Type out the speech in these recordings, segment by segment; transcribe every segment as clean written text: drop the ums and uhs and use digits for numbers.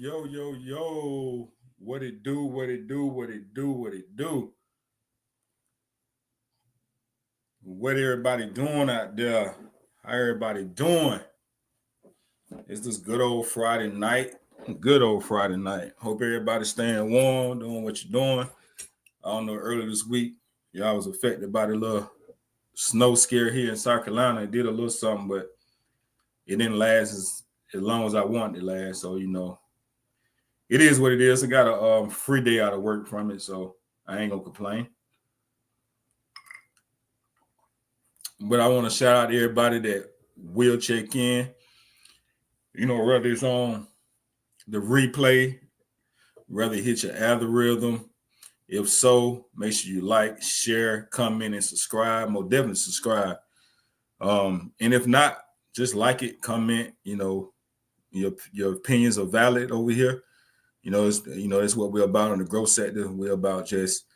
yo. What it do, what it do, what it do, what it do. What everybody doing out there? How everybody doing? It's this good old Friday night. Good old Friday night. Hope everybody's staying warm, doing what you're doing. I don't know, earlier this week, y'all was affected by the little snow scare here in South Carolina. It did a little something, but it didn't last as long as I wanted it to last. So, it is what it is. I got a free day out of work from it, so I ain't gonna complain. But I want to shout out to everybody that will check in. Whether it's on the replay, whether it hit your algorithm. If so, make sure you like, share, comment, and subscribe. Most definitely subscribe. And if not, just like it, comment. Your opinions are valid over here. That's what we're about in the growth sector. We're about just,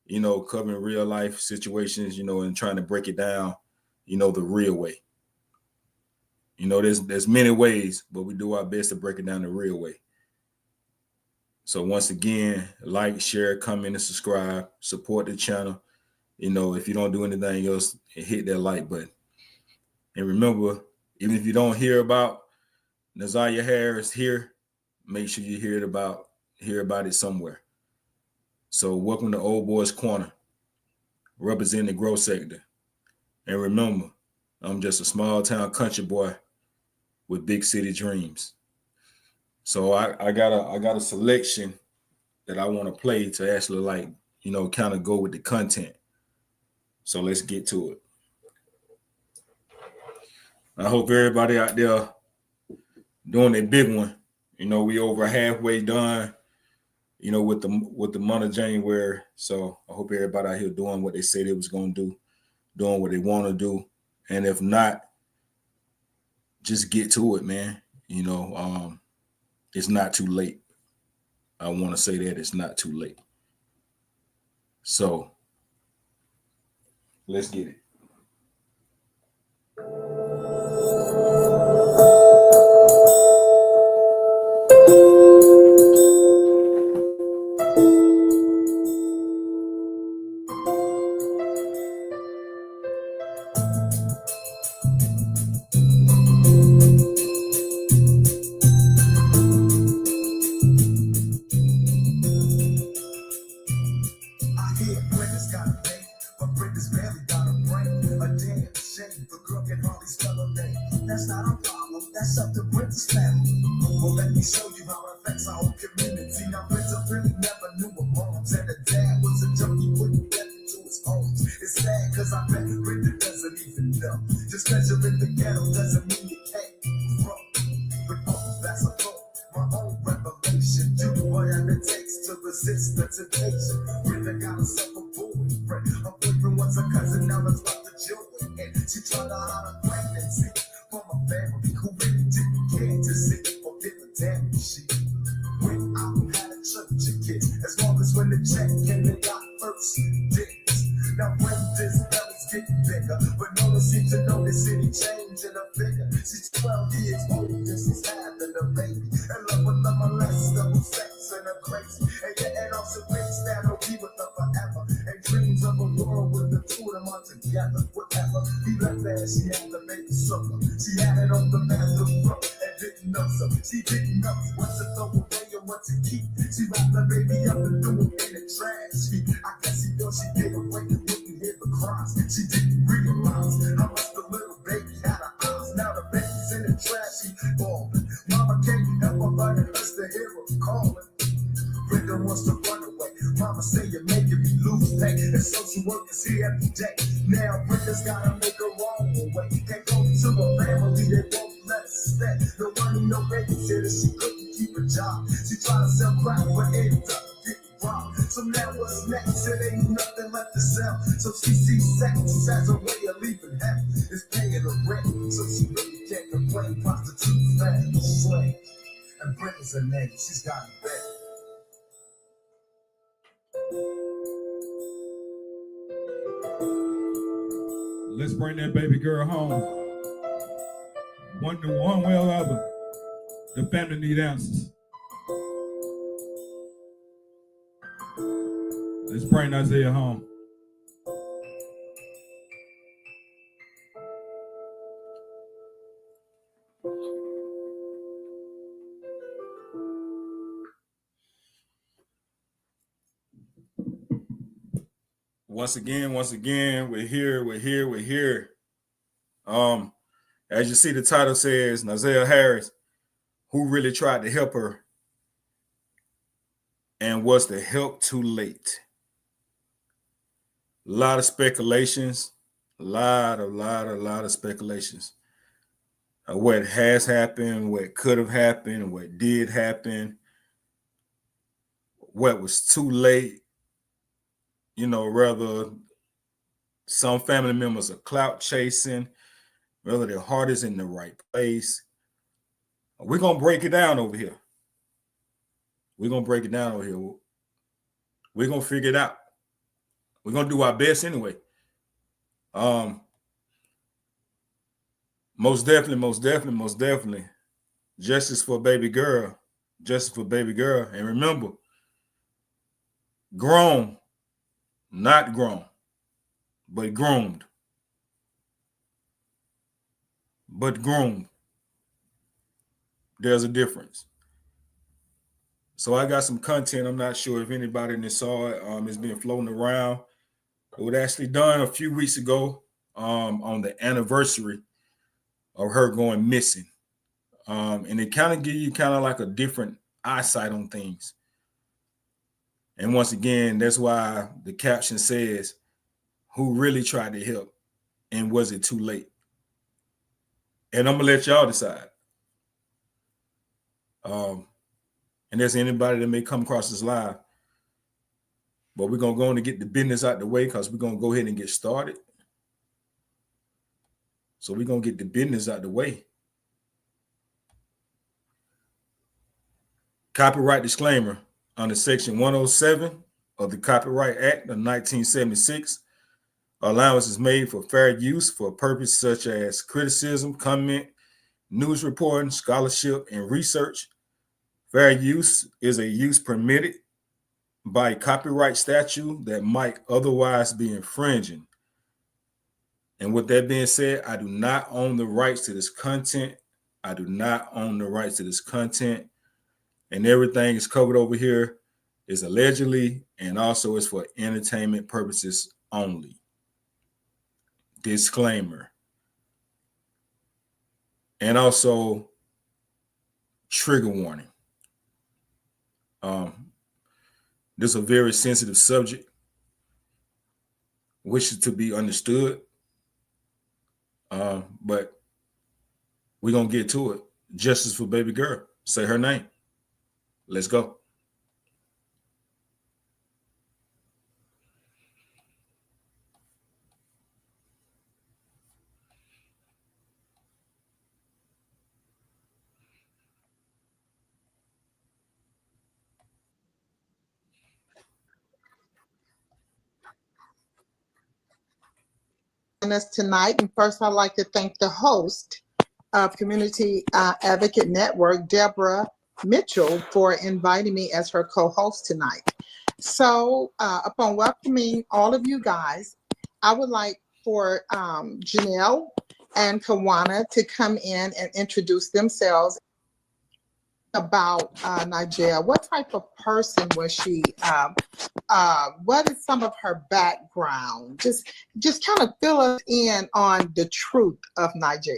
covering real life situations, and trying to break it down, the real way. There's many ways, but we do our best to break it down the real way. So once again, like, share, comment, and subscribe. Support the channel. If you don't do anything else, hit that like button. And remember, even if you don't hear about Nazaria Harris here, make sure you hear about it somewhere. So welcome to Old Boys Corner, representing the growth sector. And remember, I'm just a small town country boy with big city dreams. So I got a selection that I want to play to actually kind of go with the content. So let's get to it. I hope everybody out there doing a big one. We over halfway done, with the month of January. So I hope everybody out here doing what they say they was gonna do, doing what they want to do. And if not, just get to it, man. It's not too late. I want to say that it's not too late. So let's get it. Let's bring that baby girl home. One way or other, the family need answers. Let's bring Isaiah home. Once again, we're here. As you see, the title says Nazael Harris, who really tried to help her, and was the help too late? A lot of speculations, a lot of speculations. What has happened, what could have happened, what did happen, what was too late. Rather some family members are clout chasing, whether their heart is in the right place. We're going to break it down over here. We're going to figure it out. We're going to do our best anyway. Most definitely. Justice for baby girl. And remember, grown, not grown, but groomed. There's a difference. So I got some content. I'm not sure if anybody in this saw it. It's been floating around. It was actually done a few weeks ago on the anniversary of her going missing. And it kind of gives you kind of like a different eyesight on things. And once again, that's why the caption says, who really tried to help, and was it too late? And I'm going to let y'all decide. And there's anybody that may come across this live. But we're going to go on and get the business out the way because we're going to go ahead and get started. So we're going to get the business out the way. Copyright disclaimer under Section 107 of the Copyright Act of 1976. Allowance is made for fair use for purposes such as criticism, comment, news reporting, scholarship, and research. Fair use is a use permitted by a copyright statute that might otherwise be infringing. And with that being said, I do not own the rights to this content. And everything is covered over here is allegedly and also is for entertainment purposes only. Disclaimer. And also trigger warning. This is a very sensitive subject, which is to be understood. But we're going to get to it. Justice for baby girl. Say her name. Let's go. Us tonight. And first, I'd like to thank the host of Community Advocate Network, Deborah Mitchell, for inviting me as her co-host tonight. So upon welcoming all of you guys, I would like for Janelle and Kawana to come in and introduce themselves. About Nigel. What type of person was she? What is some of her background? Just kind of fill us in on the truth of Nigel.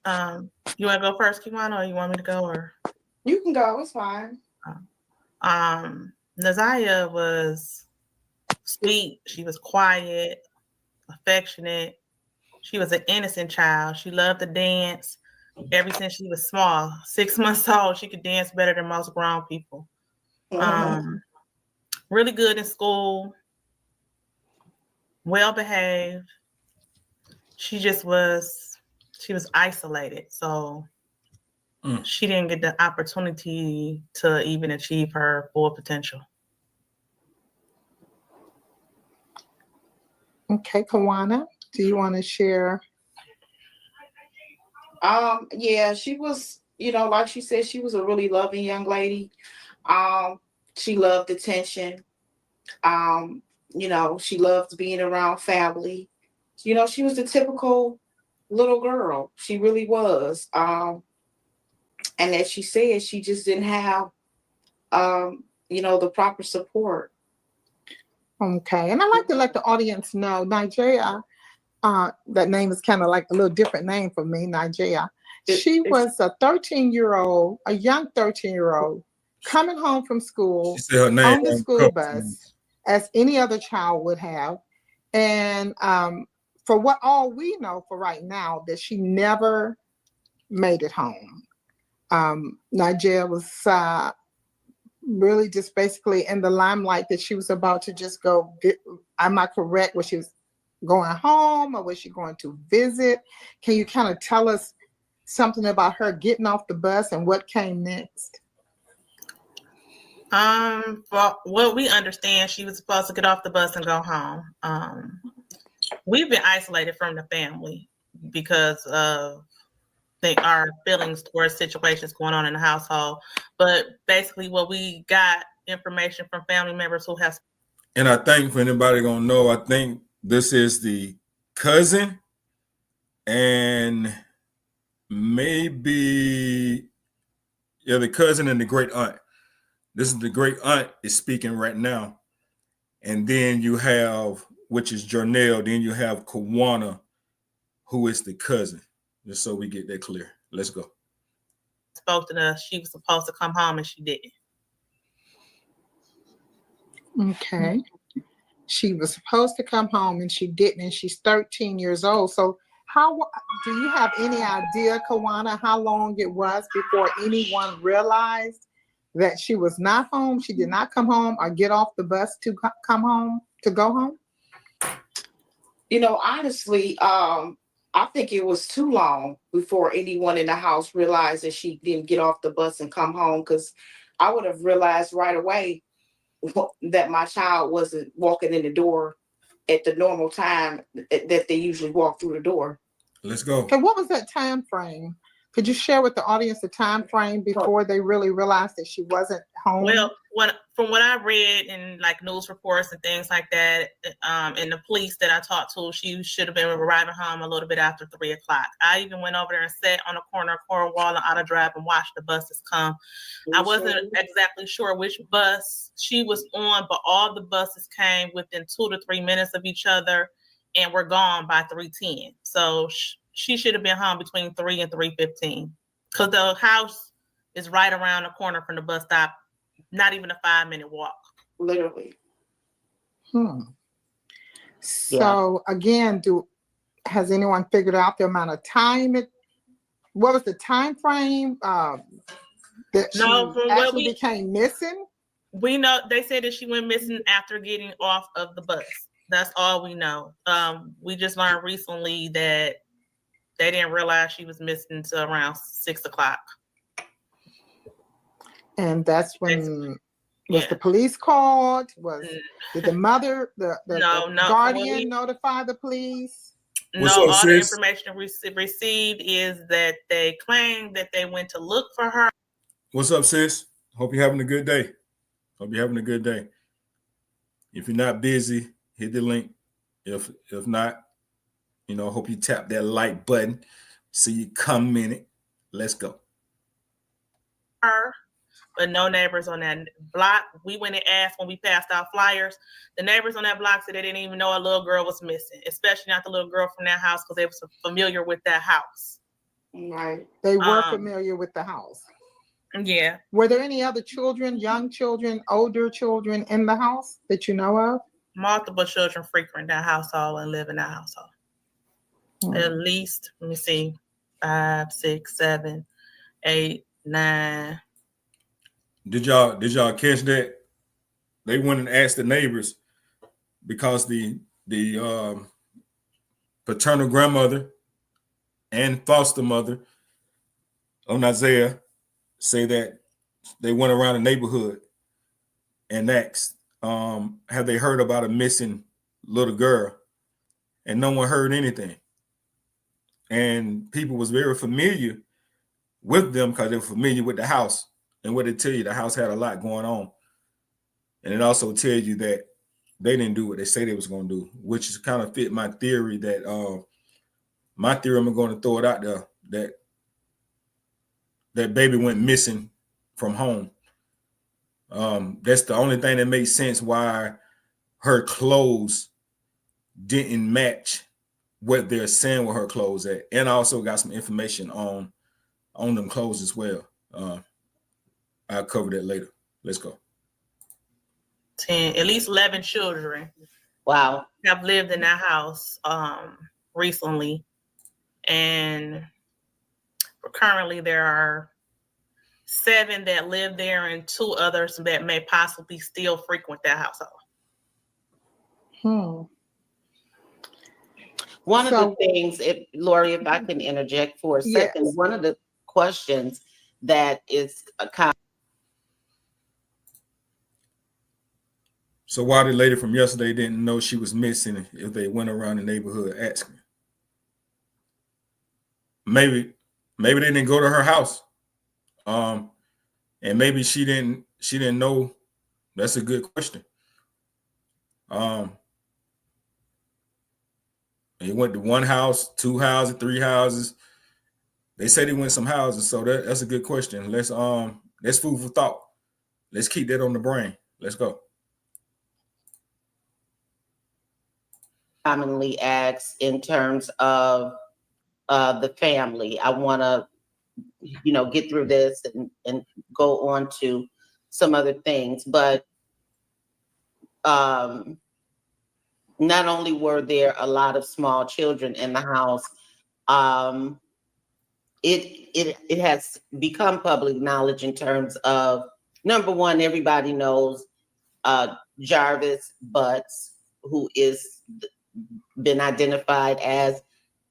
You want to go first, Kawana, or you want me to go? Or you can go. It's fine. Nazaia was sweet. She was quiet, affectionate. She was an innocent child. She loved to dance. Ever since she was small, 6 months old, she could dance better than most grown people. Really good in school, well behaved. She was isolated, so she didn't get the opportunity to even achieve her full potential. Okay, Kawana, do you want to share? Yeah, she was, like she said, she was a really loving young lady. She loved attention. You know, she loved being around family. You know, she was the typical little girl. She really was. And as she said, she just didn't have, you know, the proper support. Okay, and I'd like to let the audience know, Nigeria, that name is kind of like a little different name for me, Nigeria. She was a 13-year-old, a young 13-year-old, coming home from school She said her name on the on school cover. bus, as any other child would have. And for what all we know for right now, that she never made it home. Nigeria was really just basically in the limelight that she was about to just go. Am I correct? Was she was going home, or was she going to visit? Can you kind of tell us something about her getting off the bus and what came next? For what we understand, she was supposed to get off the bus and go home. We've been isolated from the family because of our feelings towards situations going on in the household. But basically, what we got information from family members who have. And I think for anybody gonna know, I think this is the cousin and maybe the cousin and the great aunt. This is the great aunt is speaking right now. And then you have, which is Jarnell, then you have Kawana, who is the cousin. Just so we get that clear. Let's go. Spoke to us. She was supposed to come home and she didn't. Okay. She was supposed to come home and she didn't, and she's 13 years old. So how do you have any idea, Kawana, how long it was before anyone realized that she was not home, she did not come home or get off the bus to come home, to go home? You know, honestly, I think it was too long before anyone in the house realized that she didn't get off the bus and come home, because I would have realized right away that my child wasn't walking in the door at the normal time that they usually walk through the door. Let's go. Okay, what was that time frame? Could you share with the audience the time frame before they really realized that she wasn't home? Well, from what I read in like news reports and things like that, and the police that I talked to, she should have been arriving home a little bit after 3:00. I even went over there and sat on the corner of Cornwall and Outer Drive and watched the buses come. I wasn't exactly sure which bus she was on, but all the buses came within 2 to 3 minutes of each other and were gone by 3:10. So she should have been home between 3 and 3:15, because the house is right around the corner from the bus stop. Not even a 5-minute walk. Literally. So again, has anyone figured out the amount of time what was the time frame that she actually became missing? We know they said that she went missing after getting off of the bus. That's all we know. We just learned recently that they didn't realize she was missing until around 6:00. And that's when was the police called? Did the mother, the guardian notify the police? No, all the information we received is that they claimed that they went to look for her. What's up, sis? Hope you're having a good day. Hope you're having a good day. If you're not busy, hit the link. If not, hope you tap that like button so you comment. Let's go. Her, but no neighbors on that block. We went and asked when we passed out flyers. The neighbors on that block said they didn't even know a little girl was missing, especially not the little girl from that house, because they were familiar with that house. Right. They were familiar with the house. Yeah. Were there any other children, young children, older children in the house that you know of? Multiple children frequent that household and live in that household. At least, let me see, 5, 6, 7, 8, 9. Did y'all catch that? They went and asked the neighbors, because the paternal grandmother and foster mother on Isaiah say that they went around the neighborhood and asked, have they heard about a missing little girl? And no one heard anything. And people was very familiar with them because they were familiar with the house. And what they tell you, the house had a lot going on. And it also tells you that they didn't do what they say they was going to do, which is kind of fit my theory that I'm going to throw it out there that baby went missing from home. That's the only thing that makes sense why her clothes didn't match what they're saying with her clothes at. And I also got some information on them clothes as well. I'll cover that later. Let's go. 10, at least 11 children Wow. have lived in that house recently. And currently there are 7 that live there and 2 others that may possibly still frequent that household. One of the things, Lori, if I can interject for a second, Yes. one of the questions that is a kind. So why the lady from yesterday didn't know she was missing if they went around the neighborhood asking? Maybe they didn't go to her house. And maybe she didn't know. That's a good question. They went to 1 house, 2 houses, 3 houses. They say they went some houses, so that's a good question. Let's food for thought. Let's keep that on the brain. Let's go. Commonly asked in terms of the family. I want to, get through this and go on to some other things, but not only were there a lot of small children in the house, it has become public knowledge in terms of, number one, everybody knows Jarvis Butts, who is been identified as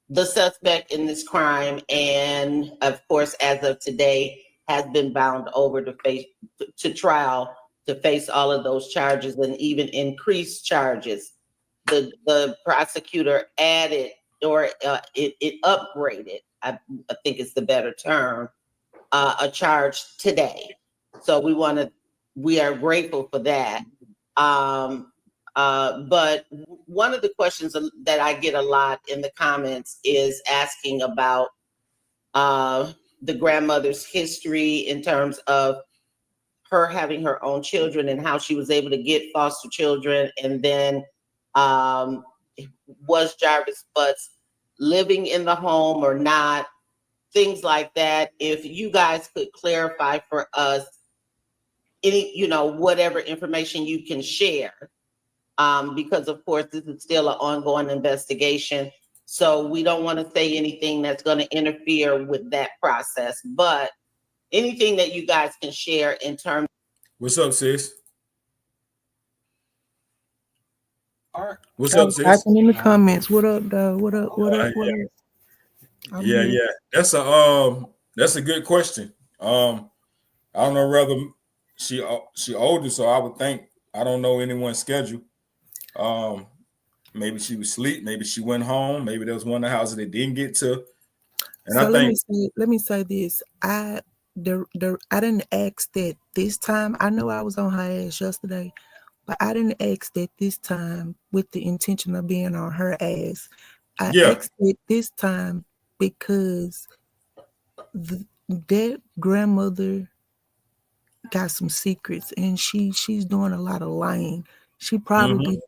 the suspect in this crime, and of course, as of today, has been bound over to trial to face all of those charges and even increased charges. The prosecutor added, or it upgraded, I think it's the better term, a charge today. So we are grateful for that. But one of the questions that I get a lot in the comments is asking about the grandmother's history in terms of her having her own children and how she was able to get foster children. And then was Jarvis Butts living in the home or not? Things like that. If you guys could clarify for us any, whatever information you can share. Because of course, this is still an ongoing investigation. So we don't want to say anything that's going to interfere with that process, but anything that you guys can share in terms. What's up, sis? All right. What's I up, was sis? typing in the comments. What up, though? What up? Yeah. That's a good question. I don't know whether she older, so I would think, I don't know anyone's schedule. Maybe she was asleep, maybe she went home, maybe there was one of the houses they didn't get to. And So I think let me say this. I didn't ask that this time. I know I was on her ass yesterday, but I didn't ask that this time with the intention of being on her ass. I asked it this time because that grandmother got some secrets, and she's doing a lot of lying. She probably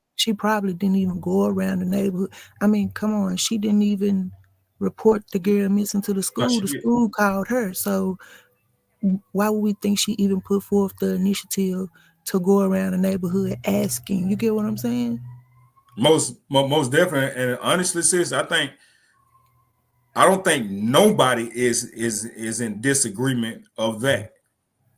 didn't even go around the neighborhood. I mean, come on, she didn't even report the girl missing to the school. The school called her. So why would we think she even put forth the initiative to go around the neighborhood asking? You get what I'm saying? Most definitely. And honestly, sis, I don't think nobody is in disagreement of that.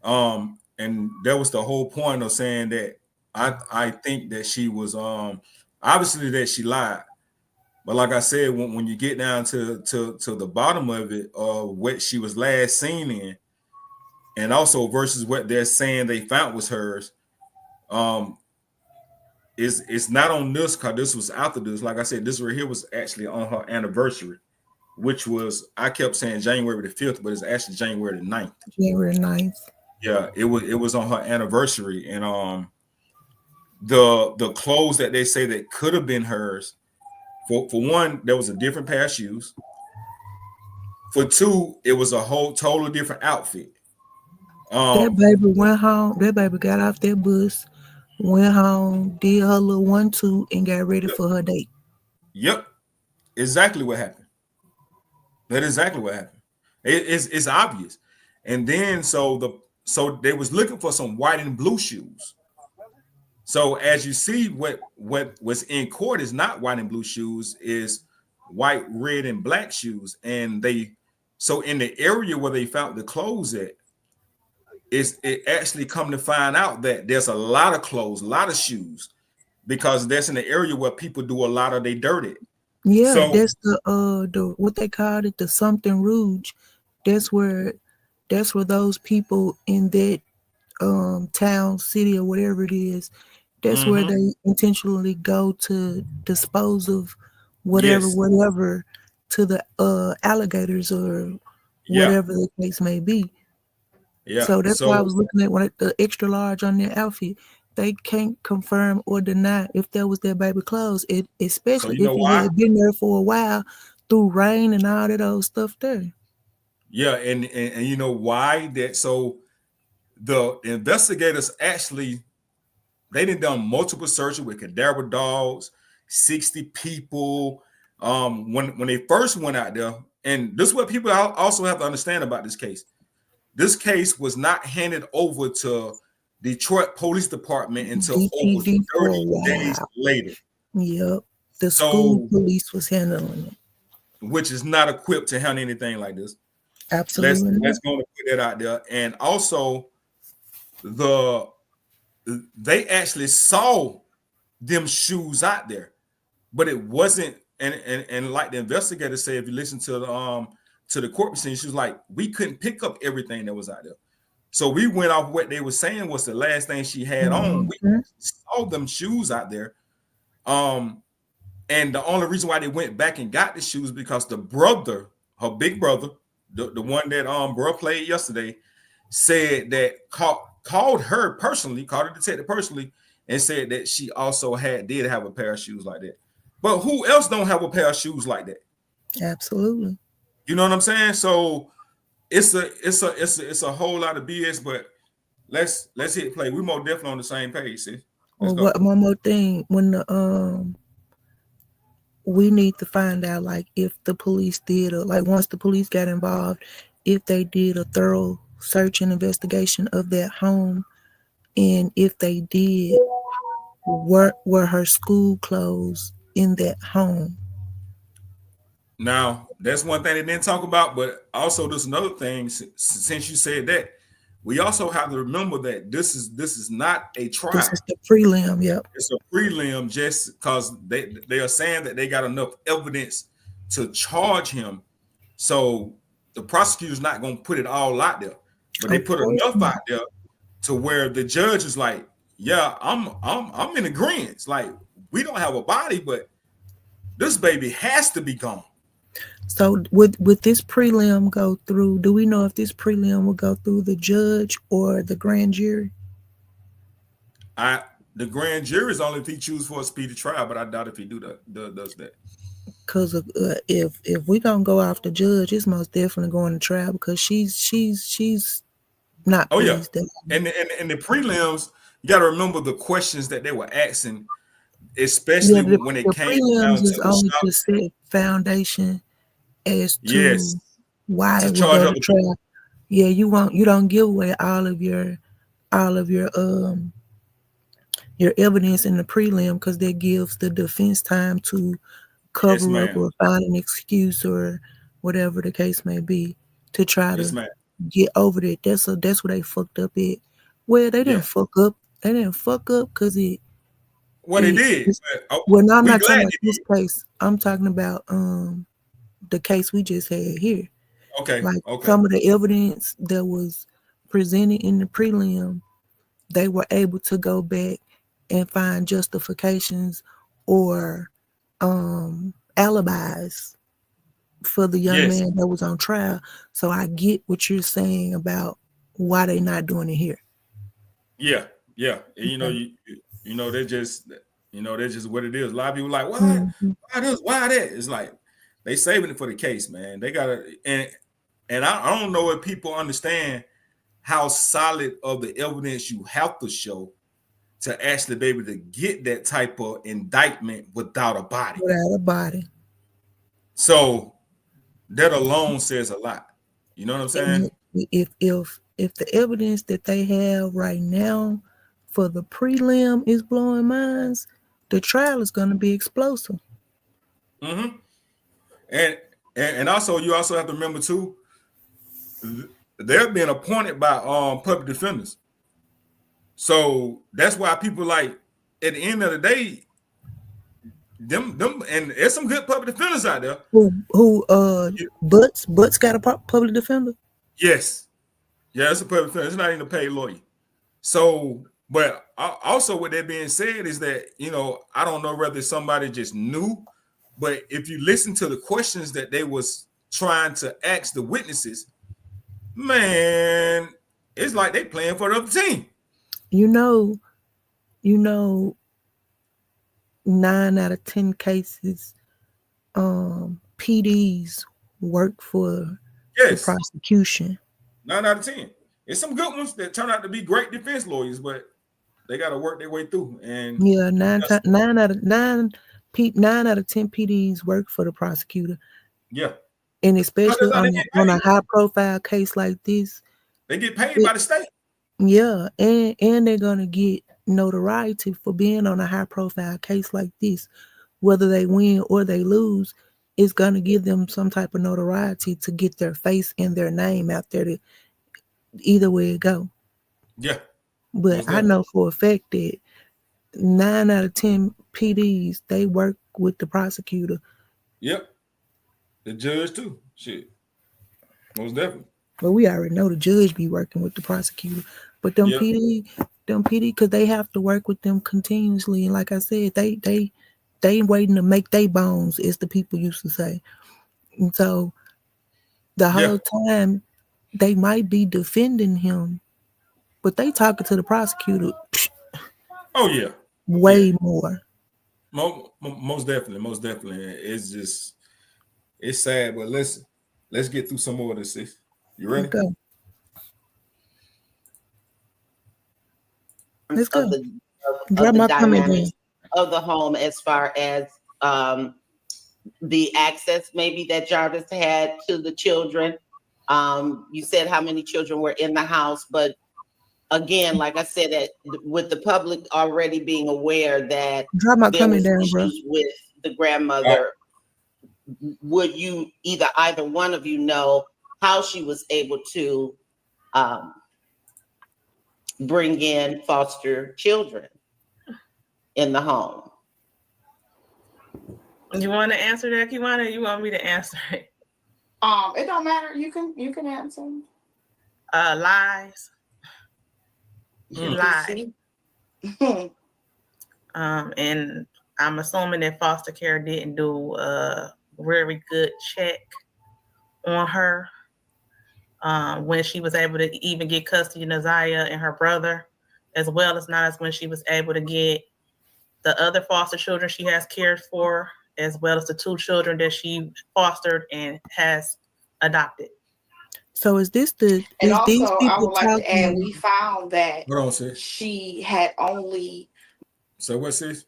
And that was the whole point of saying that I think that she was obviously that she lied. But like I said, when you get down to the bottom of it, what she was last seen in, and also versus what they're saying they found was hers, it's not on this because this was after this. Like I said, this right here was actually on her anniversary, which was, I kept saying January the 5th, but it's actually January the 9th. January 9th. Yeah, it was on her anniversary, and the clothes that they say that could have been hers. For one, there was a different pair of shoes. For two, it was a whole totally different outfit. That baby went home. That baby got off that bus, went home, did her little 1-2, and got ready for her date. Yep, exactly what happened. That is exactly what happened. It's obvious. And then so they was looking for some white and blue shoes. So as you see, what was in court is not white and blue shoes, is white, red, and black shoes. And so in the area where they found the clothes at, it actually come to find out that there's a lot of clothes, a lot of shoes, because that's in the area where people do a lot of their dirty. Yeah, So- that's the what they called it, the something rouge. That's where those people in that town, city, or whatever it is, that's where they intentionally go to dispose of whatever to the alligators or whatever the case may be. Yeah. So that's why I was looking at the extra large on their outfit. They can't confirm or deny if that was their baby clothes, especially you know if it why? had been there for a while through rain and all that old stuff there. Yeah, and you know why that? So the investigators actually, they done multiple searches with cadaver dogs, 60 people. When they first went out there, and this is what people also have to understand about this case. This case was not handed over to Detroit Police Department until over DPD for a 30 while. days later, Yep. The So- school police was handling it. which is not equipped to handle anything like this. Absolutely. Let's go and put that out there. And also, they actually saw them shoes out there, but it wasn't. And like the investigator said, if you listen to the court proceeding, she was like, we couldn't pick up everything that was out there. So we went off what they were saying was the last thing she had on. We saw them shoes out there. And the only reason why they went back and got the shoes because the brother, her big brother, the one that bro played yesterday, said that called her detective personally, and said that she also did have a pair of shoes like that. But who else don't have a pair of shoes like that? Absolutely. You know what I'm saying? So it's a whole lot of BS. But let's hit play. We're more definitely on the same page. Sis. Let's go. One more thing, when the we need to find out, like, if the police did, or like once the police got involved, if they did a thorough search and investigation of that home, and if they did, were her school clothes in that home? Now, that's one thing they didn't talk about, but also there's another thing. Since you said that, we also have to remember that this is not a trial. This is the prelim. Yep. It's a prelim, just because they are saying that they got enough evidence to charge him. So the prosecutor's not going to put it all out there, but they put enough out there to where the judge is like, yeah, I'm in agreement. Like, we don't have a body, but this baby has to be gone. So would this prelim go through? Do we know if this prelim will go through the judge or the grand jury? The grand jury is only if he chooses for a speedy trial, but I doubt if he does that. Because if we gonna go off the judge, it's most definitely going to trial, because she's not. Oh yeah, pleased that- and the prelims, you got to remember the questions that they were asking, especially when it came down prelims is to only the to set foundation as to Yes. why To it will charge go other to trial. Yeah, you don't give away all of your evidence in the prelim, because that gives the defense time to cover up ma'am. or find an excuse or whatever the case may be to try Yes, to ma'am. get over that. That's where they fucked up at. Well, they didn't Yeah. fuck up. They didn't fuck up because it. What he did. it's- but, Well, no, I'm we not talking glad about this case. I'm talking about the case we just had here. okay, Like okay. some of the evidence that was presented in the prelim, they were able to go back and find justifications or alibis for the young Yes. man that was on trial. So I get what you're saying about why they not doing it here. Yeah. And, you know, they're just what it is. A lot of people like, why Mhm. this, why that? It's like they saving it for the case, man. They gotta, and I don't know if people understand how solid of the evidence you have to show to actually be able to get that type of indictment without a body. Without a body. So that alone says a lot. You know what I'm saying? If the evidence that they have right now for the prelim is blowing minds, the trial is going to be explosive. Mm-hmm. And also you also have to remember too, they're being appointed by public defenders. So that's why people like at the end of the day, them and there's some good public defenders out there. Who Butts got a public defender? Yes. Yeah, it's a public defender. It's not even a paid lawyer. So, but also with that being said is that, I don't know whether somebody just knew, but if you listen to the questions that they was trying to ask the witnesses, man, it's like they playing for the other team. 9 out of 10 cases, PDs work for the prosecution. 9 out of 10. It's some good ones that turn out to be great defense lawyers, but they got to work their way through. And yeah, 9 out of 10 PDs work for the prosecutor. Yeah, and especially on a high profile case like this, they get paid by the state. Yeah, and they're gonna get notoriety for being on a high profile case like this. Whether they win or they lose, it's gonna give them some type of notoriety to get their face and their name out there. To either way it go. Yeah. But I know for a fact that 9 out of 10 PDs, they work with the prosecutor. Yep. The judge too. Shit. Most definitely. But we already know the judge be working with the prosecutor. But them PD, because they have to work with them continuously. And like I said, they waiting to make their bones, as the people used to say. And so the whole time they might be defending him, but they talking to the prosecutor. Oh yeah. Way more. Most definitely. It's sad, but let's get through some more of this. You ready? Okay. Let's go. Of the dynamics of the home, as far as the access maybe that Jarvis had to the children. You said how many children were in the house, but again, like I said, that with the public already being aware that there was issues with the grandmother, would you either one of you know how she was able to bring in foster children in the home? You want to answer that, Kiwana, or you want me to answer it? It don't matter. You can answer. Lies. She lied. And I'm assuming that foster care didn't do a very good check on her when she was able to even get custody of Naziah and her brother, as well as not as when she was able to get the other foster children she has cared for, as well as the 2 children that she fostered and has adopted. So is this the? And also, I would like to add, we found that she had only. So what's this?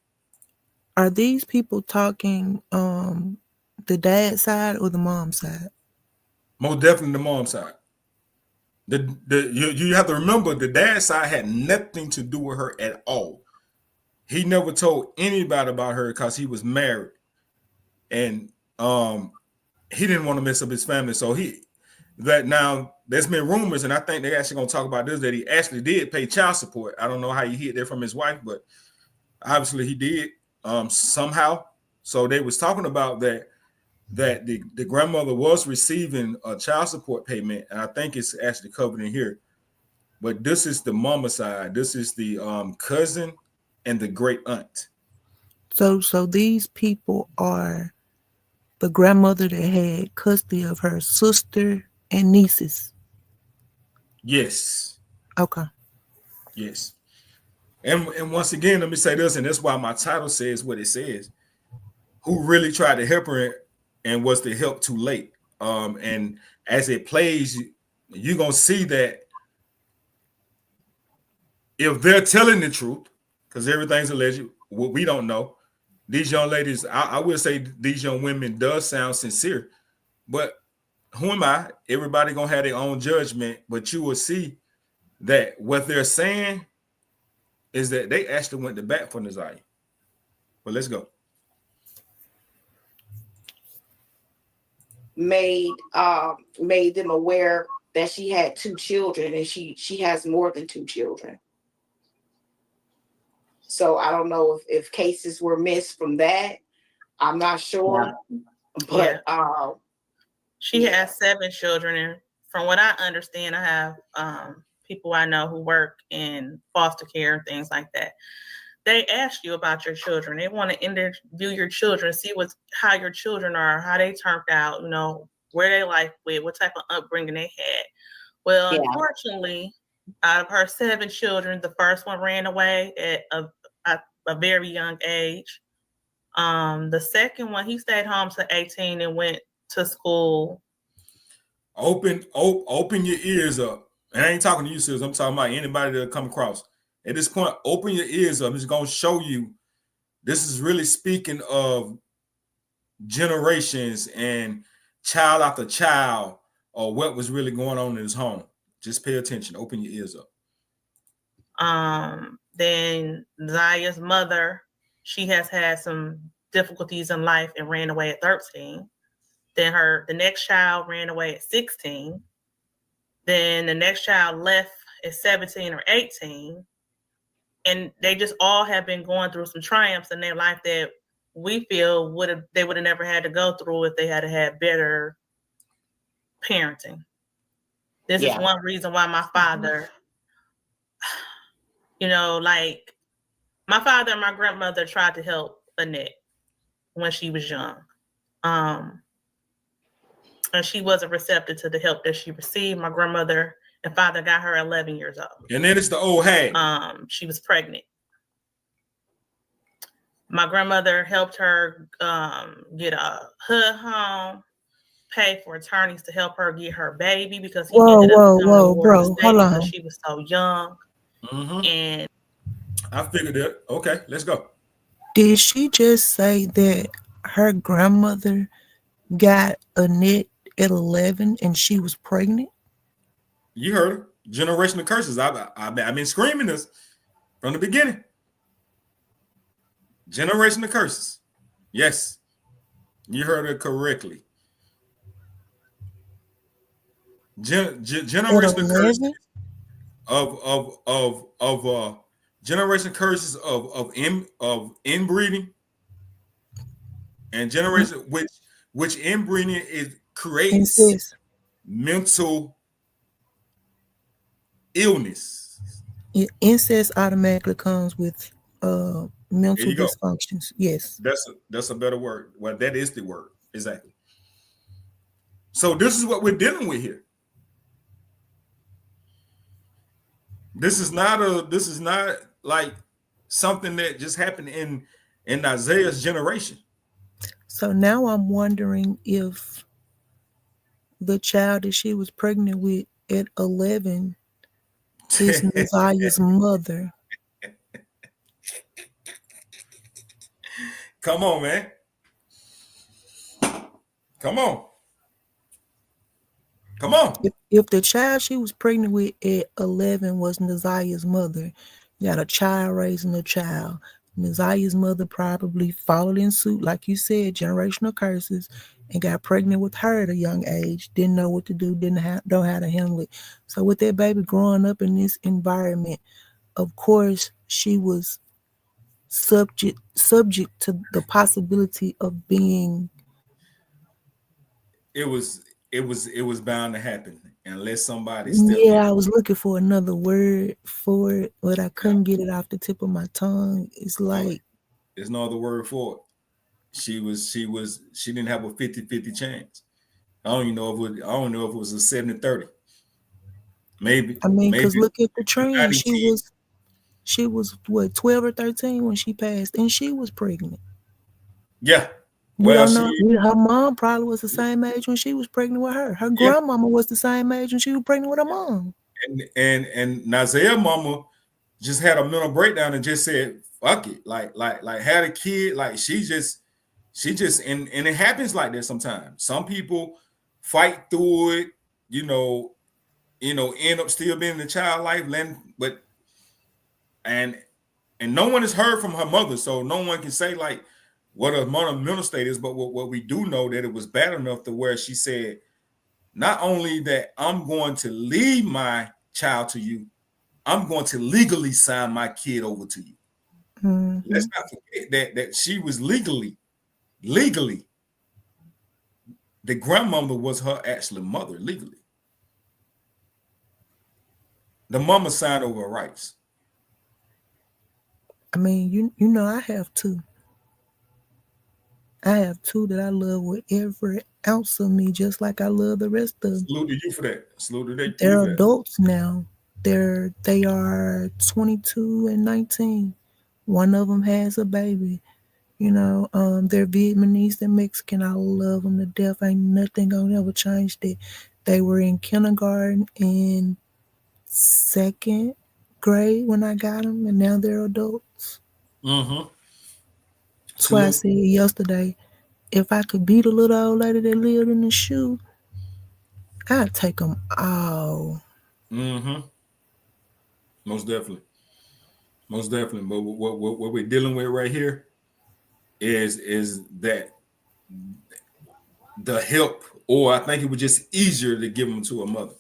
Are these people talking the dad side or the mom side? Most definitely the mom side. You have to remember the dad side had nothing to do with her at all. He never told anybody about her because he was married, and he didn't want to mess up his family. So now there's been rumors, and I think they're actually going to talk about this, that he actually did pay child support. I don't know how he hid that from his wife, but obviously he did somehow. So they was talking about that the grandmother was receiving a child support payment, and I think it's actually covered in here. But this is the mama side. This is the cousin and the great aunt. So these people are the grandmother that had custody of her sister and nieces. Yes. Okay. Yes. And once again, let me say this, and that's why my title says what it says. Who really tried to help her, and was the help too late? And as it plays, you're gonna see that if they're telling the truth, because everything's alleged, what we don't know. These young ladies, I will say these young women does sound sincere, but who am I? Everybody gonna have their own judgment, but you will see that what they're saying is that they actually went to bat for Naziah. But let's go. Made them aware that she had 2 children, and she has more than 2 children. So I don't know if cases were missed from that. I'm not sure, but she yeah. has 7 children, and from what I understand, I have people I know who work in foster care and things like that. They ask you about your children. They want to interview your children, see how your children are, how they turned out, where they life with, what type of upbringing they had. Well, unfortunately, out of her 7 children, the first one ran away at a very young age. The second one, he stayed home to 18 and went to school. Open your ears up. And I ain't talking to you, sis. I'm talking about anybody that come across. At this point, open your ears up. It's going to show you. This is really speaking of generations and child after child, or what was really going on in his home. Just pay attention. Open your ears up. Then Zaya's mother, she has had some difficulties in life and ran away at 13. Then the next child ran away at 16. Then the next child left at 17 or 18. And they just all have been going through some triumphs in their life that we feel they would have never had to go through if they had had better parenting. This is one reason why my father, like my father and my grandmother tried to help Annette when she was young. And she wasn't receptive to the help that she received. My grandmother and father got her 11 years old. And then it's the old hag. She was pregnant. My grandmother helped her get a HUD home, pay for attorneys to help her get her baby because he ended up becoming a ward of state because she was so young. Mm-hmm. And I figured it. Okay, let's go. Did she just say that her grandmother got Annette at 11 and she was pregnant? You heard her. Generational curses. I've been screaming this from the beginning. Generational curses. Yes, you heard it correctly. Generational curses of generation curses of inbreeding, and generation which inbreeding creates mental illness. Incest automatically comes with mental dysfunctions. Yes, that's a better word. Well, that is the word exactly. So this is what we're dealing with here. This is not like something that just happened in Isaiah's generation. So now I'm wondering if the child that she was pregnant with at 11 is Naziah's mother. Come on, man. Come on. Come on. If the child she was pregnant with at 11 was Naziah's mother, you got a child raising a child. Naziah's mother probably followed in suit, like you said, generational curses, and got pregnant with her at a young age, didn't know what to do, didn't know how to handle it. So with that baby growing up in this environment, of course, she was subject to the possibility of being. It was bound to happen unless somebody I was looking for another word for it, but I couldn't get it off the tip of my tongue. It's like there's no other word for it. She didn't have a 50-50 chance. I don't know if it was a 70-30. Maybe. I mean, because look at the trend. She was what, 12 or 13 when she passed, and she was pregnant. Yeah. We Well, don't know. Her mom probably was the same age when she was pregnant with her. Her grandmama was the same age when she was pregnant with her mom. And Nazia mama just had a mental breakdown and just said, fuck it. Like had a kid. Like she just and it happens like that sometimes. Some people fight through it, end up still being in the child life, but and no one has heard from her mother, so no one can say like what her mother mental state is. But what we do know that it was bad enough to where she said, not only that I'm going to leave my child to you, I'm going to legally sign my kid over to you. Mm-hmm. Let's not forget that she was legally, the grandmother was her actual mother legally. The mama signed over her rights. I mean, you know, I have two. I have two that I love with every ounce of me, just like I love the rest of them. Salute to you for that. Salute to you They're for that. adults now. They are 22 and 19. One of them has a baby. You know, they're Vietnamese and Mexican. I love them to death. Ain't nothing gonna ever change that. They were in kindergarten and second grade when I got them, and now they're adults. Mm-hmm. That's why I said yesterday, if I could beat a little old lady that lived in the shoe, I'd take them all. Mm-hmm. Most definitely. But what we're dealing with right here is that the help, or I think it was just easier to give them to a mother,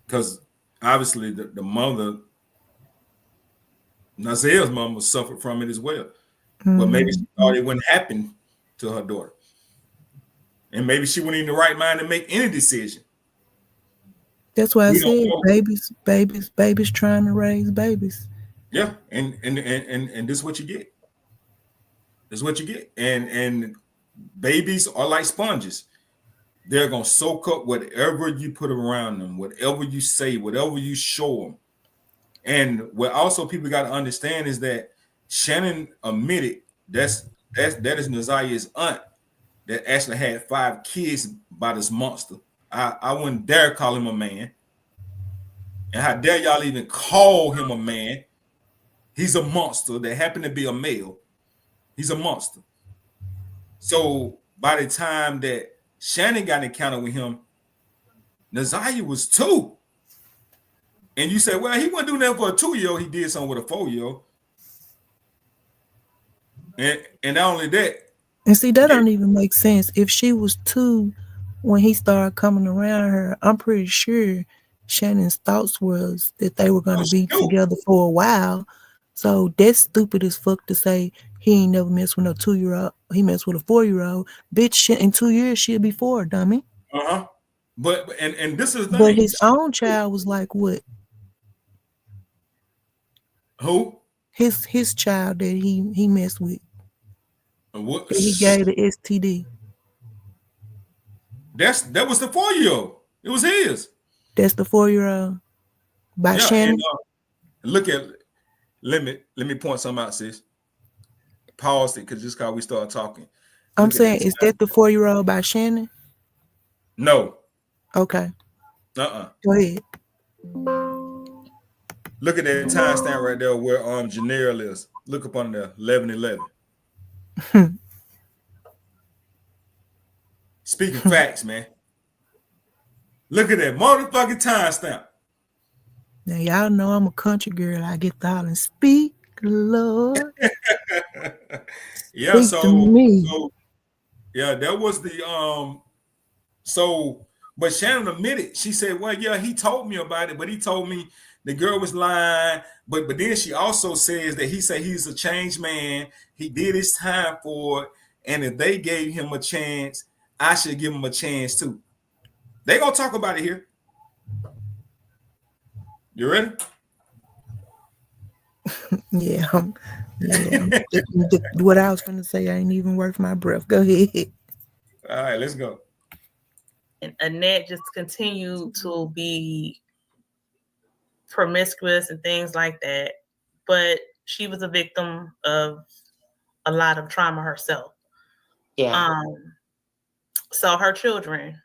because obviously the mother, Nazia's mom, suffered from it as well. But maybe she thought it wouldn't happen to her daughter, and maybe she wasn't in the right mind to make any decision. That's why I said babies trying to raise babies. Yeah, and this is what you get. This is what you get. And babies are like sponges. They're gonna soak up whatever you put around them, whatever you say, whatever you show them. And what also people got to understand is that Shannon admitted that is Nazia's aunt that actually had 5 kids by this monster. I wouldn't dare call him a man. And how dare y'all even call him a man? He's a monster that happened to be a male. He's a monster. So by the time that Shannon got an encounter with him, Nazia was 2. And you say, well, he wasn't doing that for a 2-year-old. He did something with a 4-year-old. And not only that. And see, that don't even make sense. If she was 2 when he started coming around her, I'm pretty sure Shannon's thoughts was that they were going to be together for a while. So that's stupid as fuck to say he ain't never messed with no 2-year-old. He messed with a 4-year-old. Bitch, in 2 years, she'll be 4, dummy. Uh-huh. But this is the But his own child was like what? Who? His child that he messed with. What? That he gave the STD. That was the 4-year-old. It was his. That's the 4-year-old. By Shannon. And, look at let me point something out, sis. Pause it, because just because we started talking. I'm saying, is that the 4-year-old by Shannon? No. Okay. Go ahead. Look at that timestamp right there where Janelle is. Look up on there, 11:11. Speaking facts, man. Look at that motherfucking timestamp. Now y'all know I'm a country girl. I get the holler and speak, Lord. Yeah, speak to me. So yeah, that was the but Shannon admitted. She said, well, yeah, he told me about it, but he told me the girl was lying. But then she also says that he said he's a changed man. He did his time for it. And if they gave him a chance, I should give him a chance too. They gonna talk about it here. You ready? Yeah. What I was going to say ain't even worth my breath. Go ahead. All right, let's go. And Annette just continued to be promiscuous and things like that. but she was a victim of a lot of trauma herself. Yeah. So her children,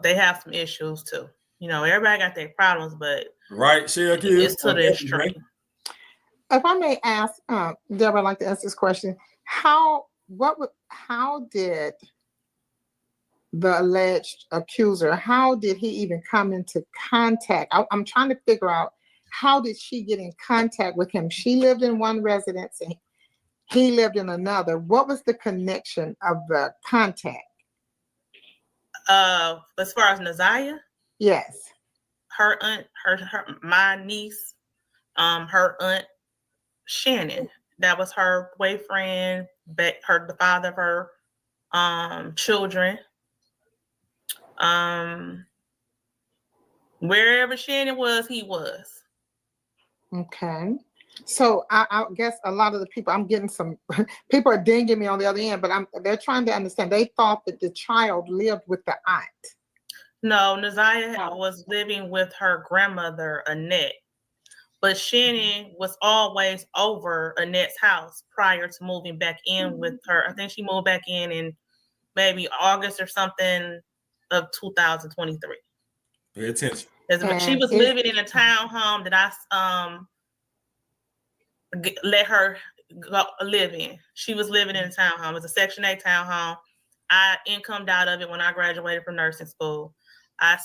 they have some issues too. Everybody got their problems, but Right, Cherokee? it's to the extreme. If I may ask, Deborah, I'd like to ask this question. How did the alleged accuser, how did he even come into contact? I'm trying to figure out, how did she get in contact with him? She lived in one residence and he lived in another. What was the connection of the contact? As far as Naziah? Yes. Her aunt, my niece, her aunt Shannon, that was her boyfriend, the father of her children. Wherever Shannon was, he was. Okay. So I guess a lot of the people, I'm getting some people are dinging me on the other end, but they're trying to understand. They thought that the child lived with the aunt. No, Naziah was living with her grandmother, Annette. But Shannon was always over Annette's house prior to moving back in with her. I think she moved back in maybe August or something of 2023. Pay attention. She was living in a townhome that I let her go live in. She was living in a townhome. It's a Section 8 townhome. I incomed out of it when I graduated from nursing school. I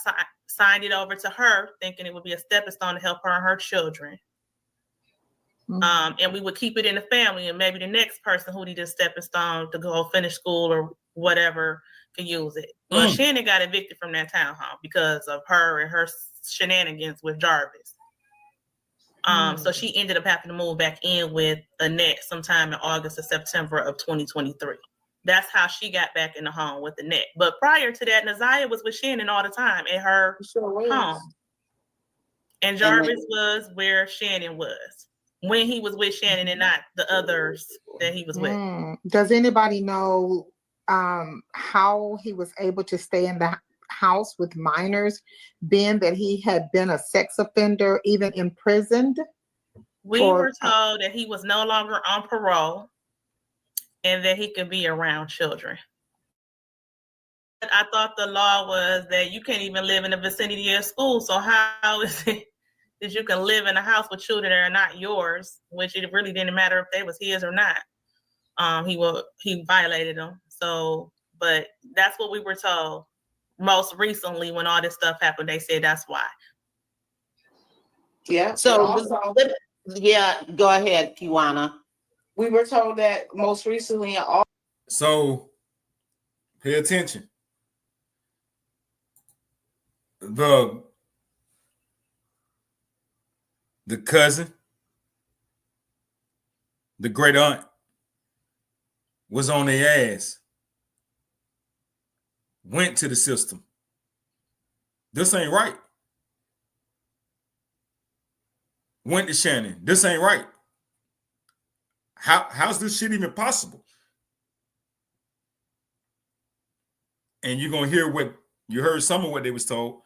signed it over to her thinking it would be a stepping stone to help her and her children. And we would keep it in the family, and maybe the next person who needed a stepping stone to go finish school or whatever could use it. Well, Shannon got evicted from that townhome because of her and her shenanigans with Jarvis. So she ended up having to move back in with Annette sometime in August or September of 2023. That's how she got back in the home with Annette. But prior to that, Naziah was with Shannon all the time in her home. And Jarvis was where Shannon was when he was with Shannon and not the others that he was with. Does anybody know how he was able to stay in the house with minors, being that he had been a sex offender, even imprisoned? We were told that he was no longer on parole and that he could be around children. I thought the law was that you can't even live in the vicinity of school. So how is it that you can live in a house with children that are not yours, which it really didn't matter if they was his or not. He violated them. So, but that's what we were told. Most recently, when all this stuff happened, they said that's why. Yeah. So, go ahead, Kiwana. We were told that most recently. So, pay attention. The cousin, the great aunt, was on their ass. Went to the system. This ain't right. Went to Shannon. This ain't right. How's this shit even possible? And you're gonna hear what you heard. Some of what they was told.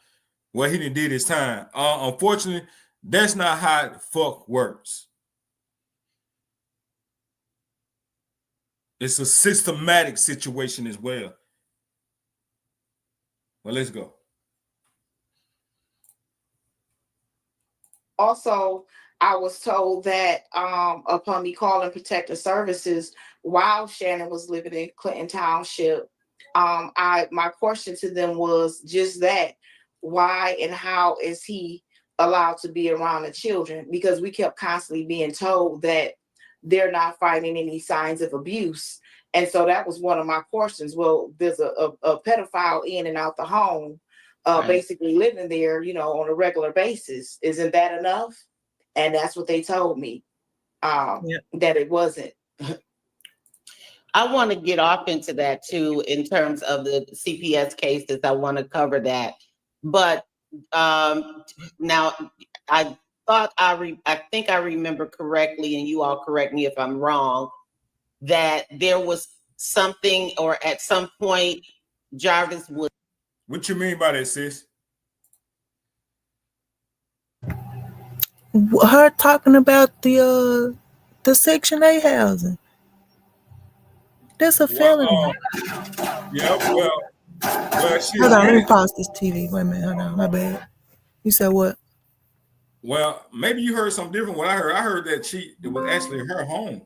Well, he didn't did his time. Unfortunately, that's not how the fuck works. It's a systematic situation as well. Well, let's go. Also, I was told that upon me calling Protective Services while Shannon was living in Clinton Township, my question to them was just that: why and how is he allowed to be around the children? Because we kept constantly being told that they're not finding any signs of abuse. And so that was one of my questions. Well, there's a pedophile in and out the home, basically living there, on a regular basis. Isn't that enough? And that's what they told me, that it wasn't. I want to get off into that too, in terms of the CPS cases. I want to cover that. But now I think I remember correctly, and you all correct me if I'm wrong, that there was something, or at some point Jarvis would. What you mean by that, sis? Her talking about the Section 8 housing. That's a felony. Yeah, well, she Hold on, let me admitted. pause this TV. Wait a minute, hold on, my bad. You said what? Well, maybe you heard something different. What I heard that it was actually her home.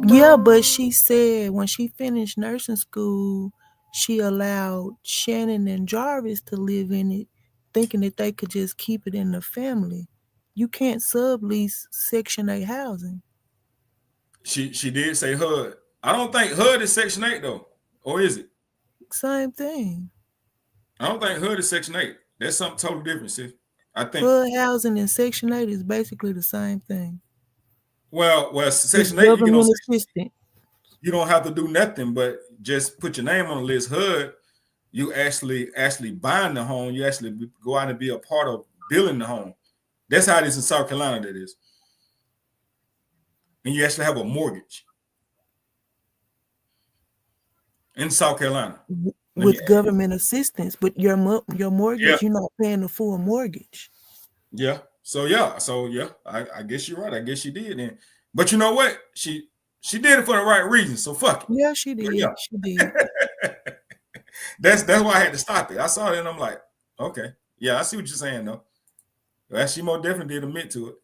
Yeah, but she said when she finished nursing school, she allowed Shannon and Jarvis to live in it, thinking that they could just keep it in the family. You can't sublease Section 8 housing. She did say HUD. I don't think HUD is Section 8 though, or is it? Same thing. I don't think HUD is Section 8. That's something totally different, sis. I think. HUD housing and Section 8 is basically the same thing. Well, It's Section 8, you government assistance. you don't have to do nothing but just put your name on the list. HUD, you actually buying the home. You actually go out and be a part of building the home. That's how it is in South Carolina. That is, and you actually have a mortgage in South Carolina With government assistance, but your mortgage, Yeah. you're not paying the full mortgage. Yeah. So I guess you're right. I guess she did then. But you know what? She did it for the right reason. So fuck it. Yeah, she did. Yeah. She did. That's why I had to stop it. I saw it and I'm like, okay. Yeah, I see what you're saying though. Well, she most definitely did admit to it.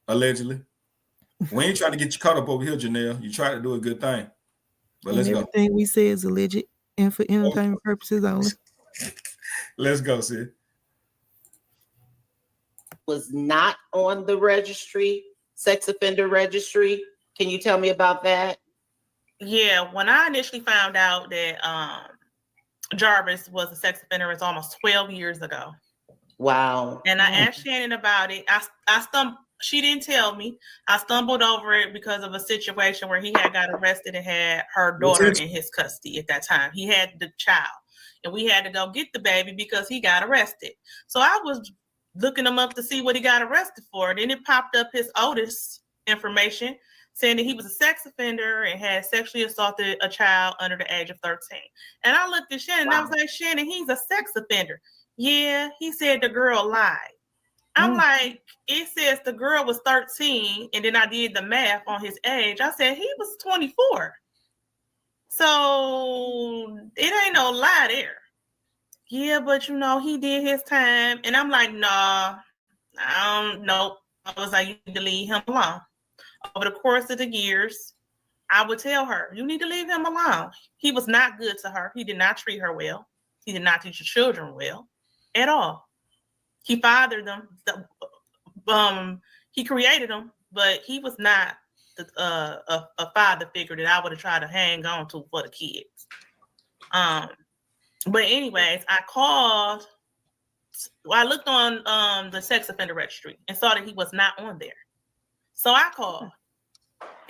Allegedly. We ain't trying to get you caught up over here, Janelle. You tried to do a good thing. But let's And go. everything we say is alleged and for entertainment purposes only. Let's go, sis. Was not on the registry, sex offender registry. Can you tell me about that? Yeah, when I initially found out that Jarvis was a sex offender, it's almost 12 years ago. Wow. And I asked Shannon about it. I stumbled. She didn't tell me. I stumbled over it because of a situation where he had got arrested and had her daughter in his custody at that time. He had the child, and we had to go get the baby because he got arrested. So I was looking him up to see what he got arrested for. Then it popped up his Otis information saying that he was a sex offender and had sexually assaulted a child under the age of 13. And I looked at Shannon and I was like, Shannon, he's a sex offender. Yeah, he said the girl lied. I'm like, it says the girl was 13, and then I did the math on his age. I said he was 24. So it ain't no lie there. Yeah, but he did his time. And I'm like, nah, nope. I was like, you need to leave him alone. Over the course of the years, I would tell her, you need to leave him alone. He was not good to her. He did not treat her well. He did not teach the children well at all. He fathered them. He created them, but he was not a father figure that I would have tried to hang on to for the kids. But anyways, I called. I looked on the sex offender registry and saw that he was not on there. So I called,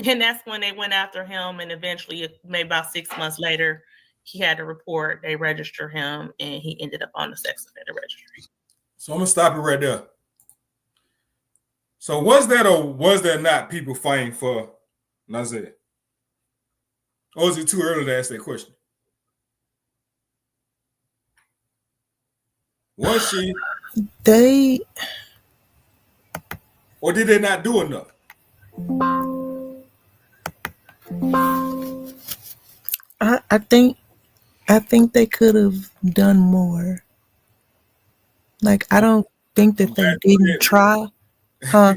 and that's when they went after him. And eventually, maybe about 6 months later, he had to report. They register him, and he ended up on the sex offender registry. So I'm gonna stop it right there. So was that or was there not people fighting for Nazir? Or is it too early to ask that question? Was she? Or did they not do enough? I think they could have done more. Like, I don't think that they didn't try. Huh?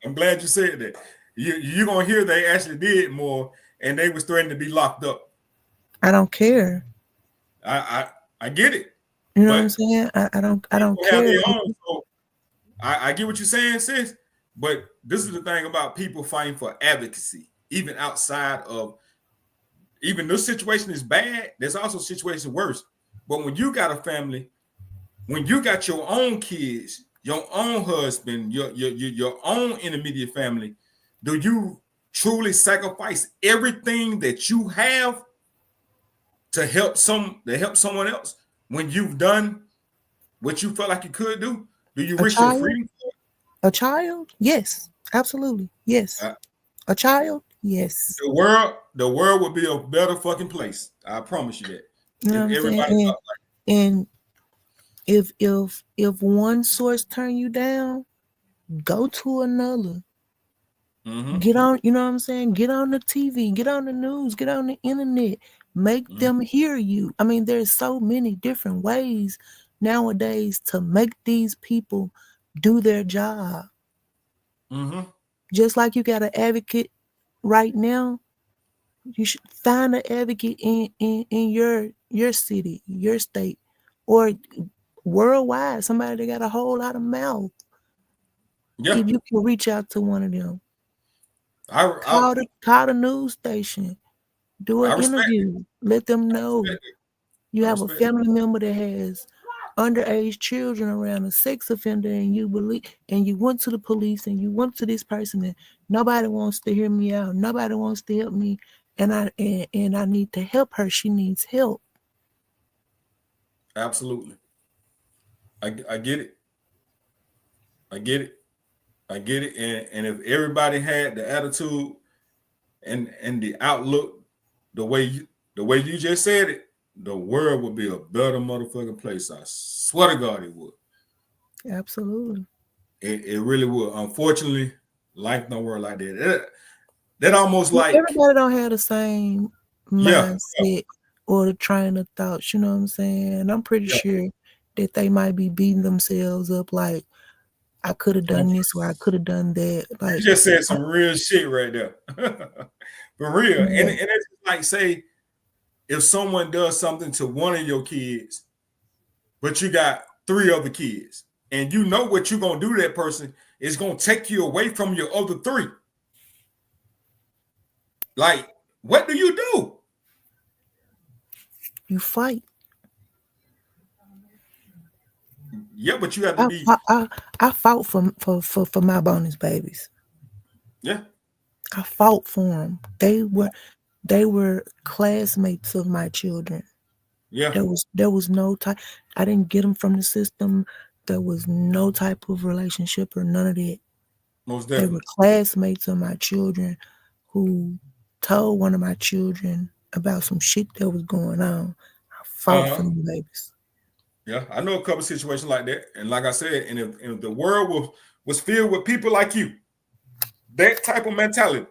I'm glad you said that. You're gonna hear they actually did more, and they was threatening to be locked up. I don't care. I get it. You know what I'm saying? I don't care. I get what you're saying, sis. But this is the thing about people fighting for advocacy, even outside of even this situation is bad. There's also situations worse. But when you got a family, when you got your own kids, your own husband, your own intermediate family, do you truly sacrifice everything that you have to help someone else when you've done what you felt like you could do? Do you risk your freedom? A child? Yes, absolutely. Yes. A child? Yes. The world would be a better fucking place. I promise you that. You know what I'm saying? And if one source turn you down, go to another. Mhm. Get on, you know what I'm saying? Get on the TV, get on the news, get on the internet, make Mhm. them hear you. I mean, there's so many different ways nowadays to make these people do their job. Mhm. Just like you got an advocate right now, you should find an advocate in your city, your state, or worldwide, somebody that got a whole lot of mouth. Yeah. If you can reach out to one of them, I call the news station, do I an respect it. interview, let them I know respect it. you I have a respect it. family member that has underage children around, a sex offender, and you believe, and you went to the police and you went to this person, and nobody wants to hear me out, nobody wants to help me, and I need to help her, she needs help. Absolutely. I get it. I get it. I get it. And if everybody had the attitude and the outlook the way you just said it, the world would be a better motherfucking place. I swear to God it would. Absolutely. It really would. Unfortunately, life don't work like that. That almost Well, like, everybody don't have the same yeah, mindset or the train of thoughts, you know what I'm saying? I'm pretty yeah. sure that they might be beating themselves up like, I could have done this or I could have done that. You Like, just said some real shit right there. For real. And yeah, it's like, say, if someone does something to one of your kids, but you got 3 other kids, and you know what you're gonna do to that person is gonna take you away from your other 3. Like, what do you do? you fight. Yeah, but you have to I be, fought, I fought for my bonus babies. yeah, I fought for them. They were classmates of my children. yeah, There was no type. I didn't get them from the system. There was no type of relationship or none of that. most They were definitely. classmates of my children who told one of my children about some shit that was going on. I fought for Uh-huh. them babies. Yeah, I know a couple situations like that. And like I said, and if the world was filled with people like you, that type of mentality,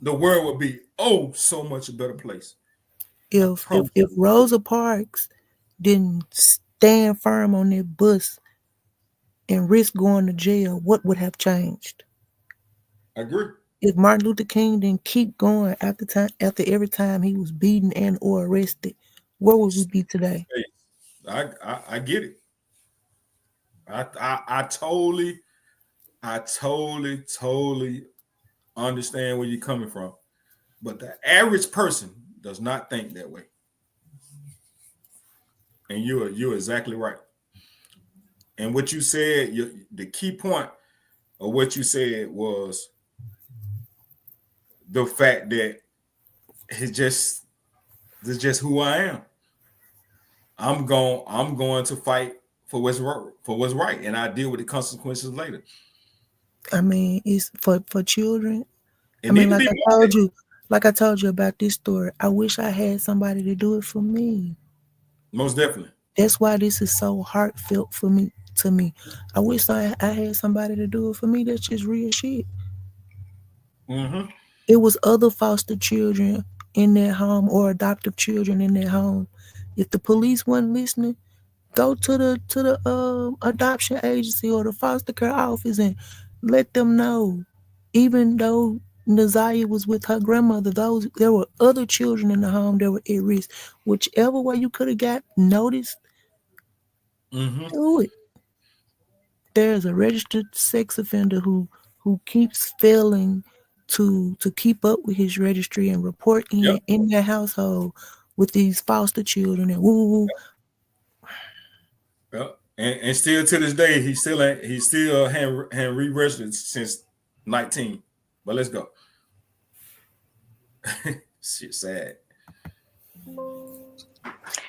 the world would be so much a better place. If Rosa Parks didn't stand firm on that bus and risk going to jail, what would have changed? I agree. If Martin Luther King didn't keep going after every time he was beaten and or arrested, where would we be today? Hey, I get it. I totally understand where you're coming from. But the average person does not think that way. And you're exactly right. And what you said, the key point of what you said was the fact that it's just who I am. I'm going to fight for what's right, and I deal with the consequences later. I mean, it's for children. It I mean, need to be like I told you about this story. I wish I had somebody to do it for me. most definitely. That's why this is so heartfelt for me. To me, I wish I had somebody to do it for me. That's just real shit. Mm-hmm. It was other foster children in their home or adoptive children in their home. If the police wasn't listening, go to the adoption agency or the foster care office and let them know. Even though Naziah was with her grandmother, there were other children in the home that were at risk. Whichever way you could have got noticed, Mm-hmm. do it. There's a registered sex offender who keeps failing to keep up with his registry and report Yep. in their household with these foster children and woo. Yep. And still to this day, he still hadn't re-registered since 19. But let's go. Shit, sad.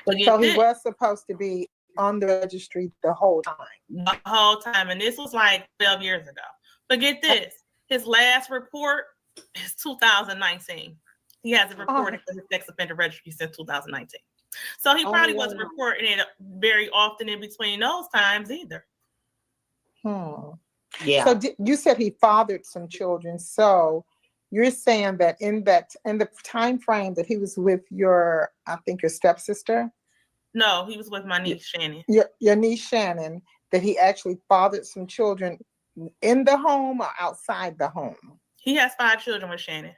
But So he was supposed to be on the registry the whole time. the whole time, and this was like 12 years ago. But get this, his last report is 2019. He hasn't reported for his sex offender registry since 2019. So he probably wasn't reporting it very often in between those times either. Yeah. So you said he fathered some children. So you're saying that in the time frame that he was with your, I think your stepsister, No, he was with my niece Shannon. your niece Shannon, that he actually fathered some children in the home or outside the home? He has 5 children with Shannon.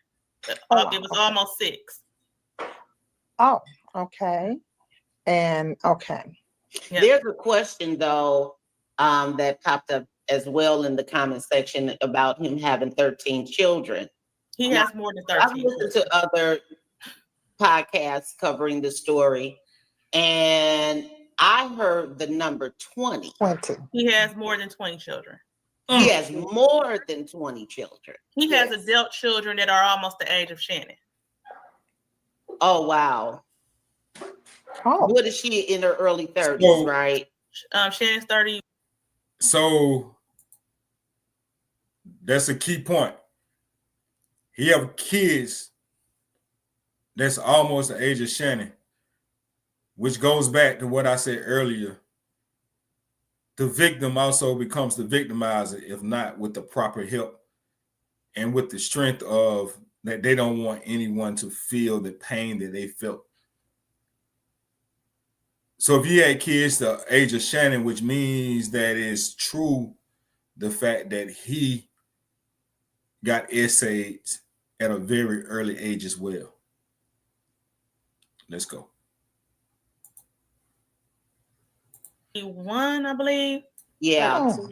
Oh, wow. It was almost 6. Oh, okay. And okay. Yeah. There's a question though that popped up as well in the comment section about him having 13 children. He has more than I've 13. listened to other podcasts covering the story, and I heard the number 20. 20. He has more than 20 children. He has more than 20 children. He has Yes. adult children that are almost the age of Shannon. Oh, wow. Oh, What is she in her early 30s, So- right? Shannon's 30. So that's a key point. He have kids that's almost the age of Shannon, which goes back to what I said earlier. The victim also becomes the victimizer if not with the proper help and with the strength of that they don't want anyone to feel the pain that they felt. So if you had kids the age of Shannon, which means that it's true the fact that he got SAIDs at a very early age as well. Let's go. 1, I believe. Yeah. oh,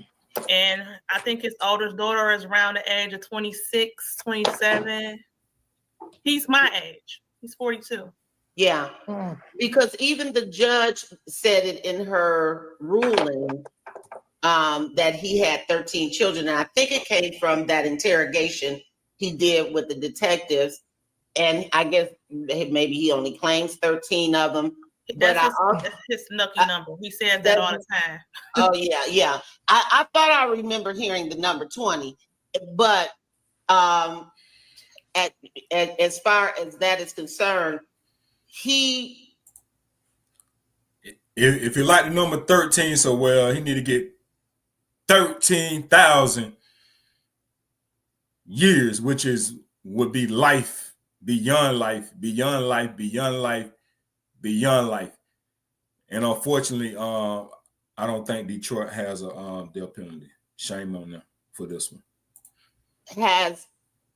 And I think his oldest daughter is around the age of 26, 27. He's my age. He's 42. Yeah. mm. Because even the judge said it in her ruling that he had 13 children. And I think it came from that interrogation he did with the detectives. And I guess maybe he only claims 13 of them. But That's his Snooki number. He says that all the time. Oh, yeah. I thought I remember hearing the number 20. But as far as that is concerned, If you like the number 13 so well, he need to get 13,000 years, which would be life, beyond life, beyond life, beyond life, beyond life. And unfortunately, I don't think Detroit has a death penalty. Shame on them for this one. has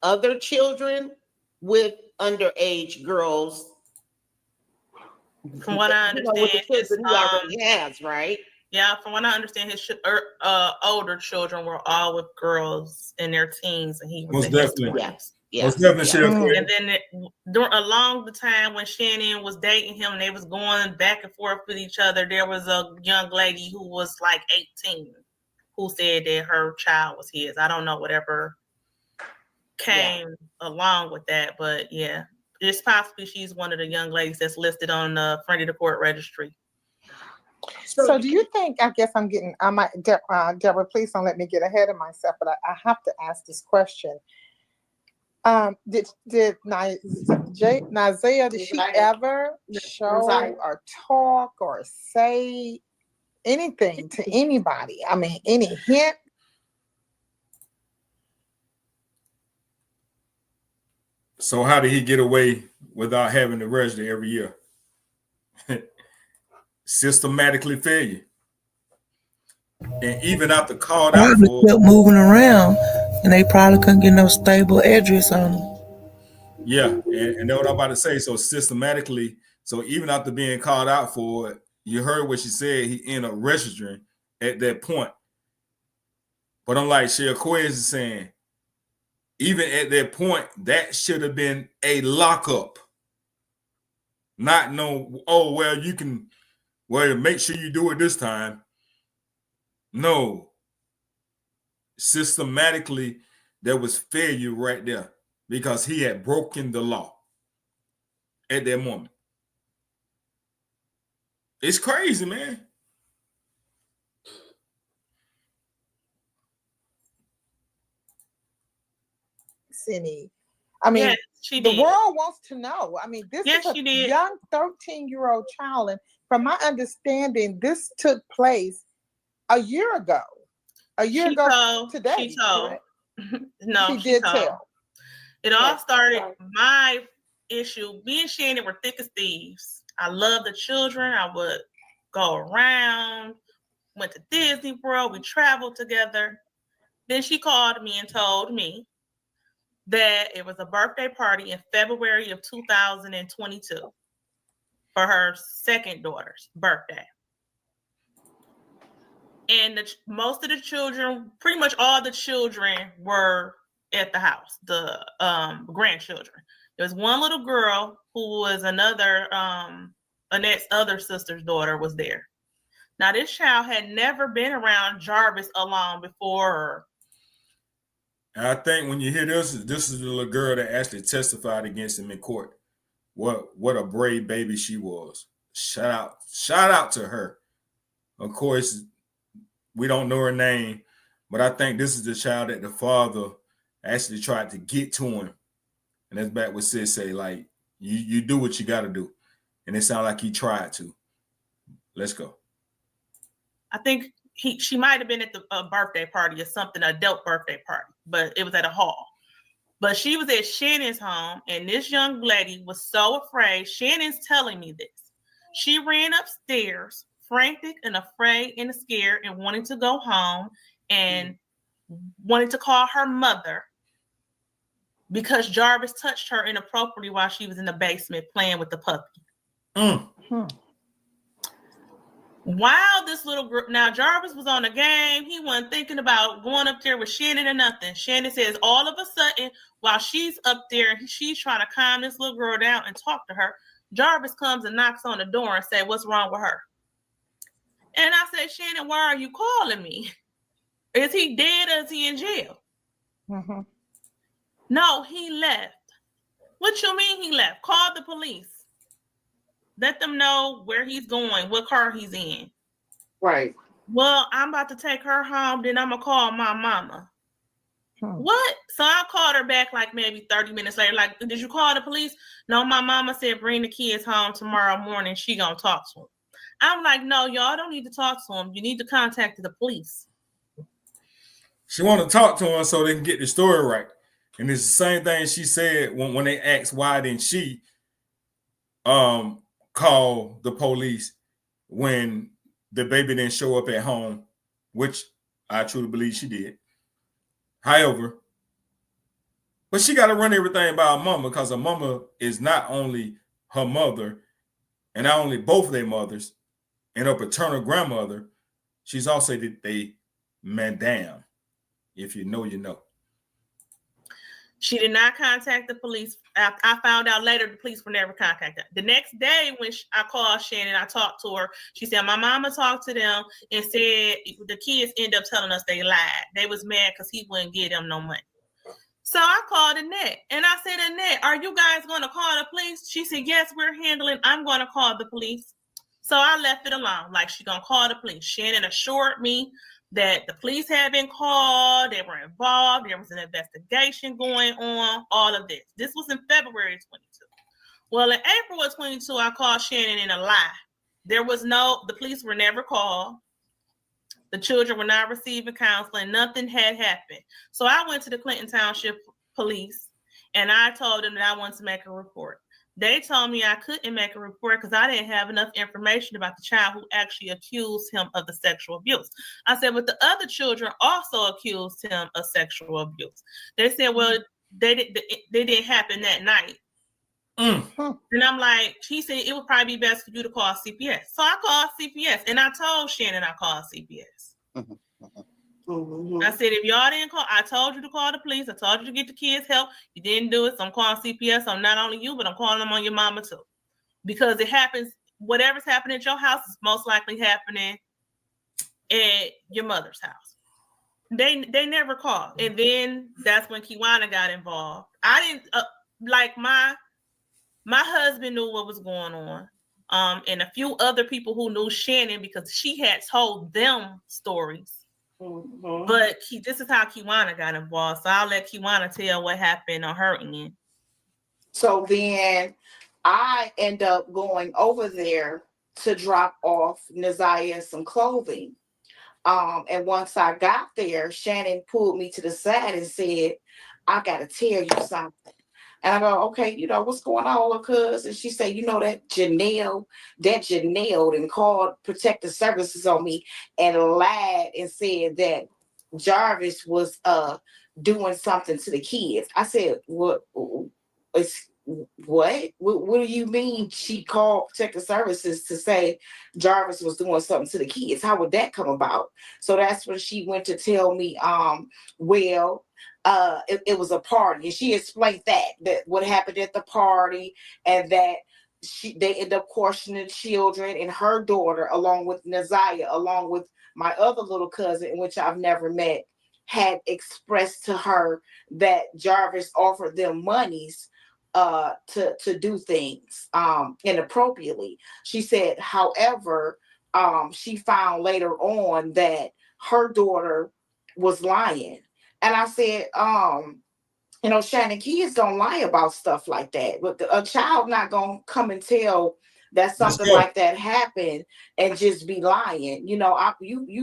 other children with underage girls. From what I You know, with the understand, kids that he already has, right? yeah, from what I understand, his older children were all with girls in their teens, and he was Most in his definitely. 20s. Yeah. Most definitely, Yeah. Sheriff. Mm. And then along the time when Shannon was dating him, and they was going back and forth with each other, there was a young lady who was like 18 who said that her child was his. I don't know whatever came along with that, but yeah, it's possibly she's one of the young ladies that's listed on the friend of the court registry. So do you think, I guess I might, Deborah, please don't let me get ahead of myself, but I have to ask this question. Did Nazia, did she ever show or talk or say anything to anybody? I mean, any hint? So how did he get away without having to register every year? Systematically failure. And even after called out Probably for, kept moving around, and they probably couldn't get no stable address on them. yeah, and that's what I'm about to say. So systematically, so even after being called out for it, you heard what she said, he ended up registering at that point. But I'm like, Shea Quez is saying, even at that point, that should have been a lockup. Not no, oh, well, you can, well, make sure you do it this time. No. Systematically, there was failure right there because he had broken the law at that moment. It's crazy, man. I mean, Yes, she the did. world wants to know. I mean, this Yes, is she a did. young 13-year-old child. And from my understanding, this took place a year ago. A year She ago told. today, She told. correct? No, She she did told. tell. It all Yes, started, right. my issue, me and Shannon were thick as thieves. I love the children. I would go around, went to Disney World, we traveled together. Then she called me and told me that it was a birthday party in February of 2022 for her second daughter's birthday. And most of the children, pretty much all the children were at the house, the grandchildren. There was one little girl who was another, Annette's other sister's daughter was there. Now, this child had never been around Jarvis alone before. And I think when you hear this is the little girl that actually testified against him in court. What a brave baby she was. Shout out to her. Of course, we don't know her name, but I think this is the child that the father actually tried to get to him. And that's back what Sis say, like, you do what you got to do. And it sounded like he tried to. Let's go. I think she might have been at the birthday party or something, an adult birthday party, but it was at a hall. But she was at Shannon's home, and this young lady was so afraid. Shannon's telling me this. She ran upstairs, frantic and afraid and scared, and wanting to go home and wanted to call her mother because Jarvis touched her inappropriately while she was in the basement playing with the puppy. While this little group, now Jarvis was on the game, he wasn't thinking about going up there with Shannon or nothing. Shannon says all of a sudden, while she's up there, she's trying to calm this little girl down and talk to her, Jarvis comes and knocks on the door and says, "What's wrong with her?" And I said, "Shannon, why are you calling me? Is he dead or is he in jail?" Mm-hmm. No, he left. What you mean he left? Call the police. Let them know where he's going, what car he's in. Right. Well, I'm about to take her home, then I'm going to call my mama. What? So I called her back like maybe 30 minutes later. Like, did you call the police? No, my mama said bring the kids home tomorrow morning. She going to talk to them. I'm like, no, y'all don't need to talk to them. You need to contact the police. She want to talk to him so they can get the story right. And it's the same thing she said when they asked why didn't she call the police when the baby didn't show up at home, which I truly believe she did. However, but she got to run everything by her mama because her mama is not only her mother and not only both of their mothers and her paternal grandmother, she's also the madame. If you know, you know. She did not contact the police. I found out later the police were never contacted. The next day when I called Shannon, I talked to her. She said, my mama talked to them and said the kids end up telling us they lied. They was mad because he wouldn't give them no money. So I called Annette and I said, Annette, are you guys going to call the police? She said, yes, we're handling. I'm going to call the police. So I left it alone. Like, she's going to call the police. Shannon assured me that the police had been called, they were involved, there was an investigation going on, all of this. This was in February 22. Well, in April of 22, I called Shannon in a lie. The police were never called. The children were not receiving counseling. Nothing had happened. So I went to the Clinton Township Police and I told them that I wanted to make a report. They told me I couldn't make a report because I didn't have enough information about the child who actually accused him of the sexual abuse. I said, but the other children also accused him of sexual abuse. They said, well, they didn't happen that night. And I'm like, he said, it would probably be best for you to call CPS. So I called CPS and I told Shannon I called CPS. Mm-hmm. I said, if y'all didn't call, I told you to call the police. I told you to get the kids help. You didn't do it. So I'm calling CPS on not only you, but I'm calling them on your mama too. Because it happens, whatever's happening at your house is most likely happening at your mother's house. They never called. And then that's when Kiwana got involved. I didn't, my husband knew what was going on. And a few other people who knew Shannon because she had told them stories. Mm-hmm. But this is how Kiwana got involved. So I'll let Kiwana tell what happened on her end. So then I end up going over there to drop off Neziah some clothing. And once I got there, Shannon pulled me to the side and said, I gotta tell you something. And I go, okay, what's going on, little cuz? And she said, that Janelle and called protective services on me and lied and said that Jarvis was doing something to the kids. I said, what? What do you mean she called protective services to say Jarvis was doing something to the kids? How would that come about? So that's when she went to tell me, well, it was a party, and she explained that what happened at the party, and that they end up questioning the children, and her daughter, along with Naziah, along with my other little cousin, which I've never met, had expressed to her that Jarvis offered them monies to do things inappropriately. She said, however, she found later on that her daughter was lying. And I said, Shannon, kids don't lie about stuff like that. But a child not gonna come and tell that Let's something go. like that happened and just be lying. You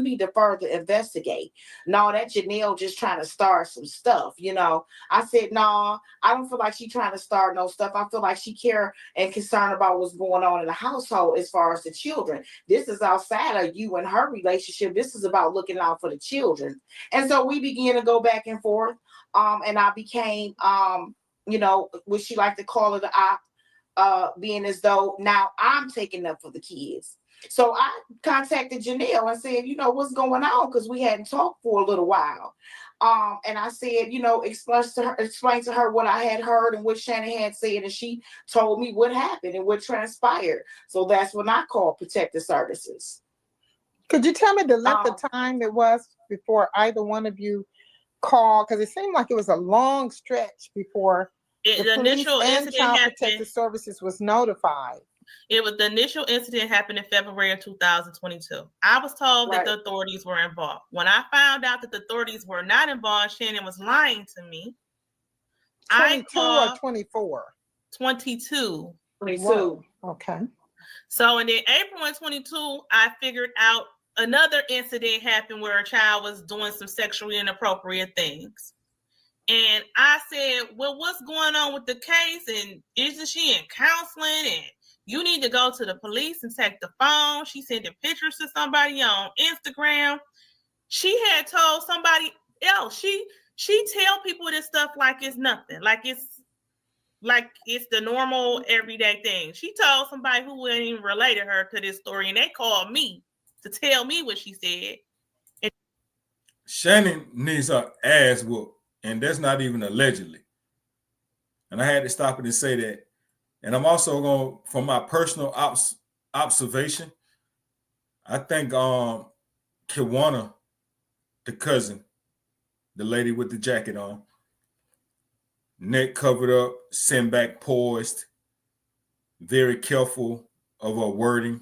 need to further investigate. No, that Janelle just trying to start some stuff. I said, no, I don't feel like she trying to start no stuff. I feel like she care and concerned about what's going on in the household as far as the children. This is outside of you and her relationship. This is about looking out for the children. And so we began to go back and forth. And I became, what she like to call it, being as though now I'm taking up for the kids. So I contacted Janelle and said, what's going on? Because we hadn't talked for a little while. And I said, explain to her what I had heard and what Shannon had said. And she told me what happened and what transpired. So that's when I called Protective Services. Could you tell me the length of time it was before either one of you called? Because it seemed like it was a long stretch before the police initial and incident Child happened. Protective Services was notified. The initial incident happened in February of 2022. I was told that the authorities were involved. When I found out that the authorities were not involved, Shannon was lying to me. 22 or 24? 22. 22. Okay. So in April of 22, I figured out another incident happened where a child was doing some sexually inappropriate things. And I said, well, what's going on with the case? And isn't she in counseling? And you need to go to the police and take the phone. She sending pictures to somebody on Instagram. She had told somebody else. She tell people this stuff like it's nothing. Like it's the normal everyday thing. She told somebody who wouldn't even related her to this story, and they called me to tell me what she said. And Shannon needs her ass whooped, and that's not even allegedly. And I had to stop it and say that. And I'm also going, from my personal observation, I think Kiwana, the cousin, the lady with the jacket on, neck covered up, sent back poised, very careful of her wording.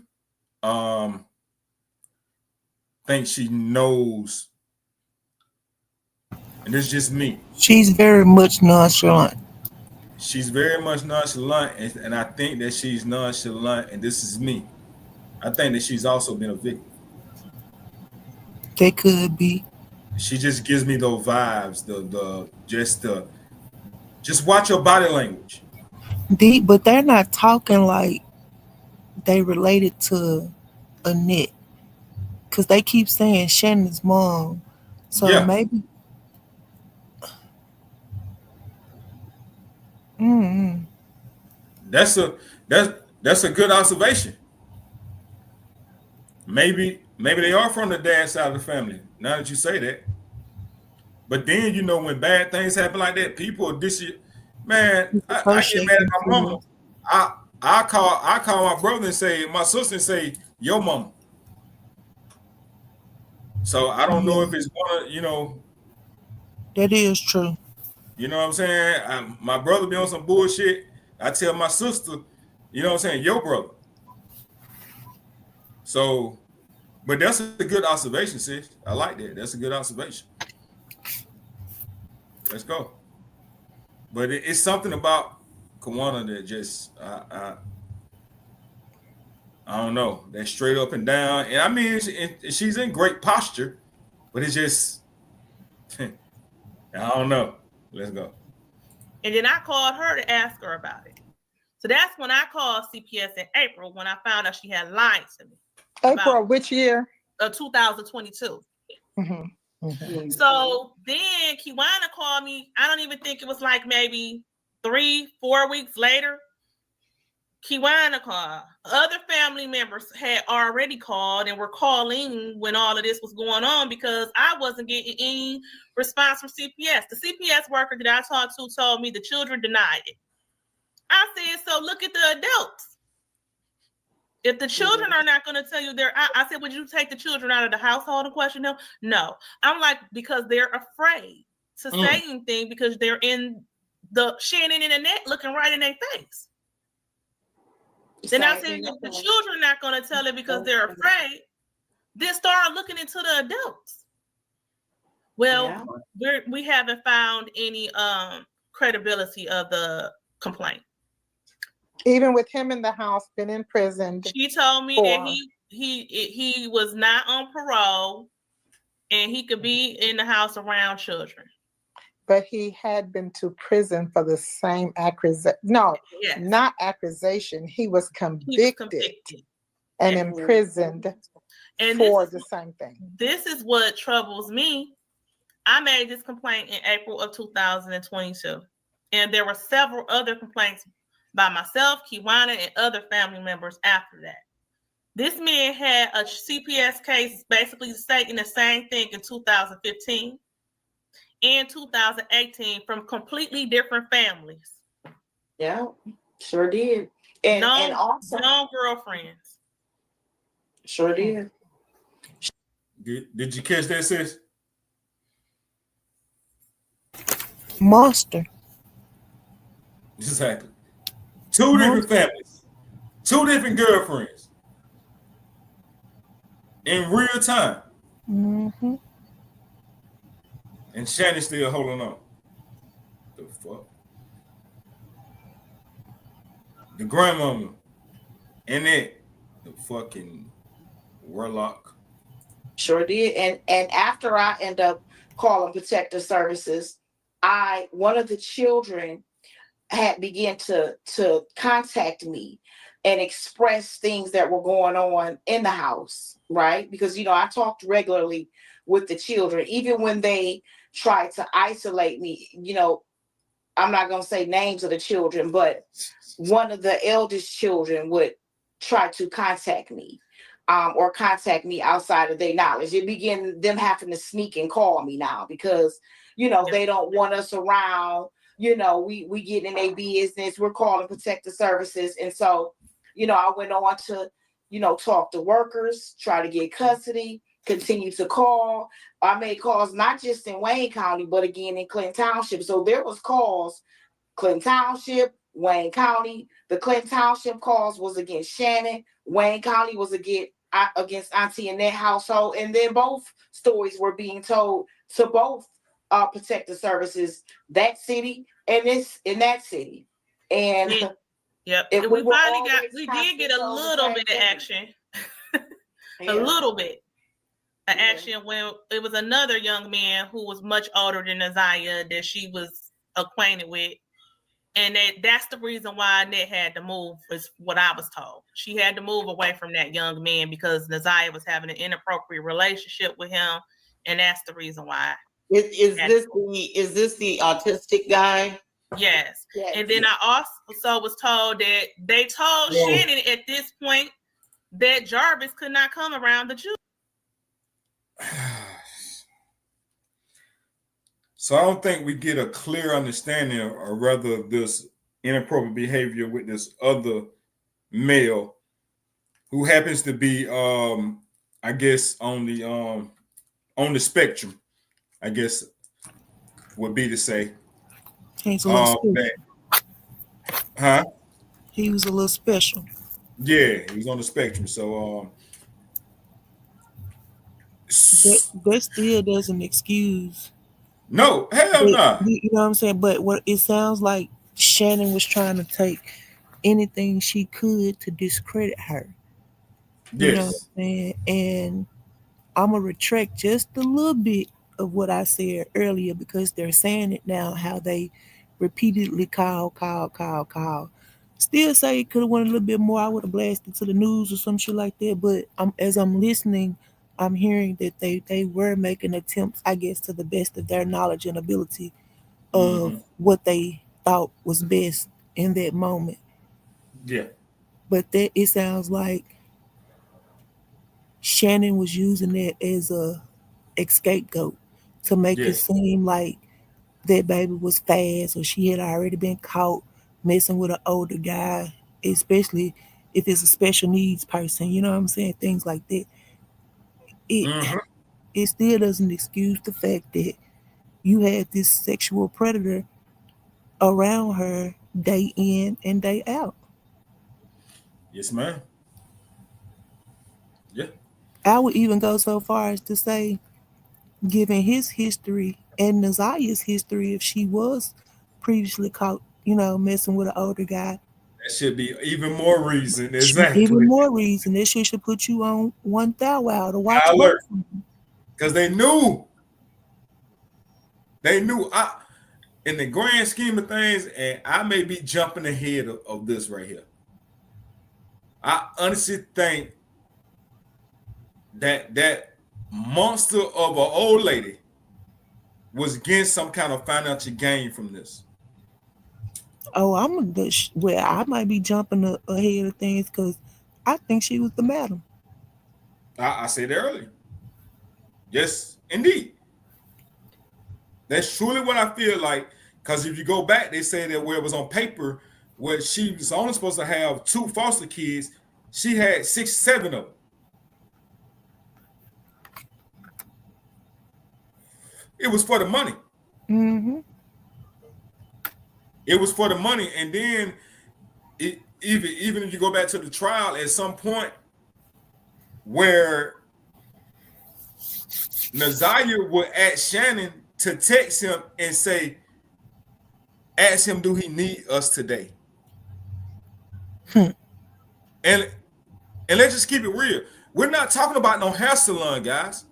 Think she knows, and it's just me. She's very much nonchalant. She's very much nonchalant, and I think that she's nonchalant, and this is me. I think that she's also been a victim. They could be. She just gives me those vibes, just watch your body language. But they're not talking like they related to Annette, because they keep saying Shannon's mom. So Yeah. maybe. That's a good observation. Maybe they are from the dad side of the family. Now that you say that, but then when bad things happen like that, people man, I get mad at my mama. I call my brother and say, my sister and say, your mama. So I don't know if it's one, That is true. You know what I'm saying? My brother be on some bullshit. I tell my sister, you know what I'm saying, your brother. So, but that's a good observation, sis. I like that. That's a good observation. Let's go. But it's something about Kiwana that just I don't know. That's straight up and down. And I mean, she's in great posture, but it's just, I don't know. Let's go. And then I called her to ask her about it. So that's when I called CPS in April when I found out she had lied to me. April, which year? 2022. Mm-hmm. So then Kiwana called me. I don't even think it was like maybe 3-4 weeks later. Kiwana called. Other family members had already called and were calling when all of this was going on because I wasn't getting any response from CPS. The CPS worker that I talked to told me the children denied it. I said, so look at the adults. If the children are not going to tell you I said, would you take the children out of the household and question them? No. I'm like, because they're afraid to say anything because they're in the Shannon internet looking right in their face. Then I said, if the children are not going to tell it because they're afraid, then start looking into the adults. Well, we haven't found any credibility of the complaint. Even with him in the house, been in prison. She told me that he was not on parole and he could be in the house around children. But he had been to prison for the same accusation. No, not accusation. He was convicted and imprisoned for the same thing. This is what troubles me. I made this complaint in April of 2022. And there were several other complaints by myself, Kiwana, and other family members after that. This man had a CPS case basically stating the same thing in 2015 and 2018 from completely different families. Yeah, sure did. And also girlfriends. Sure did. Did you catch that, sis? Monster. Exactly. 2 different families, 2 different girlfriends in real time. Mm-hmm. And Shannon's still holding on. The fuck? The grandmama and the fucking warlock. Sure did. And after I end up calling Protective Services, one of the children had began to contact me and express things that were going on in the house, right? Because, I talked regularly with the children, even when they tried to isolate me, I'm not going to say names of the children, but one of the eldest children would try to contact me or contact me outside of their knowledge. It began them having to sneak and call me now because, they don't want us around. We get in their business. We're calling Protective Services. And so, I went on to, talk to workers, try to get custody, continue to call. I made calls not just in Wayne County, but again in Clinton Township. So there was calls, Clinton Township, Wayne County. The Clinton Township calls was against Shannon. Wayne County was against Auntie Annette household. And then both stories were being told to both Protective Services, that city and this in that city. And yep, we did get a little bit of action. A little bit of action when it was another young man who was much older than Isaiah that she was acquainted with. And that's the reason why Annette had to move, is what I was told. She had to move away from that young man because Isaiah was having an inappropriate relationship with him. And that's the reason why. Is this the autistic guy? Yes. And then I also was told that they told Shannon at this point that Jarvis could not come around the children. So I don't think we get a clear understanding, or rather this inappropriate behavior with this other male who happens to be, I guess, on the spectrum, I guess would be to say. He's a little He was a little special. Yeah, he was on the spectrum. So that still doesn't excuse. No, hell no. You know what I'm saying? But what it sounds like, Shannon was trying to take anything she could to discredit her. You know what Yes. I'm saying? And I'm going to retract just a little bit of what I said earlier because they're saying it now, how they repeatedly call. Still say it could have went a little bit more. I would have blasted to the news or some shit like that. But as I'm listening, I'm hearing that they were making attempts, I guess, to the best of their knowledge and ability of Mhm. what they thought was best in that moment. Yeah. But that it sounds like Shannon was using that as a scapegoat to make it Yes. seem like that baby was fast or she had already been caught messing with an older guy, especially if it's a special needs person, you know what I'm saying? Things like that. It Mhm. it still doesn't excuse the fact that you had this sexual predator around her day in and day out. Yes, ma'am. Yeah. I would even go so far as to say, given his history and Nazaya's history, if she was previously caught, messing with an older guy, That should be even more reason. even Exactly. more reason this shit should put you on one thou wow to watch High both alert. of them. Because they knew. They knew. In the grand scheme of things, and I may be jumping ahead of this right here. I honestly think that monster of an old lady was getting some kind of financial gain from this. Oh, well, I might be jumping ahead of things because I think she was the madam. I said earlier. Yes, indeed. That's truly what I feel like. Because if you go back, they say that where it was on paper, where she was only supposed to have 2 foster kids, she had 6, 7 of them. It was for the money. Mm-hmm. It was for the money, and then even if you go back to the trial, at some point where Nazaria would ask Shannon to text him and say, ask him, do he need us today? And let's just keep it real. We're not talking about no hair salon, guys.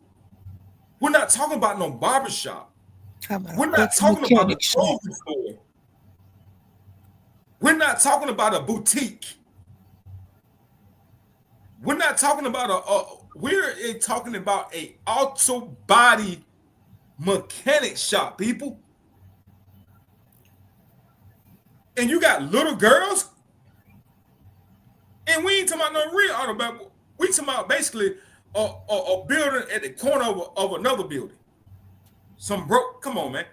We're not talking about no barbershop. How about We're a not auto talking about a mechanic shop? clothing store. We're not talking about a boutique. We're not talking about we're talking about a auto body mechanic shop, people. And you got little girls, and we ain't talking about no real auto body. We talking about basically a building at the corner of another building. Some broke. Come on, man.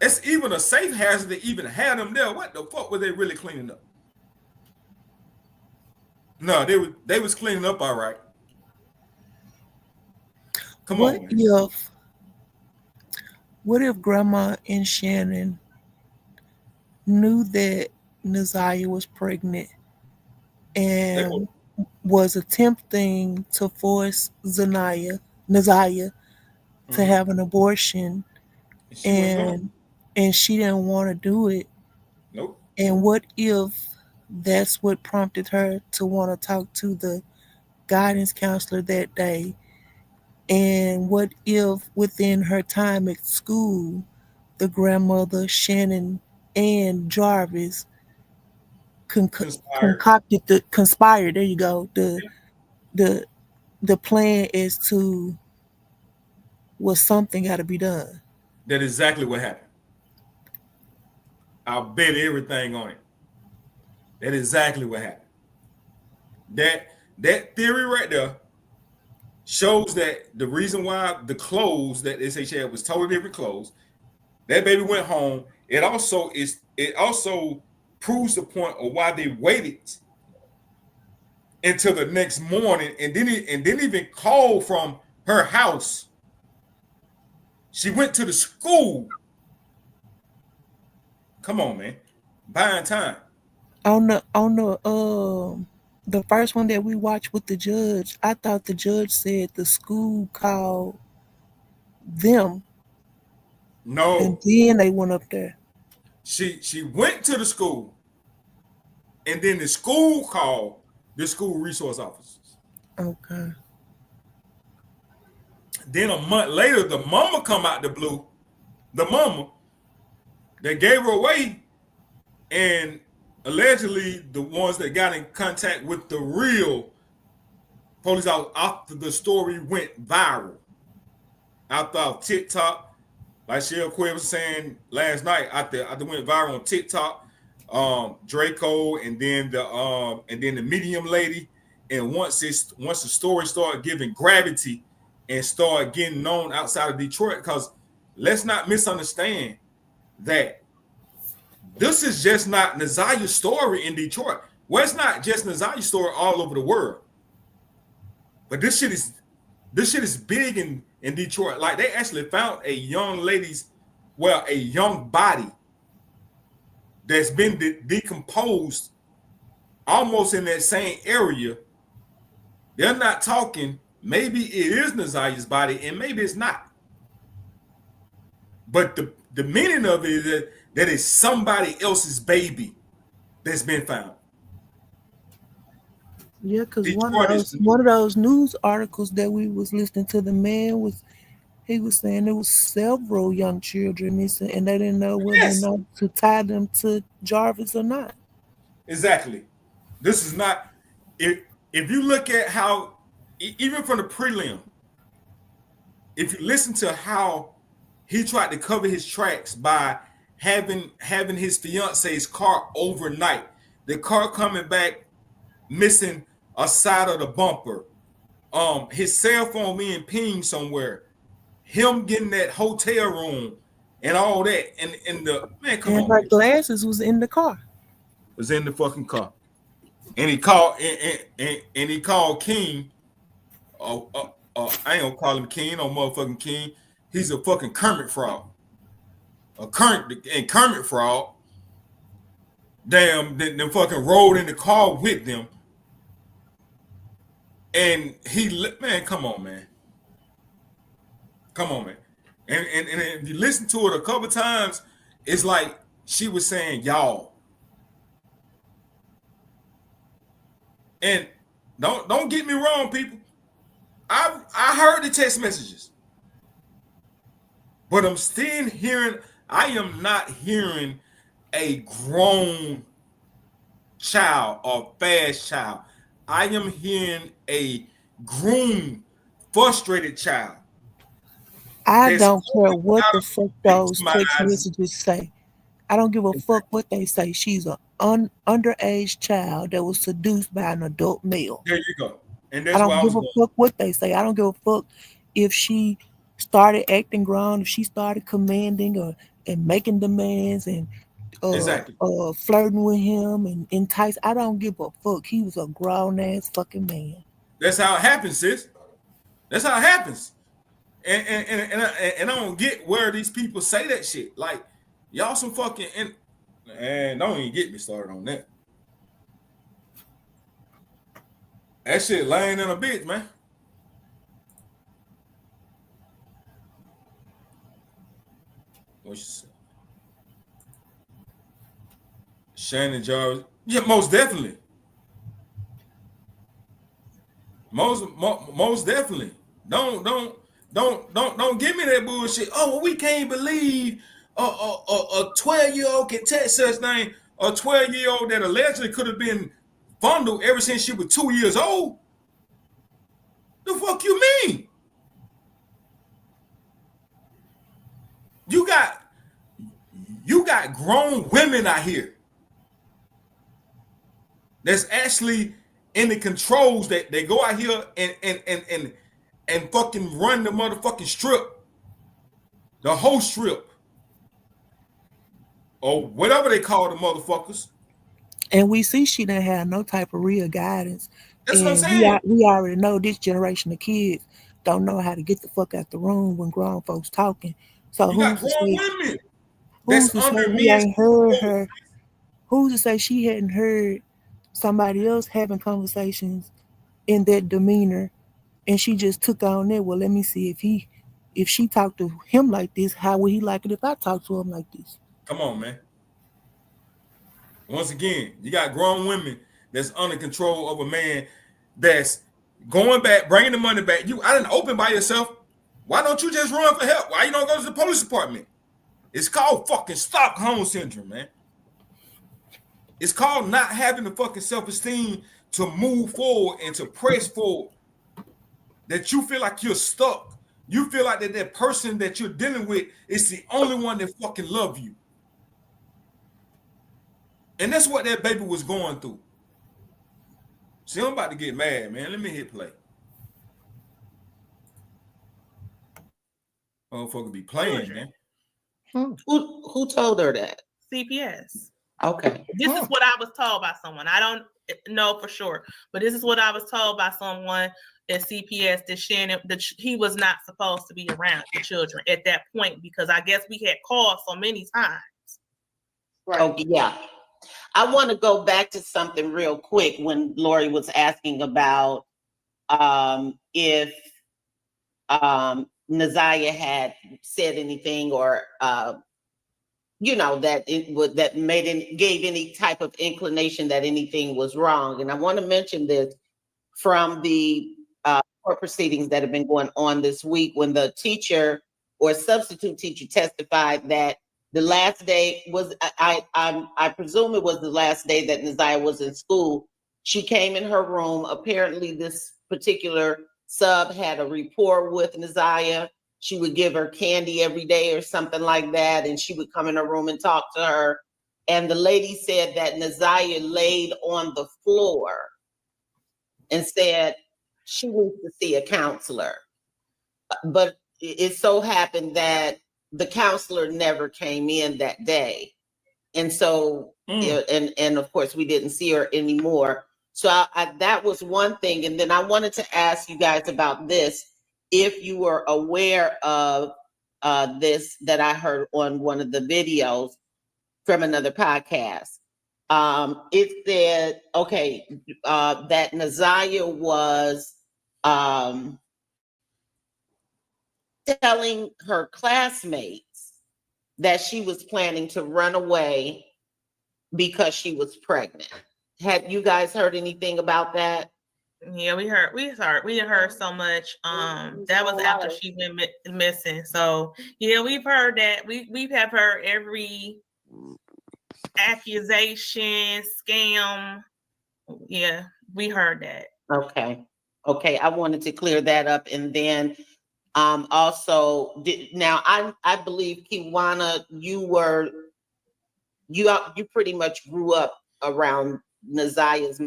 It's even a safe hazard to even have them there. What the fuck were they really cleaning up? No, they was cleaning up all right. Come What on, man. if Grandma and Shannon knew that Nazaria was pregnant They were, and was attempting to force Nazaria to mhm. have an abortion, She wasn't going. and she didn't want to do it? Nope. And what if that's what prompted her to want to talk to the guidance counselor that day? And what if within her time at school, the grandmother, Shannon, and Jarvis Conspired. conspired, there you go, the the plan is to, well, something got to be done. That's exactly what happened. I'll bet everything on it. That's exactly what happened. That theory right there shows that the reason why the clothes that SH had was totally different clothes. That baby went home. It also proves the point of why they waited until the next morning and didn't even call from her house. She went to the school. Come on, man. Buying time. On the first one that we watched with the judge, I thought the judge said the school called them and No. then they went up there. She went to the school, and then the school called the school resource officers. Okay. Then a month later, the mama come out the blue. The mama that gave her away, and allegedly the ones that got in contact with the real police officer after the story went viral. After TikTok, like Cheryl Quinn was saying last night, after went viral on TikTok, Draco, and then the medium lady, and once the story started giving gravity and started getting known outside of Detroit, because let's not misunderstand that this is just not Nazaya's story in Detroit. Well, it's not just Nazaya's story all over the world, but this shit is big in Detroit. Like, they actually found a young body that's been decomposed almost in that same area. They're not talking, maybe it is Nazaya's body and maybe it's not. But the meaning of it is that it's somebody else's baby that's been found. Yeah, because Detroit is- one of those news articles that we was listening to, the man was saying there was several young children missing, and they didn't know whether Yes. or not to tie them to Jarvis or not. Exactly. This is not, if you look at how, even from the prelim, if you listen to how he tried to cover his tracks by having his fiance's car overnight, the car coming back missing a side of the bumper, his cell phone being pinged somewhere, him getting that hotel room and all that, and the man, come And on, her man. glasses was in the car. Was in the fucking car, and he called and he called King. I ain't gonna call him King, no motherfucking King. He's a fucking Kermit fraud. Kermit fraud. Damn, them fucking rode in the car with them. And man, come on, man. Come on, man. And if you listen to it a couple times, it's like she was saying y'all. And don't get me wrong, people. I heard the text messages. But I'm still hearing, I am not hearing a grown child or fast child. I am hearing a groomed, frustrated child. I There's don't care something what out the of fuck those victimized. text messages say. I don't give a fuck what they say. She's an underage child that was seduced by an adult male. There you go. And I that's why don't I was give a going. fuck what they say. I don't give a fuck if she started acting grown, if she started commanding and making demands and Exactly. flirting with him and entice. I don't give a fuck. He was a grown ass fucking man. That's how it happens, sis. That's how it happens. And I don't get where these people say that shit. Like, y'all some fucking and don't even get me started on that. That shit laying in a bitch, man. What you say? Shannon Jarvis. Yeah, most definitely. Most definitely. Don't give me that bullshit. Oh, well, we can't believe a 12-year-old can text such thing. A 12-year-old that allegedly could have been fondled ever since she was 2 years old. The fuck you mean? You got grown women out here that's actually in the controls that they go out here and fucking run the motherfucking strip, the whole strip, or whatever they call the motherfuckers. And we see she didn't have no type of real guidance. That's and what I'm saying. we already know this generation of kids don't know how to get the fuck out the room when grown folks talking. So You got grown women who's that's to say under we me. ain't heard her? Who's to say she hadn't heard somebody else having conversations in that demeanor, and she just took on that? Well, let me see if she talked to him like this, how would he like it if I talked to him like this? Come on, man. Once again, you got grown women that's under control of a man that's going back, bringing the money back. You out in the open by yourself. Why don't you just run for help? Why you don't go to the police department? It's called fucking Stockholm syndrome, man. It's called not having the fucking self-esteem to move forward and to press forward. That you feel like you're stuck. You feel like that person that you're dealing with is the only one that fucking love you. And that's what that baby was going through. See, I'm about to get mad, man. Let me hit play. Motherfucker be playing, man. Who told her that? CPS. Okay. This is what I was told by someone. I don't know for sure, but this is what I was told by someone at CPS that Shannon, that he was not supposed to be around the children at that point, because I guess we had called so many times. Right. Oh, yeah. I want to go back to something real quick when Lori was asking about if Naziah had said anything or that it would gave any type of inclination that anything was wrong. And I want to mention this from the court proceedings that have been going on this week, when the teacher or substitute teacher testified that the last day was, I presume it was the last day that Naziah was in school. She came in her room. Apparently this particular sub had a rapport with Naziah. She would give her candy every day or something like that. And she would come in her room and talk to her. And the lady said that Naziah laid on the floor and said she needs to see a counselor. But it so happened that the counselor never came in that day. And so, and of course we didn't see her anymore. So that was one thing. And then I wanted to ask you guys about this. If you were aware of this that I heard on one of the videos from another podcast. It said, that Naziah was telling her classmates that she was planning to run away because she was pregnant. Had you guys heard anything about that? Yeah, we heard so much. That was after she went missing. So yeah, we've heard that. We have heard every accusation, scam. Yeah, we heard that. Okay. I wanted to clear that up. And then also now I believe, Kiwana, you pretty much grew up around Naziah's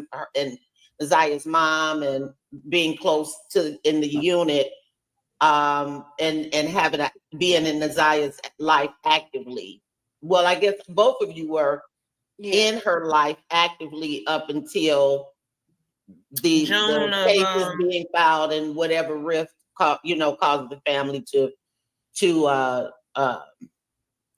mom and being close to in the unit, and being in Naziah's life actively. Well, I guess both of you were in her life actively up until the cases being filed and whatever rift caused the family to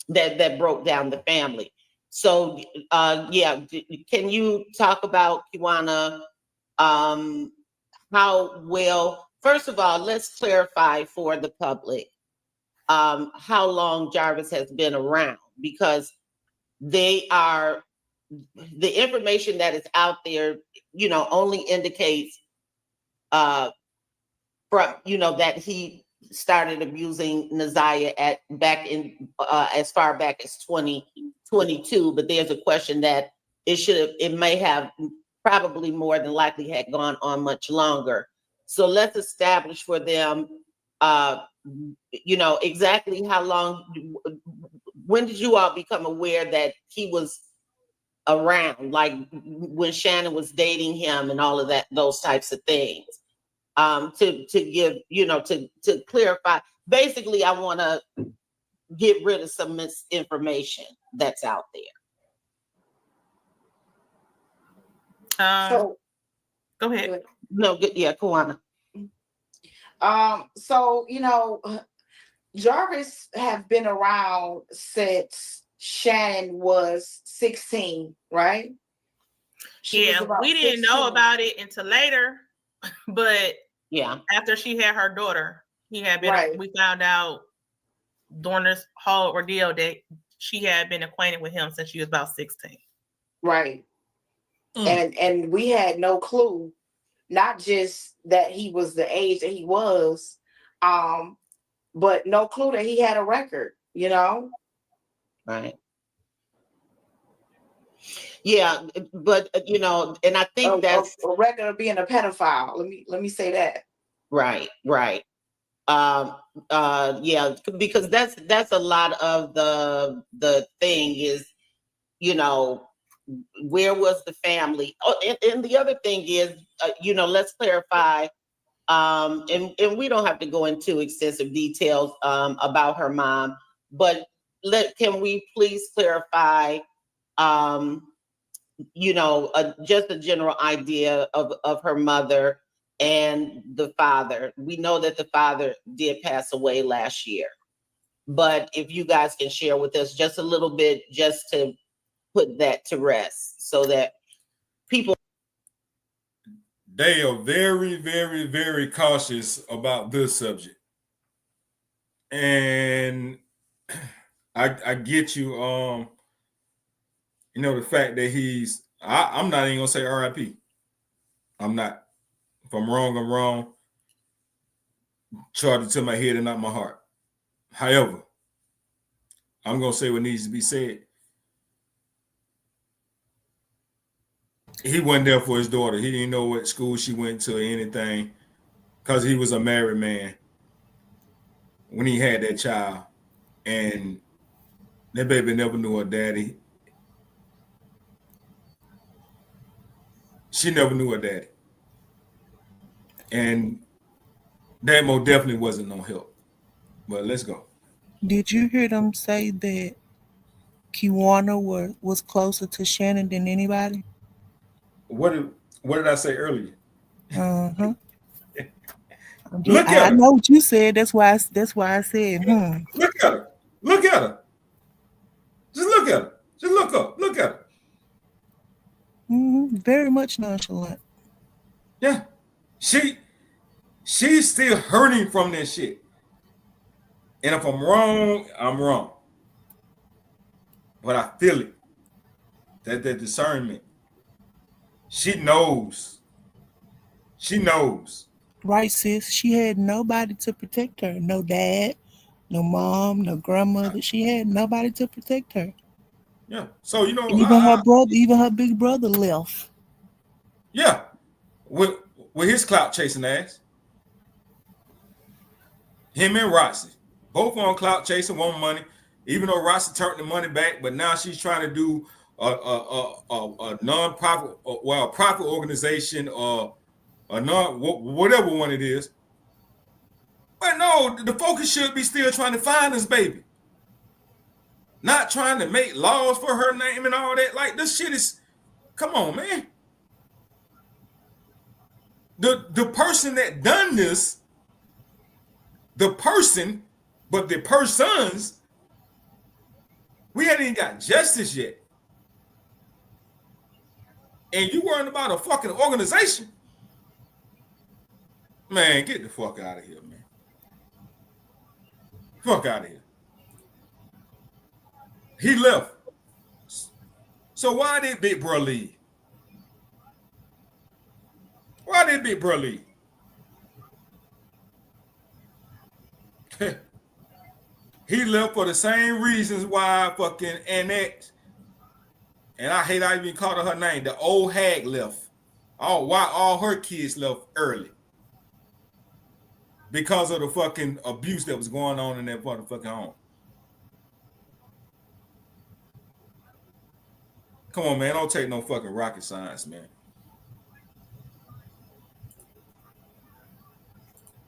that broke down the family. So can you talk about, Kiwana, how well, first of all, let's clarify for the public how long Jarvis has been around, because the information that is out there, only indicates from, that he started abusing Naziah back in as far back as 2022, but there's a question that it may have probably more than likely had gone on much longer. So let's establish for them, exactly how long, when did you all become aware that he was around, like when Shannon was dating him and all of that, those types of things, to give, to clarify. Basically, I want to get rid of some misinformation that's out there. So go ahead. No, good. Yeah, Kiwana. So, Jarvis have been around since Shannon was 16, right? We didn't know about it until later, but after she had her daughter, he had been. Right. We found out during this whole ordeal that she had been acquainted with him since she was about 16. Right. And we had no clue, not just that he was the age that he was, but no clue that he had a record, you know. Right. Yeah, but you know, and I think that's a record of being a pedophile. Let me say that. right. Yeah, because that's a lot of the thing is, you know, where was the family? Oh, and the other thing is, you know, let's clarify. And we don't have to go into extensive details about her mom, but can we please clarify? You know, just a general idea of her mother and the father. We know that the father did pass away last year, but if you guys can share with us just a little bit, just to put that to rest, so that people. They are very, very, very cautious about this subject, and I get you. You know, the fact that I'm not even gonna say R.I.P. I'm not. If I'm wrong, I'm wrong. Charge it to my head and not my heart. However, I'm gonna say what needs to be said. He wasn't there for his daughter. He didn't know what school she went to or anything, because he was a married man when he had that child, and that baby never knew her daddy. She never knew her daddy, and that most definitely wasn't no help. But let's go. Did you hear them say that Kiwana was closer to Shannon than anybody? What did I say earlier? Uh-huh. Look at I her. know what you said. That's why I said, Look at her. Look at her. Just look at her. Just look up. Look at her. Very much nonchalant. Yeah. She's still hurting from that shit. And if I'm wrong, I'm wrong. But I feel it. That discernment. She knows. She knows. Right, sis? She had nobody to protect her. No dad, no mom, no grandmother. She had nobody to protect her. Yeah. So, you know, Even her big brother left. yeah. With his clout chasing ass. Him and Roxy. Both on clout chasing, want money. Even though Roxy turned the money back, but now she's trying to do a non-profit, a profit organization, or a whatever one it is. But no, the focus should be still trying to find this baby. Not trying to make laws for her name and all that. Like, this shit is, come on, man. The person that done this, the persons, we hadn't even got justice yet. And you worrying about a fucking organization? Man, get the fuck out of here, man. Fuck out of here. He left. So why did Big Bro leave? Why did Big Bro leave? He left for the same reasons why fucking Annette, and I hate I even called her name, the old hag left. Why all her kids left early? Because of the fucking abuse that was going on in that motherfucking home. Come on, man. Don't take no fucking rocket science, man.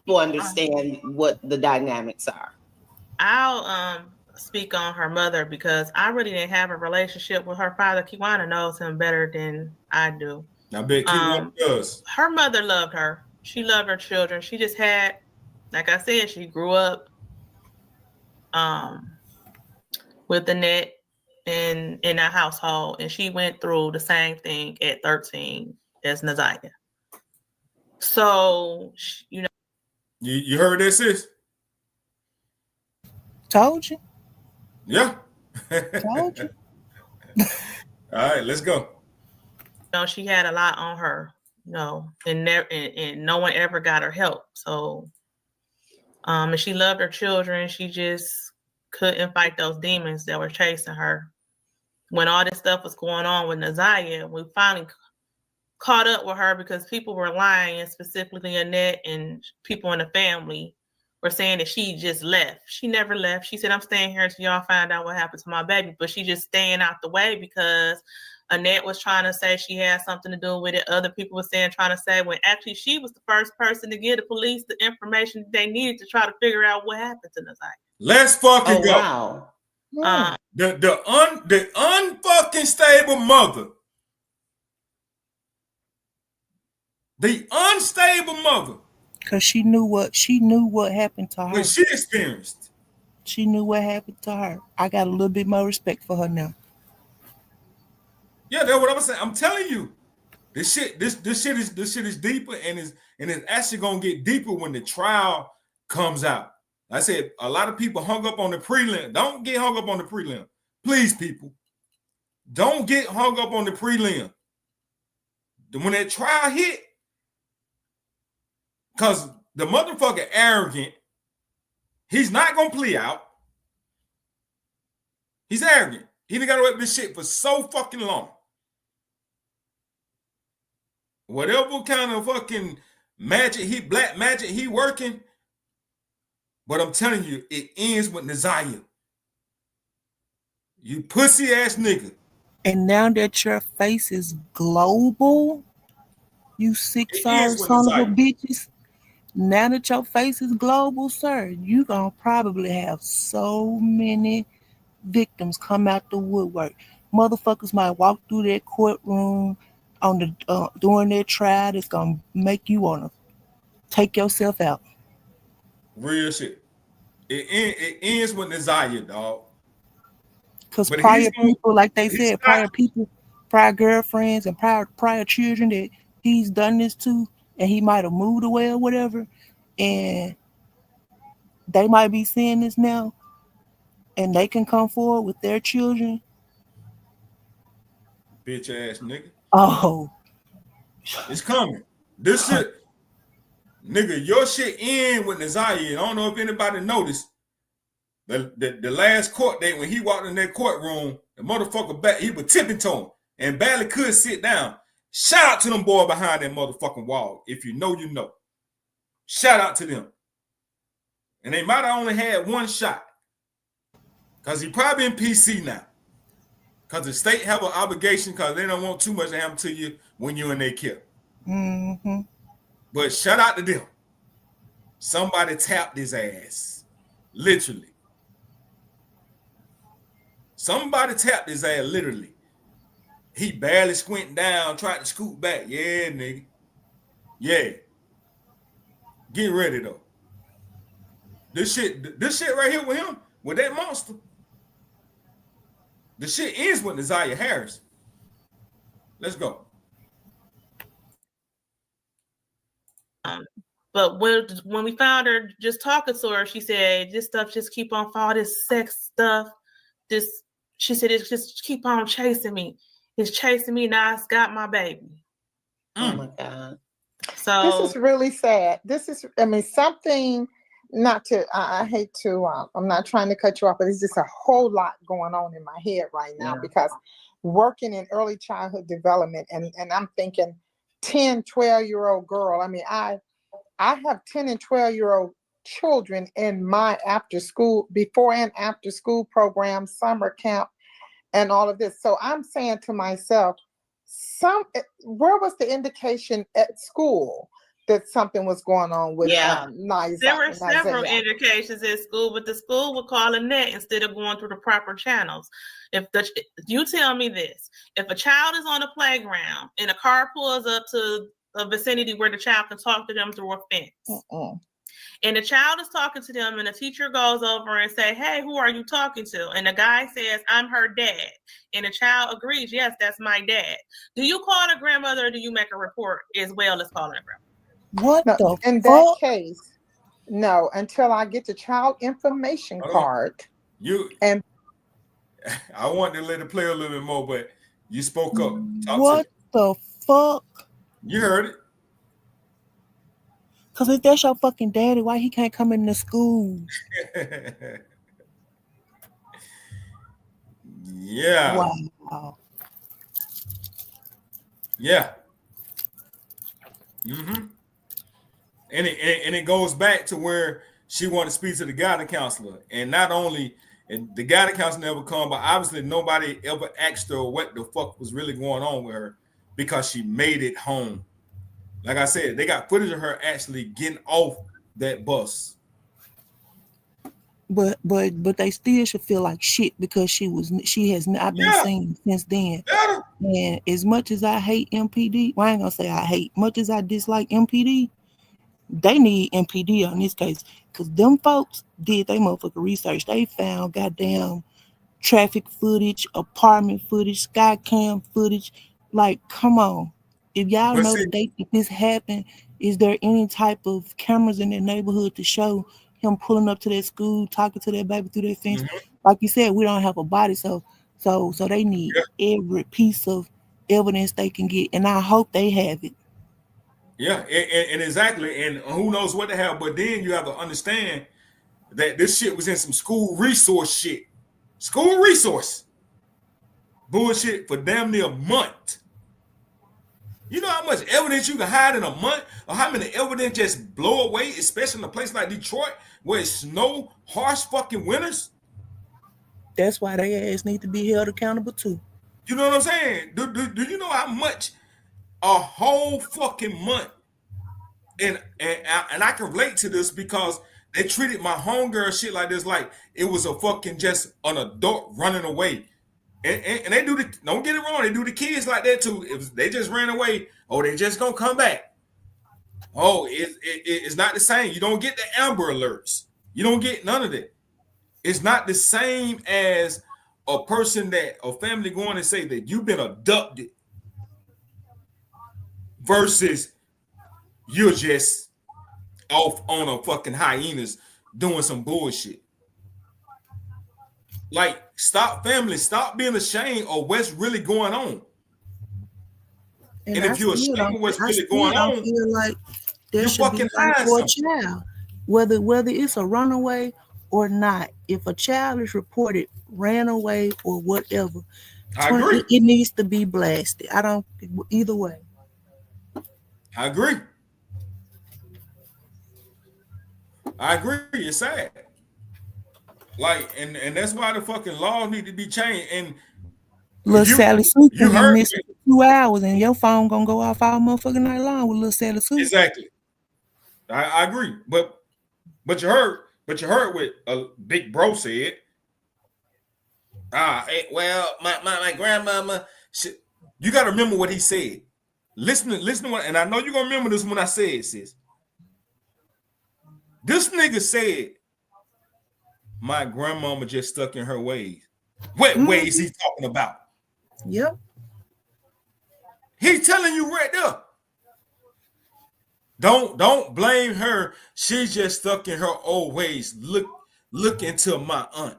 People understand what the dynamics are. I'll speak on her mother because I really didn't have a relationship with her father. Kiwana knows him better than I do. I bet Kiwana does. Her mother loved her. She loved her children. She just had, like I said, she grew up with Annette in a household, and she went through the same thing at 13 as Naziah. So, you know. You heard that, sis? Told you. Yeah. Told you. All right, let's go. she had a lot on her, and no one ever got her help. So, and she loved her children. She just couldn't fight those demons that were chasing her. When all this stuff was going on with Naziah, we finally caught up with her because people were lying, and specifically Annette and people in the family were saying that she just left. She never left. She said, I'm staying here until y'all find out what happened to my baby. But she just staying out the way because Annette was trying to say she had something to do with it. Other people were trying to say when actually she was the first person to give the police the information they needed to try to figure out what happened to Naziah. Let's fucking go. Wow. The unfucking stable mother. The unstable mother. Because she knew what happened to her. What she experienced. She knew what happened to her. I got a little bit more respect for her now. Yeah, that's what I'm saying. I'm telling you, this shit is deeper, and it's actually gonna get deeper when the trial comes out. I said a lot of people hung up on the prelim. Don't get hung up on the prelim, please, people. Don't get hung up on the prelim. When that trial hit, because the motherfucker arrogant, he's not gonna plea out. He's arrogant. He done got away with this shit for so fucking long. Whatever kind of fucking black magic he working, but I'm telling you, it ends with Naziah. You pussy ass nigga. And now that your face is global, you sick sorry son of a bitches. Now that your face is global, sir, you gonna probably have so many victims come out the woodwork. Motherfuckers might walk through that courtroom on the during their trial. It's gonna make you wanna take yourself out. Real shit. It ends with Naziah, dog. Because prior people, like they said, prior girlfriends and prior children that he's done this to, and he might have moved away or whatever, and they might be seeing this now, and they can come forward with their children. Bitch ass nigga. Oh, it's coming. This shit, nigga, your shit end with Naziah. I don't know if anybody noticed. The last court date when he walked in that courtroom, the motherfucker back, he was tipping toeing and barely could sit down. Shout out to them boy behind that motherfucking wall. If you know, you know. Shout out to them. And they might have only had one shot. Because he probably in PC now. Because the state have an obligation because they don't want too much to happen to you when you're in their care. Mm-hmm. But shout out to them. Somebody tapped his ass. Literally. Somebody tapped his ass, literally. He barely squinting down, tried to scoot back. Yeah, nigga. Yeah. Get ready, though. This shit right here with him, with that monster, the shit ends with Naziah Harris. Let's go. But when we found her just talking to her, she said, this stuff just keep on falling, this sex stuff. She said, it's just keep on chasing me. It's chasing me. Now it's got my baby. Oh my God. So this is really sad. Something not to, I hate to, I'm not trying to cut you off, but it's just a whole lot going on in my head right now because working in early childhood development and I'm thinking 10, 12-year-old girl. I have 10 and 12-year-old children in my before and after school program, summer camp, and all of this. So I'm saying to myself, where was the indication at school that something was going on with Naziah? There were several indications at school, but the school would call Annette instead of going through the proper channels. You tell me this, if a child is on the playground and a car pulls up to a vicinity where the child can talk to them through a fence, and the child is talking to them and the teacher goes over and say, hey, who are you talking to? And the guy says, I'm her dad. And the child agrees, yes, that's my dad. Do you call the grandmother or do you make a report as well as calling the grandmother? In that case, no, until I get the child information card. I wanted to let it play a little bit more, but you spoke up. What the fuck? You heard Cause if that's your fucking daddy, why he can't come into school? it. Yeah. Wow. Yeah. Mm-hmm. And it goes back to where she wanted to speak to the guidance counselor, and not only and the guidance counselor never come, but obviously nobody ever asked her what the fuck was really going on with her because she made it home. Like I said, they got footage of her actually getting off that bus. But they still should feel like shit because she has not been seen since then. Yeah. And as much as I hate MPD, well, I ain't gonna say I hate, much as I dislike MPD, they need MPD on this case. Cause them folks did they motherfucking research. They found goddamn traffic footage, apartment footage, sky cam footage. Like, come on. If y'all But know see- the date that this happened, is there any type of cameras in their neighborhood to show him pulling up to that school, talking to that baby through that fence? Mhm. Like you said, we don't have a body, so they need every piece of evidence they can get, and I hope they have it. Yeah, and exactly, and who knows what the hell. But then you have to understand that this shit was in some school resource shit. School resource bullshit for damn near a month. You know how much evidence you can hide in a month, or how many evidence just blow away, especially in a place like Detroit where it's snow, harsh fucking winters. That's why they ass need to be held accountable too. You know what I'm saying? Do you know how much a whole fucking month? And I can relate to this because they treated my homegirl shit like this, like it was a fucking just an adult running away. And they do don't get it wrong, they do the kids like that too. If they just ran away, oh, they just gonna come back. Oh, it's not the same. You don't get the Amber Alerts. You don't get none of that. It's not the same as a person that a family going and say that you've been abducted versus you're just off on a fucking hyenas doing some bullshit. Like, stop being ashamed of what's really going on. And if you're ashamed of what's really going on, feel like there you should fucking be right hide for a something. child, whether it's a runaway or not. If a child is reported ran away or whatever, I agree. it needs to be blasted. I don't either way. I agree. It's sad. Like, and that's why the fucking laws need to be changed. And Little Sally Sue you can heard miss me. 2 hours and your phone gonna go off all motherfucking night long with little Sally Sue. Exactly. I agree. But you heard what Big Bro said. Well, my grandmama. You got to remember what he said. Listen to what, and I know you're gonna remember this when I say it, sis. This nigga said, my grandmama just stuck in her ways. What ways he talking about? Yep. He's telling you right there. Don't blame her. She's just stuck in her old ways. Look into my aunt.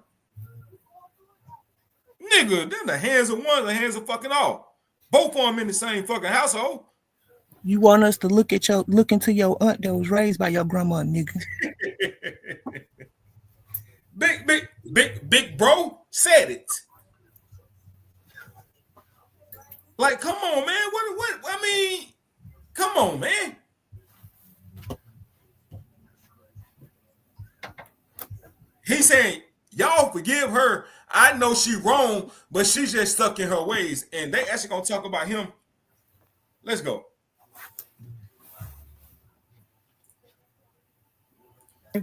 Nigga, they're the hands of one, the hands of fucking all. Both of them in the same fucking household. You want us to look into your aunt that was raised by your grandma, nigga. Big Bro said it. Like, come on, man. What? I mean, come on, man. He's saying, y'all forgive her. I know she wrong, but she's just stuck in her ways. And they actually gonna talk about him. Let's go.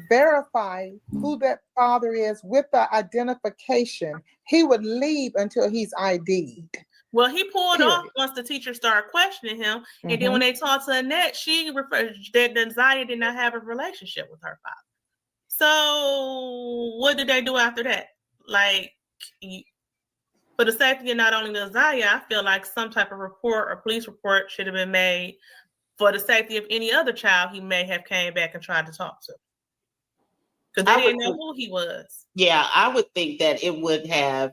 Verify who that father is with the identification. He would leave until he's ID'd. Well, he pulled Period. off once the teacher started questioning him. And then when they talked to Annette, she referred that Desire did not have a relationship with her father. So what did they do after that? Like, for the safety of not only Desire, I feel like some type of report or police report should have been made for the safety of any other child he may have came back and tried to talk to. Because they didn't know who he was. Yeah, I would think that it would have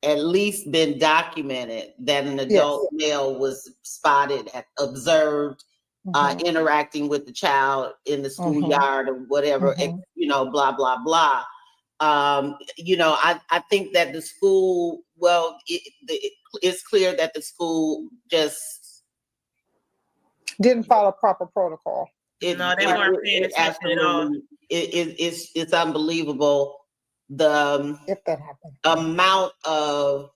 at least been documented that an adult male was spotted, observed, interacting with the child in the schoolyard or whatever, you know, blah, blah, blah. You know, I think that the school, well, it's clear that the school just didn't follow proper protocol. No, they weren't paying attention at all. It's unbelievable If that happened. amount of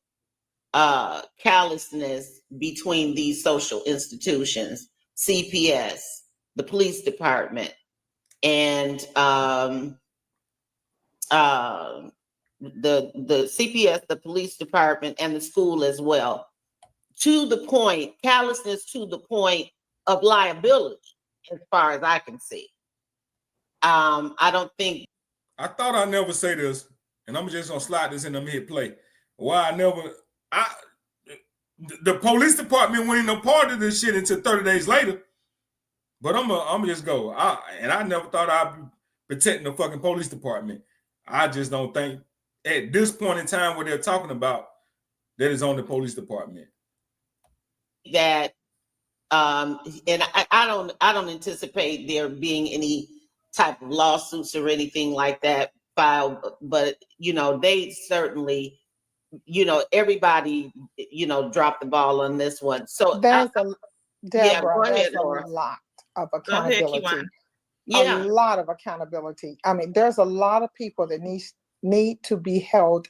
callousness between these social institutions, CPS, the police department, and the CPS, the police department, and the school as well, to the point, callousness to the point of liability, as far as I can see. I don't think. I thought I'd never say this, and I'm just gonna slide this in the mid play. The police department went in a part of this shit until 30 days later. But I'm gonna just go. I never thought I'd be protecting the fucking police department. I just don't think at this point in time where they're talking about that is on the police department. That and I don't anticipate there being any type of lawsuits or anything like that filed, but you know, they certainly, you know, everybody, you know, dropped the ball on this one. So there's a Laura. lot of accountability. Yeah. A lot of accountability. I mean, there's a lot of people that need to be held,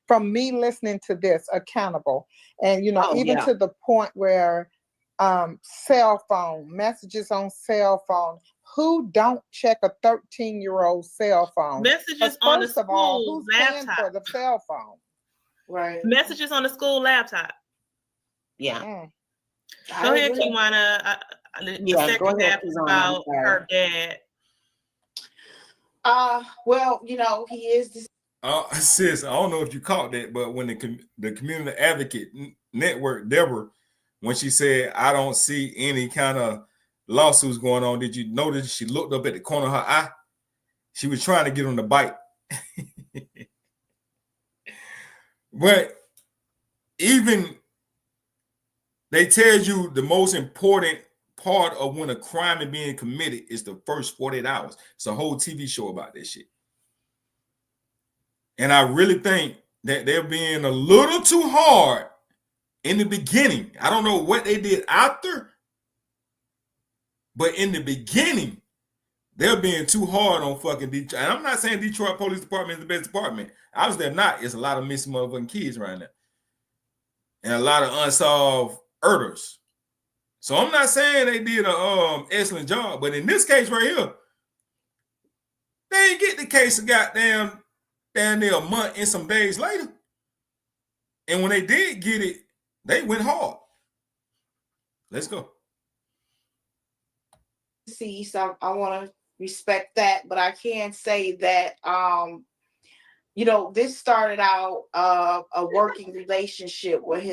from me listening to this, accountable. And, you know, to the point where cell phone, messages on cell phone, who don't check a 13-year-old cell phone? Messages on the first of all, school who's paying laptop. for the cell phone? Right. Messages on the school laptop. Yeah. Go ahead, Kiwana. The second half is about her dad. Well, you know, he is this. Sis, I don't know if you caught that, but when the Community Advocate Network, Deborah, when she said, I don't see any kind of lawsuits going on, did you notice she looked up at the corner of her eye? She was trying to get on the bite. But even they tell you the most important part of when a crime is being committed is the first 48 hours. It's a whole TV show about this shit. And I really think that they're being a little too hard in the beginning. I don't know what they did after, but in the beginning, they're being too hard on fucking Detroit. And I'm not saying Detroit Police Department is the best department. Obviously, they're not. It's a lot of missing motherfucking kids right now. And a lot of unsolved murders. So I'm not saying they did a excellent job, but in this case right here, they ain't get the case of goddamn down there a month and some days later. And when they did get it, they went hard. Let's go. See, so I want to respect that, but I can say that you know, this started out a working relationship with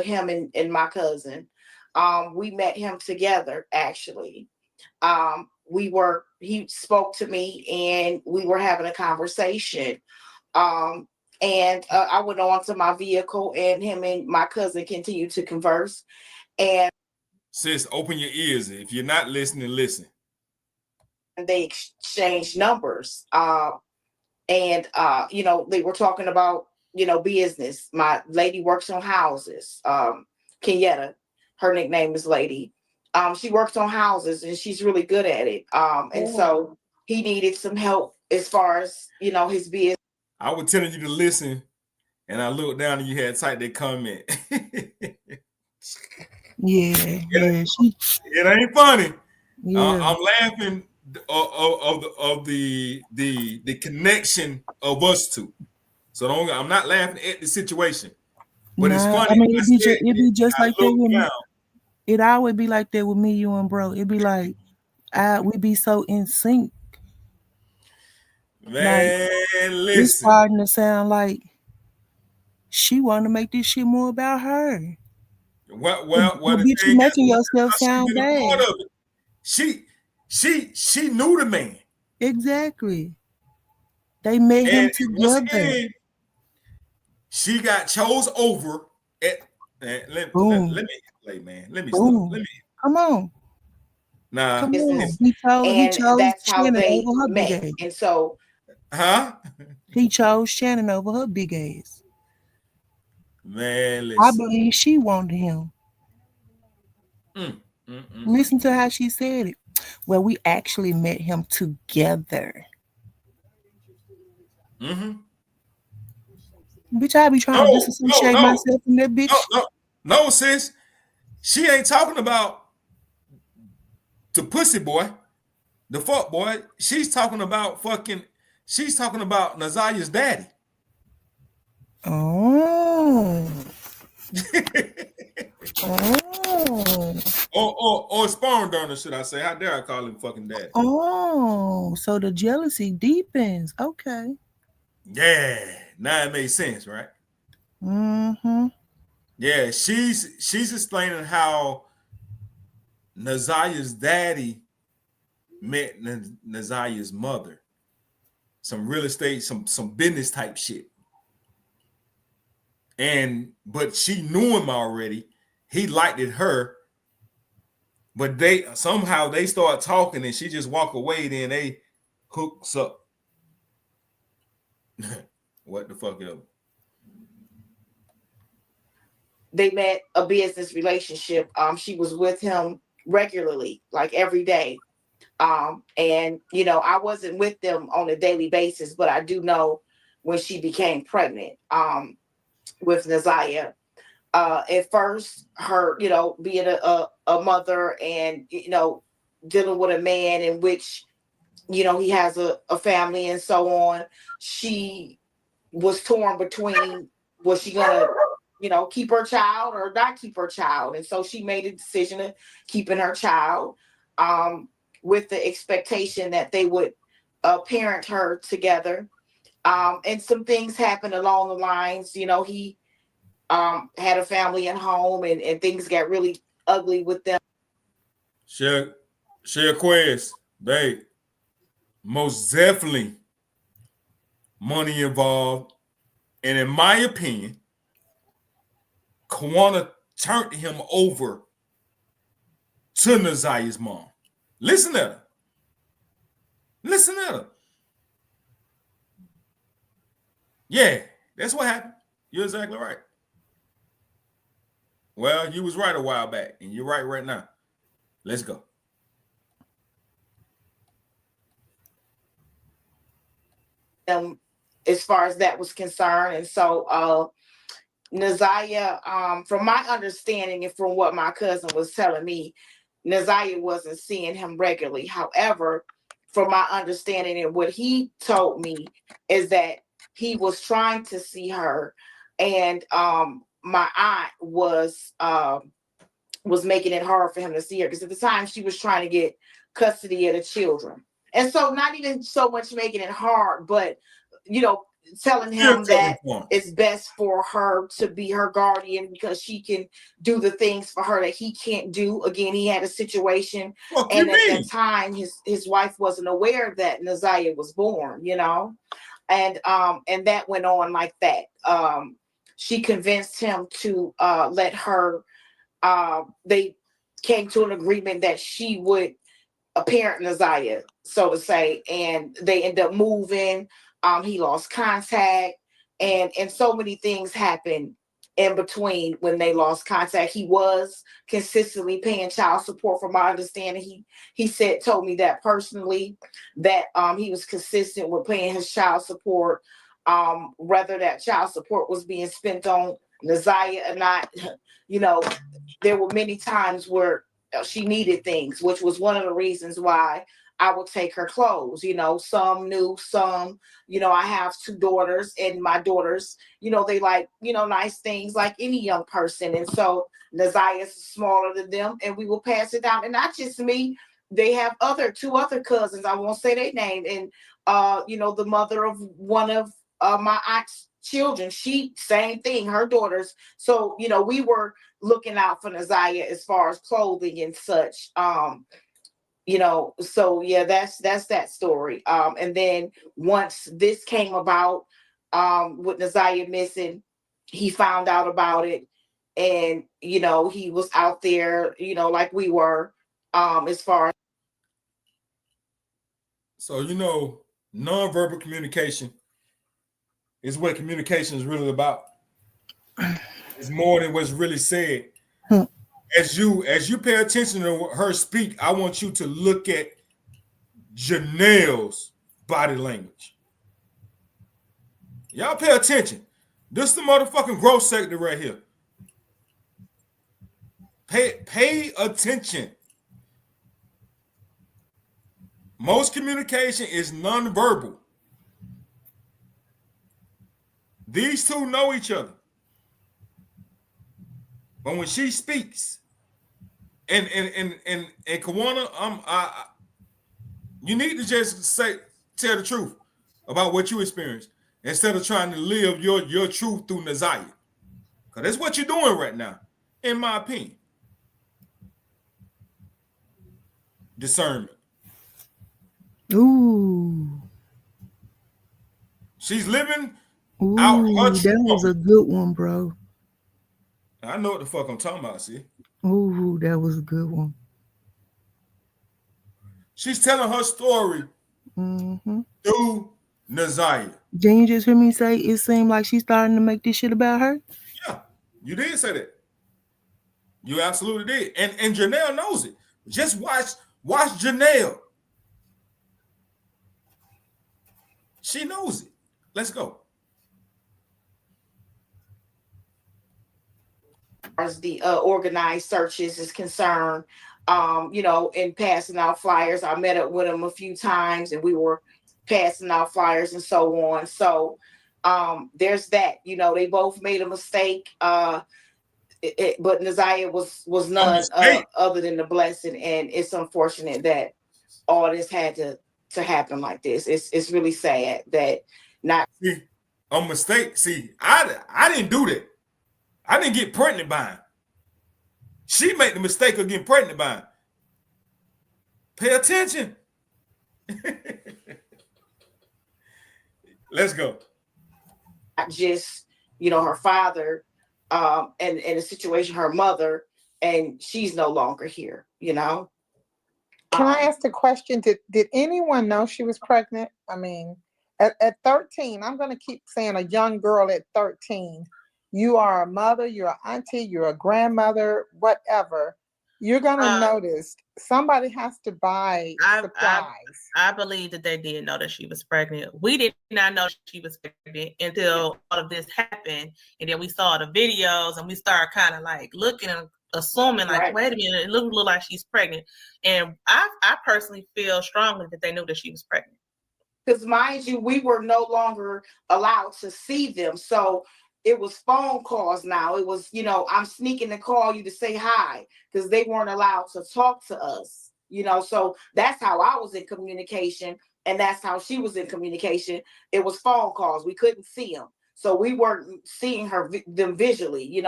him and my cousin. We met him together, actually. He spoke to me and we were having a conversation. And I went on to my vehicle and him and my cousin continued to converse. And sis, open your ears. If you're not listening, listen. They exchanged numbers. And you know, they were talking about, you know, business. My lady works on houses. Kenyetta, her nickname is Lady. She works on houses and she's really good at it. And so he needed some help as far as, you know, his business. I was telling you to listen, and I looked down and you had typed that comment. It ain't funny. I'm laughing of the connection of us two. So I'm not laughing at the situation, but it's funny. I mean, it'd be just like that with me. It always be like that with me, you and bro. It'd be like we be so in sync. Man, listen. It's starting to sound like she want to make this shit more about her. Well, bitch, you making yourself sound bad. She knew the man. Exactly. They met him together. Again, She got chose over at let Boom. me play, man. Let me Boom. stop. Let me Come on. nah. Come Business. on. He And chose that's how Shannon they over her big met. ass. And so Huh? He chose Shannon over her big ass. Man, I listen. believe she wanted him. Listen to how she said it. Well, we actually met him together. Mm-hmm. Bitch, I be trying to disassociate myself from that bitch. No, sis. She ain't talking about the pussy boy, the fuck boy. She's talking about Nazaya's daddy. Oh. or sperm donor, should I say? How dare I call him fucking daddy? Oh, so the jealousy deepens. Okay. Yeah, now it makes sense, right? Mm-hmm. Yeah, she's explaining how Nazaya's daddy met Nazaya's mother. Some real estate, some business type shit. But she knew him already. He liked it her. But they start talking and she just walk away, then they hooks up. What the fuck ever? they met a business relationship. She was with him regularly, like every day. And I wasn't with them on a daily basis, but I do know when she became pregnant with Nazaya. At first, her, being a mother and dealing with a man in which he has a family and so on, she was torn between, was she gonna keep her child or not keep her child? And so she made a decision of keeping her child, with the expectation that they would parent her together. And some things happened along the lines. He had a family at home, and things got really ugly with them. Share Quest, babe. Most definitely money involved. And in my opinion, Kawana turned him over to Nazaya's mom. Listen at her. Listen at her. Yeah, that's what happened. You're exactly right. Well, you was right a while back, and you're right now. Let's go. As far as that was concerned. And so Nazaya, from my understanding and from what my cousin was telling me, Nazaya wasn't seeing him regularly. However, from my understanding and what he told me is that he was trying to see her, and my aunt was making it hard for him to see her, because at the time she was trying to get custody of the children. And so not even so much making it hard, but telling him that it's best for her to be her guardian because she can do the things for her that he can't do. Again, he had a situation, and at that time his wife wasn't aware that Nazaya was born, and that went on like that. She convinced him to let her, they came to an agreement that she would parent Nazaya, so to say, and they end up moving. He lost contact, and so many things happened in between when they lost contact. He was consistently paying child support, from my understanding. He told me that personally, that he was consistent with paying his child support, whether that child support was being spent on Nazaya or not. There were many times where she needed things, which was one of the reasons why I would take her clothes. Some new, some, I have 2 daughters, and my daughters, they like, nice things like any young person. And so Nazaya is smaller than them, and we will pass it down. And not just me, they have 2 other cousins. I won't say their name. And, the mother of one of my aunt's children, she, same thing, her daughters. So, we were looking out for Nazaya as far as clothing and such. So yeah, that's that story. And then once this came about, with Nazaya missing, he found out about it, and he was out there, like we were, as far as. So nonverbal communication is what communication is really about. It's more than what's really said. As you pay attention to her speak, I want you to look at Janelle's body language. Y'all pay attention. This is the motherfucking growth sector right here. Pay attention. Most communication is nonverbal. These two know each other. But when she speaks, and Kawana, you need to just tell the truth about what you experienced instead of trying to live your truth through Naziah. Because that's what you're doing right now, in my opinion. Discernment. Ooh. She's living Ooh, out her that truth. was a good one, bro. I know what the fuck I'm talking about, see? Ooh, that was a good one. She's telling her story through Naziah. Didn't you just hear me say it seemed like she's starting to make this shit about her? Yeah, you did say that. You absolutely did. And Janelle knows it. Just watch Janelle. She knows it. Let's go. As the organized searches is concerned, in passing out flyers. I met up with him a few times and we were passing out flyers and so on. So there's that. They both made a mistake. But Naziah was none other than the blessing. And it's unfortunate that all this had to happen like this. It's really sad that not a mistake. See, I didn't do that. I didn't get pregnant by him. She made the mistake of getting pregnant by him. Pay attention. Let's go. Not just, her father, and the situation, her mother, and she's no longer here, Can I ask the question? Did anyone know she was pregnant? I mean, at 13, I'm going to keep saying a young girl at 13. You are a mother, you're an auntie, you're a grandmother, whatever. You're going to notice somebody has to buy supplies. I believe that they did know that she was pregnant. We did not know she was pregnant until all of this happened. And then we saw the videos and we started kind of like looking and assuming like, wait a minute, it looked like she's pregnant. And I personally feel strongly that they knew that she was pregnant. Because mind you, we were no longer allowed to see them. So it was phone calls now. It was, I'm sneaking to call you to say hi because they weren't allowed to talk to us, so that's how I was in communication and that's how she was in communication. It was phone calls. We couldn't see them. So we weren't seeing them visually,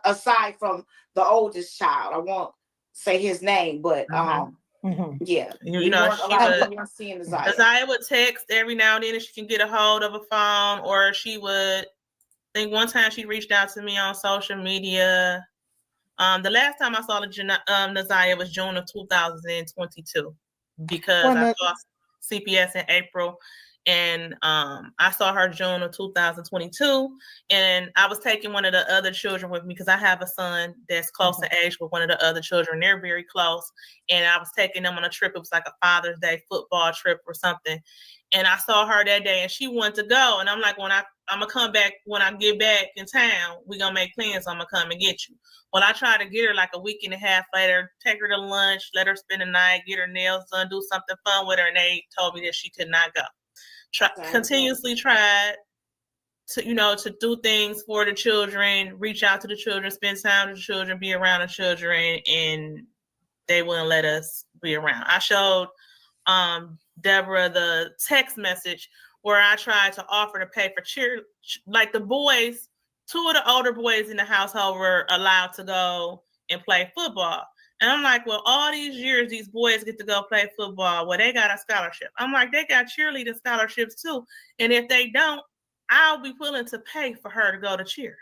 aside from the oldest child. I won't say his name, but yeah. Naziah would text every now and then if she can get a hold of a phone, or she would. I think one time she reached out to me on social media. The last time I saw Naziah was June of 2022 because I saw CPS in April, and I saw her June of 2022, and I was taking one of the other children with me because I have a son that's close to age with one of the other children. They're very close, and I was taking them on a trip. It was like a Father's Day football trip or something, and I saw her that day, and she wanted to go, and I'm like, I'm gonna come back when I get back in town. We're gonna make plans. I'm gonna come and get you. Well, I tried to get her like a week and a half later, take her to lunch, let her spend the night, get her nails done, do something fun with her, and they told me that she could not go. Continuously tried to do things for the children, reach out to the children, spend time with the children, be around the children, and they wouldn't let us be around. I showed Deborah the text message where I tried to offer to pay for cheer, like the boys, 2 of the older boys in the household were allowed to go and play football. And I'm like, well, all these years, these boys get to go play football. Well, they got a scholarship. I'm like, they got cheerleading scholarships too. And if they don't, I'll be willing to pay for her to go to cheer.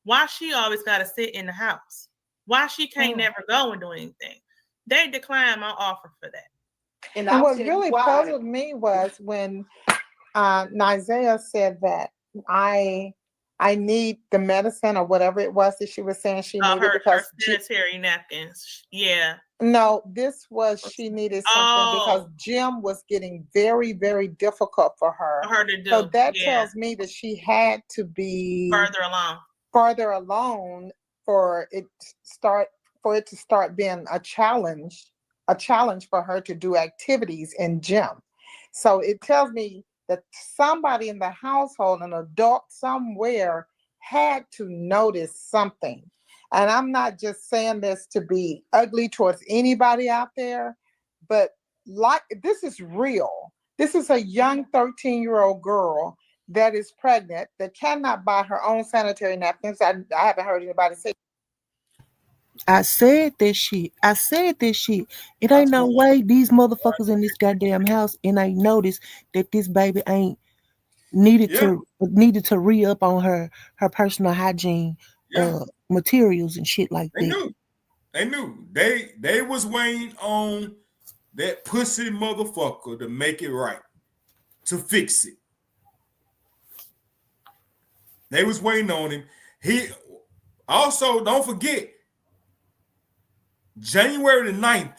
Why she always got to sit in the house? Why she can't never go and do anything? They declined my offer for that. And And I'll what tell you really why. puzzled me was when Nizea said that I need the medicine or whatever it was that she was saying she needed Her because sanitary napkins. Yeah. no, this was she needed something because Jim was getting very, very difficult for her. For her to do. So that yeah. tells me that she had to be further along for it to start being a challenge for her to do activities in gym. So it tells me that somebody in the household, an adult somewhere, had to notice something. And I'm not just saying this to be ugly towards anybody out there, but like this is real. This is a young 13-year-old girl that is pregnant that cannot buy her own sanitary napkins. I haven't heard anybody say. I said this shit. It ain't no way these motherfuckers in this goddamn house and ain't noticed that this baby ain't needed to re-up on her personal hygiene materials and shit like that. They knew. They was waiting on that pussy motherfucker to make it right, to fix it. They was waiting on him. He also, don't forget, January the 9th,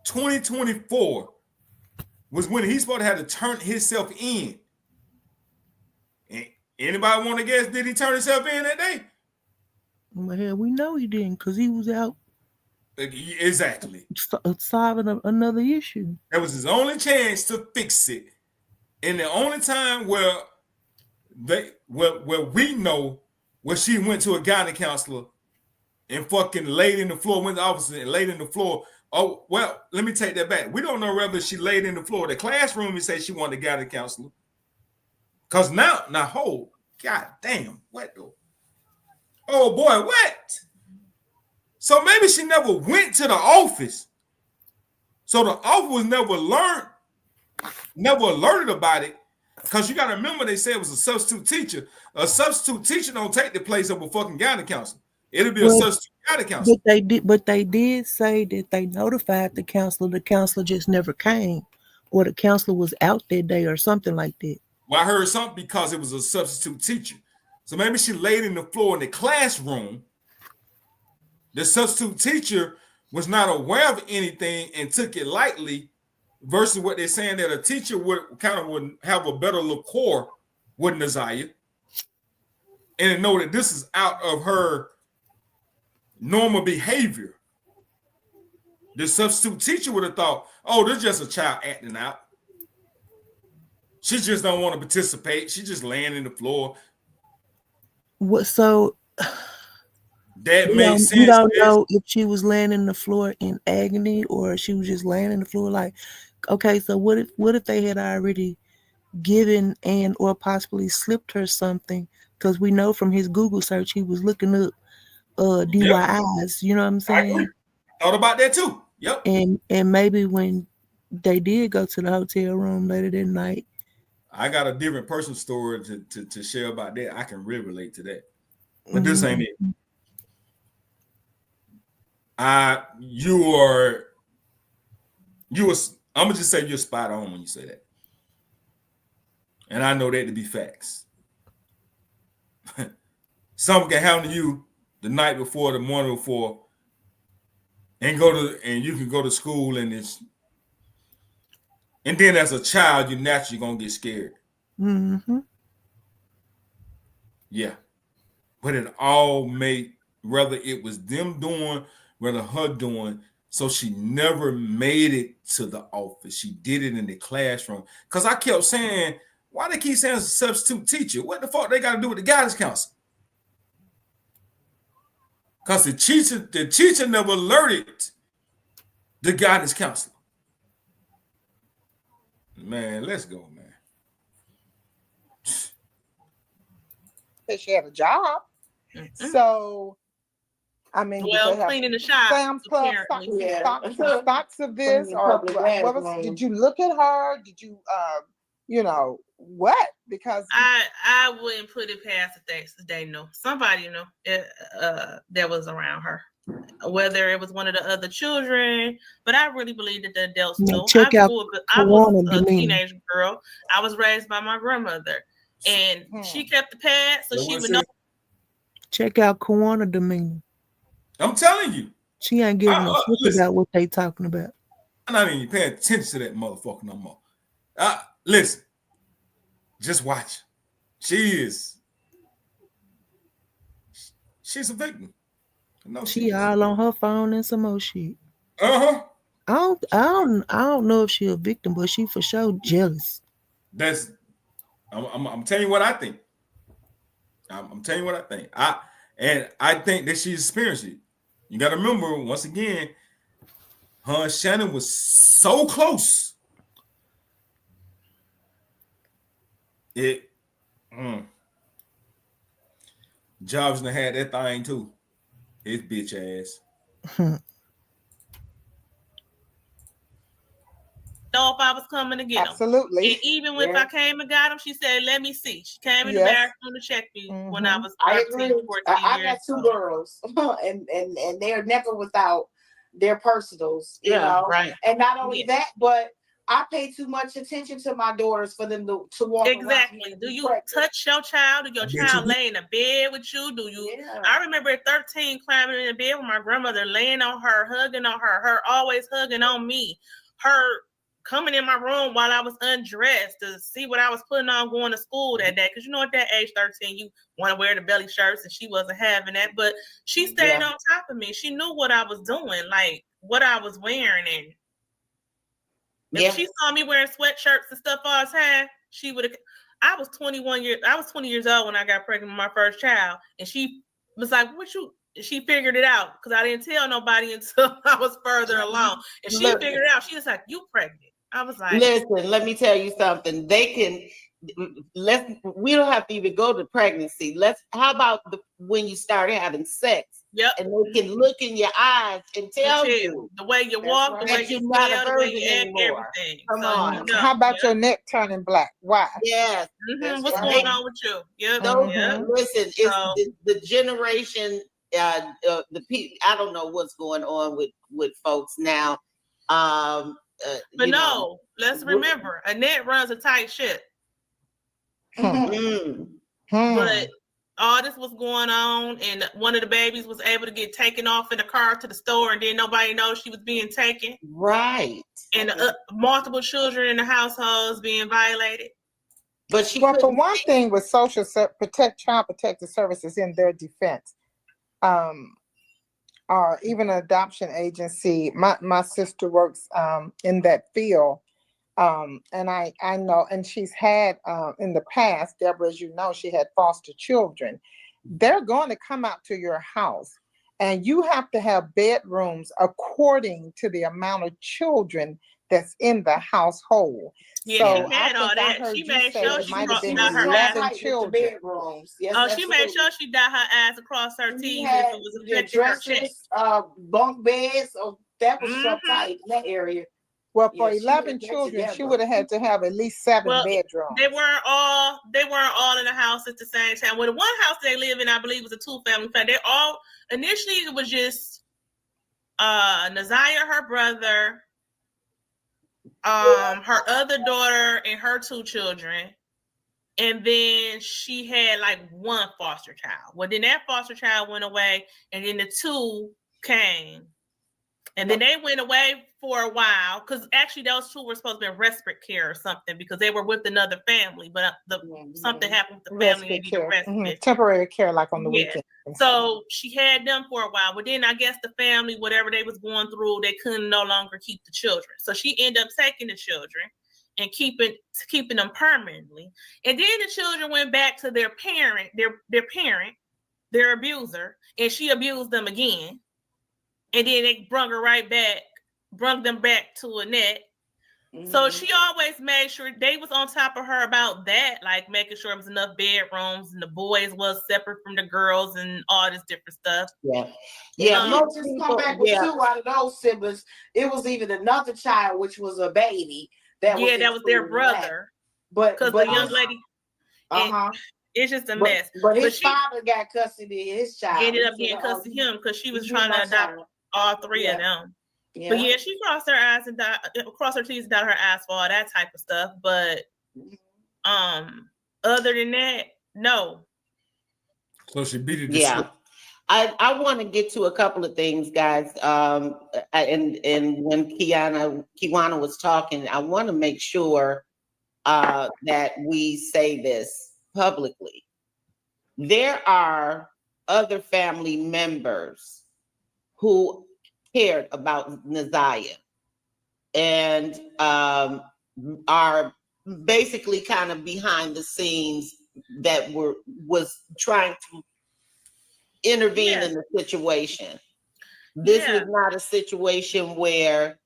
2024 was when he's supposed to have to turn himself in. Anybody want to guess, did he turn himself in that day? Well, hell, we know he didn't because he was out exactly solving another issue. That was his only chance to fix it. And the only time where we know where she went to a gynae counselor and fucking laid in the floor, went to the office and laid in the floor. Oh, well, let me take that back. We don't know whether she laid in the floor. The classroom, he said she wanted a gynae counselor. Because now, hold, god damn, what though? Oh boy, what? So maybe she never went to the office. So the office was never alerted about it. Because you got to remember, they said it was a substitute teacher. A substitute teacher don't take the place of a fucking gynae counselor. It'll be a substitute gynae counselor. But they did say that they notified the counselor. The counselor just never came, or the counselor was out that day, or something like that. Well, I heard something because it was a substitute teacher. So maybe she laid in the floor in the classroom. The substitute teacher was not aware of anything and took it lightly, versus what they're saying that a teacher would have a better liqueur with Nizea and know that this is out of her normal behavior. The substitute teacher would have thought, oh, this is just a child acting out. She just don't want to participate. She just laying in the floor. What? So that makes sense. You don't know if she was laying in the floor in agony or she was just laying in the floor. Like, okay, so what if they had already given and or possibly slipped her something? Because we know from his Google search he was looking up DYIs. You know what I'm saying? I thought about that too. Yep. And maybe when they did go to the hotel room later that night. I got a different personal story to share about that. I can really relate to that. But this ain't it. I'm gonna just say you're spot on when you say that. And I know that to be facts. Something can happen to you the night before, the morning before, and you can go to school and then as a child, you're naturally gonna get scared. Mm-hmm. Yeah. But it all made, whether it was them doing, whether her doing, so she never made it to the office. She did it in the classroom. Because I kept saying, why they keep saying it's a substitute teacher? What the fuck they got to do with the guidance counselor? Because the teacher never alerted the guidance counselor. Man, let's go, man. She had a job. Mm-hmm. So, I mean, cleaning the shop. Sam's Club stocks of this, or what was? Did you look at her? Did you what? Because I wouldn't put it past the things they know. Somebody that was around her. Whether it was one of the other children, but I really believe that the adults know. Check out I was Kawana a Demeanor. teenage girl. I was raised by my grandmother, and she kept the pad, so she would know. Check out Kawana Demeanor. I'm telling you. She ain't giving a fuck about what they talking about. I'm not even paying attention to that motherfucker no more. Listen, just watch. She's a victim. No, she all on her phone and some more shit. Uh-huh. I don't know if she a victim, but she for sure jealous. I'm telling you what I think. I'm telling you what I think. I think that she's experienced it. You got to remember, once again, her and Shannon was so close. Jobs done had that thing too. His bitch ass. Know if I was coming to get him. Absolutely. And even if I came and got him, she said, "Let me see." She came in the bathroom to check me when I was 13, 14 I got two girls, and they're never without their personals. You know? Right. And not only that, but I pay too much attention to my daughters for them to walk exactly. Do you touch your child? Do your child lay in a bed with you? Do you? Yeah. I remember at 13 climbing in the bed with my grandmother, laying on her, hugging on her always hugging on me, her coming in my room while I was undressed to see what I was putting on going to school that day. Because you know, at that age, 13, you want to wear the belly shirts, and she wasn't having that. But she stayed on top of me. She knew what I was doing, like what I was wearing, and if she saw me wearing sweatshirts and stuff all the time, she would have. I was 20 years old when I got pregnant with my first child, and she was like, "What you?" She figured it out because I didn't tell nobody until I was further along, and she figured it out. She was like, "You pregnant?" I was like, "Listen, let me tell you something. We don't have to even go to pregnancy. How about when you start having sex? Yep. And they can look in your eyes and tell you the way you walk, the way you smell, the way you act, everything. Come on. How about your neck turning black? Why? Yes. What's going on with you? Listen, it's the generation. The people. I don't know what's going on with folks now. But no, let's remember, Annette runs a tight ship. But all this was going on, and one of the babies was able to get taken off in the car to the store, and then nobody knows she was being taken. Right. And multiple children in the households being violated. But for one thing, with Child Protective Services in their defense, or even an adoption agency, my sister works in that field. And I know, and she's had in the past, Deborah, as you know, she had foster children. They're going to come out to your house, and you have to have bedrooms according to the amount of children that's in the household. Yeah, so she had all that. She made sure she brought out her 11 children. Bedrooms. Yes, she made sure she dot her I's across her T's if it was affecting her chest. Bunk beds. So that was so tight in that area. Well, for 11 children, she would have had to have at least 7 bedrooms. They weren't all in the house at the same time. Well, the one house they live in, I believe, was a 2-family flat. They all initially it was just Naziah, her brother, her other daughter, and her 2 children. And then she had like 1 foster child. Well, then that foster child went away, and then the 2 came. And then they went away for a while because actually those 2 were supposed to be in respite care or something because they were with another family, but something happened with the family. They needed respite. Temporary care, like on the weekend. So she had them for a while, but then I guess the family, whatever they was going through, they couldn't no longer keep the children. So she ended up taking the children and keeping them permanently. And then the children went back to their parent, their abuser, and she abused them again. And then they brung them back to Annette. Mm-hmm. So she always made sure they was on top of her about that, like making sure there was enough bedrooms and the boys was separate from the girls and all this different stuff. Most just come back with 2 out of those siblings. It was even another child, which was a baby. That was their brother. But because the young lady, uh-huh. it's just a mess. But his she father got custody of his child. ended up He getting said, "Oh, custody of him because she was you trying my to adopt child." all three of them. Yeah. But yeah, she crossed her eyes and crossed her T's and dotted her I's for all that type of stuff. But other than that, no. So she beat it. Yeah. I want to get to a couple of things, guys. And when Kiwana was talking, I want to make sure that we say this publicly. There are other family members who cared about Naziah and are basically kind of behind the scenes that was trying to intervene in the situation. This was not a situation where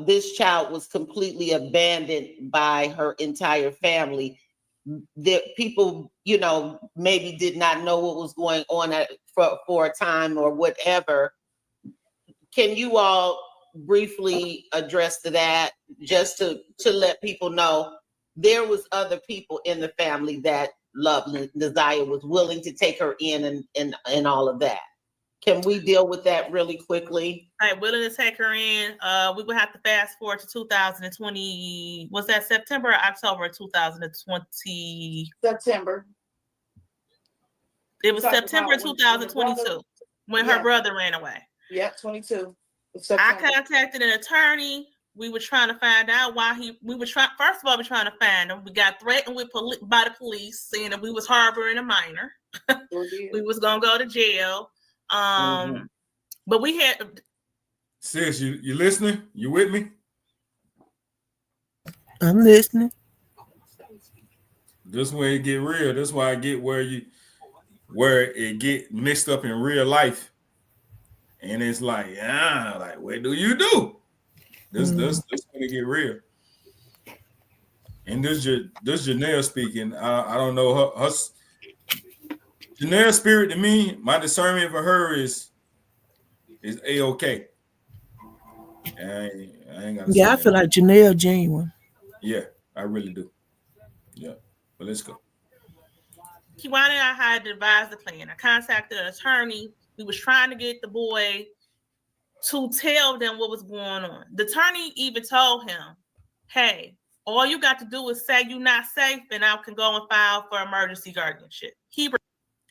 this child was completely abandoned by her entire family. The people, maybe did not know what was going on for a time or whatever. Can you all briefly address that, just to let people know there was other people in the family that loved Naziah, was willing to take her in and all of that? Can we deal with that really quickly? Right, willing to take her in. We would have to fast forward to 2020. Was that September or October 2020? September. It was September 2022 when her brother ran away. Yeah, 22. I contacted an attorney. We were trying to find out why first of all, we're trying to find him. We got threatened by the police saying that we was harboring a minor. We was gonna go to jail. But we had. Sis, you listening? You with me? I'm listening. This way it get real. That's why I get where it get mixed up in real life. And it's like, what do you do? This when it get real. And this Janelle speaking. I don't know her Janelle's spirit to me. My discernment for her is A-OK. I ain't got. Yeah, I feel like Janelle genuine. Yeah, I really do. Yeah, but let's go. Kiwana and I had to devise the plan. I contacted an attorney. We was trying to get the boy to tell them what was going on. The attorney even told him, hey, all you got to do is say you're not safe and I can go and file for emergency guardianship.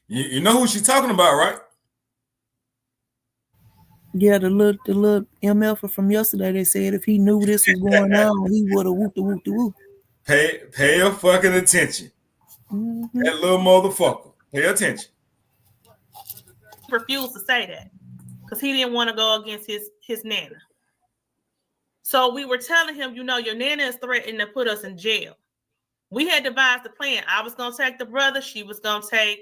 You know who she's talking about, right? Yeah, the little MF from yesterday, they said if he knew this was going on, he would have whoop-de-whoop-de-whoop. Pay a fucking attention. Mm-hmm. That little motherfucker. Pay attention. Refused to say that because he didn't want to go against his nana. So we were telling him, your nana is threatening to put us in jail. We had devised a plan. I was going to take the brother. She was going to take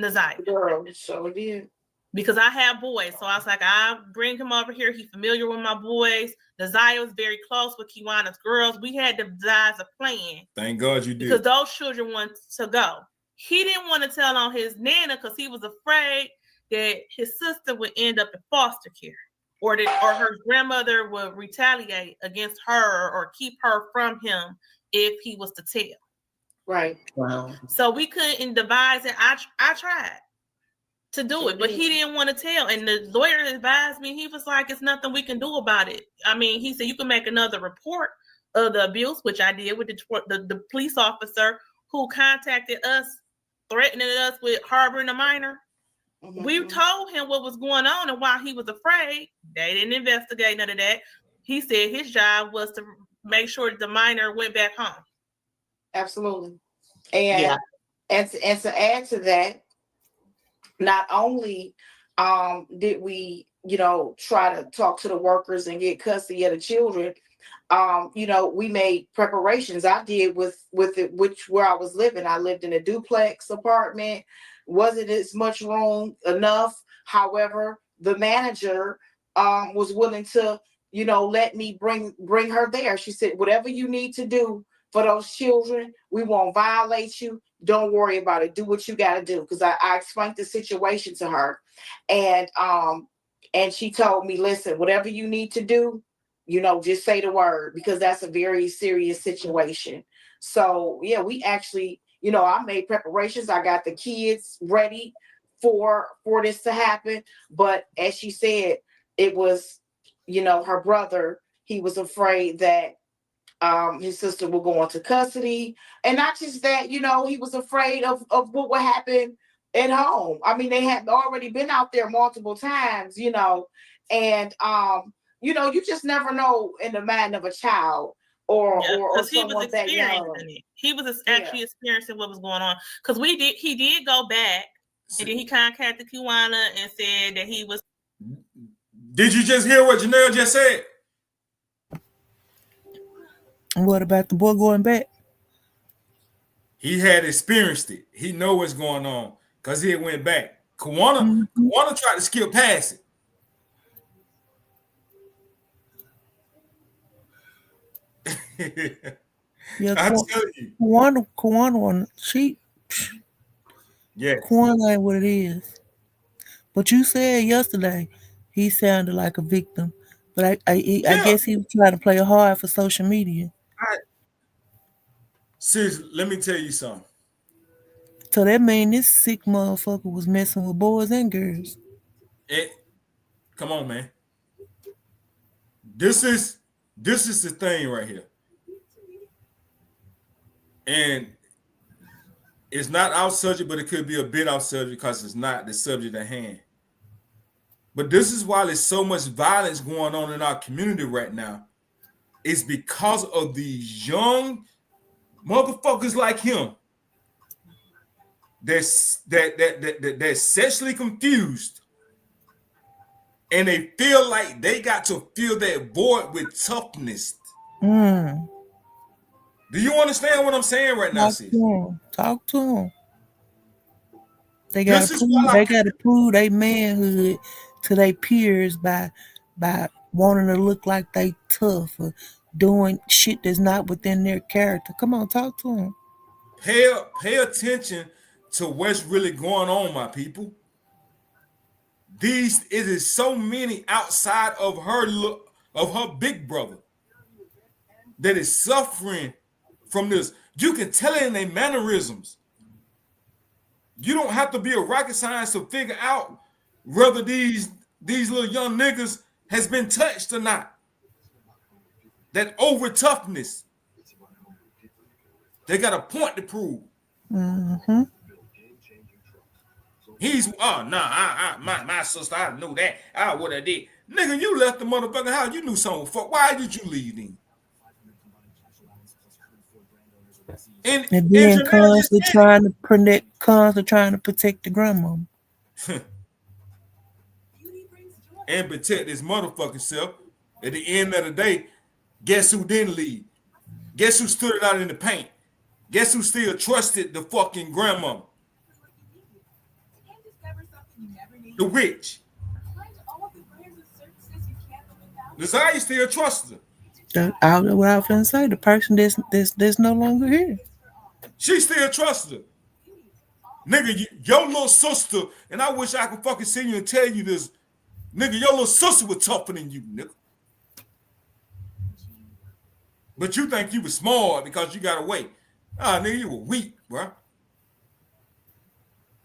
Naziah. Girl, so did. Because I have boys. So I was like, I'll bring him over here. He's familiar with my boys. Naziah was very close with Kiwana's girls. We had to devise a plan. Thank God you did. Because those children wanted to go. He didn't want to tell on his nana because he was afraid that his sister would end up in foster care or her grandmother would retaliate against her or keep her from him if he was to tell. Right. Wow. So we couldn't devise it. I tried to do it, but he didn't want to tell. And the lawyer advised me, he was like, it's nothing we can do about it. I mean, he said, you can make another report of the abuse, which I did with the police officer who contacted us, threatening us with harboring a minor. Mm-hmm. We told him what was going on and why he was afraid. They didn't investigate none of that. He said his job was to make sure the minor went back home. Absolutely. And to add to that, not only did we, try to talk to the workers and get custody of the children, we made preparations. I did with it, where I was living. I lived in a duplex apartment. Wasn't as much room enough. However, the manager was willing to, let me bring her there. She said, whatever you need to do for those children, we won't violate you. Don't worry about it. Do what you got to do. Because I explained the situation to her. And she told me, listen, whatever you need to do, just say the word, because that's a very serious situation. So yeah, we actually, I made preparations. I got the kids ready for this to happen. But as she said, it was, her brother, he was afraid that his sister will go into custody. And not just that, he was afraid of what would happen at home. I mean, they had already been out there multiple times, and you just never know in the mind of a child or he was someone that young. experiencing it. He was actually experiencing what was going on. Because he did go back, and then he contacted Kiwana and said that he was. Did you just hear what Janelle just said? And what about the boy going back? He had experienced it. He know what's going on because he had went back. Kiwana tried to skip past it. Yeah, I tell you. Kiwana, Kiwana ain't what it is. But you said yesterday he sounded like a victim. But I guess he was trying to play hard for social media. Sis, let me tell you something. So that means this sick motherfucker was messing with boys and girls. Come on, man. This is the thing right here. And it's not our subject, but it could be a bit our subject because it's not the subject at hand. But this is why there's so much violence going on in our community right now. It's because of these young motherfuckers like him that's sexually confused, and they feel like they got to fill that void with toughness. Mm. Do you understand what I'm saying right now, sis? Talk to him. They gotta prove their manhood to their peers by wanting to look like they tough or doing shit that's not within their character. Come on, talk to them. Pay attention to what's really going on, my people. It is so many outside of her big brother that is suffering from this. You can tell it in their mannerisms. You don't have to be a rocket scientist to figure out whether these little young niggas has been touched or not. That over toughness. They got a point to prove. Mm-hmm. My sister, I knew that. I would have did. Nigga, you left the motherfucking house. You knew something. Fuck. Why did you leave then? And then constantly trying to protect the grandma. And protect his motherfucking self. At the end of the day, guess who didn't leave? Guess who stood it out in the paint? Guess who still trusted the fucking grandma? The witch. Desire still trusts her. What I was finna say, the person that's no longer here. She still trusts her. Nigga, your little sister, and I wish I could fucking see you and tell you this. Nigga, your little sister was tougher than you, nigga. But you think you was smart because you got away. Nigga, you were weak, bro.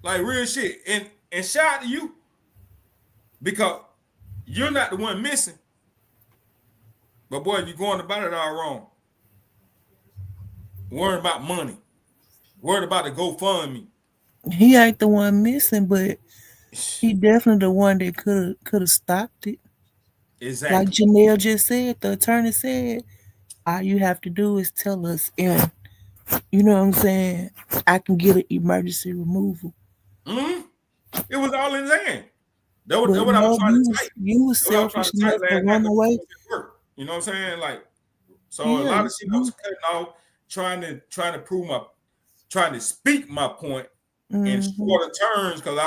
Like real shit. And shout out to you because you're not the one missing. But boy, you're going about it all wrong. Worrying about money. Worried about the GoFundMe. He ain't the one missing, but he definitely the one that could have stopped it. Exactly. Like Janelle just said, the attorney said, all you have to do is tell us, and you know what I'm saying, I can get an emergency removal. Mm-hmm. It was all in his hand. That's what I was trying to say. You was selfish enough to run away. You know what I'm saying? Like, so a lot of shit I was cutting off, trying to prove trying to speak my point in shorter terms because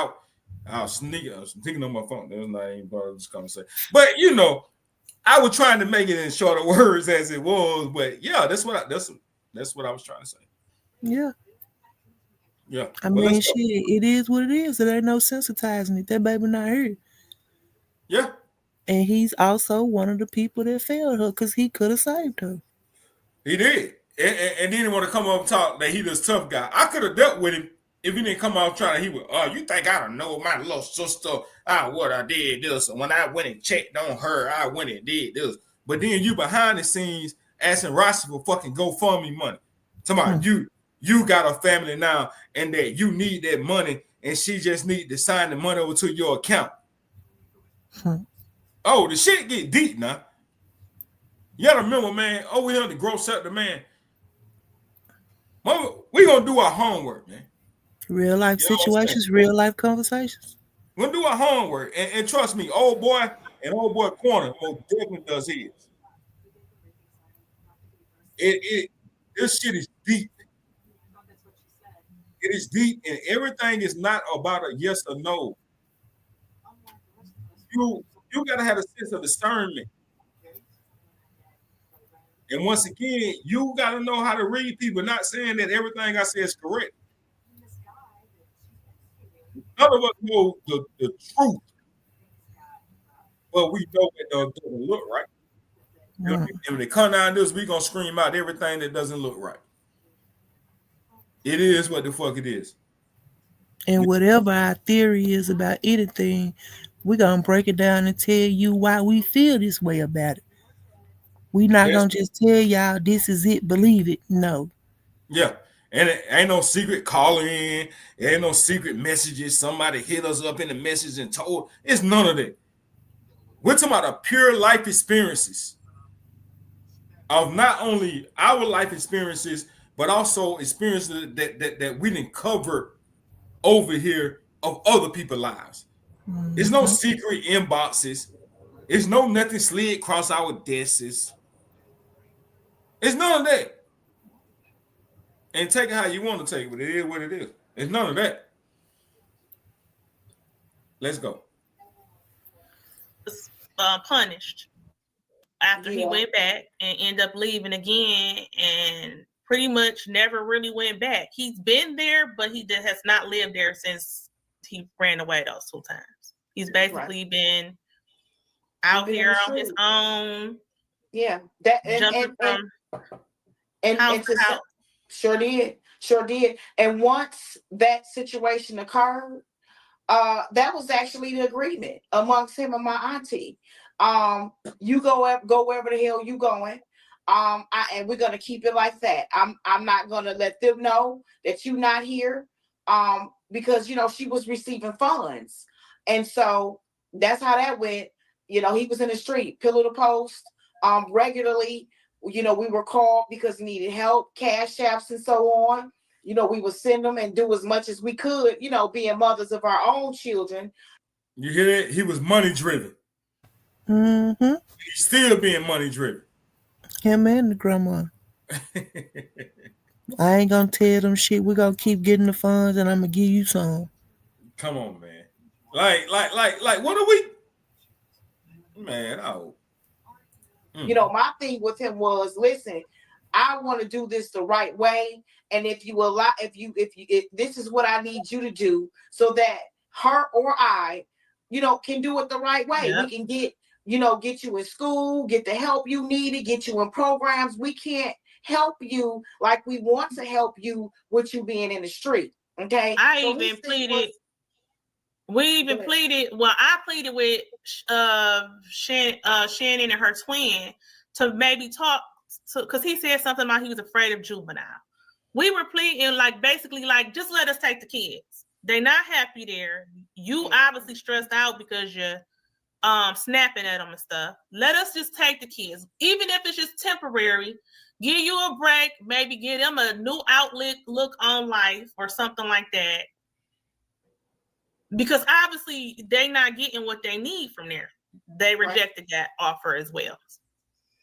I was thinking on my phone. That was not even part of this conversation. But I was trying to make it in shorter words as it was. But yeah, that's what I was trying to say. Yeah. Yeah. I mean, shit, it is what it is. There ain't no sensitizing it. That baby not here. Yeah. And he's also one of the people that failed her because he could have saved her. He did. And then he want to come up and talk that he this tough guy. I could have dealt with him if he didn't come out trying. He would, you think I don't know my little sister? What I did this. When I went and checked on her, I went and did this. But then you behind the scenes asking Rossi for fucking GoFundMe money. Talking you got a family now and that you need that money and she just need to sign the money over to your account. Oh, the shit get deep now. You gotta remember, man, over here in the growth sector, man, mama, we gonna do our homework, man. Real life situations, real life conversations. We're gonna do our homework. And trust me, old boy and old boy corner most definitely does his. This shit is deep. It is deep, and everything is not about a yes or no. You gotta have a sense of discernment. And once again, you got to know how to read people, not saying that everything I say is correct. None of us know the truth, but we know it doesn't look right. And when they come down this, we're going to scream out everything that doesn't look right. It is what the fuck it is. And whatever our theory is about anything, we're going to break it down and tell you why we feel this way about it. We're not going to just tell y'all this is it, believe it. No. Yeah. And it ain't no secret calling in. There ain't no secret messages. Somebody hit us up in the message and told. It's none of that. We're talking about a pure life experiences of not only our life experiences, but also experiences that we didn't cover over here of other people's lives. Mm-hmm. There's no secret inboxes. There's no nothing slid across our desks. It's none of that. And take it how you want to take it, but it is what it is. It's none of that. Let's go. Punished after he went back and ended up leaving again and pretty much never really went back. He's been there, but he has not lived there since he ran away those 2 times. He's basically been out here on his own. Yeah, that and house to house. Sure did. And once that situation occurred, that was actually the agreement amongst him and my auntie. You go wherever the hell you going. And we're gonna keep it like that. I'm not gonna let them know that you're not here. Because she was receiving funds, and so that's how that went. He was in the street, pillar to post, regularly. We were called because he needed help, cash apps and so on. We would send them and do as much as we could, being mothers of our own children. You hear that? He was money driven. Mm-hmm. He's still being money driven. Him and the grandma. I ain't gonna tell them shit. We're gonna keep getting the funds and I'm gonna give you some. Come on, man. Like, what are we? Man, oh. My thing with him was, listen, I want to do this the right way. And if this is what I need you to do so that her or I, can do it the right way. Yeah. We can get you in school, get the help you needed, get you in programs. We can't help you like we want to help you with you being in the street. Okay. I pleaded with Shannon and her twin to maybe talk to, because he said something about he was afraid of juvenile. We were pleading basically just let us take the kids. They're not happy there. You obviously stressed out because you're snapping at them and stuff. Let us just take the kids, even if it's just temporary. Give you a break, maybe give them a new look on life or something like that. Because obviously they're not getting what they need from there. They rejected that offer as well.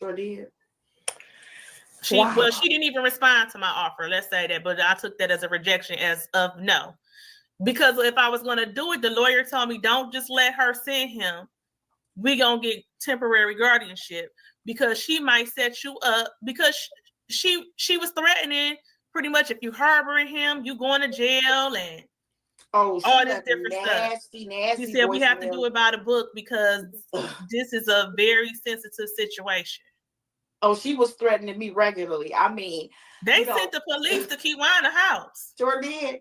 Sure did. She didn't even respond to my offer. Let's say that, but I took that as a rejection, as of no. Because if I was going to do it, the lawyer told me, don't just let her send him. We gonna get temporary guardianship because she might set you up, because she was threatening pretty much if you harboring him, you going to jail. And Oh, she all this left different stuff. nasty She said we have to voicemail. do it by the book because this is a very sensitive situation. Oh, she was threatening me regularly. I mean, They you know, sent the police to Kiwana the house. Sure did.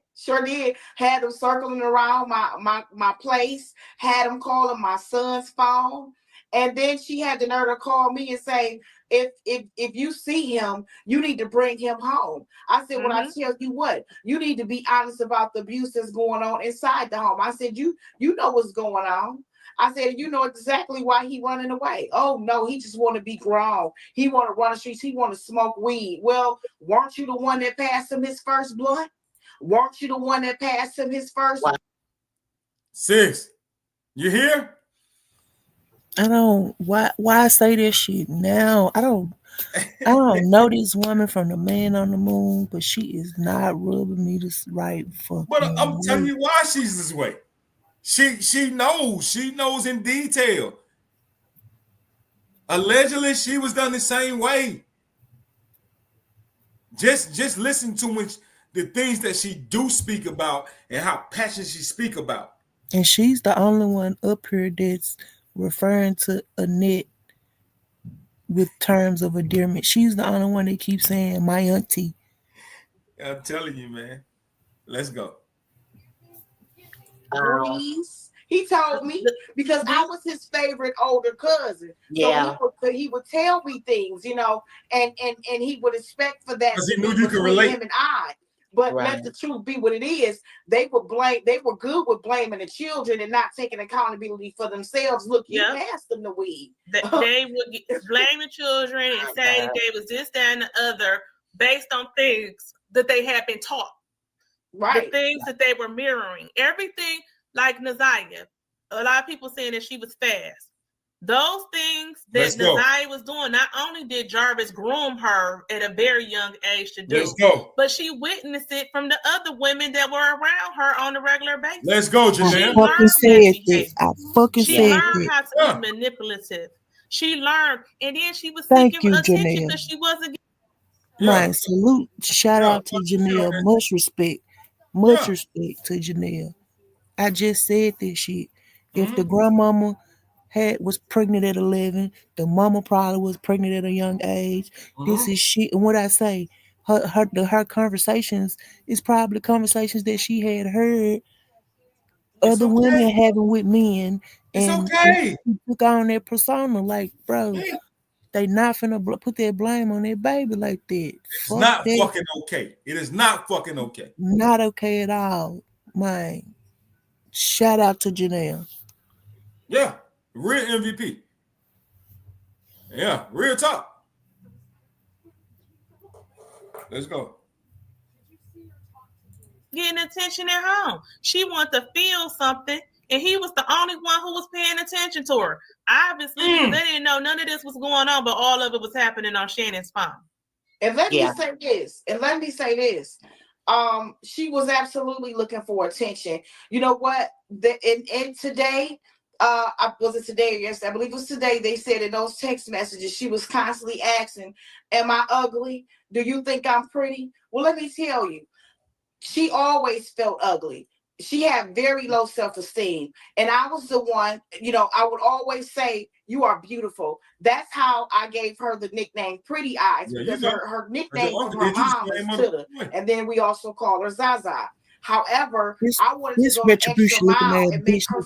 Had them circling around my place. Had them calling my son's phone, and then she had the nerve to call me and say, "If you see him, you need to bring him home." I said, "Well, I tell you what, you need to be honest about the abuse that's going on inside the home." I said, "You know what's going on." I said, "You know exactly why he running away." "Oh no, he just want to be grown. He want to run the streets. He want to smoke weed." "Well, weren't you the one that passed him his first blunt? Weren't you the one that passed him his first?" Sis, you here? I don't why I say this shit now. I don't know this woman from the Man on the Moon, but she is not rubbing me this right fucking But I'm telling way. you why she's this way. She knows in detail. Allegedly, she was done the same way. Just listen to the things that she do speak about and how passionate she speak about. And she's the only one up here that's referring to Annette with terms of endearment. She's the only one that keeps saying my auntie. I'm telling you, man. Let's go. Breeze. He told me because I was his favorite older cousin. Yeah. So he would tell me things, you know, and he would expect for that. Because he knew to be you could between relate. him and I. But Right. let the truth be what it is. They were good with blaming the children and not taking accountability for themselves. Look, you passed them the weed. They would blame the children and say that they was this, that, and the other based on things that they had been taught. Right. The things that they were mirroring. Everything like Naziah. A lot of people saying that she was fast. Those things that Naziah was doing, not only did Jarvis groom her at a very young age to do, but she witnessed it from the other women that were around her on a regular basis. Let's go, Janelle. She learned how to be manipulative. She learned, and then she was seeking attention because she wasn't. My salute, shout out to Janelle. Much respect to Janelle. I just said this shit. If the grandmama was pregnant at 11, the mama probably was pregnant at a young age. This is shit. And what I say, her conversations is probably conversations that she had heard other women having with men, and took on their persona. Like, bro, they not finna put their blame on their baby like that. It's not fucking okay. It is not fucking okay. Not okay at all, man. Shout out to Janelle. Yeah, real MVP. Yeah, real talk. Let's go. Getting attention at home. She wanted to feel something, and he was the only one who was paying attention to her. Obviously, because they didn't know none of this was going on, but all of it was happening on Shannon's phone. And let me say this. She was looking for attention. You know what? And today, was it today or yesterday? I believe it was today. They said in those text messages, she was constantly asking, "Am I ugly? Do you think I'm pretty?" Well, let me tell you, she always felt ugly. She had very low self-esteem. And I was the one, you know, I would always say, "You are beautiful." That's how I gave her the nickname Pretty Eyes, because her nickname from her mom was Tuda. And then we also call her Zaza. However, I wanted to go an extra mile and make her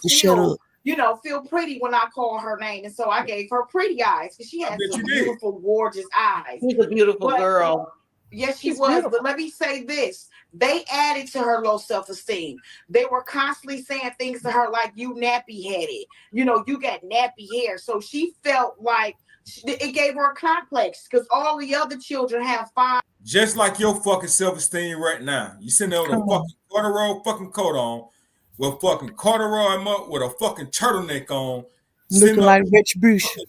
feel pretty when I call her name. And so I gave her Pretty Eyes because she had some beautiful, gorgeous eyes. She's a beautiful girl. Yes, she was. Beautiful. But let me say this. They added to her low self-esteem. They were constantly saying things to her like, "You nappy-headed. You know, you got nappy hair." So she felt like it gave her a complex because all the other children have fine. Just like your fucking self-esteem right now. You sitting there with a fucking corduroy fucking coat on, with fucking corduroy with a fucking turtleneck on. Looking like Retribution.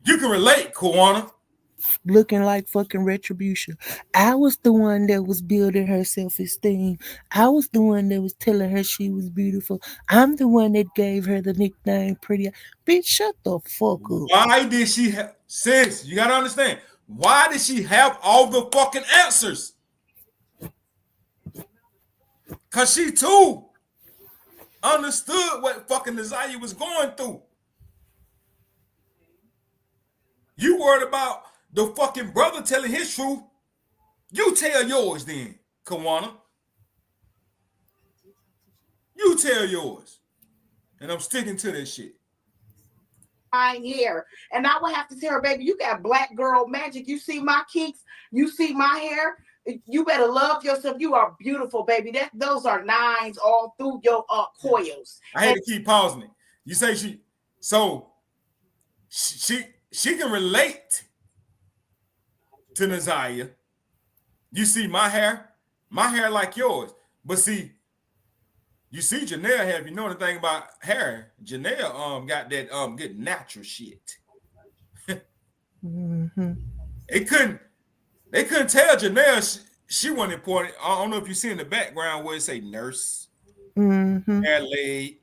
You can relate, Kawana. Looking like fucking Retribution. I was the one that was building her self-esteem. I was the one that was telling her she was beautiful. I'm the one that gave her the nickname Pretty. Bitch, shut the fuck up. Why did she have, sis, you gotta understand, why did she have all the fucking answers? Cause she too understood what fucking Nasiah was going through. You worried about the fucking brother telling his truth. You tell yours then, Kawana. You tell yours. And I'm sticking to this shit. Fine hair. And I would have to tell her, baby, you got black girl magic. You see my kinks, you see my hair. You better love yourself. You are beautiful, baby. Those are nines all through your coils. I had to keep pausing it. You say she can relate to Nasiah. You see my hair like yours. But see, you see Janelle hair. If you know anything about hair, Janelle got that good natural shit. Mm-hmm. They couldn't tell Janelle she wasn't important. I don't know if you see in the background where it say nurse, Mm-hmm. hair laid.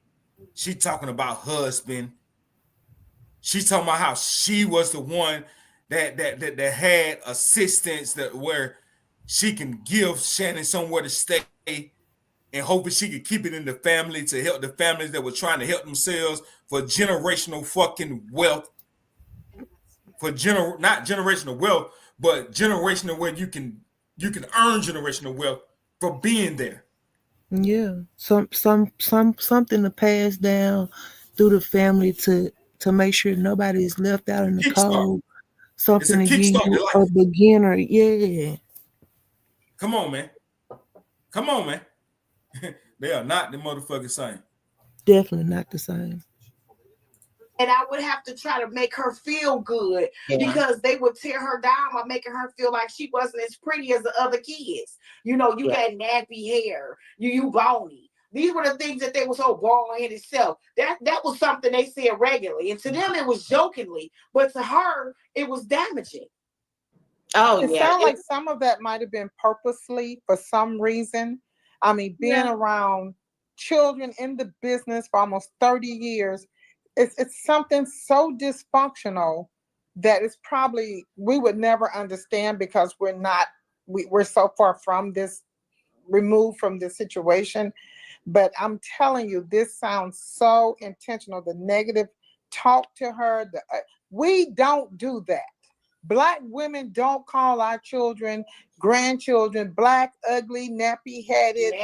She talking about husband. She talking about how she was the one that had assistance that where she can give Shannon somewhere to stay and hoping she could keep it in the family to help the families that were trying to help themselves for generational fucking wealth. For not generational wealth, but generational where you can earn generational wealth for being there. Yeah, something to pass down through the family to make sure nobody is left out in the cold. Something to give you a beginner. Yeah. Come on, man. They are not the motherfucking same. Definitely not the same. And I would have to try to make her feel good because they would tear her down by making her feel like she wasn't as pretty as the other kids. You know, you got nappy hair, you bony. These were the things that they were so bald in itself. That was something they said regularly. And to them, it was jokingly. But to her, it was damaging. Oh, it sounds like some of that might have been purposely for some reason. I mean, being around children in the business for almost 30 years, it's something so dysfunctional that it's probably we would never understand because we're so far from this, removed from this situation. But I'm telling you, this sounds so intentional. The negative talk to her, we don't do that. Black women don't call our children, grandchildren, black, ugly, nappy-headed,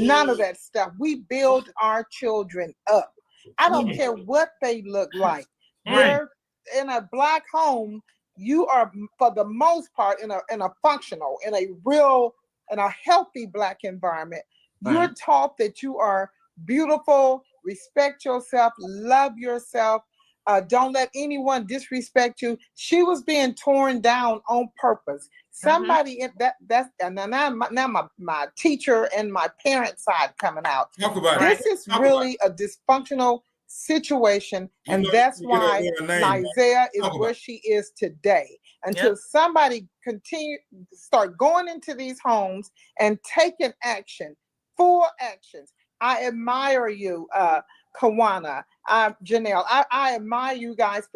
none of that stuff. We build our children up. I don't care what they look like. They're in a black home. You are, for the most part, in a functional, in a healthy black environment. You're taught that you are beautiful, respect yourself, love yourself. Don't let anyone disrespect you. She was being torn down on purpose. Somebody that's and now my teacher and my parent side coming out. Talk about this is really a dysfunctional situation, and that's why Isaiah is where she is today. Until somebody start going into these homes and taking action, full actions. I admire you, Kawana, Janelle. I admire you guys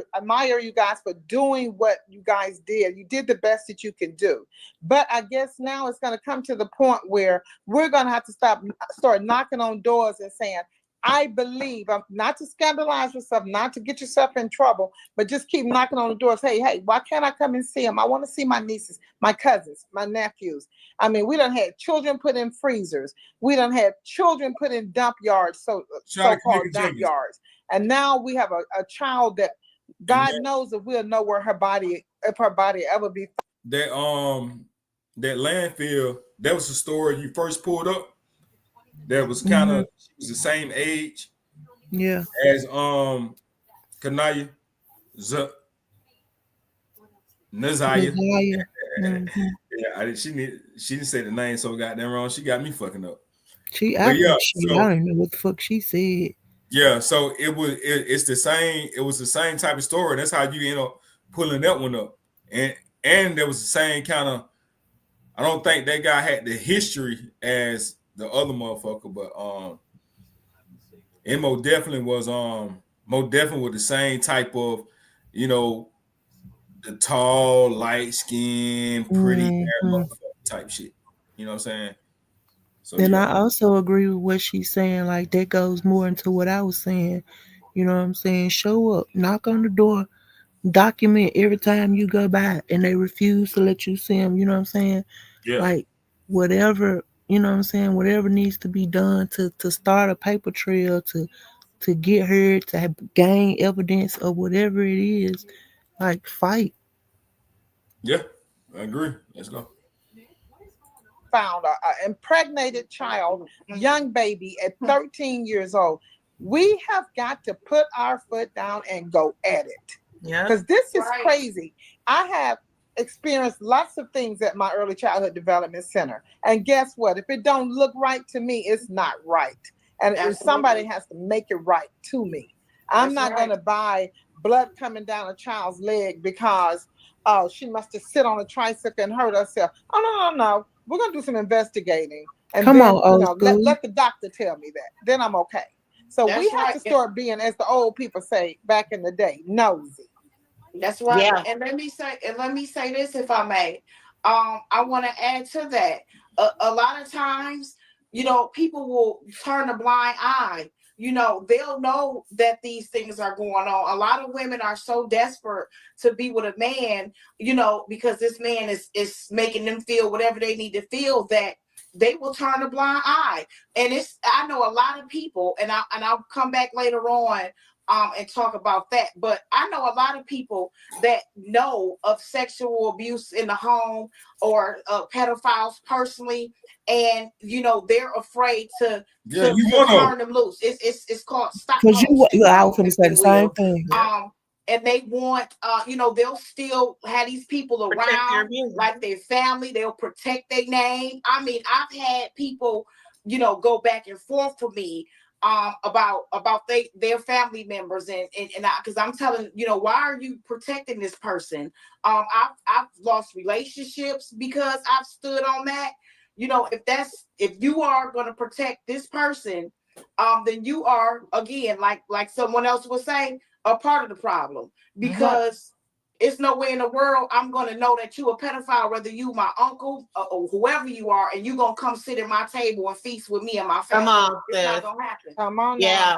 for doing what you guys did. You did the best that you can do. But I guess now it's going to come to the point where we're going to have to start knocking on doors and saying, I believe, not to scandalize yourself, not to get yourself in trouble, but just keep knocking on the doors. Hey, why can't I come and see them? I want to see my nieces, my cousins, my nephews. I mean, we done had children put in freezers. We done had children put in dump yards, so-called dump yards. And now we have a child that God knows that we'll know where if her body ever be. That landfill, that was the story you first pulled up. That was kind of she was the same age, as Kanaya Nasiah. She didn't say the name so goddamn wrong. She got me fucking up. I don't know what the fuck she said. Yeah, so it's the same. It was the same type of story. That's how you end up pulling that one up, and there was the same kind of. I don't think that guy had the history as the other motherfucker, but it most definitely was the same type of, the tall, light skin, pretty hair motherfucker type shit. You know what I'm saying? So And yeah, I also agree with what she's saying. Like that goes more into what I was saying. You know what I'm saying? Show up, knock on the door, document every time you go by, and they refuse to let you see them. You know what I'm saying? yeah, Like whatever, you know what I'm saying? Whatever needs to be done to start a paper trail to get her to gain evidence of whatever it is. Like fight. yeah. I agree. Let's go. Found a impregnated child, young baby at 13 years old. We have got to put our foot down and go at it. Yeah. Because this is Right. crazy. I have experienced lots of things at my early childhood development center. And guess what? If it don't look right to me, it's not right. And if somebody Absolutely. has to make it right to me. I'm That's not going to buy blood coming down a child's leg because she must have sit on a tricycle and hurt herself. Oh, no. We're going to do some investigating. And Come then, on, old school. let the doctor tell me that. Then I'm okay. So we That's have to right. start being, as the old people say back in the day, nosy. That's right. Yeah. And let me say this, if I may. I want to add to that. A lot of times, people will turn a blind eye. They'll know that these things are going on. A lot of women are so desperate to be with a man, because this man is making them feel whatever they need to feel, that they will turn a blind eye. And I know a lot of people, and I'll come back later on and talk about that. But I know a lot of people that know of sexual abuse in the home or pedophiles personally, and they're afraid to Yeah, you want turn them loose. It's called Because Stockholm I syndrome, was going to if say you the same will. thing. And they want, they'll still have these people Protect their around immunity. like their family. They'll protect their name. I mean, I've had people, go back and forth for me about their family members, and because I'm telling, why are you protecting this person? I've lost relationships because I've stood on that. If you are going to protect this person, then you are, again, like someone else was saying, a part of the problem, because it's no way in the world I'm going to know that you a pedophile, whether you my uncle or whoever you are, and you going to come sit at my table and feast with me and my family. Come on, It's not sis. going to happen. Come on now. Yeah.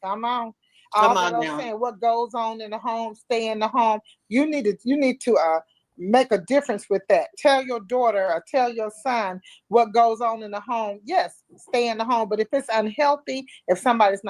Come on. Come Also, on I'm now. saying what goes on in the home, stay in the home. You need to make a difference with that. Tell your daughter or tell your son what goes on in the home. Yes, stay in the home. But if it's unhealthy, if somebody's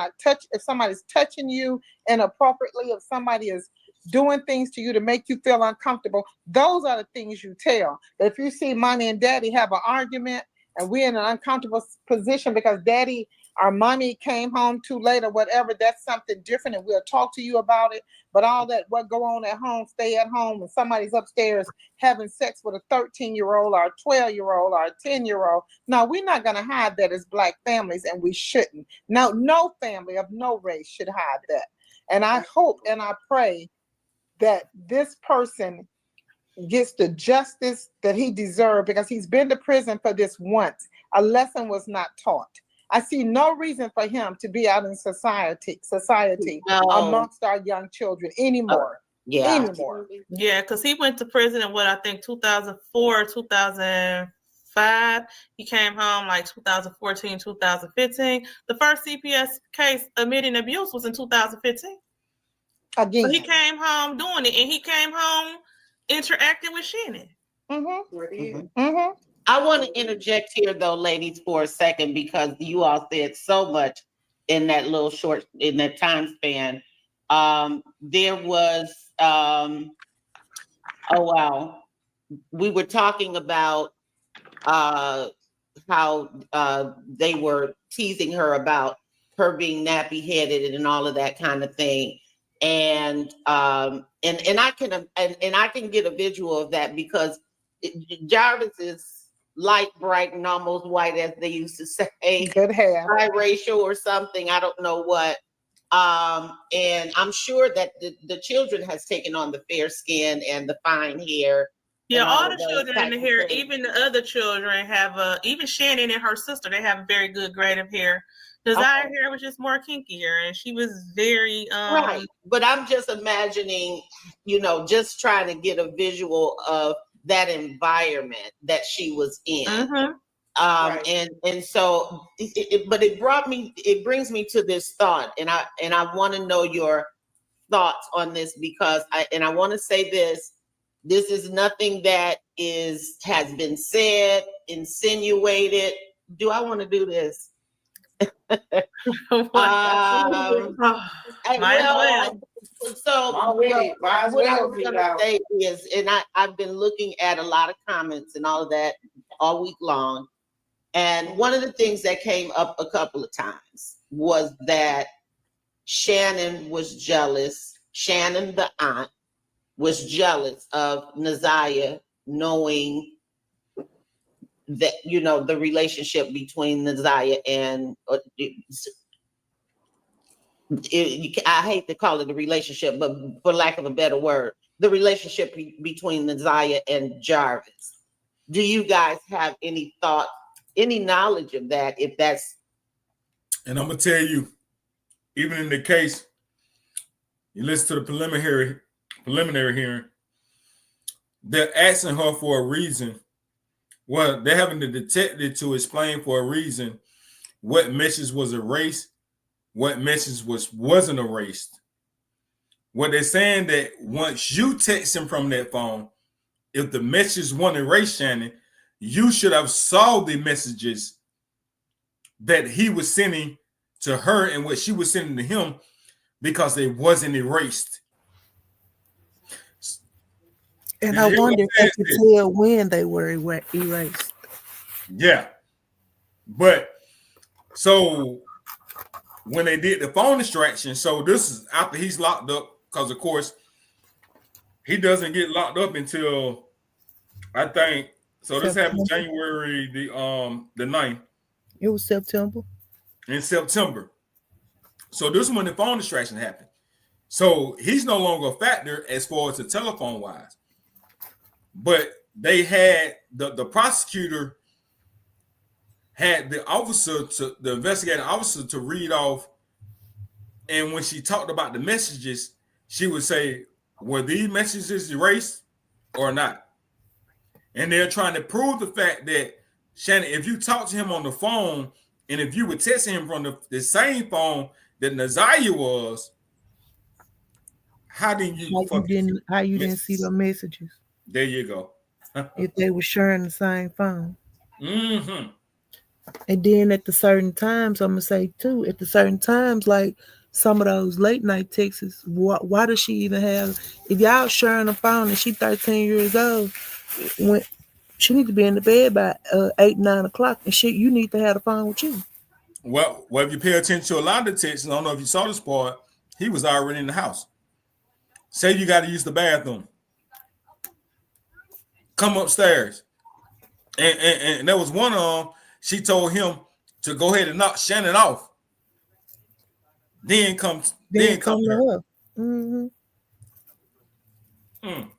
touching you inappropriately, if somebody is doing things to you to make you feel uncomfortable, those are the things you tell. If you see mommy and daddy have an argument and we're in an uncomfortable position because daddy or mommy came home too late or whatever, that's something different, and we'll talk to you about it. But all that what go on at home, stay at home, and somebody's upstairs having sex with a 13-year-old or a 12-year-old or a 10-year-old. No, we're not going to hide that as Black families, and we shouldn't. No family of no race should hide that. And I hope and I pray that this person gets the justice that he deserved, because he's been to prison for this once. A lesson was not taught. I see no reason for him to be out in society No. amongst our young children anymore. Yeah. Anymore. Yeah, because he went to prison in 2004, 2005. He came home like 2014, 2015. The first CPS case admitting abuse was in 2015. Again. So he came home doing it, and he came home interacting with Shannon. I want to interject here, though, ladies, for a second, because you all said so much in that time span. There was, oh wow, we were talking about how they were teasing her about her being nappy headed and all of that kind of thing. And I can get a visual of that, because Jarvis is light, bright, and almost white, as they used to say. Good hair. Biracial or something, I don't know what. And I'm sure that the children has taken on the fair skin and the fine hair. Yeah, all the children in here, even the other children have even Shannon and her sister, they have a very good grade of hair. Desire hair was just more kinkier, and she was very right. But I'm just imagining, just trying to get a visual of that environment that she was in. Right. And so, but it brings me to this thought, and I want to know your thoughts on this, because I want to say this. This is nothing that has been said, insinuated. Do I want to do this? So Already, might as what I well was get going it to out. say is, and I've been looking at a lot of comments and all of that all week long. And one of the things that came up a couple of times was that Shannon was jealous. Shannon, the aunt, was jealous of Naziah, knowing that, the relationship between Naziah and I hate to call it a relationship, but for lack of a better word, the relationship between Naziah and Jarvis. Do you guys have any thought, any knowledge of that? If that's, And I'm gonna tell you, even in the case, you listen to the preliminary hearing, they're asking her for a reason. Well, they're having the detective to explain for a reason what message was erased, what message wasn't erased. What they're saying that once you text him from that phone, if the message wasn't erased, Shannon, you should have saw the messages that he was sending to her and what she was sending to him, because they wasn't erased. And Did I you hear what wonder I'm if they saying, could sis? tell when they were erased. Yeah. But so when they did the phone extraction, so this is after he's locked up, because of course he doesn't get locked up until, I think, so this happened September. January the 9th. It was September. In September. So this is when the phone extraction happened. So he's no longer a factor as far as the telephone wise. But they had the prosecutor had the investigating officer to read off, and when she talked about the messages, she would say, were these messages erased or not? And they're trying to prove the fact that, Shannon, if you talk to him on the phone, and if you were texting him from the same phone that Naziah was, how didn't you didn't see the messages There you go. if they were sharing the same phone? Mm-hmm. And then at the certain times, I'm gonna say too, at the certain times, like some of those late night texts, why does she even have? If y'all sharing a phone and she 13 years old, when she need to be in the bed by 8, 9 o'clock, and shit, you need to have the phone with you. Well, if you pay attention to a lot of the texts, I don't know if you saw this part, he was already in the house. Say you got to use the bathroom, come upstairs, and there was one of them. She told him to go ahead and knock Shannon off. Then come to her. Mm-hmm. Mm.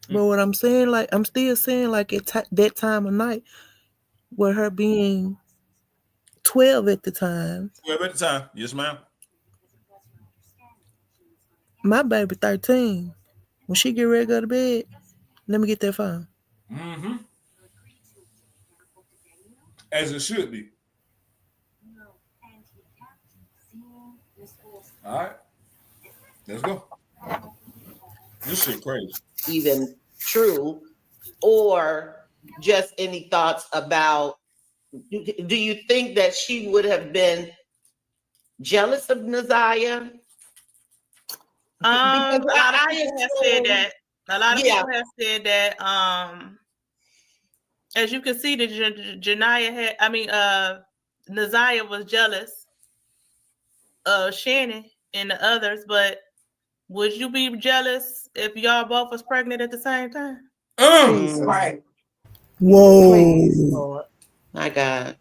But what I'm saying, like, I'm still saying, like, at that time of night, with her being 12 at the time. 12 at the time, yes, ma'am. My baby 13. When she get ready to go to bed, let me get that phone. Mm-hmm. As it should be. All right, let's go. This shit crazy. even true, or just any thoughts about, do you think that she would have been jealous of Naziah? A lot of people have said that. A lot of people have said that. As you can see, Naziah was jealous of Shannon and the others, but would you be jealous if y'all both was pregnant at the same time? Right. Whoa. Please, Lord. My God.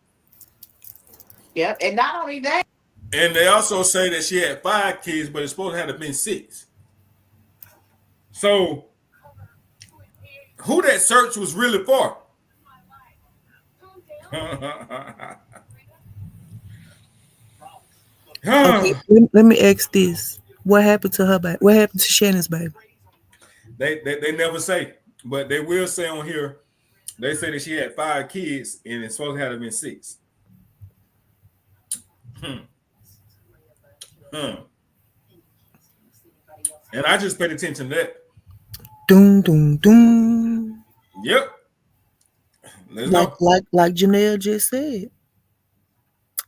Yep. And not only that. And they also say that she had 5 kids, but it's supposed to have been 6. So, who that search was really for? Okay, let me ask this: what happened to her baby? What happened to Shannon's baby? They never say, but they will say on here They say that she had 5 kids and it's supposed to have been 6. And I just paid attention to that. Doom, doom, doom. Yep. Let's Like, go. like Janelle just said.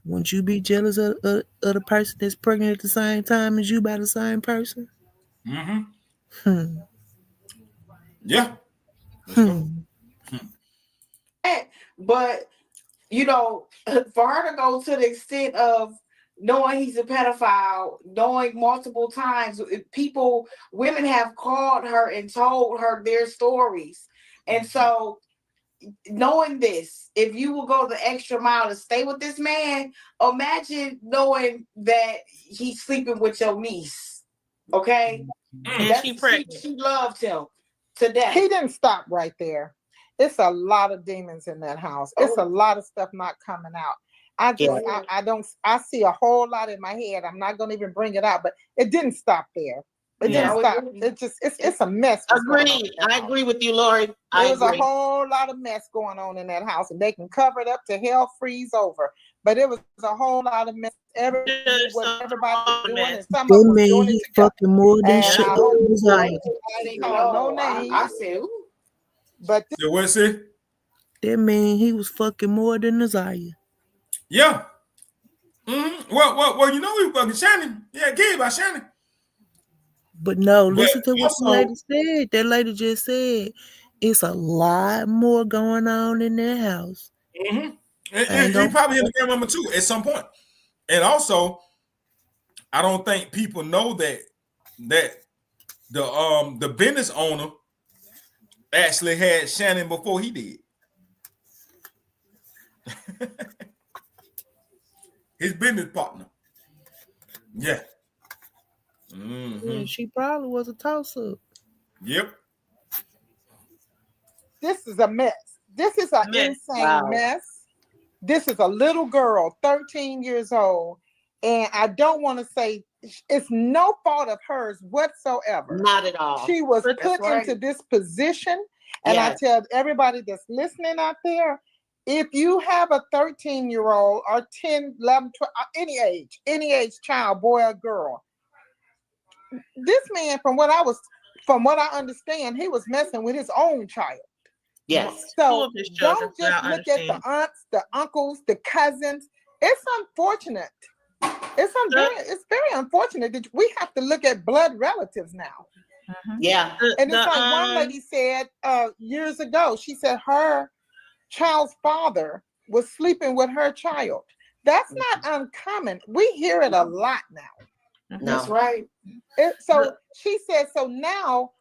Wouldn't you be jealous of the person that's pregnant at the same time as you by the same person? Mm-hmm. Yeah. But you know, for her to go to the extent of knowing he's a pedophile, knowing multiple times, women have called her and told her their stories. And so knowing this, if you will go the extra mile to stay with this man, imagine knowing that he's sleeping with your niece. Okay? And she pregnant. She loved him to death. He didn't stop right there. It's a lot of demons in that house. It's a lot of stuff not coming out. I see a whole lot in my head. I'm not gonna even bring it out, but it didn't stop there. It didn't stop. It's a mess. Agreed. I agree with you, Lori. There's a whole lot of mess going on in that house, and they can cover it up to hell freeze over. But it was a whole lot of mess. Everybody was doing, and some of them were doing it together. Fucking more than shit. No name. I said, ooh. But So what's it? That mean he was fucking more than Nasiah. Yeah. Mm-hmm. Well, you know he was fucking Shannon. Yeah, gay about Shannon. But no, listen to what the lady said. That lady just said it's a lot more going on in that house. Mm-hmm. And you probably hit the grandmama too at some point. And also, I don't think people know that the business owner actually had Shannon before he did. His business partner. Yeah. Mm-hmm. Yeah, she probably was a toss-up. Yep. This is a mess. This is an insane mess. This is a little girl, 13 years old. And I don't want to say it's no fault of hers whatsoever. Not at all. She was put into this position. And I tell everybody that's listening out there, if you have a 13-year-old or 10, 11, 12, any age child, boy or girl, this man, from what I understand, he was messing with his own child. Yes. So don't just look at the aunts, the uncles, the cousins. It's unfortunate. It's very unfortunate that we have to look at blood relatives now. Mm-hmm. Yeah. And it's like one lady said years ago, she said her child's father was sleeping with her child. That's not uncommon. We hear it a lot now. No. That's right. So she said, so now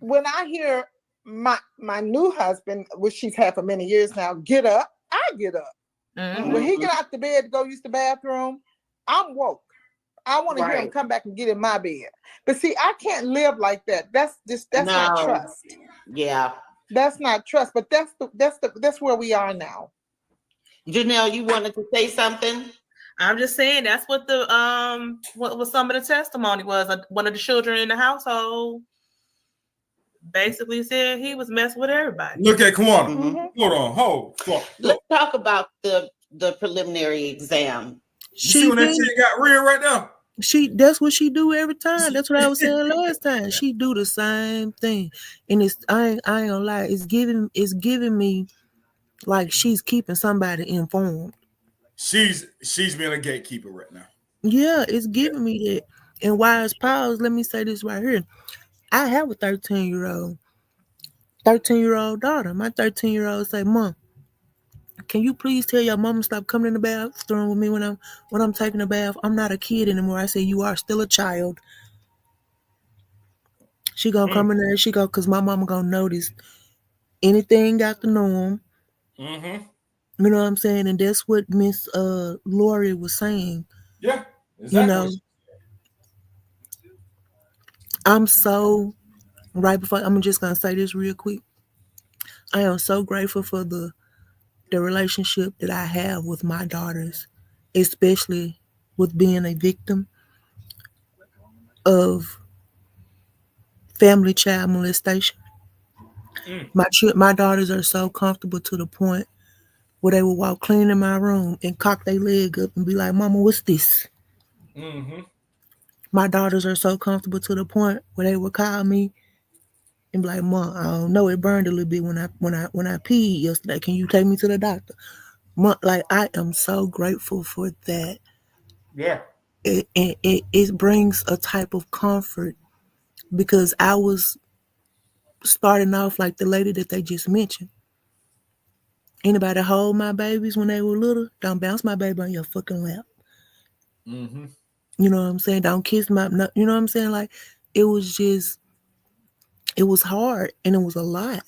when I hear my new husband, which she's had for many years now, get up, I get up. Mm-hmm. When he get out the bed to go use the bathroom, I'm woke. I want to hear him come back and get in my bed. But see, I can't live like that. That's not trust. Yeah. That's not trust, but that's where we are now. Janelle, you wanted to say something? I'm just saying that's what the what was some of the testimony was. One of the children in the household basically said he was messing with everybody. Look at Kawana. Mm-hmm. Hold on. Let's talk about the preliminary exam. You see when that shit got real right now? That's what she do every time. That's what I was saying last time. She do the same thing, and I ain't gonna lie. It's giving me like she's keeping somebody informed. She's being a gatekeeper right now. Yeah, it's giving me that. And wise pause. Let me say this right here. I have a 13-year-old daughter. My 13-year-old say, "Mom, can you please tell your mama stop coming in the bathroom with me when I'm taking a bath? I'm not a kid anymore." I say, "You are still a child." She gonna come in there. She go, cause my mama gonna notice anything out the norm. Mm-hmm. You know what I'm saying? And that's what Miss Lori was saying. Yeah, exactly. You know, I'm so I'm just gonna say this real quick. I am so grateful for the relationship that I have with my daughters, especially with being a victim of family child molestation. My daughters are so comfortable to the point where they will walk clean in my room and cock their leg up and be like, "Mama, what's this?" Mm-hmm. My daughters are so comfortable to the point where they would call me and be like, "Mom, I don't know, it burned a little bit when I peed yesterday. Can you take me to the doctor?" Mom, like, I am so grateful for that. Yeah. It brings a type of comfort because I was starting off like the lady that they just mentioned. Anybody hold my babies when they were little, don't bounce my baby on your fucking lap. Mm-hmm. You know what I'm saying? Don't kiss my, no, you know what I'm saying? Like, it was hard and it was a lot.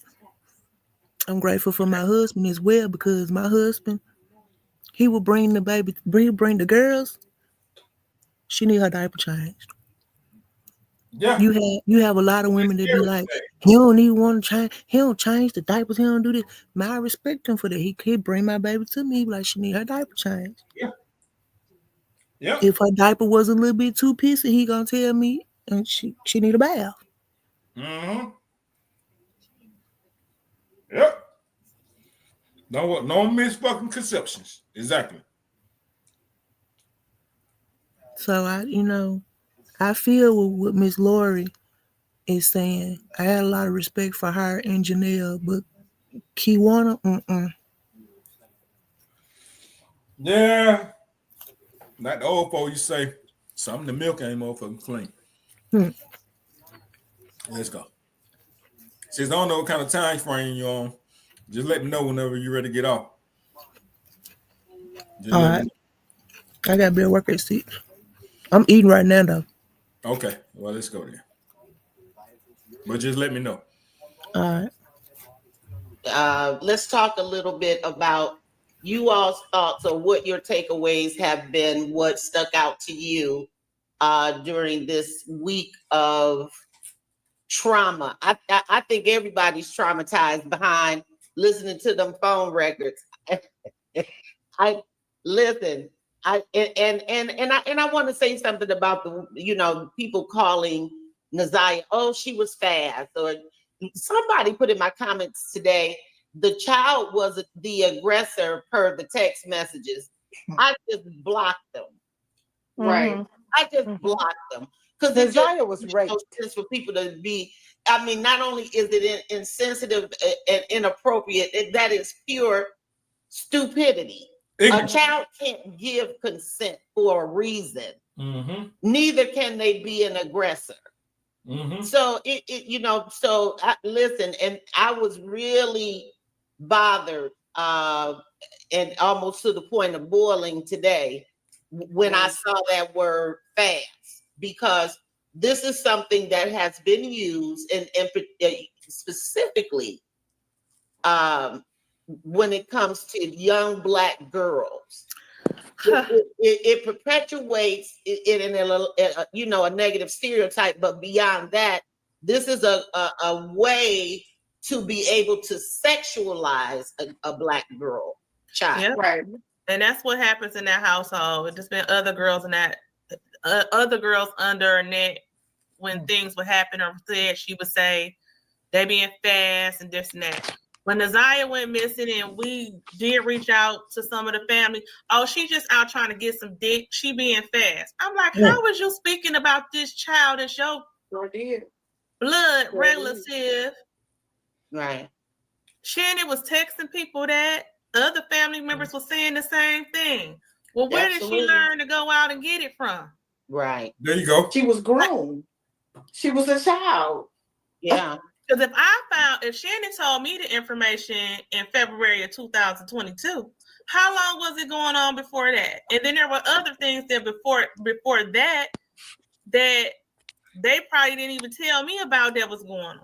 I'm grateful for my husband as well because my husband, he would bring the baby, bring the girls. She need her diaper changed. Yeah. You have a lot of women that be like, he don't even want to change. He don't change the diapers. He don't do this. Man, I respect him for that. He bring my baby to me like she need her diaper changed. Yeah. Yep. If her diaper was a little bit too pissy, he gonna tell me and she need a bath. Mm-hmm. Yep. No misfucking conceptions. Exactly. So I feel what Miss Lori is saying. I had a lot of respect for her and Janelle, but Kiwana, Yeah. Like the old folks, you say, some of the milk ain't motherfucking clean. Let's go. Since I don't know what kind of time frame you're on, just let me know whenever you're ready to get off. Just All let right. me I gotta be at work at 6. I'm eating right now though. know. Okay. Well, let's go there. But just let me know. All right. Let's talk a little bit about you all's thoughts or what your takeaways have been, what stuck out to you during this week of trauma. I think everybody's traumatized behind listening to them phone records. I listen. I want to say something about the people calling Naziah, oh, she was fast, or somebody put in my comments today, the child was the aggressor per the text messages. I just blocked them. Right. I just blocked them because Naziah was raped. No sense for people to be. I mean, not only is it insensitive and inappropriate, that is pure stupidity. A child can't give consent for a reason. Mm-hmm. Neither can they be an aggressor. Mm-hmm. So listen, and I was really bothered and almost to the point of boiling today when I saw that word fast, because this is something that has been used and specifically when it comes to young Black girls. It perpetuates it in a negative stereotype, but beyond that, this is a way to be able to sexualize a Black girl child. Yep. Right. And that's what happens in that household. It just been other girls in that, other girls under her neck when things would happen or said, she would say they being fast and this and that. When Naziah went missing and we did reach out to some of the family, oh, she just out trying to get some dick. She being fast. I'm like, how was you speaking about this child as your blood relative? Right. Shannon was texting people that. Other family members were saying the same thing. Well, where did she learn to go out and get it from? Right. There you go. She was grown. She was a child. Yeah. Because if Shannon told me the information in February of 2022, how long was it going on before that? And then there were other things that before that they probably didn't even tell me about that was going on.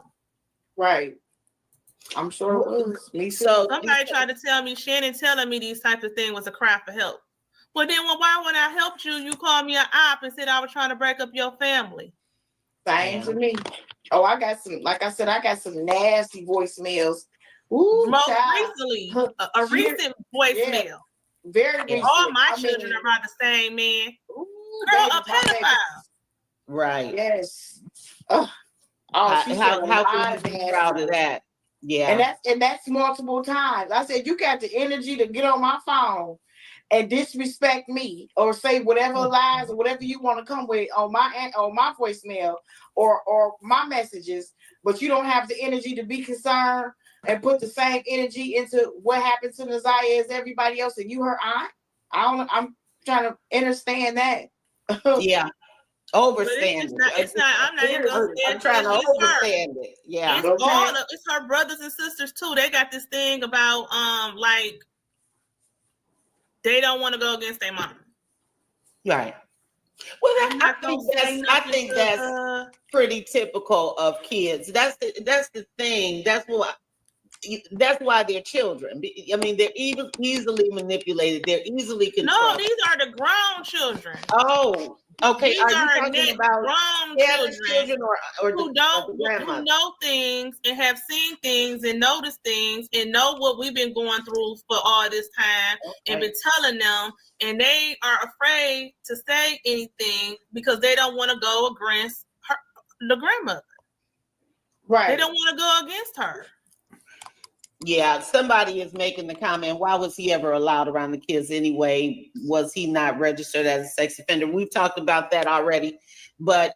Right. I'm sure it was. Me too. So somebody tried to tell me Shannon telling me these types of things was a cry for help. Well, then why when I helped you, you called me an op and said I was trying to break up your family? Same to me. Oh, I got some, like I said, I got some nasty voicemails. Ooh, most child. recently, a recent voicemail. Yeah. Very recent. All my children are by the same man. Ooh, Girl, baby, a pedophile. Right. Yes. Oh, How can you be proud of that? Yeah. And that's multiple times. I said, you got the energy to get on my phone and disrespect me or say whatever lies or whatever you want to come with on my voicemail or my messages, but you don't have the energy to be concerned and put the same energy into what happened to Naziah as everybody else, and you her aunt. I'm trying to understand that. Yeah. But Overstand it's not. I'm not even gonna say I'm it. trying to It's her. overstand it. Yeah. It's it's her brothers and sisters too. They got this thing about like they don't want to go against their mom. Right. Well, I'm not gonna say I think that's pretty typical of kids. That's the thing. That's why they're children. I mean, they're easily manipulated. They're easily controlled. No, these are the grown children. Oh, okay. These Are you are talking about grown children or who grandmother? know things and have seen things and noticed things and know what we've been going through for all this time and been telling them, and they are afraid to say anything because they don't want to go against the grandmother. Right. They don't want to go against her. Yeah, somebody is making the comment, why was he ever allowed around the kids anyway? Was he not registered as a sex offender? We've talked about that already, but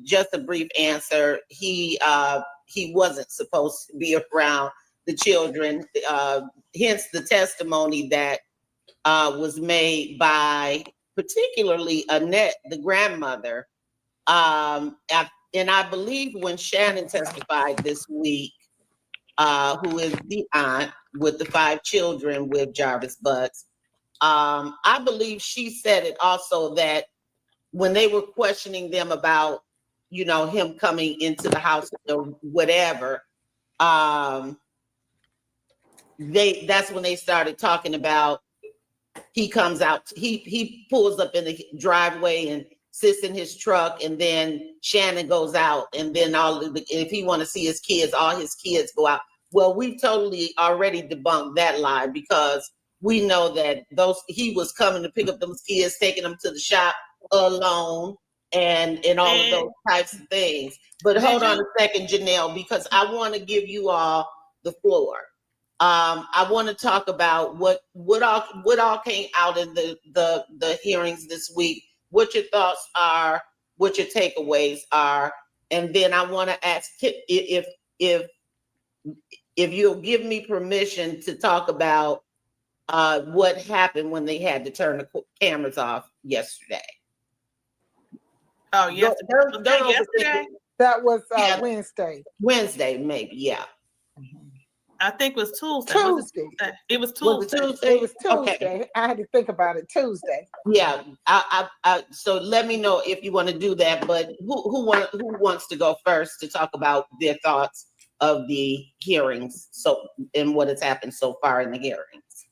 just a brief answer. He wasn't supposed to be around the children, hence the testimony that was made by particularly Annette, the grandmother. And I believe when Shannon testified this week, who is the aunt with the 5 children with Jarvis Butts. I believe she said it also that when they were questioning them about, him coming into the house or whatever, that's when they started talking about he comes out, he pulls up in the driveway and sits in his truck, and then Shannon goes out, and then if he want to see his kids, all his kids go out. Well, we've totally already debunked that lie because we know that he was coming to pick up those kids, taking them to the shop alone, and all of those types of things. But hold on a second, Janelle, because I want to give you all the floor. I want to talk about what all came out in the hearings this week. What your thoughts are, what your takeaways are, and then I want to ask if you'll give me permission to talk about what happened when they had to turn the cameras off yesterday. Oh, yes. Yesterday? That was Wednesday. Wednesday, maybe, yeah. I think it was Tuesday. Tuesday. It was Tuesday. It was Tuesday. Okay. I had to think about it. Tuesday. Yeah. So let me know if you want to do that. But who wants to go first to talk about their thoughts of the hearings and what has happened so far in the hearings?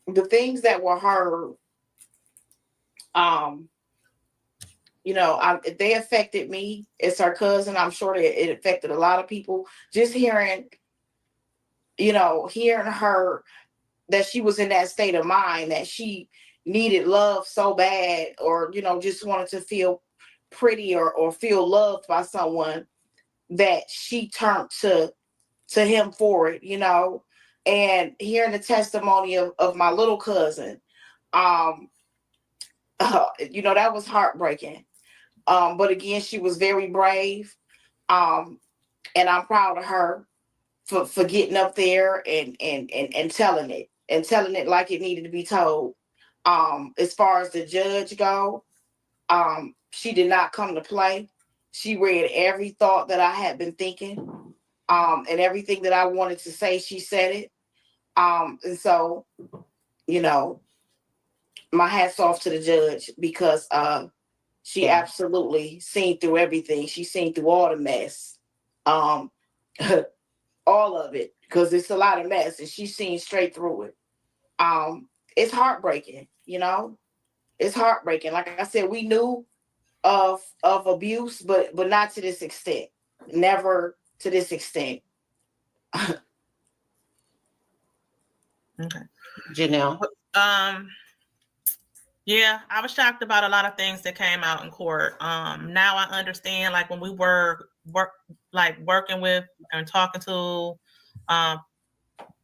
The things that were heard, they affected me as her cousin. I'm sure that it affected a lot of people. Just hearing her, that she was in that state of mind, that she needed love so bad, or, just wanted to feel pretty or feel loved by someone, that she turned to him for it, and hearing the testimony of my little cousin, that was heartbreaking. But again, she was very brave. And I'm proud of her for getting up there and telling it like it needed to be told. As far as the judge go, she did not come to play. She read every thought that I had been thinking, and everything that I wanted to say, she said it. And so, my hat's off to the judge, because she absolutely seen through everything. She seen through all the mess, all of it, because it's a lot of mess, and she's seen straight through it. It's heartbreaking, it's heartbreaking. Like I said, we knew of abuse, but not to this extent. Never to this extent. Okay. Janelle. Yeah, I was shocked about a lot of things that came out in court. Now I understand, like when we were working with and talking to the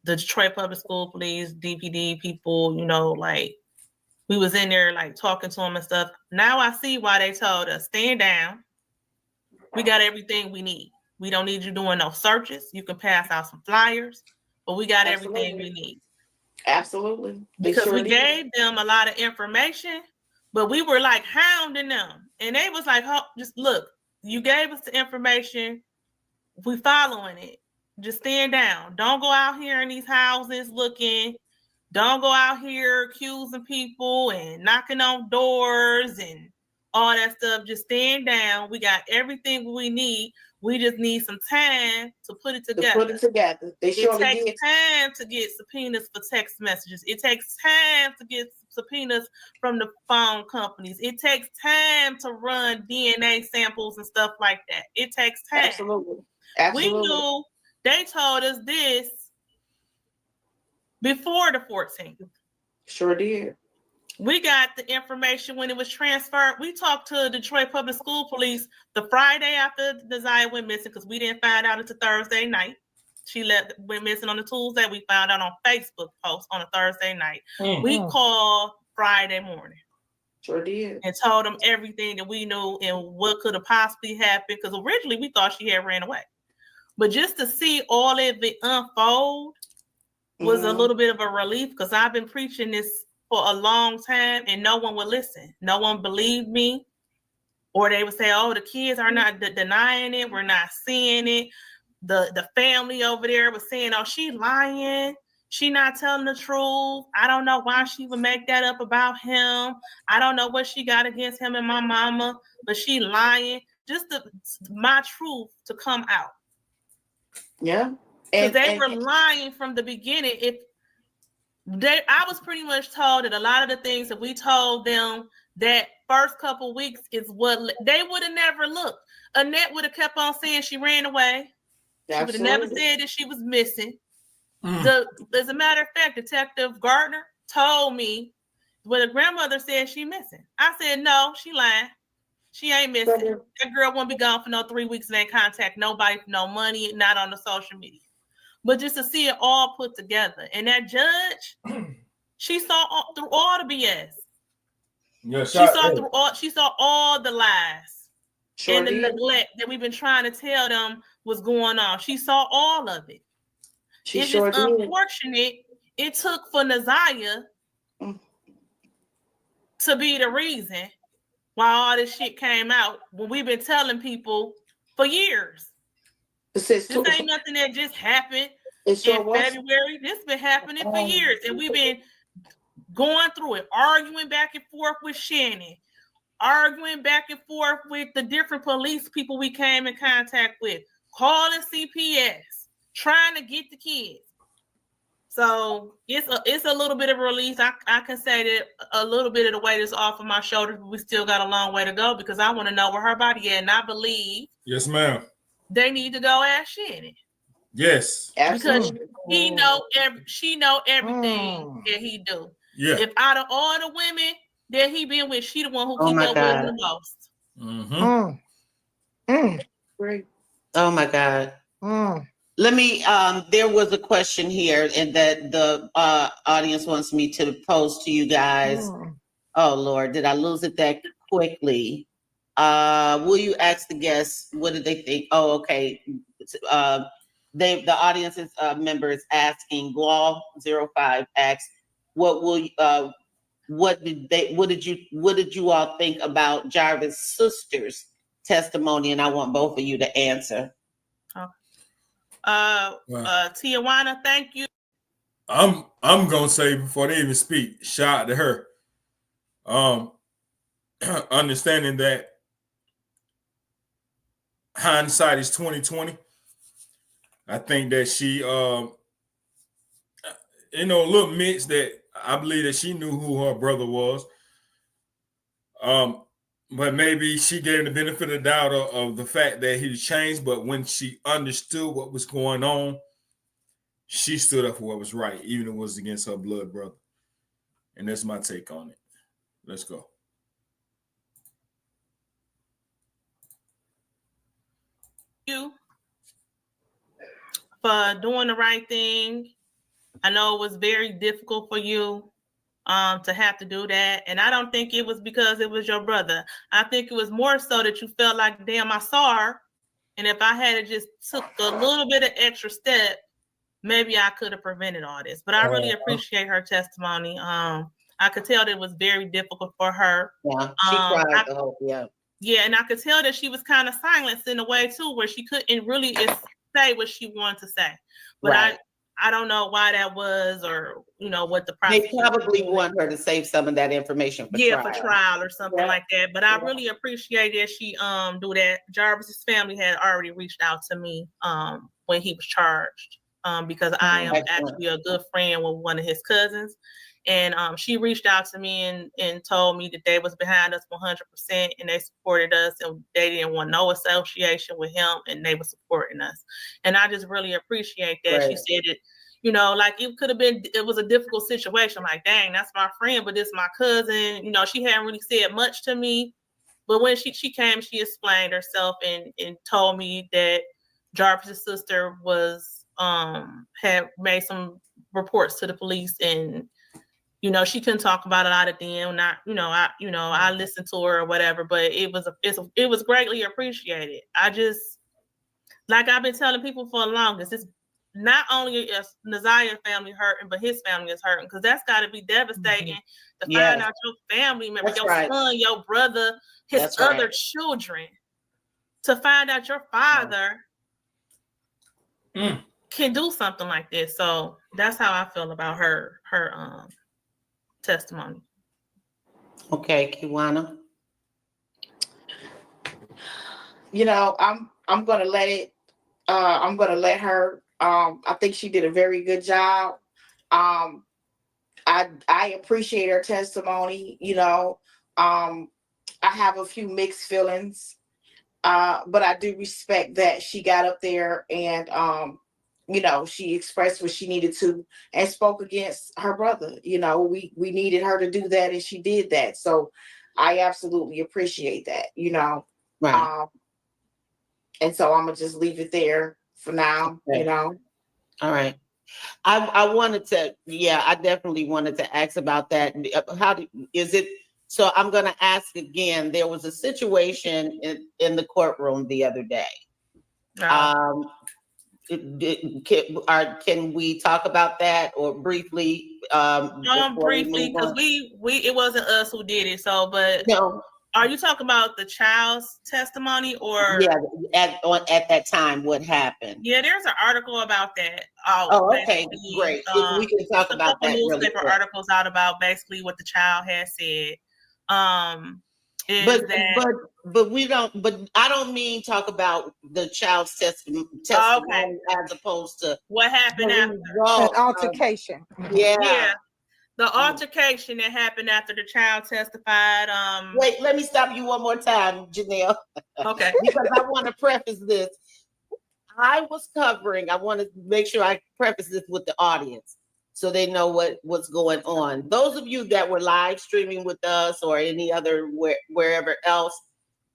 Detroit Public School Police, DPD people, you know, like we was in there like talking to them and stuff. Now I see why they told us, stand down. We got everything we need. We don't need you doing no searches. You can pass out some flyers, but we got everything we need. Absolutely. They Because sure we did. gave them a lot of information, but we were like hounding them. And they was like, oh, just look, you gave us the information. We following it. Just stand down. Don't go out here in these houses looking. Don't go out here accusing people and knocking on doors and all that stuff. Just stand down. We got everything we need. We just need some time to put it together. They It surely takes did. time to get subpoenas for text messages. It takes time to get subpoenas from the phone companies. It takes time to run DNA samples and stuff like that. It takes time. Absolutely. We knew they told us this before the 14th. Sure did. We got the information when it was transferred. We talked to Detroit Public School Police the Friday after Desire went missing because we didn't find out until Thursday night. She went missing on the Tuesday. We found out on Facebook post on a Thursday night. Mm-hmm. We called Friday morning. Sure did. And told them everything that we knew and what could have possibly happened because originally we thought she had ran away. But just to see all of it unfold was a little bit of a relief because I've been preaching this for a long time and no one would listen. No one believed me. Or they would say, oh, the kids are not denying it. We're not seeing it. The family over there was saying, oh, she lying. She not telling the truth. I don't know why she would make that up about him. I don't know what she got against him and my mama, but she lying. Just my truth to come out. Yeah. Because they were lying from the beginning. I was pretty much told that a lot of the things that we told them that first couple weeks is what they would have never looked. Annette would have kept on saying she ran away. She would have never said that she was missing. As a matter of fact, Detective Gardner told me when the grandmother said she missing. I said, no, she lying. She ain't missing. That girl won't be gone for no 3 weeks and ain't contact nobody for no money, not on the social media. But just to see it all put together. And that judge, she saw through all the BS. Yeah, she saw all the lies and the neglect that we've been trying to tell them was going on. She saw all of it. It's just unfortunate it took for Naziah to be the reason why all this shit came out when we've been telling people for years. This ain't nothing that just happened in February. This been happening for years. And we've been going through it, arguing back and forth with Shannon, arguing back and forth with the different police people we came in contact with, calling CPS, trying to get the kids. So it's a little bit of a release. I can say that a little bit of the weight is off of my shoulders, but we still got a long way to go because I want to know where her body is. And I believe, yes, ma'am, they need to go ask Shannon. Yes, because she know everything that he do. Yeah. If out of all the women that he been with, she the one who keep up with him the most. Great. Oh my God. Let me, there was a question here and that the audience wants me to pose to you guys. Oh Lord, did I lose it that quickly? Will you ask the guests, what did they think? Oh, okay. The audience's member is asking, Glaw05 asks, what did you all think about Jarvis' sister's testimony? And I want both of you to answer. Tijuana, thank you. I'm gonna say before they even speak, shout out to her. Understanding that hindsight is 20/20. I think that she a little mixed that I believe that she knew who her brother was. But maybe she gave the benefit of the doubt of the fact that he changed. But when she understood what was going on, she stood up for what was right, even if it was against her blood brother. And that's my take on it. Let's go. You for doing the right thing. I know it was very difficult for you to have to do that. And I don't think it was because it was your brother. I think it was more so that you felt like, damn, I saw her. And if I had just took a little bit of extra step, maybe I could have prevented all this. But I really appreciate her testimony. I could tell that it was very difficult for her. Yeah, she cried the whole, yeah. Yeah, and I could tell that she was kind of silenced in a way too, where she couldn't really say what she wanted to say. But Right. I don't know why that was, or what the They prosecutor probably want her to save some of that information for trial. for trial or something like that. But I really appreciate that she do that. Jarvis's family had already reached out to me when he was charged because I am actually a good friend with one of his cousins. And she reached out to me and told me that they was behind us 100% and they supported us and they didn't want no association with him and they were supporting us. And I just really appreciate that. Right. She said it, like it was a difficult situation. Like, dang, that's my friend, but this is my cousin. She hadn't really said much to me. But when she came, she explained herself and told me that Jarvis's sister had made some reports to the police and she couldn't talk about a lot of them. I listened to her or whatever, but it was greatly appreciated. I just, like I've been telling people for the longest, it's not only is Naziah family hurting, but his family is hurting because that's got to be devastating to find out your family member, your son, your brother, his other children, to find out your father can do something like this. So that's how I feel about her testimony. Okay, Kiwana. I'm gonna let it. I'm gonna let her. I think she did a very good job. I appreciate her testimony. I have a few mixed feelings, but I do respect that she got up there and she expressed what she needed to and spoke against her brother. We needed her to do that and she did that. So I absolutely appreciate that, Right. And so I'm gonna just leave it there for now, Okay. All right. I wanted to, I definitely wanted to ask about that. So I'm going to ask again, there was a situation in the courtroom the other day. Can we talk about that or briefly? Briefly, because it wasn't us who did it. So, but no. Are you talking about the child's testimony or? Yeah, at that time, what happened? Yeah, there's an article about that. Okay, great. If we can talk about that. Newspaper really articles out about basically what the child has said. But we don't. But I don't mean talk about the child's testimony as opposed to what happened after an altercation. Yeah. The altercation that happened after the child testified. Wait, let me stop you one more time, Janelle. Okay. Because I want to preface this. I want to make sure I preface this with the audience so they know what's going on. Those of you that were live streaming with us or any other wherever else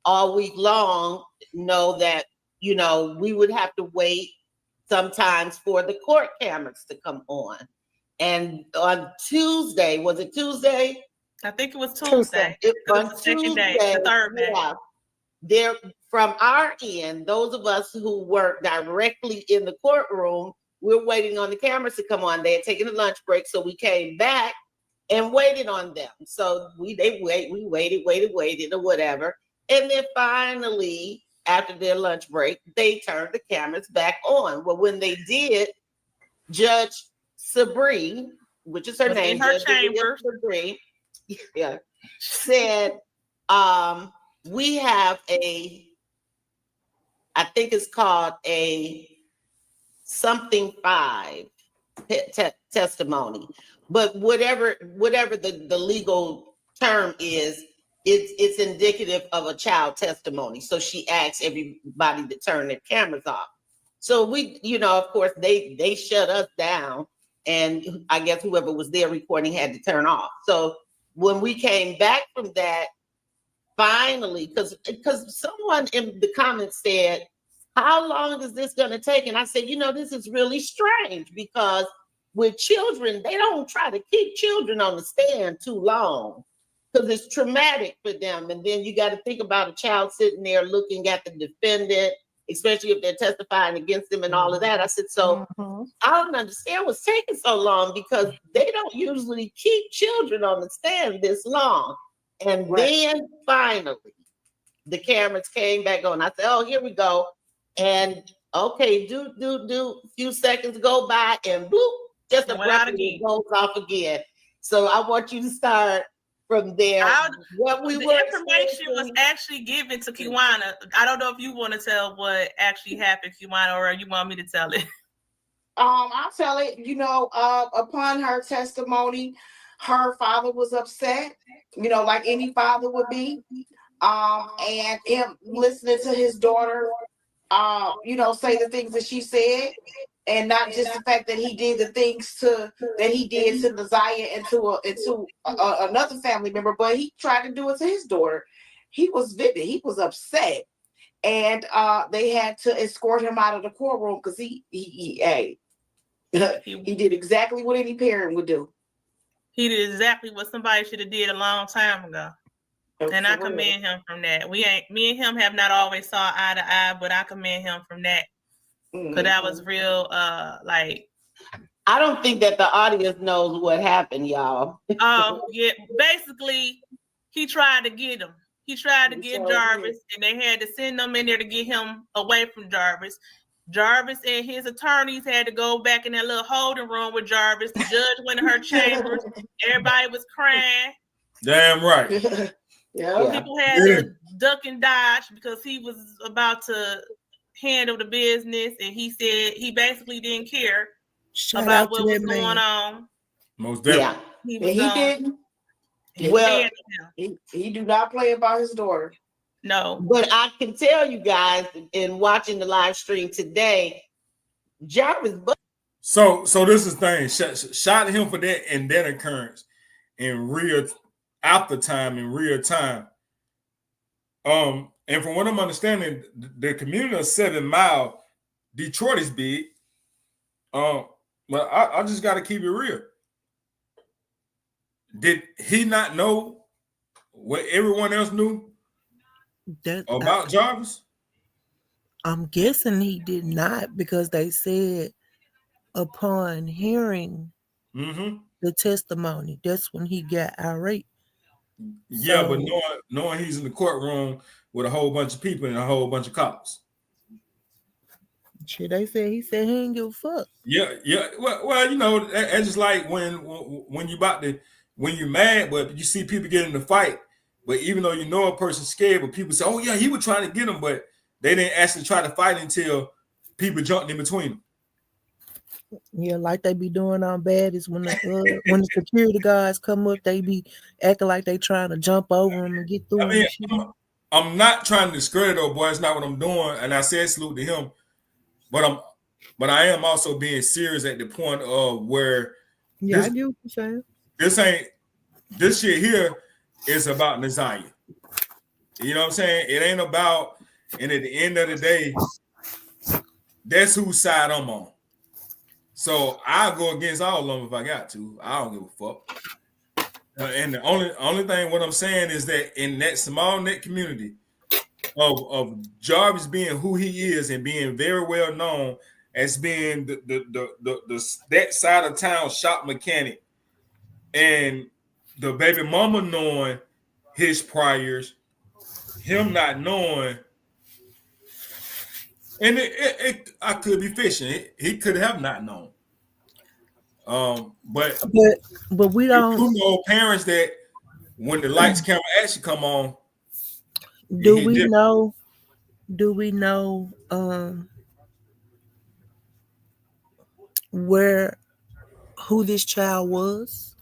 all week long know that, we would have to wait sometimes for the court cameras to come on. And on Tuesday, was it Tuesday? I think it was Tuesday. On Tuesday, the third day. Yeah, there, from our end, those of us who work directly in the courtroom, we're waiting on the cameras to come on. They had taken a lunch break, so we came back and waited on them. So we waited or whatever. And then finally, after their lunch break, they turned the cameras back on. Well, when they did, Judge Sabri, which is her name, in her chamber, Sabri, said, we have I think it's called a something 5 testimony, but whatever the legal term is, it's indicative of a child testimony. So she asked everybody to turn their cameras off. So we, of course, they shut us down. And I guess whoever was there recording had to turn off. So when we came back from that, finally, because someone in the comments said, how long is this going to take? And I said, this is really strange because with children, they don't try to keep children on the stand too long because it's traumatic for them. And then you got to think about a child sitting there looking at the defendant, especially if they're testifying against them and all of that. I said, so I don't understand what's taking so long because they don't usually keep children on the stand this long. And then finally, the cameras came back on. I said, oh, here we go. And okay, do few seconds go by and bloop, just abruptly it goes off again. So I want you to start from there. The information was actually given to Kiwana. I don't know if you want to tell what actually happened, Kiwana, or you want me to tell it. I'll tell it. Upon her testimony, her father was upset, like any father would be. And him listening to his daughter, say the things that she said, and not just the fact that he did the things that he did to Naziah and to another family member, but he tried to do it to his daughter. He was vivid. He was upset, and they had to escort him out of the courtroom because he did exactly what any parent would do. He did exactly what somebody should have did a long time ago. And I commend him from that. Me and him have not always saw eye to eye, but I commend him from that. Because that was real, I don't think that the audience knows what happened, y'all. Yeah, basically, he tried to get him. He tried to get Jarvis, and they had to send them in there to get him away from Jarvis. Jarvis and his attorneys had to go back in that little holding room with Jarvis. The judge went in her chambers. Everybody was crying. Damn right. Yeah. People had to duck and dodge because he was about to handle the business, and he said he basically didn't care about what was going on. Most definitely. He didn't. He do not play about his daughter. No. But I can tell you guys in watching the live stream today, Jarvis. So this is the thing. Shot him for that and that occurrence in real after time in real time. And from what I'm understanding, the community of 7 Mile, Detroit is big. But I just got to keep it real. Did he not know what everyone else knew about Jarvis? I'm guessing he did not, because they said upon hearing the testimony, that's when he got irate. Yeah, but knowing he's in the courtroom with a whole bunch of people and a whole bunch of cops. Shit, he said he ain't give a fuck. Yeah. Well, it's just like when you're mad, but you see people get in the fight, but even though a person's scared, but people say, "Oh yeah, he was trying to get him," but they didn't actually try to fight until people jumped in between them. Yeah, like they be doing on bad is when the security guards come up, they be acting like they trying to jump over them and get through. I mean, I'm not trying to discredit old boy. It's not what I'm doing, and I said salute to him, but I am also being serious at the point of where I get what you're saying. This shit here is about Naziah. You know what I'm saying? It ain't about, and at the end of the day, that's whose side I'm on. So I'll go against all of them if I got to. I don't give a fuck. And the only thing what I'm saying is that in that small net community of Jarvis being who he is and being very well known as being the that side of town shop mechanic, and the baby mama knowing his priors, him not knowing, and I could be fishing. He could have not known. But we don't. You know, parents that when the lights, camera, action come on. Do we know who this child was?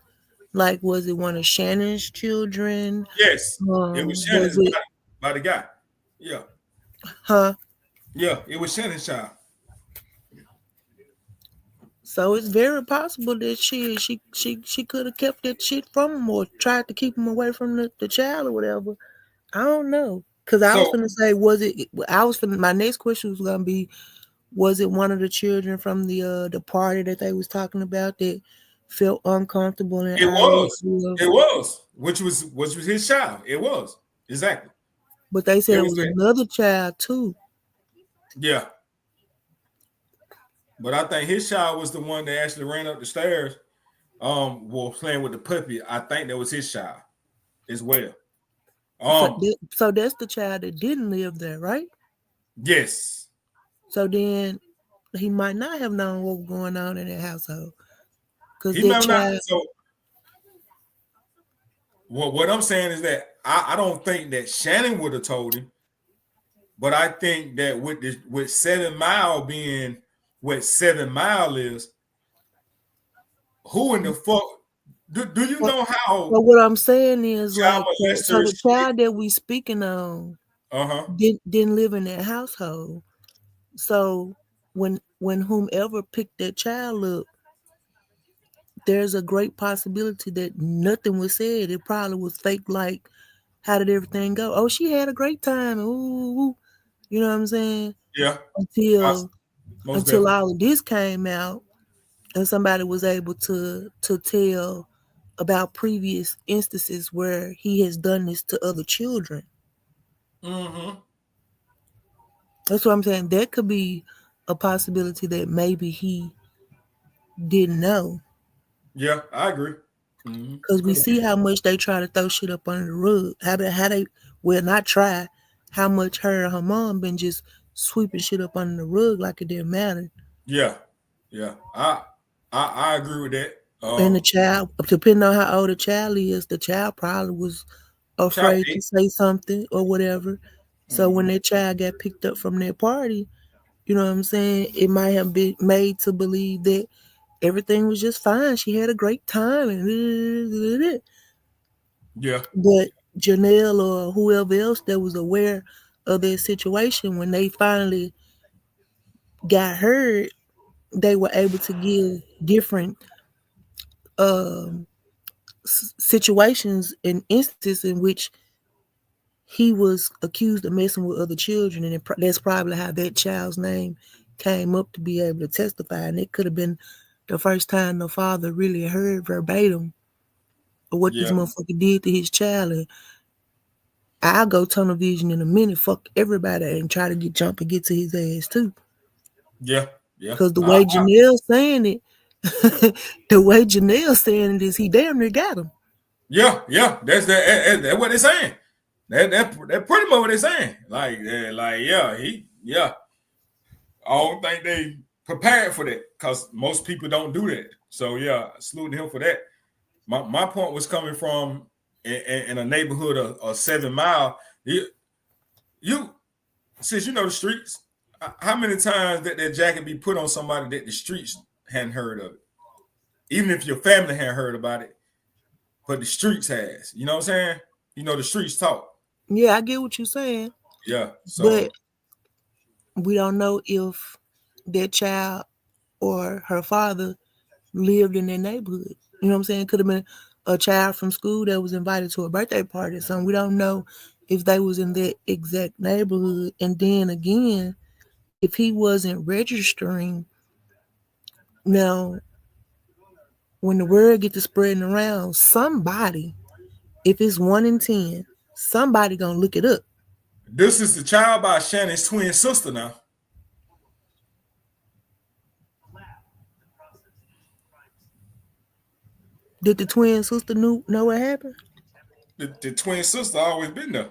Like, was it one of Shannon's children? Yes, it was Shannon's by the guy. Yeah. Huh? Yeah, it was Shannon's child. So it's very possible that she could have kept that shit from him or tried to keep him away from the child or whatever. I don't know. Cause I was So gonna say, my next question was gonna be, was it one of the children from the party that they was talking about that felt uncomfortable and it was, which was his child. It was exactly. but they said It it was was that. another child too. Yeah, but I think his child was the one that actually ran up the stairs. While playing with the puppy. I think that was his child as well. So that's the child that didn't live there, right? Yes. So then he might not have known what was going on in that household. Because He that may not. child, So what I'm saying is that I don't think that Shannon would have told him, but I think that with 7 Mile being what 7 Mile is, who in the fuck do you know how but what I'm saying is child like, so the molesters? child that we speaking on Uh-huh. didn't live in that household. So when whomever picked that child up, there's a great possibility that nothing was said. It probably was fake. Like, how did everything go? Oh, she had a great time. Ooh, you know what I'm saying? Yeah. Until Most definitely. all of this came out, and somebody was able to tell about previous instances where he has done this to other children. Mm-hmm. That's what I'm saying. That could be a possibility that maybe he didn't know. Yeah, I agree. Mm-hmm. Because we see how much they try to throw shit up under the rug. How they well, not try, how much her and her mom been just sweeping shit up under the rug like it didn't matter. Yeah. I agree with that. And the child, depending on how old the child is, the child probably was afraid to say something or whatever. So when that child got picked up from that party, you know what I'm saying, it might have been made to believe that everything was just fine. She had a great time and yeah. But Janelle or whoever else that was aware of their situation, when they finally got heard, they were able to give different situations and instances in which he was accused of messing with other children, and that's probably how that child's name came up to be able to testify. And it could have been the first time the father really heard verbatim of what this motherfucker did to his child. And I'll go tunnel vision in a minute, fuck everybody, and try to jump and get to his ass too. Yeah. Because the way Janelle saying it, is he damn near got him. Yeah. That's what they're saying. That pretty much what they're saying. Like, I don't think they prepared for that because most people don't do that. So yeah, saluting him for that. My point was coming from in a neighborhood of 7 Mile. You since you know the streets, how many times that jacket be put on somebody that the streets hadn't heard of it? Even if your family hadn't heard about it, but the streets has. You know what I'm saying? You know the streets talk. Yeah, I get what you're saying. Yeah. So but we don't know if that child or her father lived in that neighborhood. You know what I'm saying? Could have been a child from school that was invited to a birthday party or something. We don't know if they was in that exact neighborhood. And then again, if he wasn't registering, now when the word gets to spreading around, somebody, if it's 1 in 10, somebody gonna look it up. This is the child by Shannon's twin sister now. Did the twin sister know what happened? The twin sister always been there.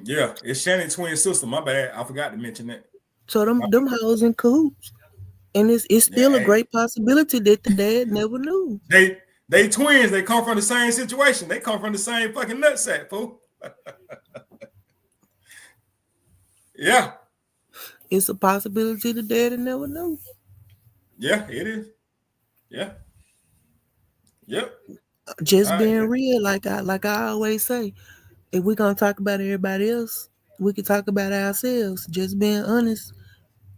Yeah, it's Shannon's twin sister. My bad. I forgot to mention that. So them hoes in cahoots. And it's still a great possibility that the dad never knew. They twins. They come from the same situation. They come from the same fucking nutsack, fool. Yeah. It's a possibility the daddy never knew. Yeah, it is. Yeah. Yep. Just being real, like I always say. If we're gonna talk about everybody else, we can talk about ourselves. Just being honest.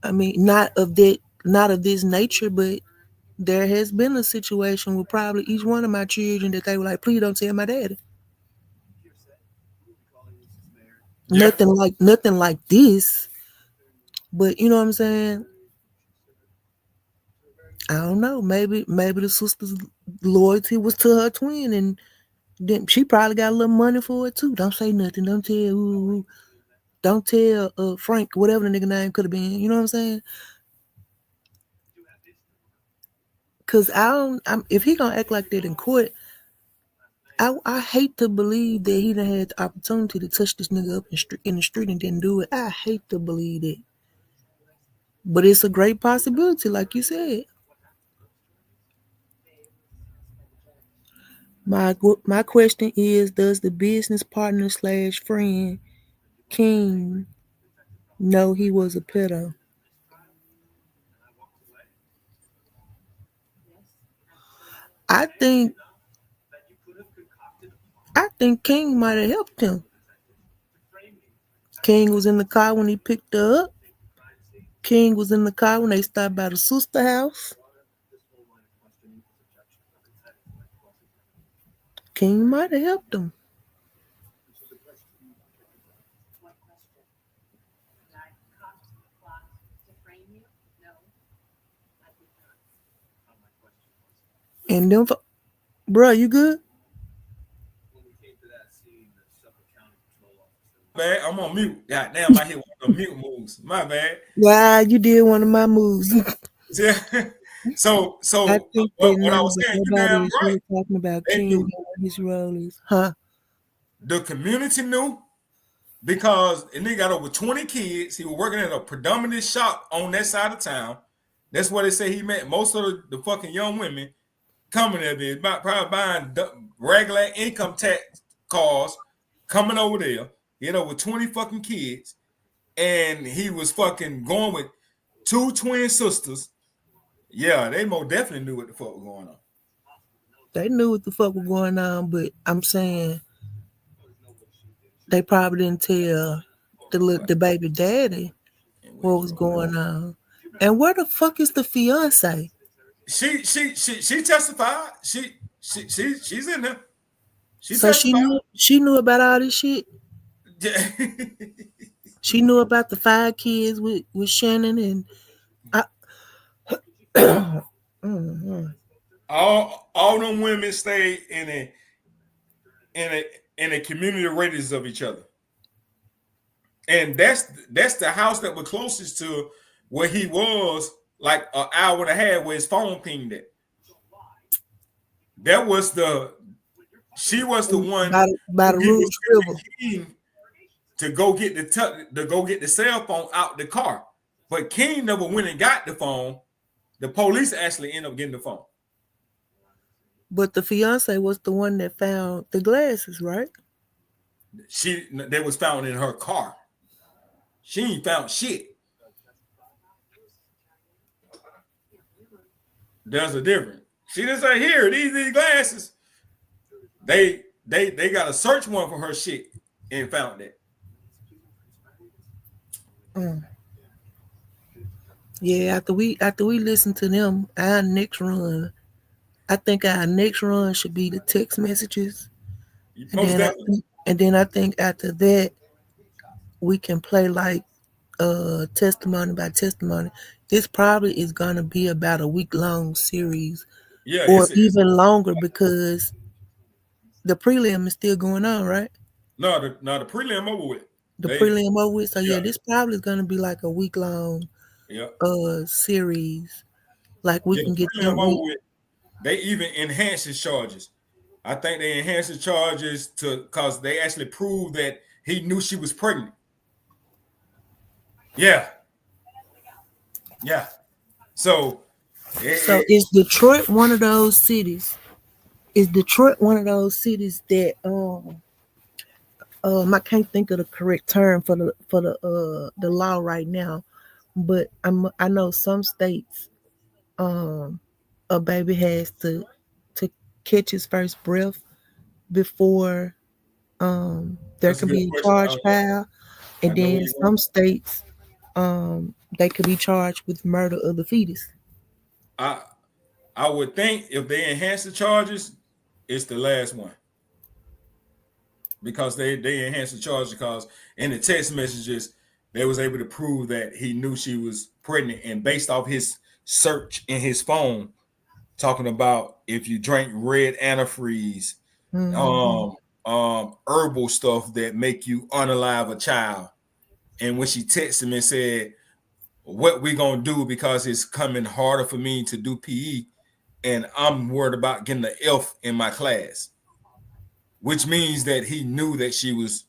I mean, not of this nature, but there has been a situation with probably each one of my children that they were like, please don't tell my daddy. Yeah. Nothing like this. But you know what I'm saying? I don't know. Maybe the sister's loyalty was to her twin, and then she probably got a little money for it too. Don't say nothing. Don't tell who. Don't tell Frank, whatever the nigga name could have been. You know what I'm saying? Cause if he gonna act like that in court, I hate to believe that he done had the opportunity to touch this nigga up in the street and didn't do it. I hate to believe it, but it's a great possibility, like you said. My question is, does the business partner / friend King know he was a pedo? I think King might have helped him. King was in the car when he picked her up. King was in the car when they stopped by the sister house. King might have helped him. And then, bro, you good? Bad. I'm on mute. God damn, I hit one of the mute moves. My bad. Yeah, you did one of my moves. Yeah. So I think what that I now was that saying, you nobody damn is right. really talking about They King knew. and what his role is. Huh? The community knew because and they got over 20 kids. He was working at a predominant shop on that side of town. That's where they say he met most of the fucking young women coming there. They probably buying regular income tax cars coming over there. He had over 20 fucking kids. And he was fucking going with 2 twin sisters. Yeah, they most definitely knew what the fuck was going on. They knew what the fuck was going on, but I'm saying they probably didn't tell the baby daddy what was going on. And where the fuck is the fiance? She testified. She's in there. She So testified. she knew about all this shit. Yeah. She knew about the 5 kids with Shannon and all them women stay in a community radius of each other. And that's the house that was closest to where he was, like an hour and a half where his phone pinged at. She was the one by the who he was Rouge River. King to go get the cell phone out the car. But King never went and got the phone. The police actually ended up getting the phone. But the fiance was the one that found the glasses, right? They was found in her car. She ain't found shit. There's a difference. She didn't say, here, these glasses. They got a search warrant for her shit and found it. Yeah, after we listen to them, our next run, I think our next run should be the text messages. And then I think after that, we can play like testimony by testimony. This probably is gonna be about a week-long series. Yeah, or even longer because the prelim is still going on, right? No, the prelim over with. The prelim over with. So yeah, this probably is gonna be like a week-long series. Like we can get them. They even enhanced his charges. I think they enhanced the charges because they actually proved that he knew she was pregnant. Yeah. So is Detroit one of those cities? Is Detroit one of those cities that I can't think of the correct term for the law right now, but I know some states a baby has to catch his first breath before there can be a charge filed, and then some states they could be charged with murder of the fetus. I would think if they enhance the charges, it's the last one. Because they enhanced the charge because in the text messages, they was able to prove that he knew she was pregnant. And based off his search in his phone, talking about if you drink red antifreeze, herbal stuff that make you unalive a child. And when she texted me and said, what we gonna do because it's coming harder for me to do PE and I'm worried about getting an F in my class, which means that he knew that she was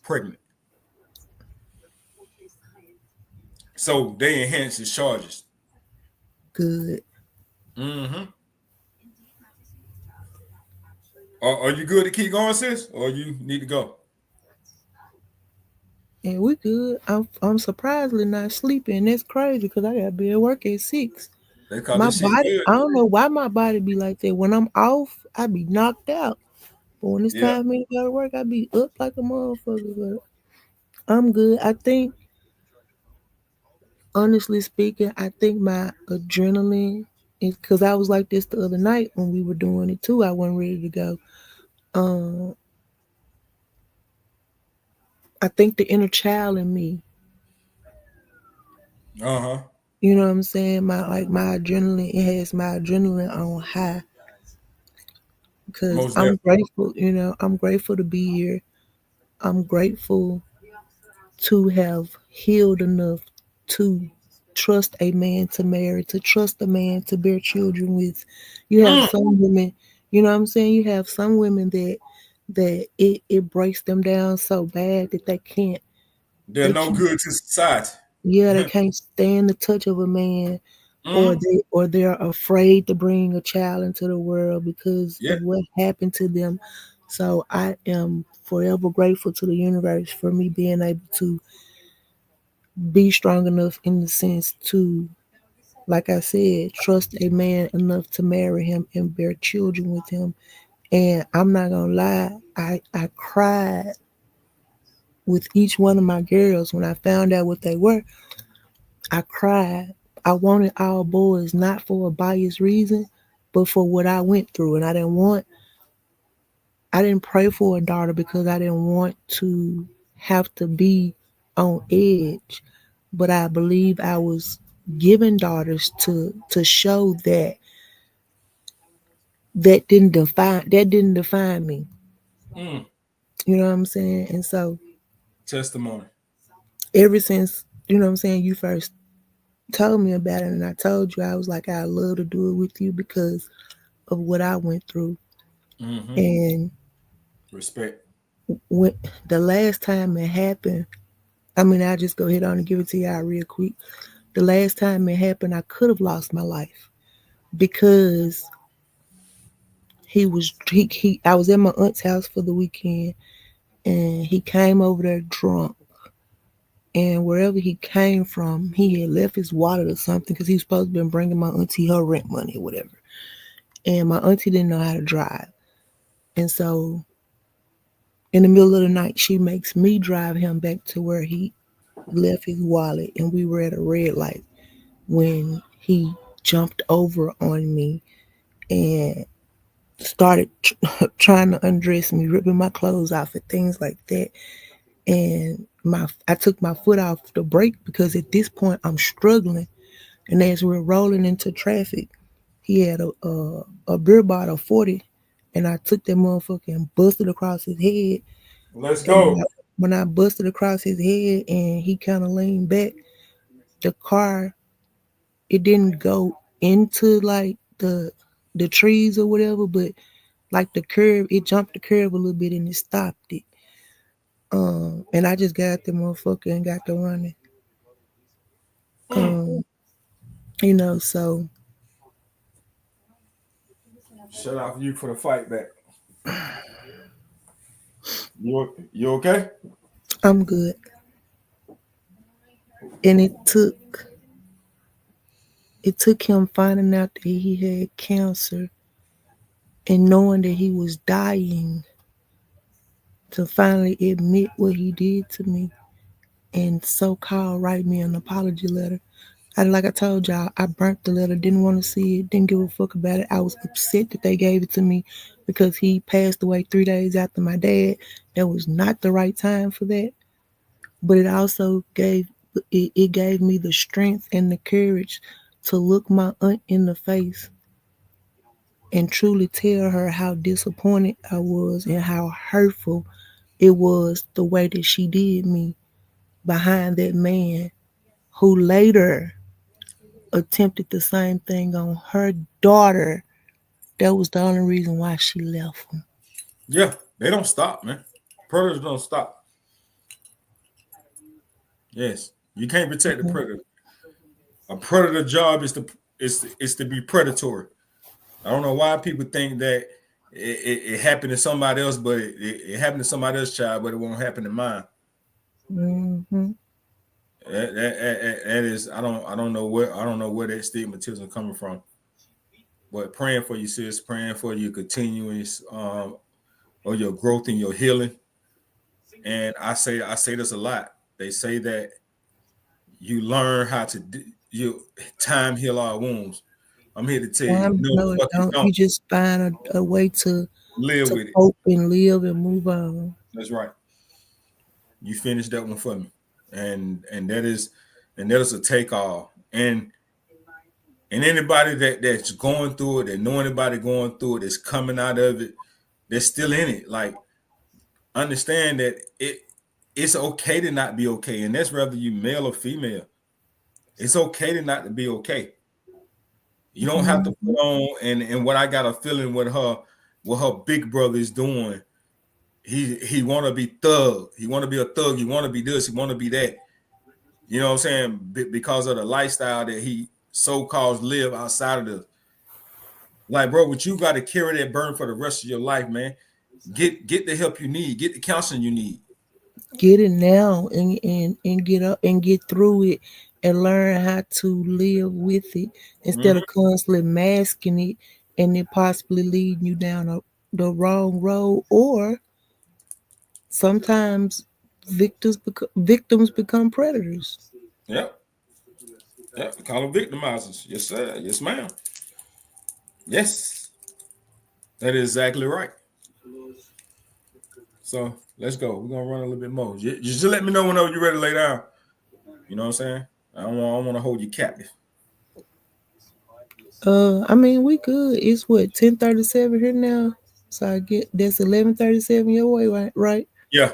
pregnant. So they enhanced his charges. Good. Mm-hmm. Are you good to keep going, sis? Or you need to go? And we good. I'm surprisingly not sleeping. That's crazy because I gotta be at work at 6. They call My this shit body, good. I don't know why my body be like that. When I'm off, I be knocked out. But when it's Yeah. time for me to go to work, I be up like a motherfucker. But I'm good. I think, honestly speaking, I think my adrenaline is because I was like this the other night when we were doing it too. I wasn't ready to go. I think the inner child in me, Uh-huh. you know what I'm saying? My adrenaline, it has my adrenaline on high. Because Most I'm definitely. grateful, I'm grateful to be here. I'm grateful to have healed enough to trust a man to marry, to trust a man to bear children with. You have some women, you know what I'm saying? You have some women that it breaks them down so bad that they can't They're they no can't good to society. they can't stand the touch of a man, or Mm. they're afraid to bring a child into the world because Yeah. of what happened to them. So I am forever grateful to the universe for me being able to be strong enough in the sense to, like I said, trust a man enough to marry him and bear children with him. And I'm not gonna lie, I cried with each one of my girls when I found out what they were. I cried. I wanted all boys, not for a biased reason, but for what I went through. And I didn't pray for a daughter because I didn't want to have to be on edge. But I believe I was given daughters to show that didn't define me. Mm. You know what I'm saying? And so Testimony. ever since, you know what I'm saying, you first told me about it and I told you, I was like, I love to do it with you because of what I went through. Mm-hmm. And Respect. when the last time it happened, I mean, I'll just go ahead on and give it to y'all real quick. The last time it happened, I could have lost my life because I was at my aunt's house for the weekend and he came over there drunk. And wherever he came from, he had left his wallet or something because he was supposed to be bringing my auntie her rent money or whatever. And my auntie didn't know how to drive. And so in the middle of the night, she makes me drive him back to where he left his wallet. And we were at a red light when he jumped over on me and started trying to undress me, ripping my clothes off and things like that. And I took my foot off the brake because at this point I'm struggling. And as we're rolling into traffic, he had a beer bottle 40, and I took that motherfucker and busted across his head. Let's And go. when I busted across his head and he kind of leaned back, the car, it didn't go into like the trees or whatever, but like the curve, it jumped the curve a little bit and it stopped it. And I just got the motherfucker and got to running. So Shout out for you for the fight back. You okay? I'm good. And it took him finding out that he had cancer and knowing that he was dying to finally admit what he did to me. and so-called write me an apology letter. Like I told y'all, I burnt the letter, didn't want to see it, didn't give a fuck about it. I was upset that they gave it to me because he passed away 3 days after my dad. That was not the right time for that. But it also it gave me the strength and the courage to look my aunt in the face and truly tell her how disappointed I was and how hurtful it was the way that she did me behind that man who later attempted the same thing on her daughter. That was the only reason why she left him. Yeah, they don't stop, man. Predators don't stop. Yes, you can't protect the predator. A predator job is to be predatory. I don't know why people think that it happened to somebody else, but it happened to somebody else's child, but it won't happen to mine. Mm-hmm. That is, I don't know where that stigmatism coming from. But praying for you, sis, praying for your continuous or your growth and your healing. And I say this a lot. They say that you learn how to time heal our wounds. I'm here to tell you, No, it don't. You just find a way to live with it, cope and live and move on. That's right. You finished that one for me, and that is a take all. And anybody that's going through it, that know anybody going through it, that's coming out of it, that's still in it. Like, understand that it's okay to not be okay, and that's whether you male or female. It's okay to not to be okay. You don't have to put on, and what I got a feeling what her big brother is doing. He want to be thug. He want to be a thug. He want to be this. He want to be that. You know what I'm saying? Because of the lifestyle that he so-called live outside of the. Like, bro, but you got to carry that burden for the rest of your life, man. Get the help you need. Get the counseling you need. Get it now and get up and get through it and learn how to live with it instead of constantly masking it and it possibly leading you down the wrong road. Or sometimes victims become predators. Yep. Call them victimizers. Yes, sir. Yes, ma'am. Yes. That is exactly right. So let's go. We're gonna run a little bit more. Just let me know whenever you're ready to lay down. You know what I'm saying? I don't want to hold you captive. I mean, we good. It's what, 10:37 here now. So I get that's 11:37 your way, right? Yeah,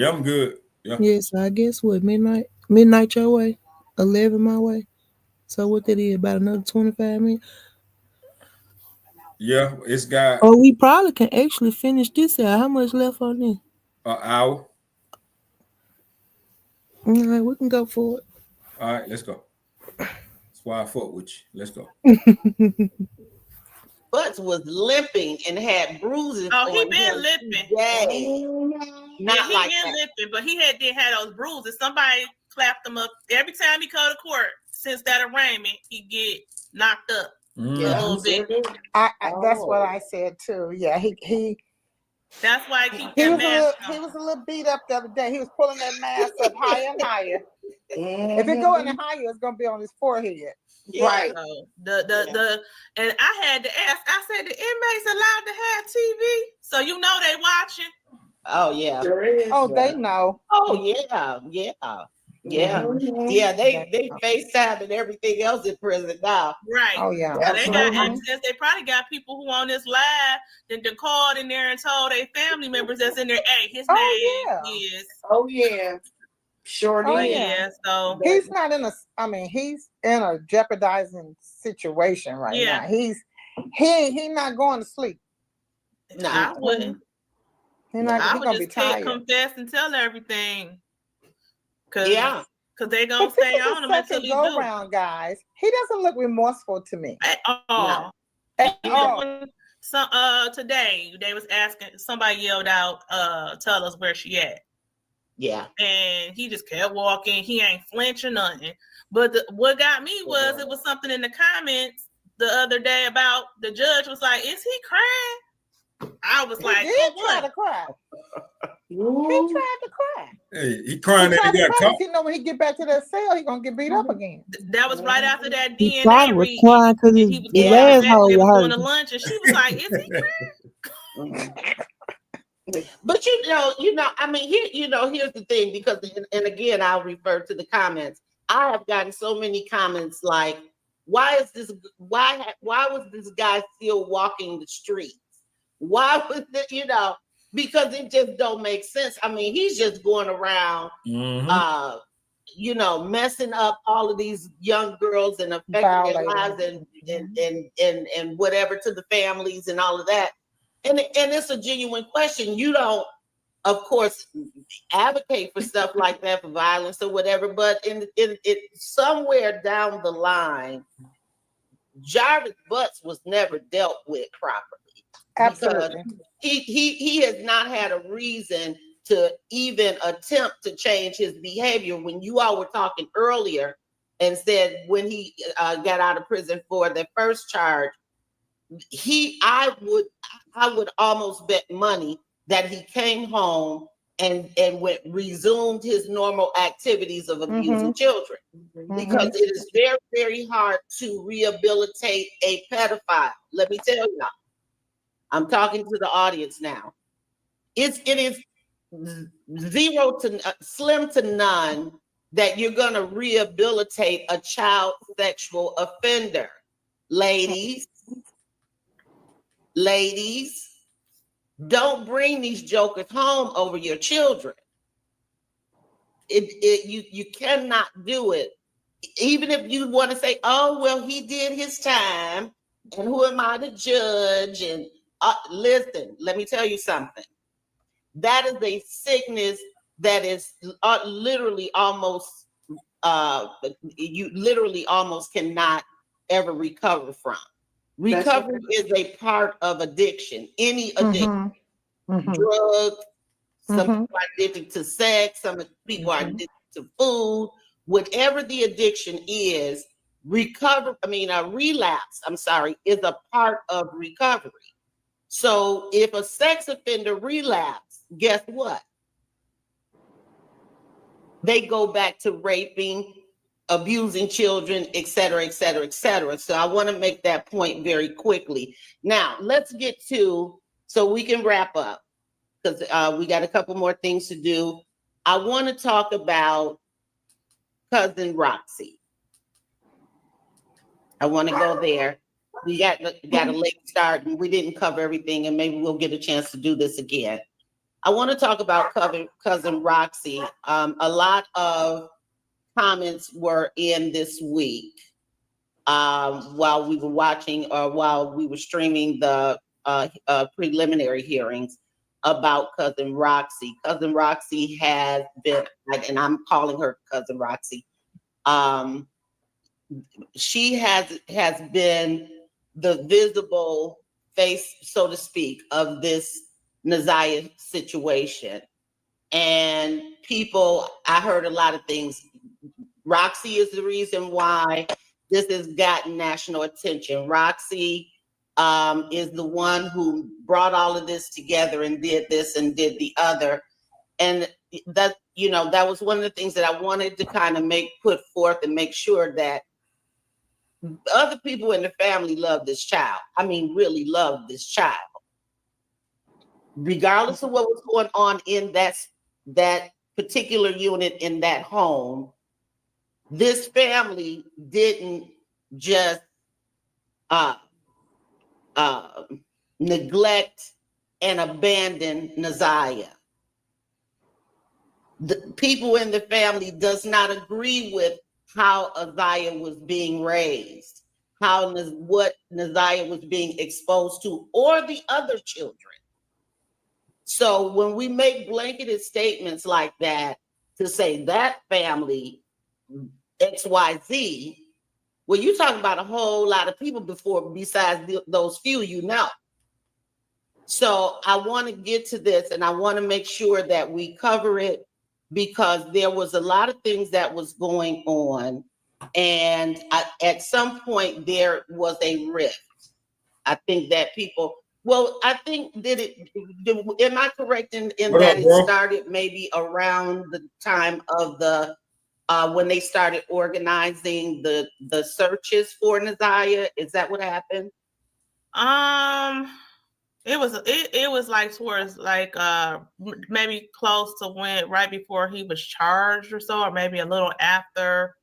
I'm good. Yeah. So I guess what, midnight your way, 11 my way. So what that is, about another 25 minutes. Yeah, it's got. Oh, we probably can actually finish this out. How much left on this? An hour. All right, we can go for it. All right, let's go. That's why I fought with you. Let's go. Butts was limping and had bruises. Oh, he been limping. Not he like been that. limping, but he had those bruises. Somebody clapped him up every time he go to court. Since that arraignment, he get knocked up a little bit. That's what I said too. Yeah, he. That's why he was a little beat up the other day. He was pulling that mask up higher and higher. If it go any higher, it's gonna be on his forehead. Yeah. Right. So and I had to ask. I said, the inmates allowed to have TV, so you know they watching. Oh yeah. Sure is. Oh, they know. Oh yeah. They FaceTime and everything else in prison now. Right. Oh yeah. So they got access. They probably got people who on this live that called in there and told their family members that's in there, hey, his name is. Oh yeah. Sure Oh, is. yeah. So He's not in he's in a jeopardizing situation right now. He not going to sleep. No. I wouldn't. He's I would gonna be just tired. confess and tell everything. Cause they gonna But stay this is on him the until second he go do. round, guys. He doesn't look remorseful to me. At all. At Even all. when today they was asking, somebody yelled out, tell us where she at. Yeah. And he just kept walking. He ain't flinching nothing. But what got me was it was something in the comments the other day about the judge was like, is he crying? I was like, He did try to cry. He tried to cry. Hey, he crying He that he got probably caught. he know when he get back to that cell, he gonna get beat up again. That was right after that He DNA probably was read. crying because He was his going to the vet. asshole They was was going to hurting. lunch, and she was like, "Is he?" But I mean, here's the thing, because, and again, I'll refer to the comments. I have gotten so many comments like, why was this guy still walking the streets? Why was it, because it just don't make sense. I mean, he's just going around, messing up all of these young girls and affecting their lives and whatever to the families and all of that. And it's a genuine question. You don't, of course, advocate for stuff like that, for violence or whatever, but in somewhere down the line, Jarvis Butts was never dealt with properly. Absolutely. He has not had a reason to even attempt to change his behavior. When you all were talking earlier and said when he got out of prison for the first charge, I would almost bet money that he came home and resumed his normal activities of abusing children, because it is very, very hard to rehabilitate a pedophile. Let me tell you, I'm talking to the audience now. It is zero to slim to none that you're going to rehabilitate a child sexual offender. Ladies, don't bring these jokers home over your children. You cannot do it. Even if you want to say, oh, well, he did his time, and who am I to judge? And listen, let me tell you something. That is a sickness that is literally almost, you literally almost cannot ever recover from. Recovery is a part of addiction, any addiction. Drugs, some people are addicted to sex, some people are addicted to food. Whatever the addiction is, a relapse, is a part of recovery. So if a sex offender relapse, guess what? They go back to raping, abusing children, et cetera, et cetera, et cetera. So I want to make that point very quickly. Now, let's get to, so we can wrap up, because we got a couple more things to do. I want to talk about Cousin Roxy. I want to go there. We got a late start and we didn't cover everything, and maybe we'll get a chance to do this again. I want to talk about Cousin Roxy. A lot of comments were in this week while we were watching or while we were streaming the preliminary hearings about Cousin Roxy. Cousin Roxy has been, and I'm calling her Cousin Roxy, she has been the visible face, so to speak, of this Naziah situation. And people, I heard a lot of things. Roxy is the reason why this has gotten national attention. Roxy is the one who brought all of this together and did this and did the other. And that, that was one of the things that I wanted to kind of put forth and make sure that other people in the family love this child. I mean, really love this child. Regardless of what was going on in that particular unit in that home, this family didn't just neglect and abandon Naziah. The people in the family does not agree with how Naziah was being raised, what Naziah was being exposed to, or the other children. So when we make blanketed statements like that to say that family XYZ, well, you're talking about a whole lot of people besides those few, So I want to get to this, and I want to make sure that we cover it, because there was a lot of things that was going on. And at some point there was a rift. I think that people Well, I think am I correct in What that up, bro? it started maybe around the time of the when they started organizing the searches for Naziah? Is that what happened? It was like towards like maybe close to when right before he was charged or so, or maybe a little after.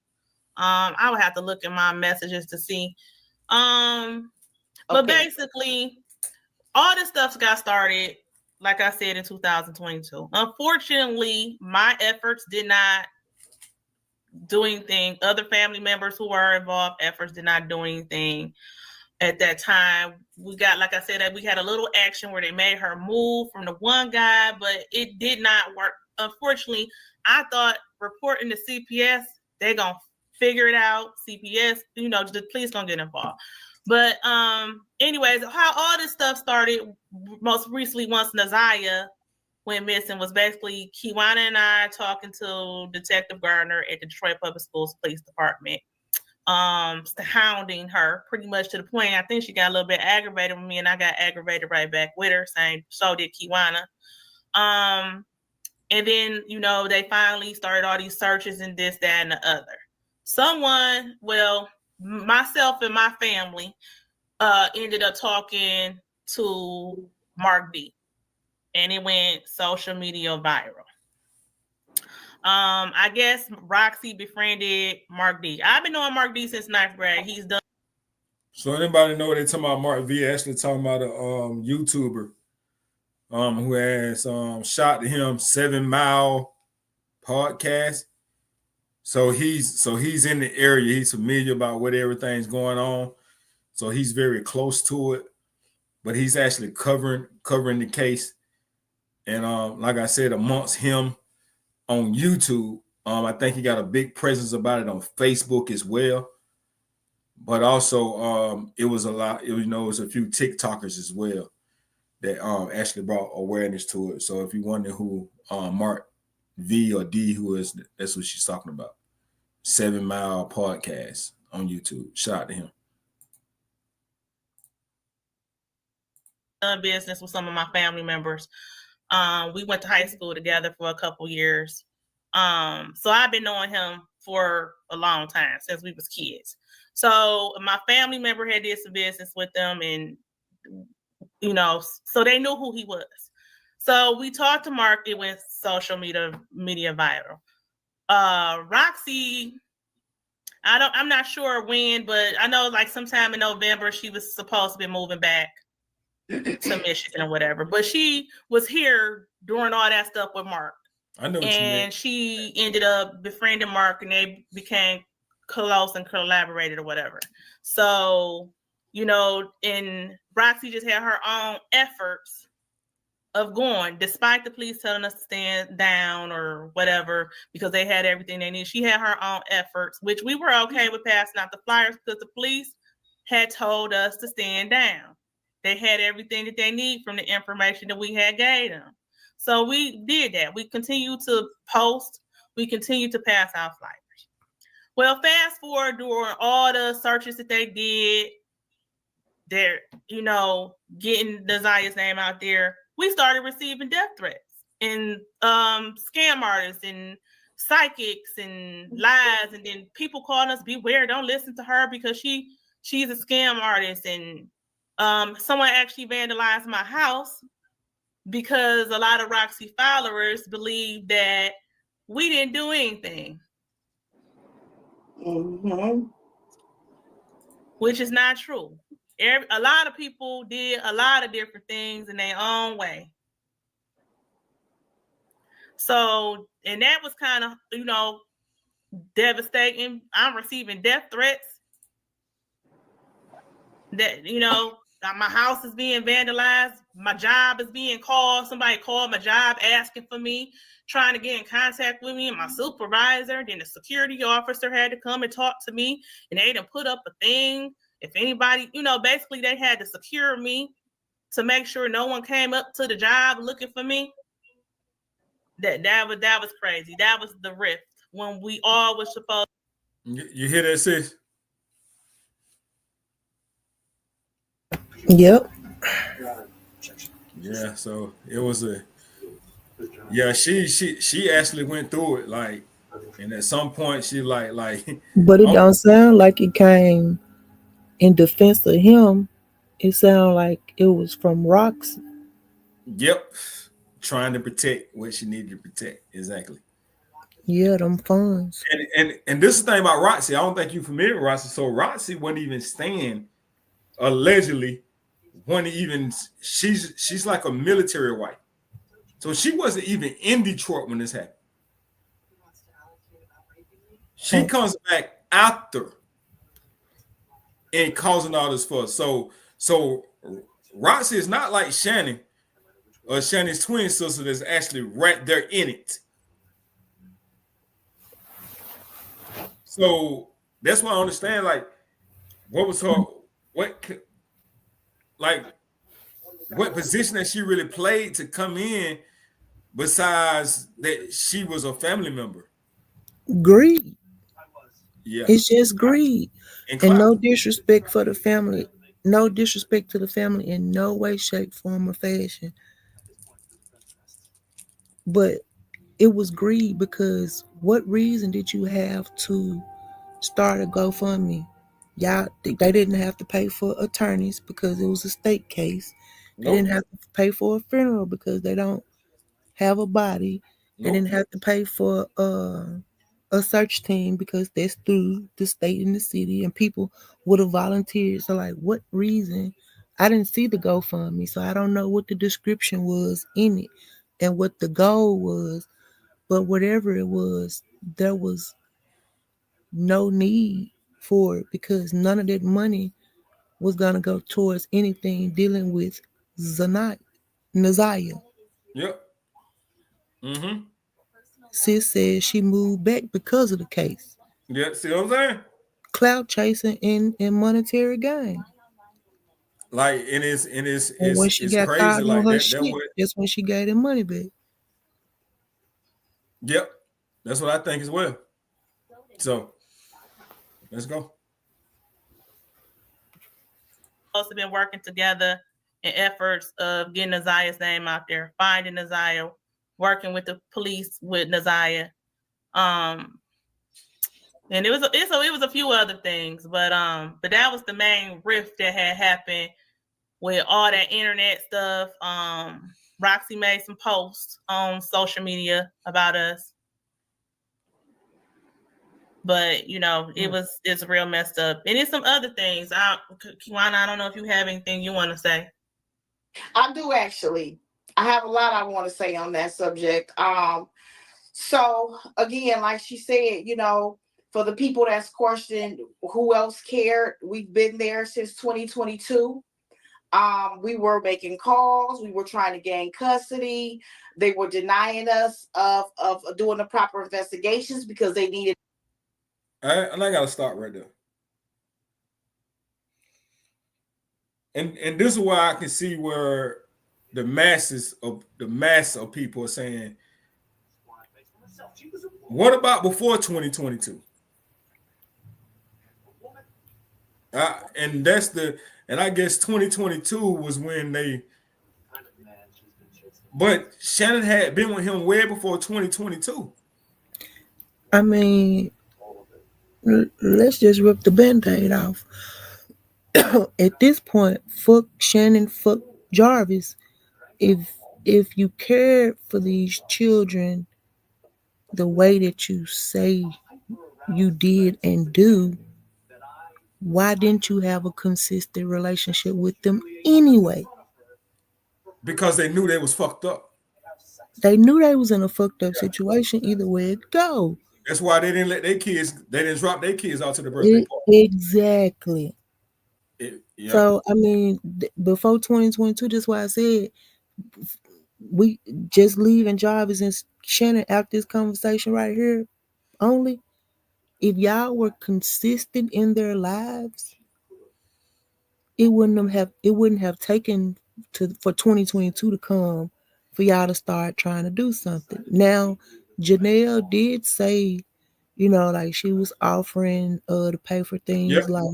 I would have to look at my messages to see. But basically, all this stuff got started, like I said, in 2022. Unfortunately, my efforts did not do anything. Other family members who were involved, efforts did not do anything. At that time, we got, like I said, that we had a little action where they made her move from the one guy, but it did not work. Unfortunately, I thought reporting to CPS, they're gonna figure it out. CPS, the police gonna get involved. But anyways, how all this stuff started most recently once Naziah went missing was basically Kiwana and I talking to Detective Gardner at the Detroit Public Schools Police Department, hounding her pretty much to the point I think she got a little bit aggravated with me, and I got aggravated right back with her, saying so did Kiwana. And then they finally started all these searches and this, that, and the other. Myself and my family ended up talking to Mark D, and it went social media viral. I guess Roxy befriended Mark D. I've been knowing Mark D since 9th grade. He's done. So anybody know they talking about Mark V? Actually talking about a YouTuber who has shot to him 7 Mile podcast. So he's in the area. He's familiar about what everything's going on. So he's very close to it. But he's actually covering the case. And like I said, amongst him on YouTube, I think he got a big presence about it on Facebook as well. But also, it was a few TikTokers as well that actually brought awareness to it. So if you wonder who Mark V or D who is, that's what she's talking about. 7 Mile podcast on YouTube. Shout out to him. Done business with some of my family members. We went to high school together for a couple years. So I've been knowing him for a long time, since we was kids. So my family member had did some business with them, and so they knew who he was. So we talked to Mark. It went social media viral. Roxy, I'm not sure when, but I know like sometime in November she was supposed to be moving back to Michigan or whatever, but she was here doing all that stuff with Mark. I know what you mean. She ended up befriending Mark, and they became close and collaborated or whatever. So, and Roxy just had her own efforts of going, despite the police telling us to stand down or whatever, because they had everything they need. She had her own efforts, which we were okay with passing out the flyers because the police had told us to stand down. They had everything that they need from the information that we had gave them. So we did that. We continued to post. We continued to pass out flyers. Well, fast forward during all the searches that they did, they're, getting Naziah's name out there, we started receiving death threats and scam artists and psychics and lies. And then people calling us, beware, don't listen to her because she's a scam artist. And someone actually vandalized my house because a lot of Roxy followers believe that we didn't do anything. Mm-hmm. Which is not true. A lot of people did a lot of different things in their own way. So, and that was kind of, devastating. I'm receiving death threats. That, my house is being vandalized. My job is being called. Somebody called my job asking for me, trying to get in contact with me and my supervisor. Then the security officer had to come and talk to me, and they didn't put up a thing. If anybody, basically they had to secure me to make sure no one came up to the job looking for me. That was crazy. That was the rift when we all were supposed. You hear that, sis? Yep. Yeah, so it was yeah, she actually went through it, like, and at some point she like But it I'm, don't sound like it came in defense of him. It sounded like it was from Roxy. yep, trying to protect what she needed to protect. Exactly. Yeah, them funds. And this is the thing about Roxy. I don't think you're familiar with Roxy. So Roxy wasn't even staying allegedly when even she's like a military wife. So she wasn't even in Detroit when this happened. She comes back after and causing all this fuss. So Roxy is not like Shannon or Shannon's twin sister that's actually right there in it. So that's why I understand, like, what was her what position that she really played to come in besides that she was a family member. Greed. Yeah. It's just greed. And And clout. no disrespect for the family. No disrespect to the family in no way, shape, form, or fashion. But it was greed because what reason did you have to start a GoFundMe? Y'all, they didn't have to pay for attorneys because it was a state case. They didn't have to pay for a funeral because they don't have a body. They didn't have to pay for a search team because that's through the state and the city, and people would have volunteered. So, like, what reason? I didn't see the GoFundMe, so I don't know what the description was in it and what the goal was. But whatever it was, there was no need for it because none of that money was gonna go towards anything dealing with Naziah. Yep. Mm-hmm. Sis says she moved back because of the case. Yeah, see what I'm saying? Cloud chasing and monetary gain. Like, and And when she it's got crazy. caught on Like her that shit, what that's when she gave them money back. yep. That's what I think as well. So let's go. Supposed to been working together in efforts of getting Naziah's name out there, finding Naziah, working with the police with Naziah. And it was a few other things, but that was the main rift that had happened with all that internet stuff. Roxy made some posts on social media about us. But it's real messed up. And it's some other things. Kiwana, I don't know if you have anything you want to say. I do actually. I have a lot I want to say on that subject. So again, like she said, for the people that's questioned who else cared, we've been there since 2022. We were making calls, we were trying to gain custody. They were denying us of doing the proper investigations because they needed. And I gotta stop right there. And this is why I can see where the mass of people are saying, what about before 2022? And I guess 2022 was when but Shannon had been with him way before 2022. I mean, let's just rip the band-aid off. At this point, fuck Shannon, fuck Jarvis. If you cared for these children the way that you say you did and do, why didn't you have a consistent relationship with them anyway? Because they knew they was fucked up. They knew they was in a fucked up situation either way it go. That's why they didn't drop their kids out to the birthday party. Exactly. Yeah. So, I mean, before 2022, that's why I said we just leaving Jarvis and Shannon out this conversation right here only. If y'all were consistent in their lives, it wouldn't have taken for 2022 to come for y'all to start trying to do something. Now, Janelle did say, like she was offering to pay for things like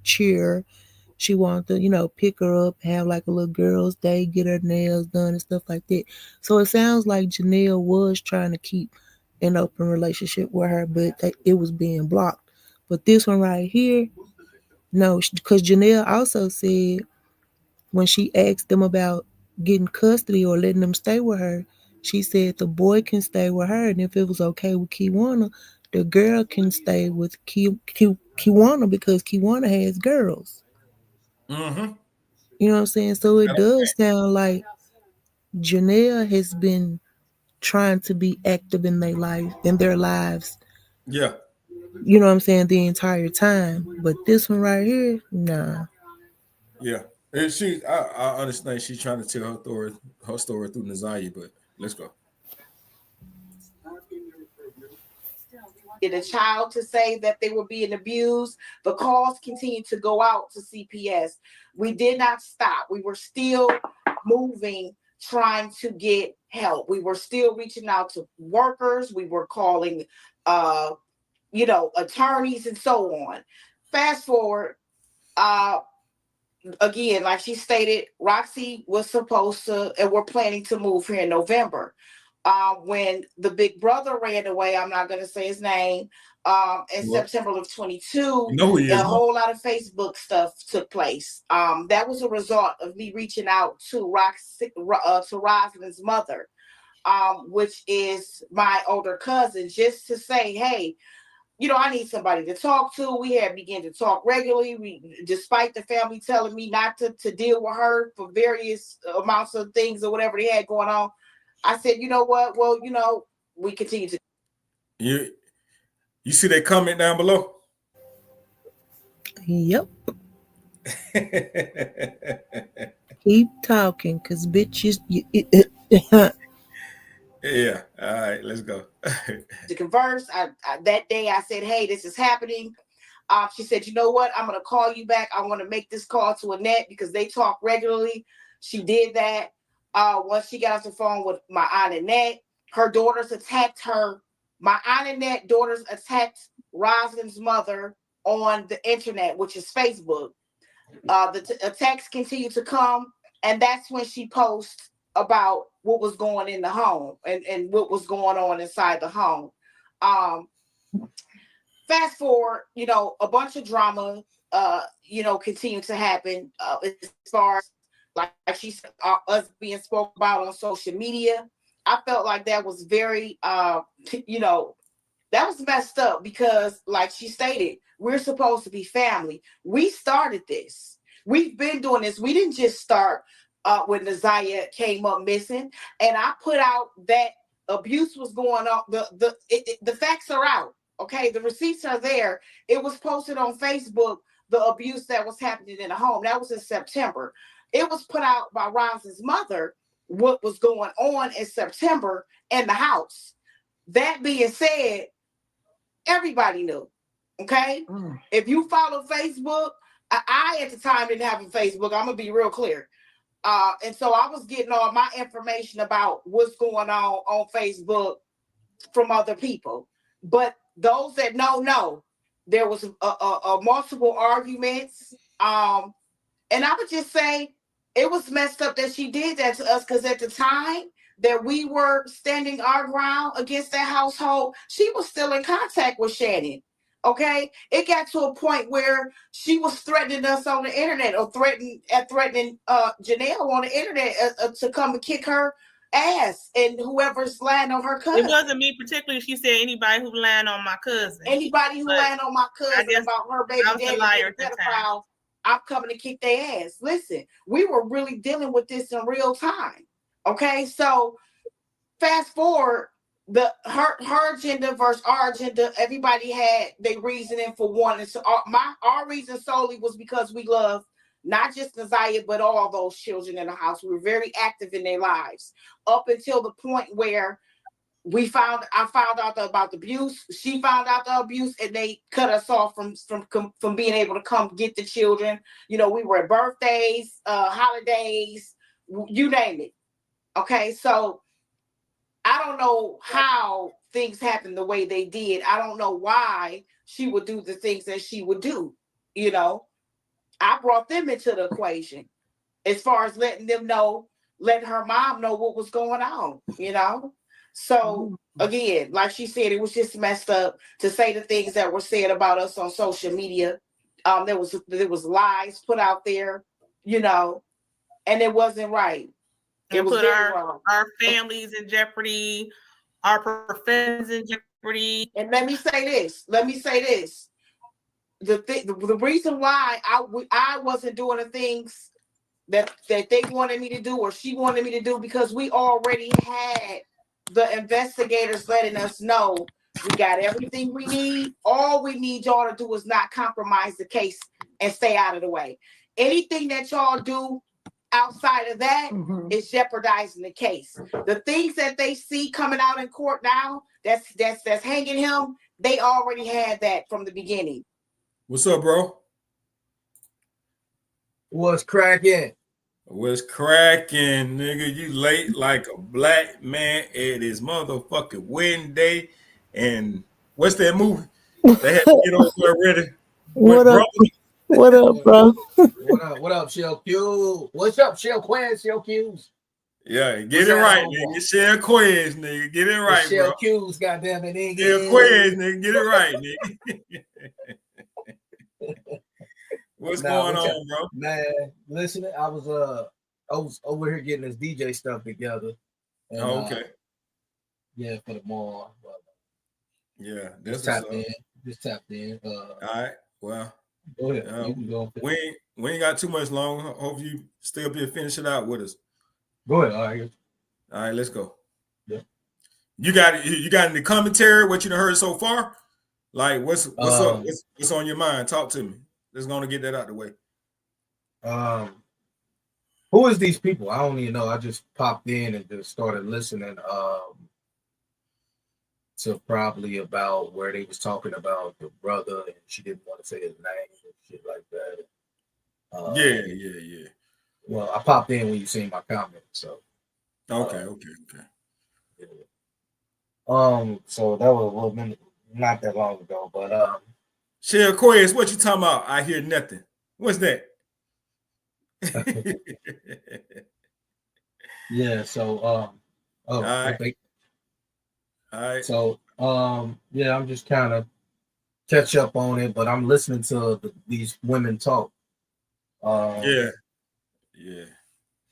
cheer. She wanted to, you know, pick her up, have like a little girls' day, get her nails done and stuff like that. So it sounds like Janelle was trying to keep an open relationship with her, but it was being blocked. But this one right here, no, because Janelle also said when she asked them about getting custody or letting them stay with her, she said the boy can stay with her, and if it was okay with Kiwana, the girl can stay with Kiwana because Kiwana has girls. Mm-hmm. You know what I'm saying? So it does sound like Janelle has been trying to be active in their lives. Yeah. You know what I'm saying? The entire time. But this one right here, nah. Yeah. And I understand she's trying to tell her story through Nazaya, but let's go. The child to say that they were being abused. The calls continued to go out to CPS. We did not stop. We were still moving, trying to get help. We were still reaching out to workers. We were calling, attorneys and so on. Fast forward, again, like she stated, Roxy was supposed to, and we're planning to move here in November. When the big brother ran away, I'm not going to say his name, in September of 22, you know who he is, a whole lot of Facebook stuff took place. That was a result of me reaching out to Rosalind's mother, which is my older cousin, just to say, hey, I need somebody to talk to. We had begun to talk regularly. Despite the family telling me not to deal with her for various amounts of things or whatever they had going on, I said, you know what? Well, we continue to. You see that comment down below? Yep. Keep talking, cause bitches. Yeah. All right, let's go. To converse. That day I said, hey, this is happening. She said, you know what? I'm going to call you back. I want to make this call to Annette because they talk regularly. She did that. Once she got off the phone with my Aunt Annette, her daughters attacked her. My Aunt Annette daughters attacked Rosalind's mother on the internet, which is Facebook. The attacks continue to come. And that's when she posts about what was going in the home and what was going on inside the home. Fast forward, a bunch of drama, continued to happen as far as like she said, us being spoke about on social media. I felt like that was very, that was messed up because, like she stated, we're supposed to be family. We started this. We've been doing this. We didn't just start when Nazaya came up missing. And I put out that abuse was going on. The facts are out. Okay, the receipts are there. It was posted on Facebook, the abuse that was happening in the home. That was in September. It was put out by Roz's mother, what was going on in September in the house. That being said, everybody knew. Okay? If you follow Facebook, I at the time didn't have a Facebook. I'm going to be real clear. And so I was getting all my information about what's going on Facebook from other people. But those that know, there was a multiple arguments. And I would just say it was messed up that she did that to us because at the time that we were standing our ground against that household, she was still in contact with Shannon. Okay, it got to a point where she was threatening us on the internet or threatening Janelle on the internet to come and kick her ass and whoever's lying on her cousin. It wasn't me particularly. She said anybody who lying on my cousin. Anybody who lying on my cousin about her baby daddy being a pedophile, I'm coming to kick their ass. Listen, we were really dealing with this in real time. Okay, so fast forward, her agenda versus our agenda. Everybody had their reasoning for wanting. So our reason solely was because we love not just Nazaya, but all those children in the house. We were very active in their lives up until the point where I found out about the abuse. She found out the abuse, and they cut us off from being able to come get the children. We were at birthdays, holidays, you name it. Okay, so I don't know how things happened the way they did. I don't know why she would do the things that she would do. I brought them into the equation as far as letting her mom know what was going on, you know? So again, like she said, it was just messed up to say the things that were said about us on social media. There was lies put out there, you know, and it wasn't right. It was put very wrong. Our families in jeopardy, our professions in jeopardy. And let me say this. The reason why I wasn't doing the things that they wanted me to do or she wanted me to do, because we already had the investigators letting us know we got everything we need. All we need y'all to do is not compromise the case and stay out of the way. Anything that y'all do outside of that is jeopardizing the case. The things that they see coming out in court now that's hanging him, they already had that from the beginning. What's up, bro? What's cracking? What's cracking, nigga? You late like a black man. It is motherfucking wedding day. And what's that movie? They had to get over there ready. What up? What up, bro? What up, Shell Q? What's up, Shell Quinn, Shell Q's? Yeah, get it right, nigga. Shell Quiz, nigga. Get it right, bro. Shell Q's, goddamn it. Shell Quiz, nigga. Get it right, nigga. What's going on, bro? Man, listen, I was over here getting this DJ stuff together. And, okay. Yeah, for the mall. Yeah, just tapped in. All right. Well, go ahead. You can go. We ain't got too much longer. Hope you stay up here, finish it out with us. Go ahead. All right, let's go. Yeah. You got any commentary? What you done heard so far? Like, what's up? What's on your mind? Talk to me. Let's go and get that out the way. Who is these people? I don't even know. I just popped in and just started listening. To probably about where they was talking about the brother, and she didn't want to say his name and shit like that. Yeah. Well, I popped in when you seen my comment, so. Okay. Yeah. So that was a little minute, not that long ago, but Shell Quiz, what you talking about? I hear nothing. What's that? Yeah. So all right. Okay. All right. So yeah, I'm just kind of catch up on it, but I'm listening to these women talk. Yeah.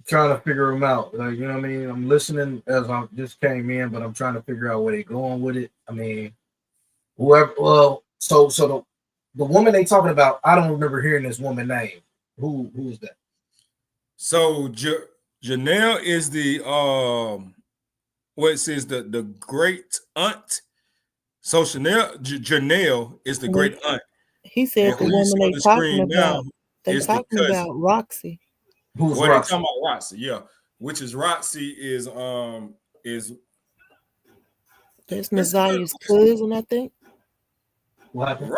Trying to figure them out. Like, you know what I mean? I'm listening as I just came in, but I'm trying to figure out where they're going with it. I mean, whoever. Well, so the woman they talking about, I don't remember hearing this woman name. Who is that? So Janelle is the what it says the great aunt. So Janelle is the great aunt. He said the woman they talking about. They talking about Roxy. Who's Roxy? Roxy? Talking about Roxy, yeah. Which is Roxy is that's Nazaya's cousin, I think. What happened?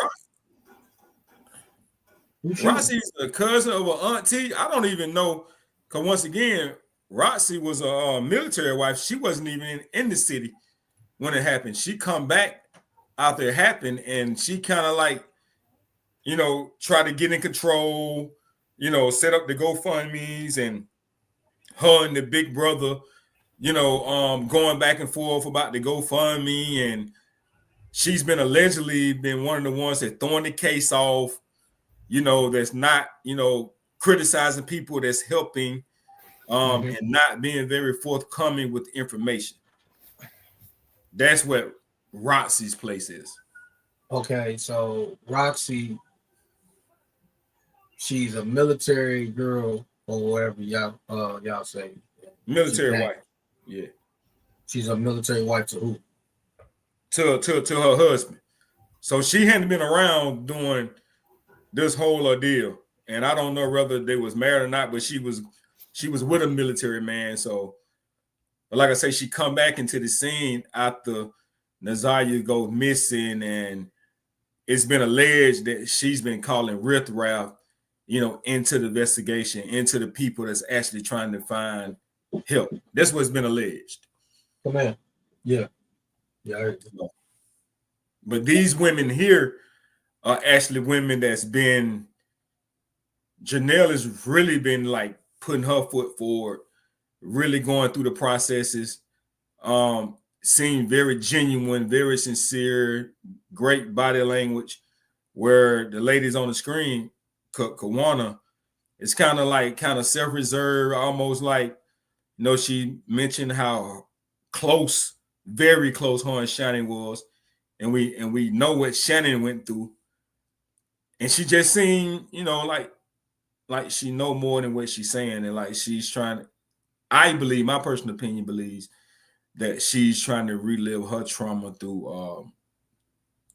Roxy's a cousin of an auntie. I don't even know, because once again, Roxy was a military wife. She wasn't even in the city when it happened. She come back after it happened, and she kind of like, try to get in control, set up the GoFundMe's, and her and the big brother, going back and forth about the GoFundMe, and she's been allegedly one of the ones that throwing the case off, that's not, criticizing people that's helping, and not being very forthcoming with information. That's what Roxy's place is. Okay, so Roxy, she's a military girl or whatever y'all say. Military wife. Yeah. She's a military wife to who? To her husband. So she hadn't been around doing this whole ordeal. And I don't know whether they was married or not, but she was with a military man. So, but like I say, she come back into the scene after Nazaya goes missing, and it's been alleged that she's been calling riffraff, into the investigation, into the people that's actually trying to find help. That's what's been alleged. Come on. Yeah. Yeah. I heard you. But these women here are actually women that's been Janelle has really been like putting her foot forward, really going through the processes. Seemed very genuine, very sincere, great body language. Where the ladies on the screen, Kawana, it's kind of self-reserved, almost like, you know, she mentioned how close, very close her and Shannon was, and we know what Shannon went through, and she just seemed, you know, like she know more than what she's saying, and like she's trying to. I believe, my personal opinion believes that she's trying to relive her trauma through,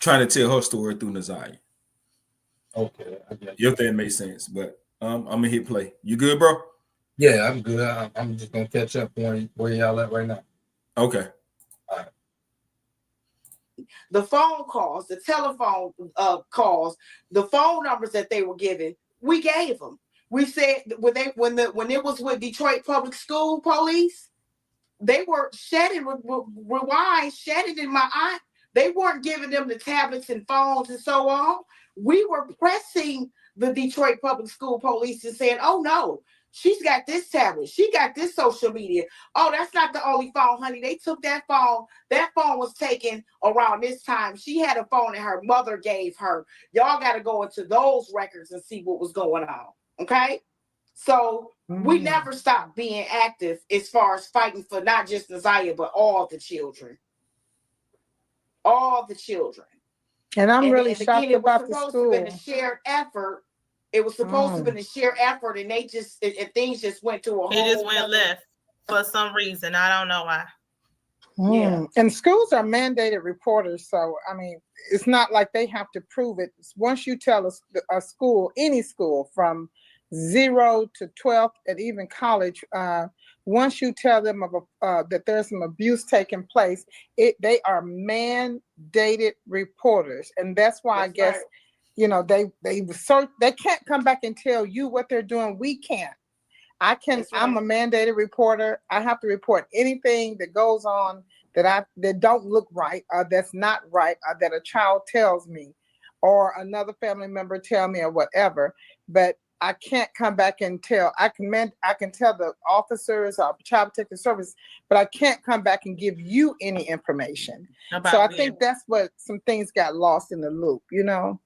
trying to tell her story through Naziah. Okay, I get you. If that makes sense, but I'm gonna hit play. You good, bro? Yeah, I'm good. I'm just gonna catch up on where y'all at right now. Okay. The phone calls, the telephone calls, the phone numbers that they were given, we gave them. We said when it was with Detroit Public School Police, they were shedding, rewind, shedding in my eye. They weren't giving them the tablets and phones and so on. We were pressing the Detroit Public School Police and saying, oh no, she's got this tablet. She got this social media. Oh, that's not the only phone, honey. They took that phone. That phone was taken around this time. She had a phone that her mother gave her. Y'all got to go into those records and see what was going on. Okay? So we never stopped being active as far as fighting for not just Naziah, but all the children. All the children. And I'm really again, shocked about the It was supposed school. to have been a shared effort. It was supposed to have been a shared effort, and they just things just went to a whole. It just went left for some reason. I don't know why. Yeah. And schools are mandated reporters, so I mean, it's not like they have to prove it. Once you tell a school, any school from 0 to 12th and even college, once you tell them that there's some abuse taking place, they are mandated reporters, and that's why I guess, you know, they can't come back and tell you what they're doing. We can't. I can. That's right. I'm a mandated reporter. I have to report anything that goes on that don't look right, or that's not right, or that a child tells me, or another family member tell me, or whatever. But I can't come back and tell. I can tell the officers or Child Protective Service, but I can't come back and give you any information. So I think that's what some things got lost in the loop, you know?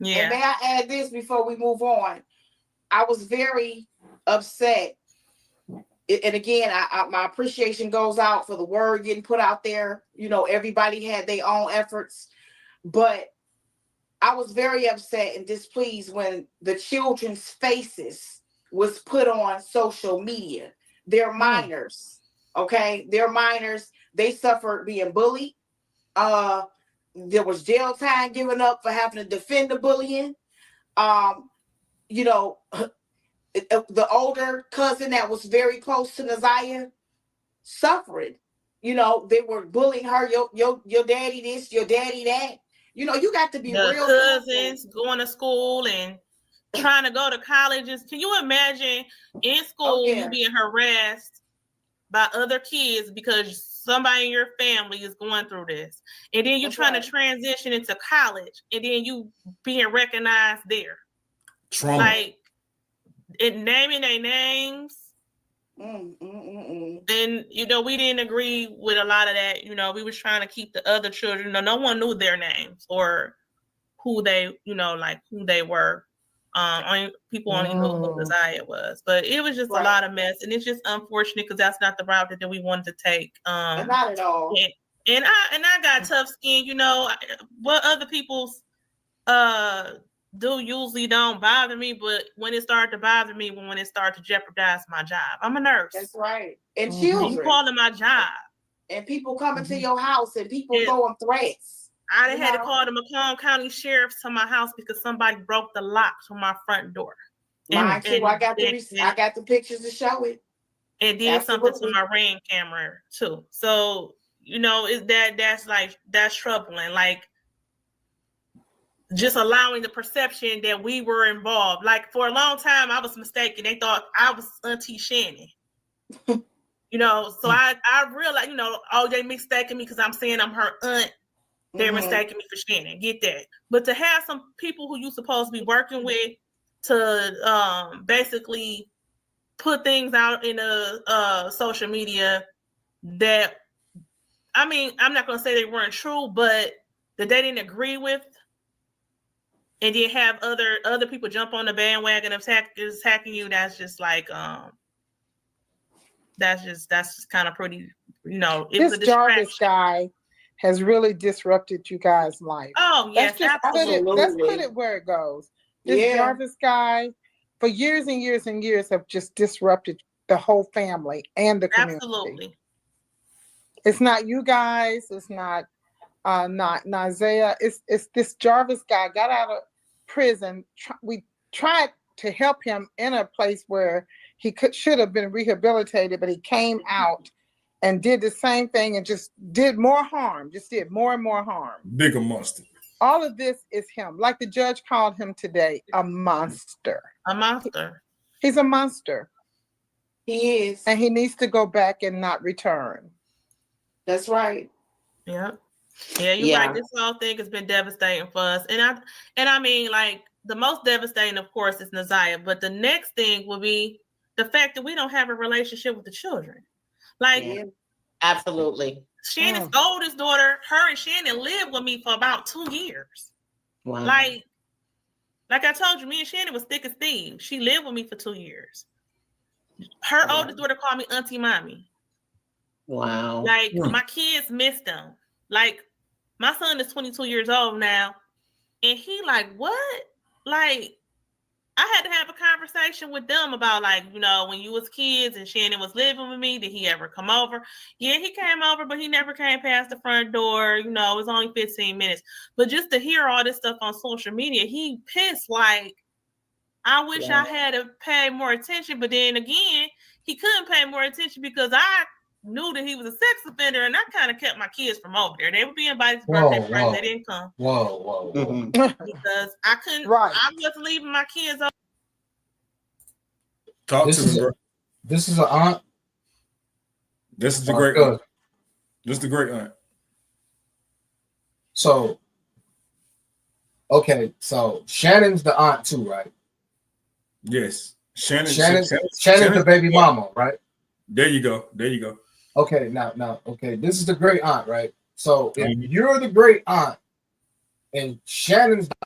Yeah. And may I add this before we move on? I was very upset. And again, my appreciation goes out for the word getting put out there. You know, everybody had their own efforts, but I was very upset and displeased when the children's faces was put on social media. They're minors, okay? They're minors. They suffered being bullied. There was jail time given up for having to defend the bullying. You know, the older cousin that was very close to Naziah suffered. You know, they were bullying her. Your daddy this, your daddy that. You know, you got to be the real. Cousins going to school and trying to go to colleges. Can you imagine in school you being harassed by other kids because somebody in your family is going through this, and then you're trying to transition into college, and then you being recognized there, Trauma. like naming their names. And you know, we didn't agree with a lot of that. You know, we was trying to keep the other children. No one knew their names or who they, you know, like who they were. Only people only knew who Naziah was. But it was just a lot of mess, and it's just unfortunate because that's not the route that we wanted to take. Not at all. And I got tough skin. You know, what other people's do usually don't bother me, but when it started to bother me, when it started to jeopardize my job. I'm a nurse. That's right. And children. You calling my job. And people coming to your house and people throwing threats. I had to call the Macomb County Sheriff to my house because somebody broke the lock to my front door. Mine too. I got the pictures to show it. And did something to my Ring camera too. So, you know, that's troubling. Like, just allowing the perception that we were involved. Like, for a long time, I was mistaken. They thought I was Auntie Shannon. You know, so I realized, you know, oh, they mistaken me because I'm saying I'm her aunt. They're mistaking me for Shannon. Get that. But to have some people who you're supposed to be working with to basically put things out in social media that, I mean, I'm not going to say they weren't true, but that they didn't agree with, and then have other people jump on the bandwagon of attacking you. That's just like that's just kind of pretty, you know. It was This a Jarvis distraction. guy has really disrupted you guys' life. Oh yes, Let's just put it, let's put Absolutely. it where it goes. This Yeah. Jarvis guy, for years and years and years, have just disrupted the whole family and the community. absolutely. It's not you guys. It's not Isaiah. It's this Jarvis guy got out of prison. We tried to help him in a place where he should have been rehabilitated, but he came out and did the same thing and just did more harm. Just did more and more harm. Bigger monster. All of this is him. Like the judge called him today, a monster. A monster. He's a monster, He is. and he needs to go back and not return. That's right. Yeah. Yeah, you're Yeah. right. This whole thing has been devastating for us. And I mean, like, the most devastating, of course, is Naziah. But the next thing will be the fact that we don't have a relationship with the children. Like, Yeah. Absolutely. Shannon's oldest daughter, her and Shannon lived with me for about 2 years. Wow. Like I told you, me and Shannon was thick as thieves. She lived with me for 2 years. Her Wow. oldest daughter called me Auntie Mommy. Wow. Like, my kids miss them. Like, my son is 22 years old now, and he like, what? Like, I had to have a conversation with them about, like, you know, when you was kids and Shannon was living with me, did he ever come over? Yeah, he came over, but he never came past the front door. You know, it was only 15 minutes. But just to hear all this stuff on social media, he pissed. Like, I wish I had to pay more attention, but then again, he couldn't pay more attention because I knew that he was a sex offender, and I kind of kept my kids from over there. They would be invited to birthday parties. They didn't come Whoa. Mhm. because I couldn't. Right. I wasn't leaving my kids over. Talk This to is me, bro. This is an aunt. This is the or great cousin. aunt. This is the great aunt. So, okay, so Shannon's the aunt too, right? Yes. Shannon's Shannon's the baby mama, right? There you go. There you go. Okay, now, okay, this is the great aunt, right? So if Mhm. you're the great aunt and Shannon's the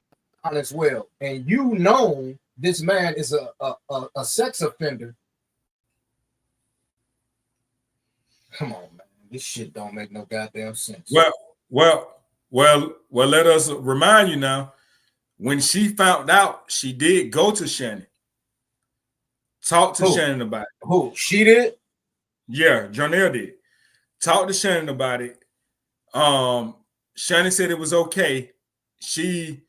aunt as well, and you know this man is a sex offender, come on, man, this shit don't make no goddamn sense. Well, let us remind you now, when she found out, she did go to Shannon. Talk to Who? Shannon about it. Who? She did? Yeah, Jonelle did. Talk to Shannon about it. Shannon said it was okay. She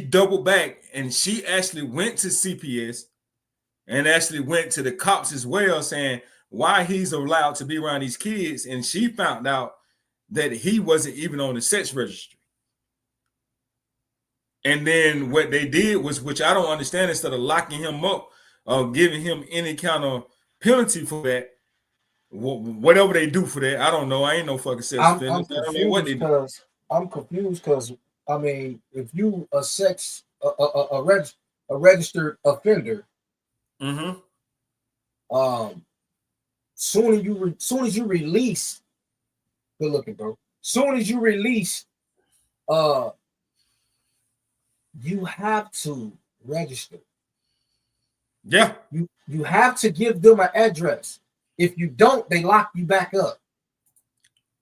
doubled back and she actually went to CPS and actually went to the cops as well, saying why he's allowed to be around these kids. And she found out that he wasn't even on the sex registry. And then what they did was, which I don't understand, instead of locking him up or giving him any kind of penalty for that, whatever they do for that, I don't know. I ain't no fucking sex offender. I don't know what they do. I'm confused because I mean, if you a registered offender, Mm-hmm. soon as you release, good looking, bro. Soon as you release, you have to register. Yeah. You have to give them an address. If you don't, they lock you back up.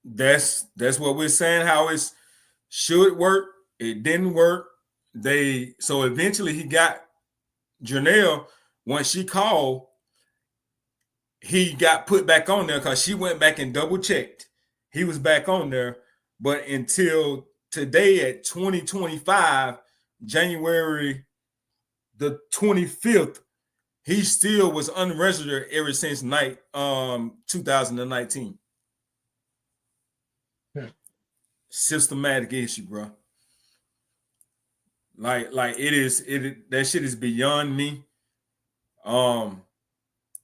That's what we're saying, how it should work. It didn't work. So eventually he got Jonelle. Once she called, he got put back on there because she went back and double checked. He was back on there, but until today at 2025, January the 25th, he still was unregistered ever since 2019. Systematic issue, bro. Like that shit is beyond me.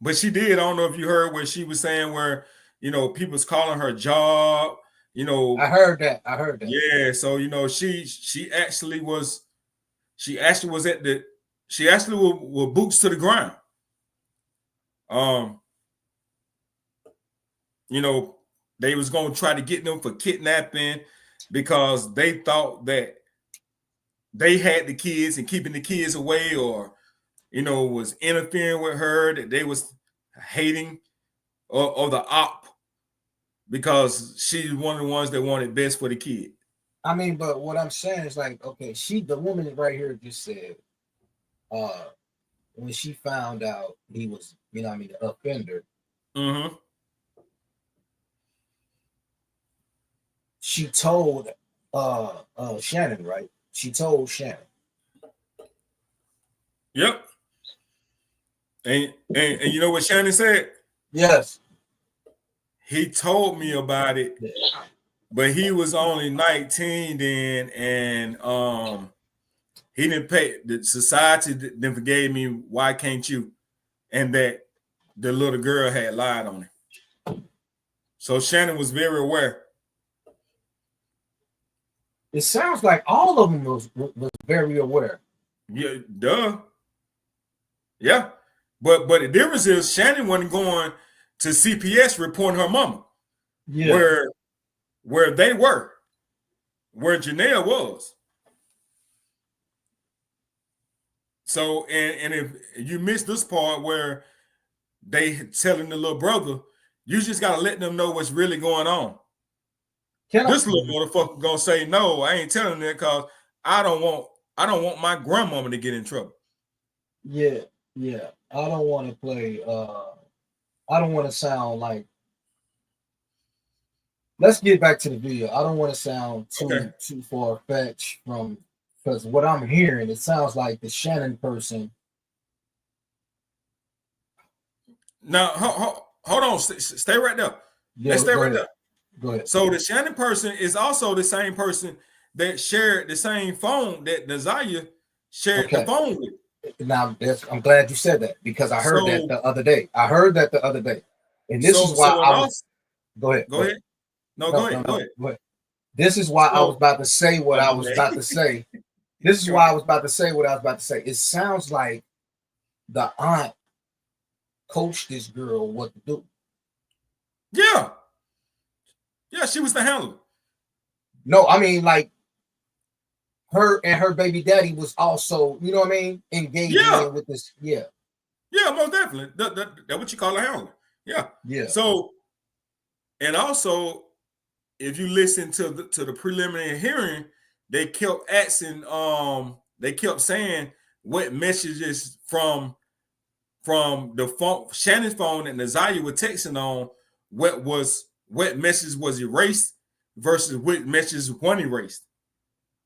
But she did. I don't know if you heard what she was saying, where people's calling her job. I heard that. Yeah. So she actually was at the she actually were boots to the ground. You know, they was gonna try to get them for kidnapping because they thought that they had the kids and keeping the kids away, or you know, was interfering with her, that they was hating or the op because she's one of the ones that wanted best for the kid. I mean, but what I'm saying is like, okay, the woman right here just said, when she found out he was, you know what I mean, the offender, Mm-hmm. she told Shannon, right? She told Shannon. Yep. And you know what Shannon said? Yes. He told me about it, but he was only 19 then, and he didn't pay. The society then forgave me. Why can't you? And that the little girl had lied on him. So Shannon was very aware. It sounds like all of them was very aware. Yeah, duh. Yeah, but the difference is Shannon wasn't going to CPS reporting her mama. Yeah. Where they were, where Janelle was. So and if you miss this part where they telling the little brother, you just gotta let them know what's really going on. This little motherfucker gonna say, no, I ain't telling that because I don't want my grandmama to get in trouble. Yeah. I don't want to play. I don't want to sound like. Let's get back to the video. I don't want to sound too far fetched from, because what I'm hearing, it sounds like the Shannon person. Now, hold on, stay right there. Yeah, Let's stay right there. Go ahead. So the Shannon person is also the same person that shared the same phone that Nazaya shared the phone with. Now, I'm glad you said that because I heard that the other day. And this is why I was. Go ahead. Go ahead. No, go ahead. This is why I was about to say what I was about to say. This is why I was about to say what I was about to say. It sounds like the aunt coached this girl what to do. Yeah, she was the handler. No, I mean, like, her and her baby daddy was also, you know what I mean, engaging with this. Yeah, most definitely. That's what you call a handler. Yeah. So, and also, if you listen to the preliminary hearing, they kept asking, they kept saying what messages from the phone, Shannon's phone that Nazaya was texting on, what message was erased versus what messages weren't erased.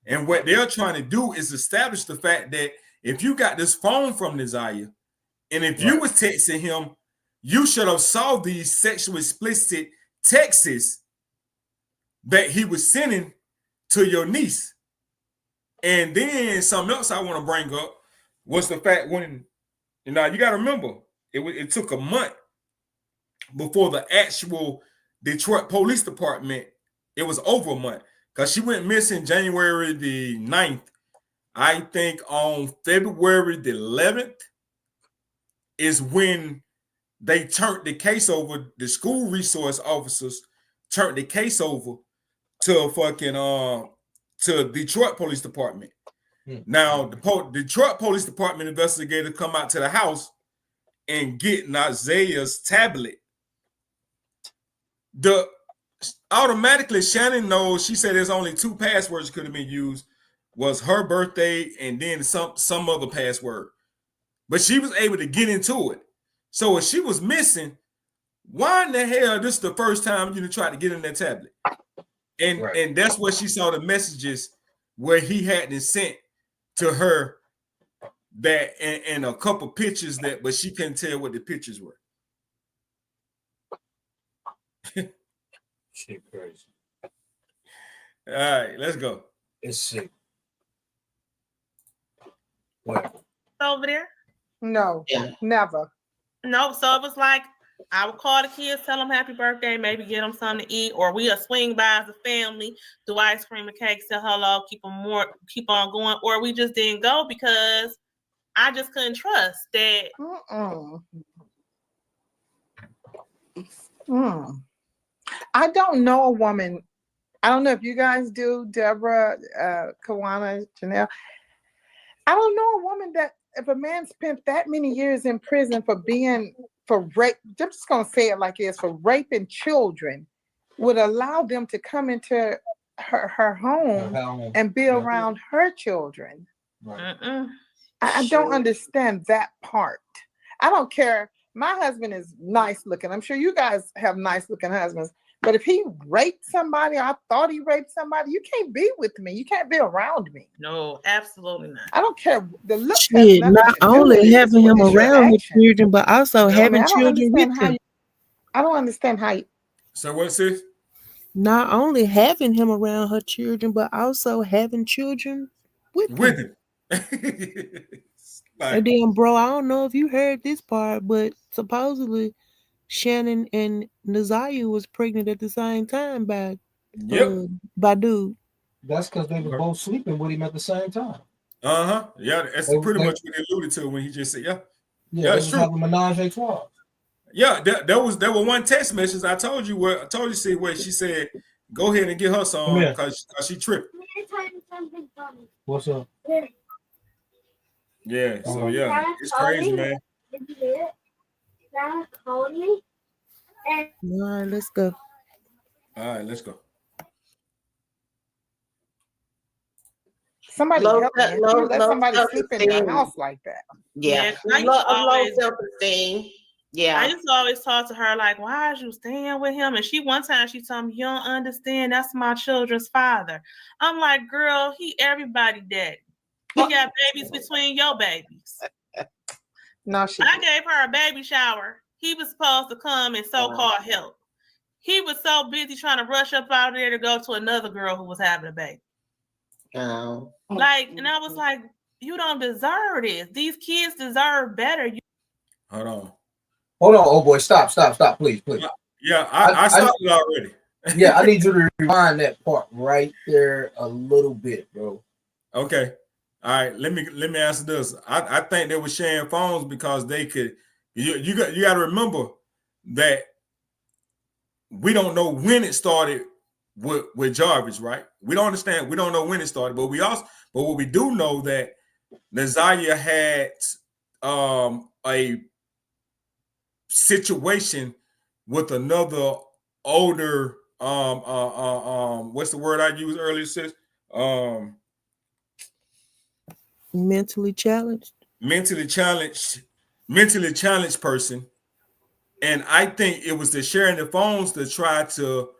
And what they're trying to do is establish the fact that if you got this phone from Nazaya, and if you was texting him, you should have saw these sexually explicit texts that he was sending to your niece. And then something else I want to bring up was the fact when, you know, you got to remember, it took a month before the actual Detroit Police Department, it was over a month. Because she went missing January the 9th. I think on February the 11th is when they turned the case over. The school resource officers turned the case over to to Detroit Police Department. Now, the Detroit Police Department investigator come out to the house and get Nazaya's tablet. Automatically, Shannon knows. She said there's only 2 passwords could have been used, was her birthday and then some other password. But she was able to get into it. So if she was missing, why in the hell this is the first time you tried to get in that tablet? And that's where she saw the messages where he hadn't sent to her that and a couple pictures that, but she couldn't tell what the pictures were. Shit crazy. All right, let's go. It's sick. What? Over there? No, never. No, so it was like I would call the kids, tell them happy birthday, maybe get them something to eat, or we'll swing by as a family, do ice cream and cake, say hello, keep on going, or we just didn't go because I just couldn't trust that. I don't know a woman. I don't know if you guys do, Deborah, Kawana, Janelle. I don't know a woman that if a man spent that many years in prison for rape, I'm just gonna say it like it is, for raping children, would allow them to come into her home and be around her children. Mm-mm. I don't understand that part. I don't care. My husband is nice looking. I'm sure you guys have nice looking husbands. But if he raped somebody, I thought he raped somebody, you can't be with me. You can't be around me. No, absolutely not. I don't care. The look has Shit, nothing not to do with only it. having him It's your around his action. children, but also No, having I don't children with understand how him. I don't understand how you, So what, sis? Not only having him around her children, but also having children with him. With him. And then, bro, I don't know if you heard this part, but supposedly Shannon and Naziah was pregnant at the same time by dude. That's because they were both sleeping with him at the same time. Uh-huh. Yeah, that's pretty much what he alluded to when he just said, Yeah, it's true. Having menage a trois. Yeah, there was one text message I told you where she said, go ahead and get her some because she tripped. What's up? Yeah, so yeah, it's crazy, man. All right, let's go. All right, let's go. somebody Low- help me. low- You let low somebody sleep in your self-esteem. house like that. Yeah, I used to low always- self-esteem. Yeah, I used to always talk to her like, why is you staying with him? And one time she told me, you don't understand, that's my children's father. I'm like, girl, he everybody daddy. He got babies between your babies. No, I gave her a baby shower. He was supposed to come and so-called help. He was so busy trying to rush up out there to go to another girl who was having a baby. oh. Like, and I was like, you don't deserve this. These kids deserve better. Hold on. Oh boy, stop, please. Yeah, I stopped it already. Yeah, I need you to rewind that part right there a little bit, bro. Okay. All right, let me answer this. I think they were sharing phones because they could. You got to remember that we don't know when it started with Jarvis, right? We don't understand. We don't know when it started, but what we do know that Naziah had a situation with another older what's the word I used earlier, sis? Mentally challenged person. And I think it was the sharing the phones to try to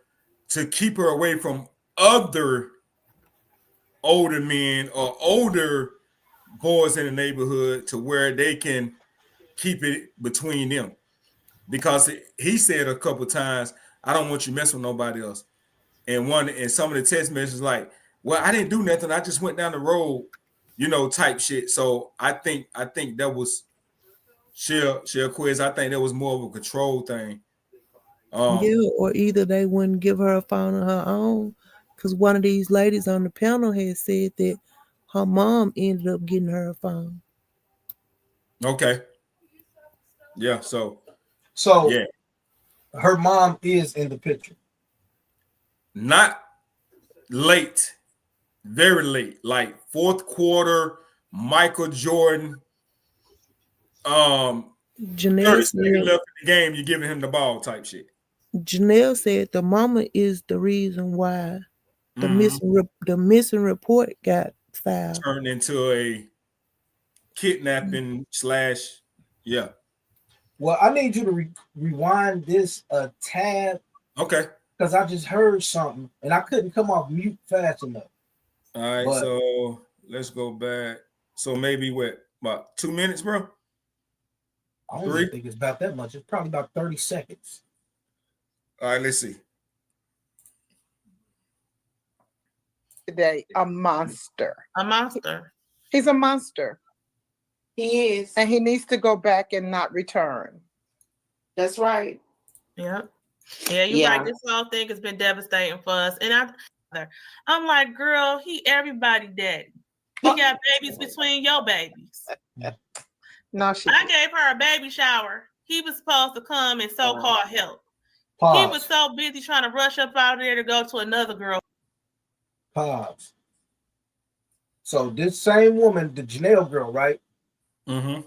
keep her away from other older men or older boys in the neighborhood to where they can keep it between them. Because he said a couple times, I don't want you messing with nobody else. And some of the text messages like, well, I didn't do nothing. I just went down the road, type shit. So I think that was Shell Quiz. I think that was more of a control thing. Or either they wouldn't give her a phone of her own, because one of these ladies on the panel had said that her mom ended up getting her a phone. Okay. Yeah. So yeah, her mom is in the picture. Not late, very late, like fourth quarter, Michael Jordan. Janelle said, left in the game, you're giving him the ball type shit. Janelle said the mama is the reason why the missing report got filed. Turned into a kidnapping / yeah. Well, I need you to rewind this a tad. Okay. Because I just heard something and I couldn't come off mute fast enough. All right, so let's go back. So maybe about 2 minutes, bro? I don't even think it's about that much. It's probably about 30 seconds. All right, let's see. Today, a monster. He's a monster. He is. And he needs to go back and not return. That's right. Yeah. Yeah, you're right. This whole thing has been devastating for us. And I'm like, girl, he everybody daddy. She got babies between your babies. No, she I gave her a baby shower. He was supposed to come and so-called help. Pause. He was so busy trying to rush up out of there to go to another girl. Pause. So this same woman, the Janelle girl, right? Mm-hmm.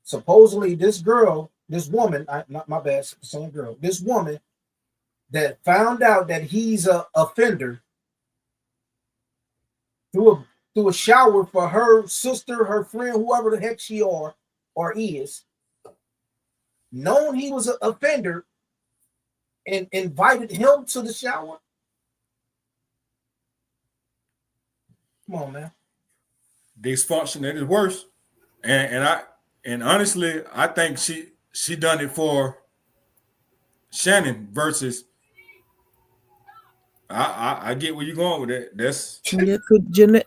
Supposedly this woman, not my bad, same girl, this woman that found out that he's a offender through a shower for her sister, her friend, whoever the heck she or is, known he was an offender and invited him to the shower. Come on, man. Dysfunction at its worst. And honestly, I think she done it for Shannon versus I get where you're going with that. That's Yeah,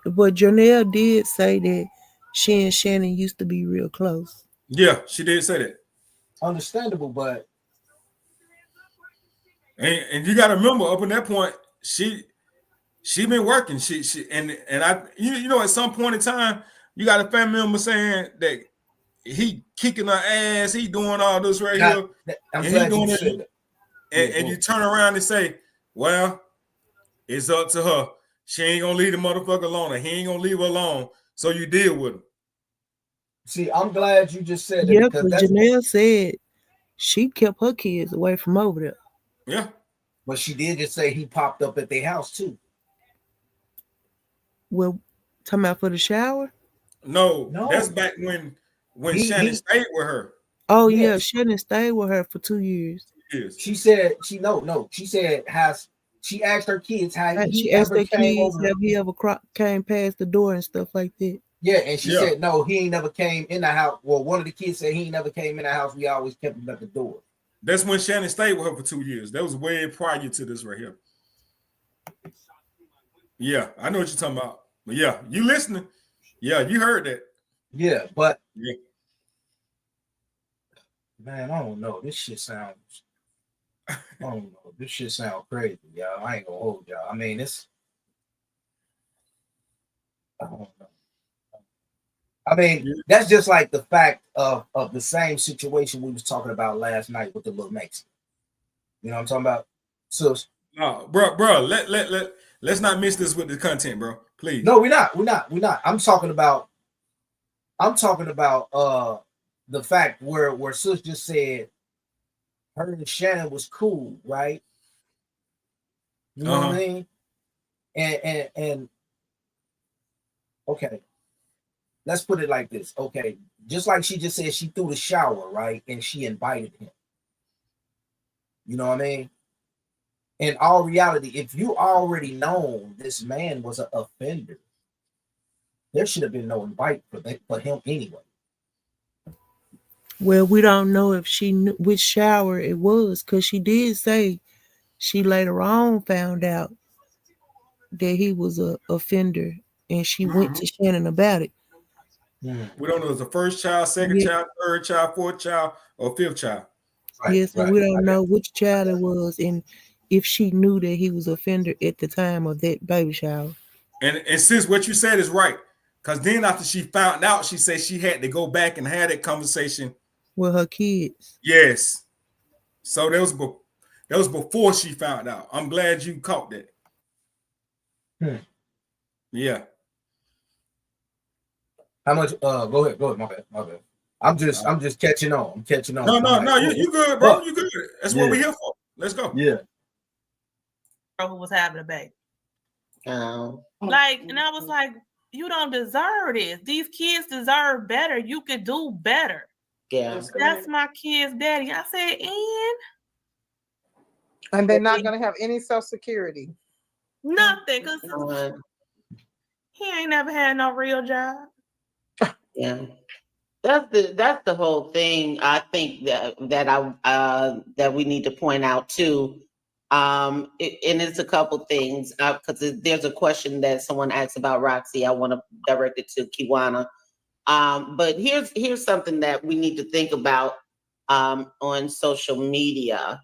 but Janelle did say that she and Shannon used to be real close. yeah, she did say that. Understandable, but And you gotta remember up in that point, she been working. She and I you know at some point in time, you got a family member saying that he kicking her ass, he doing all this right here. I'm And glad he doing you it, said that. and you turn around and say, well, it's up to her. She ain't gonna leave the motherfucker alone, and he ain't gonna leave her alone. So you deal with him. See, I'm glad you just said that Yeah, because but that's Janelle said she kept her kids away from over there. Yeah. but she did just say he popped up at their house too. Well, talking about for the shower? No, No. that's back when He- Shannon he- stayed with her. Oh yeah, Yes. Shannon stayed with her for 2 years. Yes. She said she said she asked her kids how And he she asked ever her came kids, over. have he ever came past the door and stuff like that? Yeah, and she Yeah. said no, he ain't never came in the house. Well, one of the kids said he ain't never came in the house. We always kept him at the door. That's when Shannon stayed with her for 2 years. That was way prior to this right here. Yeah, I know what you're talking about. But yeah, you listening. Yeah, you heard that. Yeah, but Yeah. man, I don't know. This shit sounds. I don't know. This shit sounds crazy, y'all. I ain't gonna hold y'all. I mean, it's. I don't know. I mean, Yeah. that's just like the fact of the same situation we was talking about last night with the little Mexican. You know what I'm talking about? So No, bro, let's not miss this with the content, bro. Please. no, we're not. I'm talking about the fact where Sis just said her and Shannon was cool, right? You know what I mean? And okay, let's put it like this. Okay, just like she just said, she threw the shower, right? And she invited him. You know what I mean? In all reality, if you already known this man was an offender, there should have been no invite for him anyway. Well, we don't know if she knew which shower it was, because she did say she later on found out that he was a offender, and she went to Shannon about it. We don't know if it's the first child, second Yeah. child, third child, fourth child, or fifth child. Yes, and we don't know which child it was, and if she knew that he was offender at the time of that baby shower. And since what you said is right, because then after she found out, she said she had to go back and have that conversation with her kids. Yes. So that was before she found out. I'm glad you caught that. Yeah. How much? Go ahead. My bad. I'm just catching on. I'm catching on. No, you good, bro. You good. That's what we're here for. Let's go. Yeah. Who was having a baby. Oh. Like, and I was like, you don't deserve this. These kids deserve better. You could do better. Yeah. That's my kid's daddy. I said, And they're not going to have any Social Security. nothing, because he ain't never had no real job. Yeah. That's the whole thing. I think that we need to point out too. And it's a couple things because there's a question that someone asked about Roxy. I want to direct it to Kiwana. But here's something that we need to think about on social media,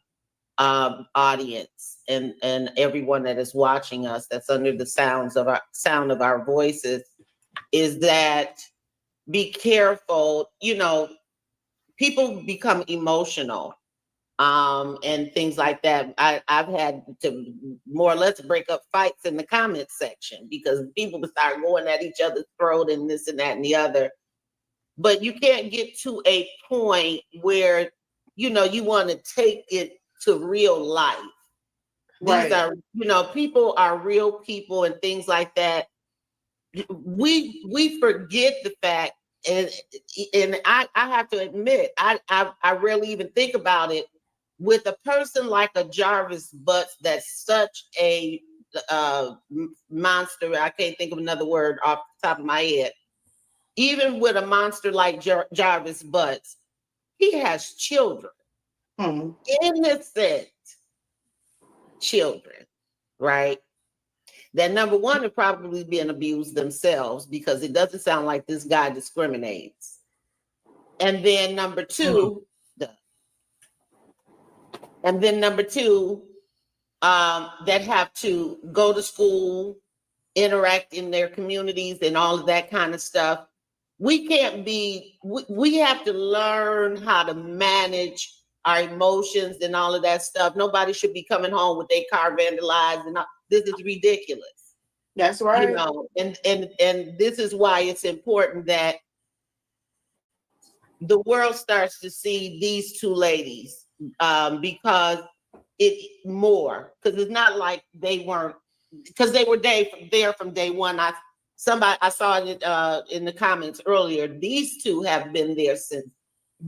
audience and everyone that is watching us that's under the sound of our voices. is that be careful, people become emotional and things like that. I've had to more or less break up fights in the comment section because people would start going at each other's throat and this and that and the other. But you can't get to a point where, you want to take it to real life. Right. These are, people are real people and things like that. We forget the fact, and I have to admit, I rarely even think about it with a person like a Jarvis Butts that's such a monster. I can't think of another word off the top of my head. Even with a monster like Jarvis Butts, he has children, innocent children, right? That number one are probably being abused themselves because it doesn't sound like this guy discriminates. And then number two, that have to go to school, interact in their communities and all of that kind of stuff. We have to learn how to manage our emotions and all of that stuff. Nobody should be coming home with their car vandalized and all. This is ridiculous. That's right. And this is why it's important that the world starts to see these two ladies because it's not like they weren't, because they were there from day one. I saw it in the comments earlier. These two have been there since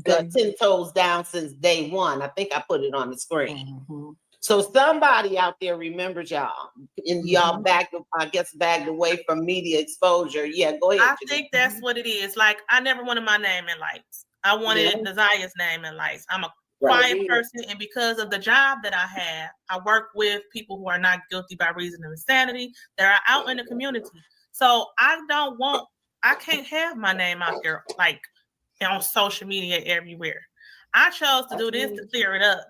10 toes down since day one. I think I put it on the screen. So somebody out there remembers y'all, and y'all backed away from media exposure. Yeah, go ahead. I think that's what it is. Like, I never wanted my name in lights. I wanted Naziah's name in lights. I'm a quiet person, and because of the job that I have, I work with people who are not guilty by reason of insanity that are out in the community. So I can't have my name out there like on social media everywhere. I chose to do this to clear it up.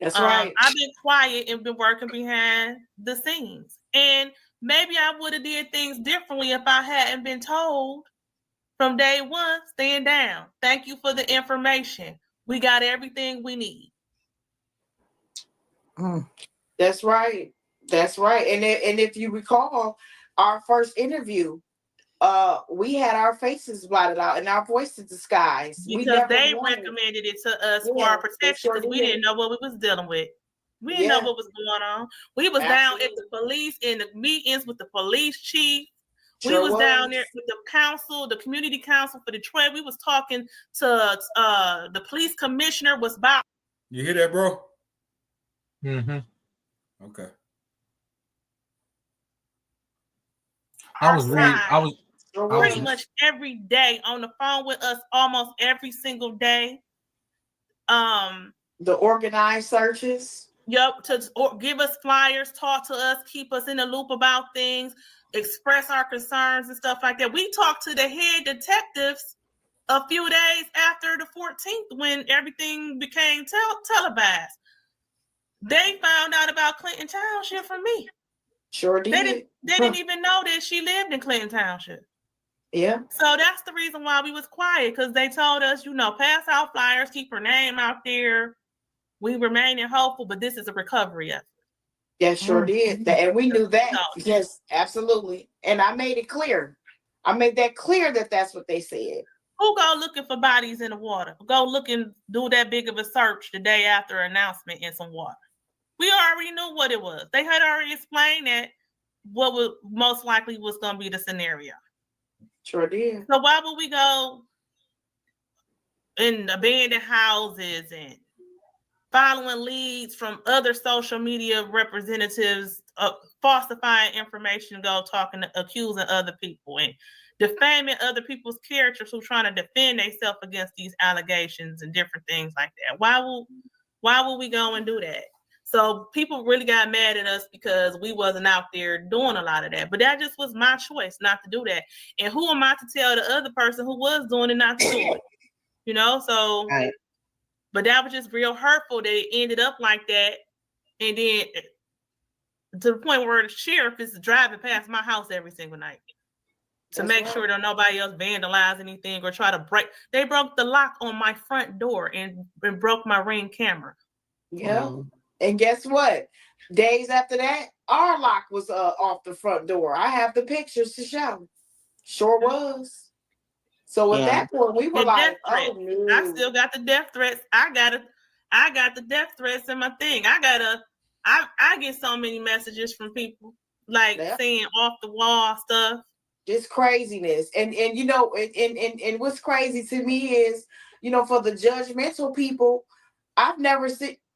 That's right. I've been quiet and been working behind the scenes. And maybe I would have did things differently if I hadn't been told from day one, stand down. Thank you for the information. We got everything we need. That's right. That's right. And if you recall our first interview, we had our faces blotted out and our voices disguised. Because they recommended it to us for our protection because we didn't know what we was dealing with. We didn't know what was going on. We was down at the police in the meetings with the police chief. We was down there with the council, the community council for Detroit. We was talking to the police commissioner was about. You hear that, bro? Okay. I was pretty much every day on the phone with us almost every single day. The organized searches. Yep, to give us flyers, talk to us, keep us in the loop about things, express our concerns and stuff like that. We talked to the head detectives a few days after the 14th when everything became televised. They found out about Clinton Township from me. Sure did. They didn't even know that she lived in Clinton Township. Yeah. So that's the reason why we was quiet, because they told us, pass out flyers, keep her name out there. We remaining hopeful, but this is a recovery effort. Yeah, sure did. And we knew that. Yes, absolutely. And I made it clear. I made that clear that that's what they said. Who go looking for bodies in the water? Go look and do that big of a search the day after announcement in some water. We already knew what it was. They had already explained that what would most likely was going to be the scenario. Sure did. So why would we go in abandoned houses and following leads from other social media representatives, falsifying information, go talking, accusing other people and defaming other people's characters who trying to defend themselves against these allegations and different things like that? Why would we go and do that? So people really got mad at us because we wasn't out there doing a lot of that. But that just was my choice not to do that. And who am I to tell the other person who was doing it not to do it? So right. But that was just real hurtful that it ended up like that. And then to the point where the sheriff is driving past my house every single night. to That's make right. sure that nobody else vandalize anything or try to break. They broke the lock on my front door and broke my Ring camera. Yeah. Mm. And guess what? Days after that, our lock was off the front door. I have the pictures to show. Sure was. So at Yeah. that point, we were And like, death threats. "Oh no!" I still got the death threats. I got the death threats in my thing. I get so many messages from people like Yeah. saying off the wall stuff. Just craziness. And you know, and what's crazy to me is, you know, for the judgmental people, I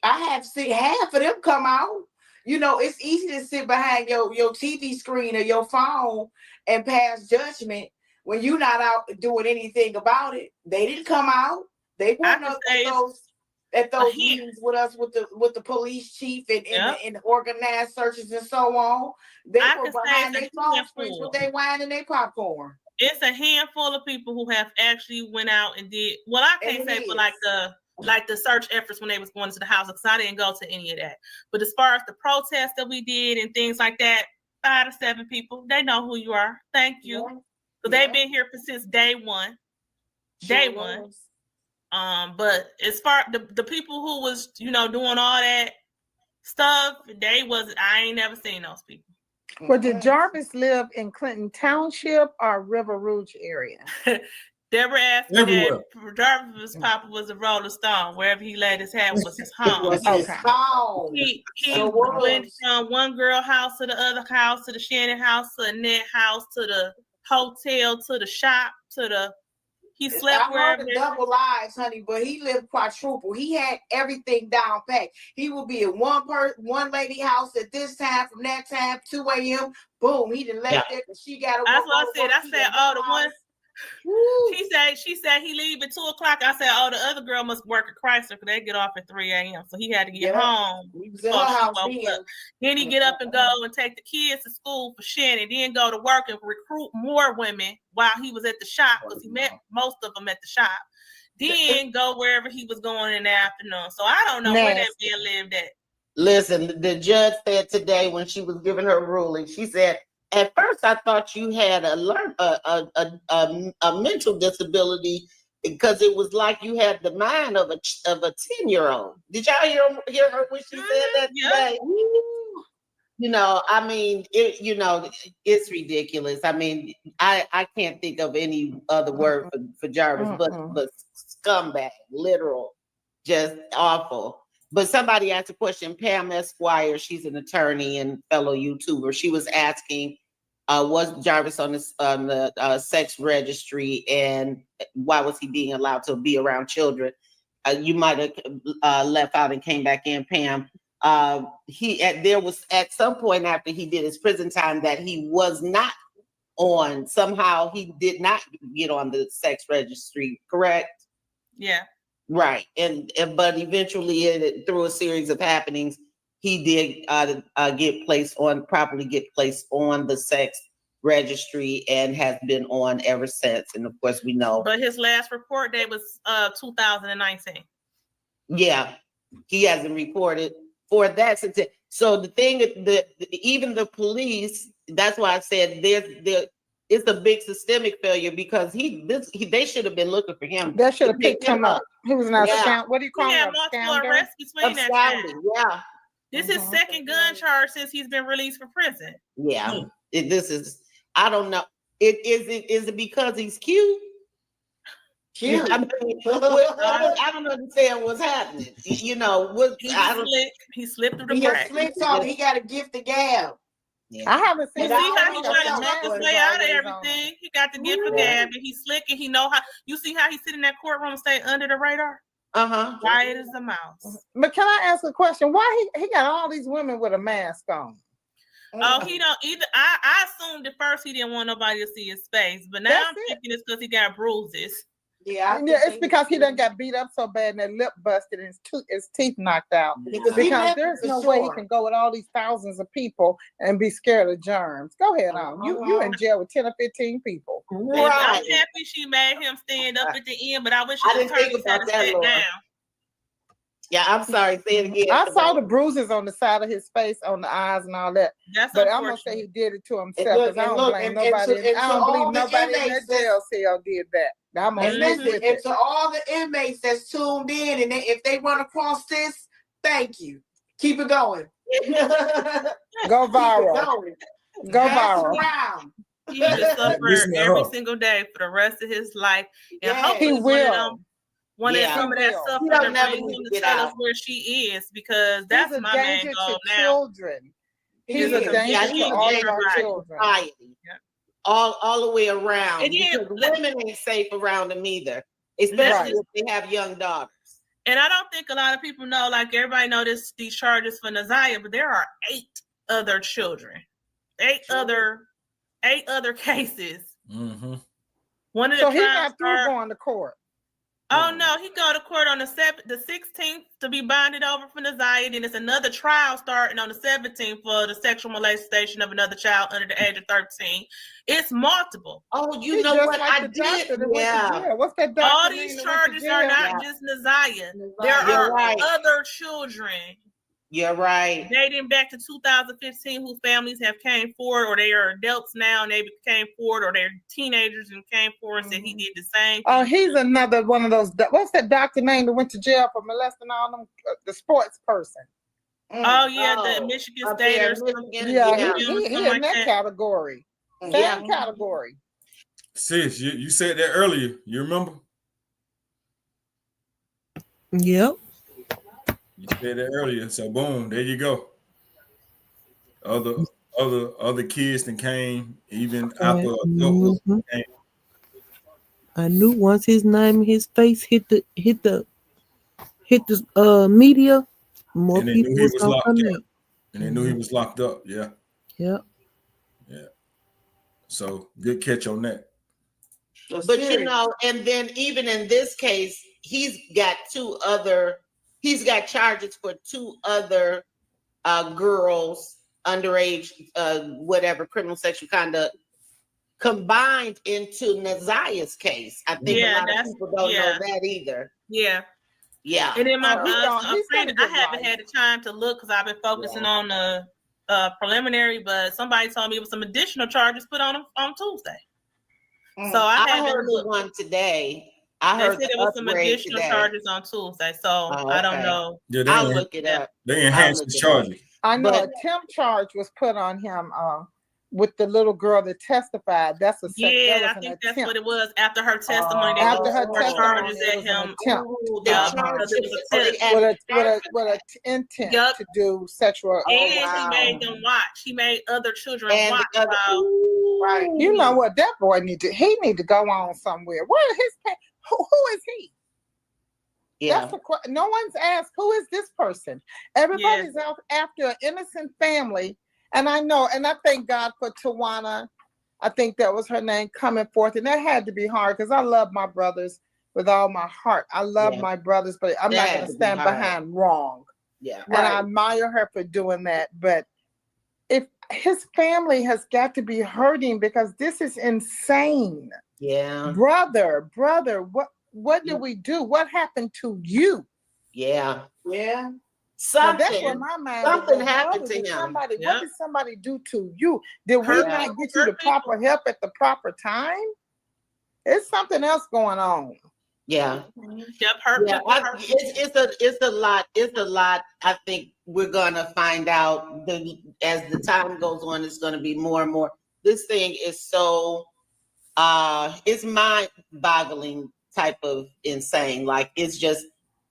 have seen half of them come out. You know, it's easy to sit behind your TV screen or your phone and pass judgment when you're not out doing anything about it. They didn't come out. They I weren't can at say those hint. meetings with us with the police chief and Yep. and the organized searches and so on. They I were can say behind it's their a phone screens handful. with their wine and their popcorn. It's a handful of people who have actually went out and did. Well, I can't And say it for is. like the search efforts when they was going to the house because I didn't go to any of that. But as far as the protests that we did and things like that, 5 to 7 people, they know who you are. Thank you. Yeah. So they've been here since day one. Day one. was. But as far the people who was, you know, doing all that stuff, I ain't never seen those people. Well, did Jarvis live in Clinton Township or River Rouge area? Deborah asked me Everywhere. that Jarvis' papa was a Rolling Stone. Wherever he laid his hat was his It home. was his Okay. home. He So was. went from one girl house to the other house, to the Shannon house, to Annette house, to the hotel, to the shop, he slept I wherever. heard the double lives, honey, but he lived quadruple. He had everything down pat. He would be in one lady house at this time, from that time, 2 a.m. Boom, he done left there because she got to That's work. what I said. I said, oh, the one. Woo. She said he leave at 2 o'clock. I said, oh, the other girl must work at Chrysler because they get off at 3 a.m. So he had to get Yeah. home. He was in before her she house woke then. up. Then he get up and go and take the kids to school for Shannon, then go to work and recruit more women while he was at the shop because he met most of them at the shop. Then go wherever he was going in the afternoon. So I don't know where that man lived at. Listen, the judge said today when she was giving her ruling, she said, at first I thought you had a mental disability because it was like you had the mind of a 10-year-old. Did y'all hear her when she said that today? You know, I mean, it's ridiculous. I mean, I can't think of any other word for Jarvis, but scumbag, literal, just awful. But somebody asked a question. Pam Esquire, she's an attorney and fellow YouTuber. She was asking, was Jarvis on the sex registry, and why was he being allowed to be around children? You might have left out and came back in, Pam. There was at some point after he did his prison time that he was not on. Somehow he did not get on the sex registry, correct? Yeah. Right. But eventually through a series of happenings, he did properly get placed on the sex registry and has been on ever since. And of course we know. But his last report date was 2019. Yeah. He hasn't reported for that since it. So the thing, even the police, that's why I said it's a big systemic failure because they should have been looking for him. They should have picked him up. He was not what do you call He had him? multiple arrests between that time. Yeah. This is second gun charge since he's been released from prison. Yeah. I don't know. Is it because he's cute? Cute. I mean, I don't understand what's happening. You know, he slipped through the He cracks. he got a gift of gab. Yeah. I haven't seen You see how he trying to talk his way out of everything? He got the gift of gab and he's slick and he know how. You see how he sit in that courtroom and stay under the radar? Quiet as a mouse. But can I ask a question? Why he got all these women with a mask on? Oh, he don't either. I assumed at first he didn't want nobody to see his face, but now I'm thinking it's because he got bruises. Yeah, it's because he done got beat up so bad and that lip busted and his teeth knocked out. Because there's no way he can go with all these thousands of people and be scared of germs. Go ahead on. You in jail with 10 or 15 people. Right. I'm happy she made him stand up at the end, but I wish she would turn his head and sit down. Yeah, I'm sorry. Say it again. I saw the bruises on the side of his face, on the eyes and all that. That's But I'm gonna say unfortunate. he did it to And himself look, because I and don't look, blame and nobody. to I don't all believe the nobody in that inmates jail cell did that. I'm gonna and stick listen, with and it. to all the inmates that's tuned in, and if they run across this, thank you. Keep it going. Go viral. Going. Go Pass it viral. around. He need to suffer Listen to every her. single day for the rest of his life. And Yes. hopefully He one of will. them, one Yeah. of some of He that will. stuff He to don't never bring need him to to get tell us out. where she is, because He's that's a my main danger goal to now. children. He's a is. danger Yeah, to he's a all of danger our to children. society. Yeah. All the way around. And then, Because women ain't safe around them either, especially Right. if they have young daughters. And I don't think a lot of people know, like everybody know these charges for Naziah, but there are 8 other children, 8 other cases. Mm-hmm. One of the So he's trials not through are, going to court. oh no, he go to court on the 16th to be bonded over for Naziah. Then it's another trial starting on the 17th for the sexual molestation of another child under the age of 13. It's multiple. Oh, you He's know just what? like I the doctor did. that went to Yeah. jail. What's that doctor All name these that went to charges are jail? not just Naziah. There You're are right. other children You're right. dating back to 2015 whose families have came forward, or they are adults now and they came forward, or they're teenagers and came forward and said he did the same Oh, thing. he's another one of those. What's that doctor name that went to jail for molesting all them? The sports person. Oh yeah, the Oh, Michigan up State there, or something. Michigan, Yeah, yeah. he in that category. Same Yeah. category. Sis, you said that earlier. You remember? Yep. You said that earlier. So boom, there you go. Other kids that came even after adulthood Mhm. came. I knew once his name and his face hit the media, more And they people knew he was was gonna locked come up. out. And they knew he was locked up. Yeah. Yep. Yeah. So good catch on that. But you know, and then even in this case, he's got charges for 2 other girls, underage, whatever, criminal sexual conduct, combined into Naziah's case. I think a lot of people don't know that either. Yeah. Yeah. And then my he's friend, gonna I get haven't life. had the time to look because I've been focusing on the preliminary, but somebody told me it was some additional charges put on him on Tuesday. So I haven't heard the looked. one today. I They heard said there was some upgrade additional today. charges on Tuesday, so I don't know. Yeah, I'll look it up. They enhanced look the it up. charges. I know But- a temp charge was put on him with the little girl that testified. That's a Yeah, that I was think an that's attempt. what it was after her testimony. They After her put more testimony, charges it at was an him. attempt. Ooh, they Yeah, charged because it him was a for test. the With an intent Yup. to do sexual. And wow. he made them watch. He made other children and watch. the other, While, Right. You know what? That boy he need to go on somewhere. Where is his who is he? yeah. That's no one's asked who is this person. Everybody's out after an innocent family, and I know, and I thank God for Tawana. I think that was her name, coming forth, and that had to be hard because I love my brothers with all my heart. I love Yeah. my brothers, but I'm That not had going to to be stand hard. behind wrong. Yeah. And I admire her for doing that. But if his family has got to be hurting because this is insane. Yeah. Brother, what did we do? What happened to you? Yeah. Yeah. So that's where Something. my mind something was. happened Brother, to did him. somebody, Yep. what did somebody do to you? Did we Hurt not people, get you the hurt people. proper help at the proper time? It's something else going on. Yeah. yep, hurt Yeah. people. Hurt people. It's a lot. It's a lot. I think we're gonna find out as the time goes on, it's gonna be more and more. This thing is so it's mind-boggling type of insane. Like it's just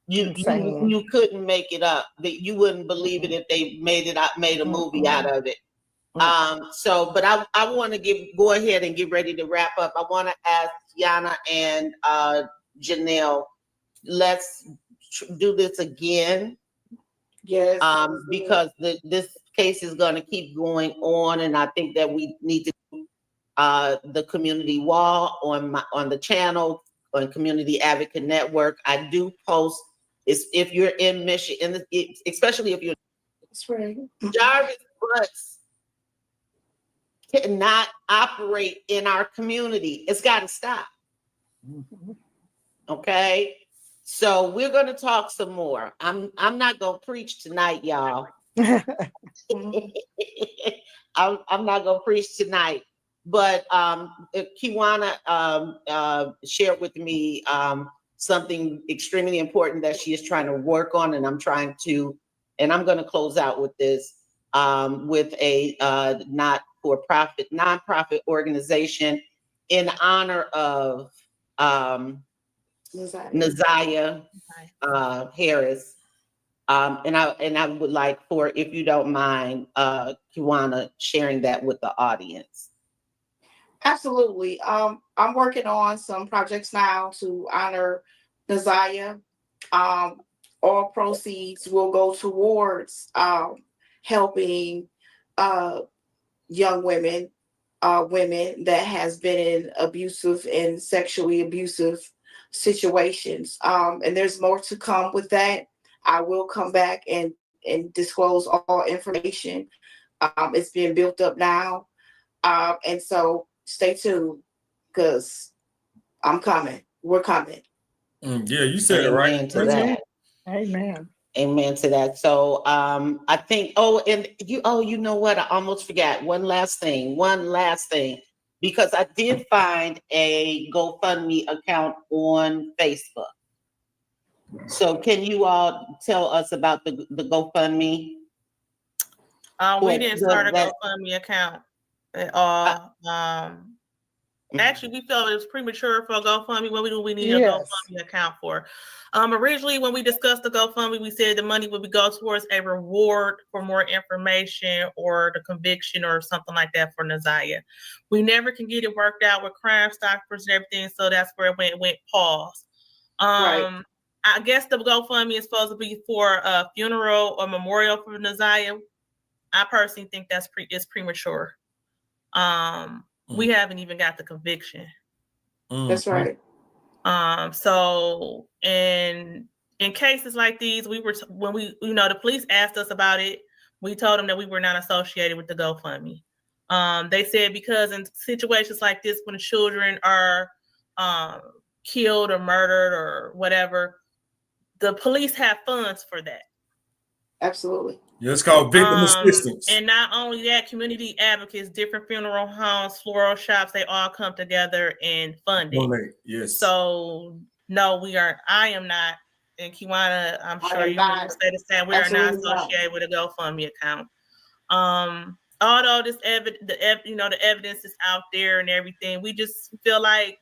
Insane. you couldn't make it up. That you wouldn't believe it if they made a movie out of it. So, but I want to go ahead and get ready to wrap up. I want to ask Yana and Janelle, let's do this again. Yes. Because this case is going to keep going on, and I think that we need to do the community wall on the channel on Community Advocate Network. I do post if you're in Michigan, especially if you're That's right. Jarvis Butts cannot operate in our community. It's got to stop. Okay. So we're going to talk some more. I'm not going to preach tonight, y'all. I'm not going to preach tonight, but Kiwana shared with me something extremely important that she is trying to work on, and I'm going to close out with this with a not-for-profit, nonprofit organization in honor of Naziah Harris. And I would like for, if you don't mind, Kiwana, sharing that with the audience. Absolutely. I'm working on some projects now to honor Naziah. All proceeds will go towards helping young women, women that has been in abusive and sexually abusive situations. And there's more to come with that. I will come back and disclose all information. It's being built up now. And so stay tuned, because I'm coming. We're coming. Yeah, you said it Amen right. to that. Amen. Amen to that. So I think, you know what? I almost forgot one last thing, because I did find a GoFundMe account on Facebook. So can you all tell us about the GoFundMe? We didn't start a GoFundMe account at all. Actually, we felt it was premature for a GoFundMe. What do we need a GoFundMe account for? Originally, when we discussed the GoFundMe, we said the money would go towards a reward for more information or the conviction or something like that for Naziah. We never can get it worked out with Crime Stoppers and everything, so that's where it went paused. Right. I guess the GoFundMe is supposed to be for a funeral or memorial for Naziah. I personally think it's premature. We haven't even got the conviction. That's right. So in cases like these, when the police asked us about it, we told them that we were not associated with the GoFundMe. They said because in situations like this, when children are killed or murdered or whatever, the police have funds for that. Absolutely. Yeah, it's called victim assistance. And not only that, community advocates, different funeral homes, floral shops, they all come together and fund it. Yes. So no, I am not, and Kiwana, I'm sure you will say the same. We are not associated with a GoFundMe account. Although the evidence is out there and everything, we just feel like,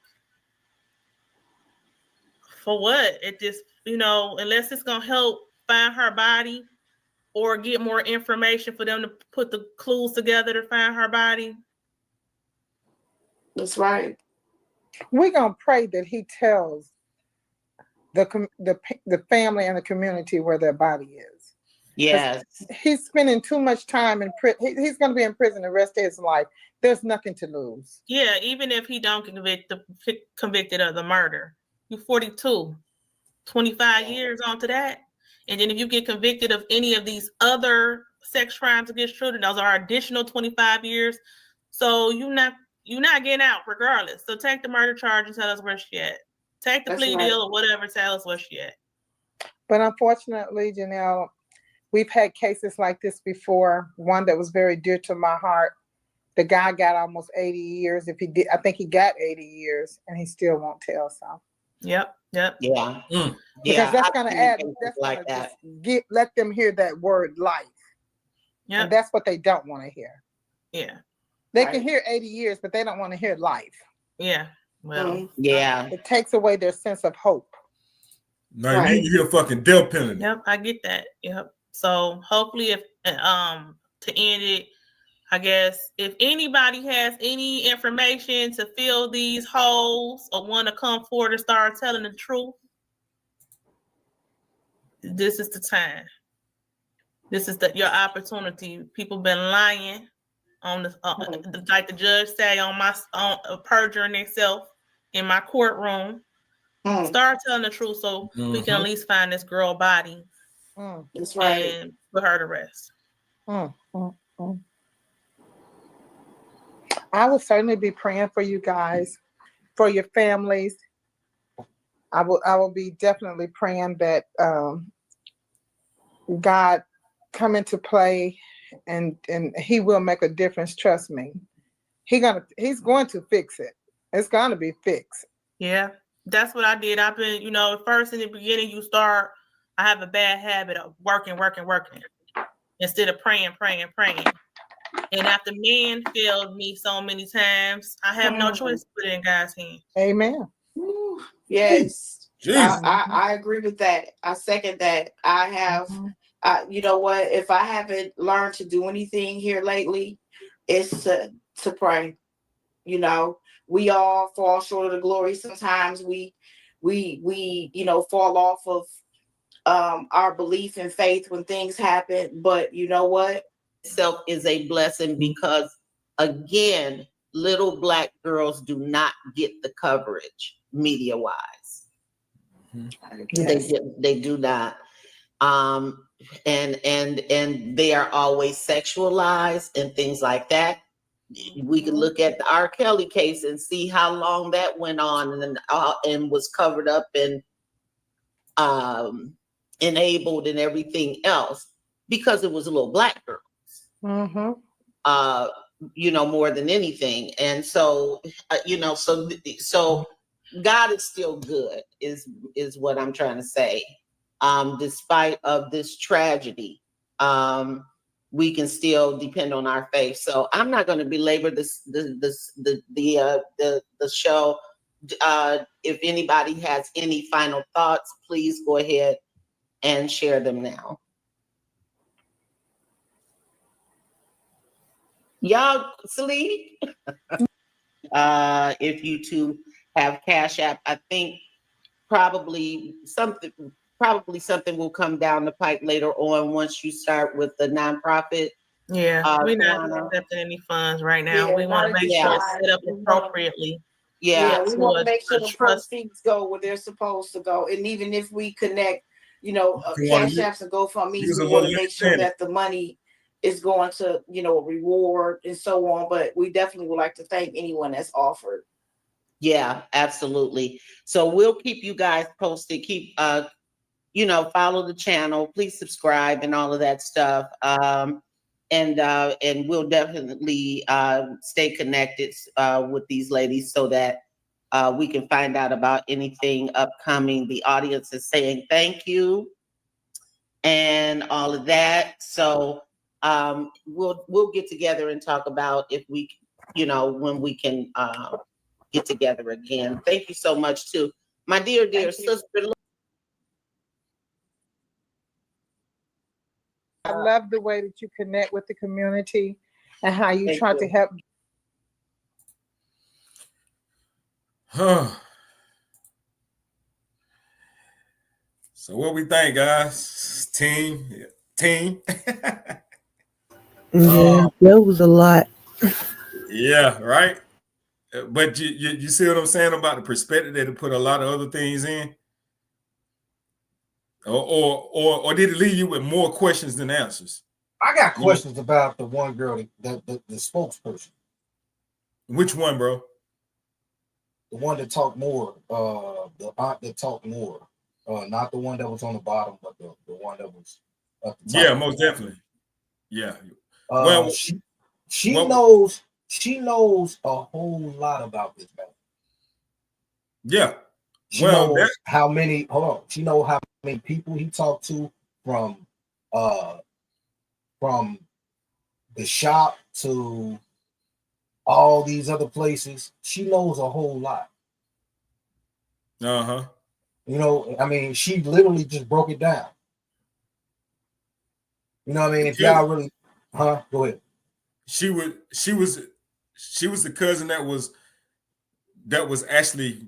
for what? It just, unless it's gonna help find her body or get more information for them to put the clues together to find her body. That's right. We're gonna pray that he tells the family and the community where their body is. Yes. He's spending too much time in prison. He's going to be in prison the rest of his life. There's nothing to lose. Yeah, even if he don't get convicted of the murder. You're 42, 25 years onto that. And then if you get convicted of any of these other sex crimes against children, those are additional 25 years. So you're not getting out regardless. So take the murder charge and tell us where she at. Take the plea deal or whatever, tell us where she at. But unfortunately, Janelle, we've had cases like this before. One that was very dear to my heart. The guy got almost 80 years. I think he got 80 years, and he still won't tell. So. Yep. Yeah. Because that's going to add. That's like that. Let them hear that word life. Yeah. And that's what they don't want to hear. Yeah. They can hear 80 years, but they don't want to hear life. Yeah. Well. Yeah. It takes away their sense of hope. No, you need to hear fucking death penalty. Yep, I get that. Yep. So hopefully, if to end it, I guess if anybody has any information to fill these holes or want to come forward and start telling the truth, this is the time. This is your opportunity. People been lying on the like the judge say on perjuring themselves in my courtroom. Start telling the truth so we can at least find this girl body. That's right. And put her to rest. I will certainly be praying for you guys, for your families. I will be definitely praying that God come into play and he will make a difference. Trust me. He's going to fix it. It's going to be fixed. Yeah, that's what I did. I've been, first in the beginning, I have a bad habit of working instead of praying. And after man failed me so many times, I have no choice to put it in God's hands. Amen. Ooh, yes. Jesus. I agree with that. I second that. I have, you know what? If I haven't learned to do anything here lately, it's to pray. We all fall short of the glory. Sometimes we fall off of our belief and faith when things happen. But you know what? Itself is a blessing because, again, little Black girls do not get the coverage media wise. Yes. They do not. And they are always sexualized and things like that. We can look at the R. Kelly case and see how long that went on and was covered up and enabled and everything else because it was a little Black girl. Mm-hmm. More than anything. And so, so God is still good is what I'm trying to say. Despite of this tragedy, we can still depend on our faith. So I'm not going to belabor the show. If anybody has any final thoughts, please go ahead and share them now. Y'all sleep? If you two have Cash App, I think probably something will come down the pipe later on once you start with the nonprofit. Yeah, we're not accepting any funds right now. Yeah, we want to make sure it's set up appropriately. Yeah, we want to make sure the proceeds go where they're supposed to go. And even if we connect, Cash Apps and GoFundMe's, we want to make sure that the money is going to, a reward and so on. But we definitely would like to thank anyone that's offered. Yeah, absolutely. So we'll keep you guys posted. Keep, follow the channel. Please subscribe and all of that stuff. And we'll definitely stay connected with these ladies so that we can find out about anything upcoming. The audience is saying thank you and all of that. So we'll get together and talk about if we, when we can get together again. Thank you so much too. My dear sister. I love the way that you connect with the community and how you try to help. So what we think, guys? Team. Yeah, that was a lot. Yeah, right. But you see what I'm saying about the perspective that it put a lot of other things in, or did it leave you with more questions than answers? I got questions about the one girl, the spokesperson. Which one, bro? The one that talked more, the aunt that talked more, not the one that was on the bottom, but the one that was at the top. Yeah, most definitely. Yeah. She knows a whole lot about this man. Yeah. She knows how many. Hold on. She knows how many people he talked to from the shop to all these other places. She knows a whole lot. Uh-huh. I mean, she literally just broke it down. You know what I mean? If y'all really, go ahead. She was the cousin that was actually,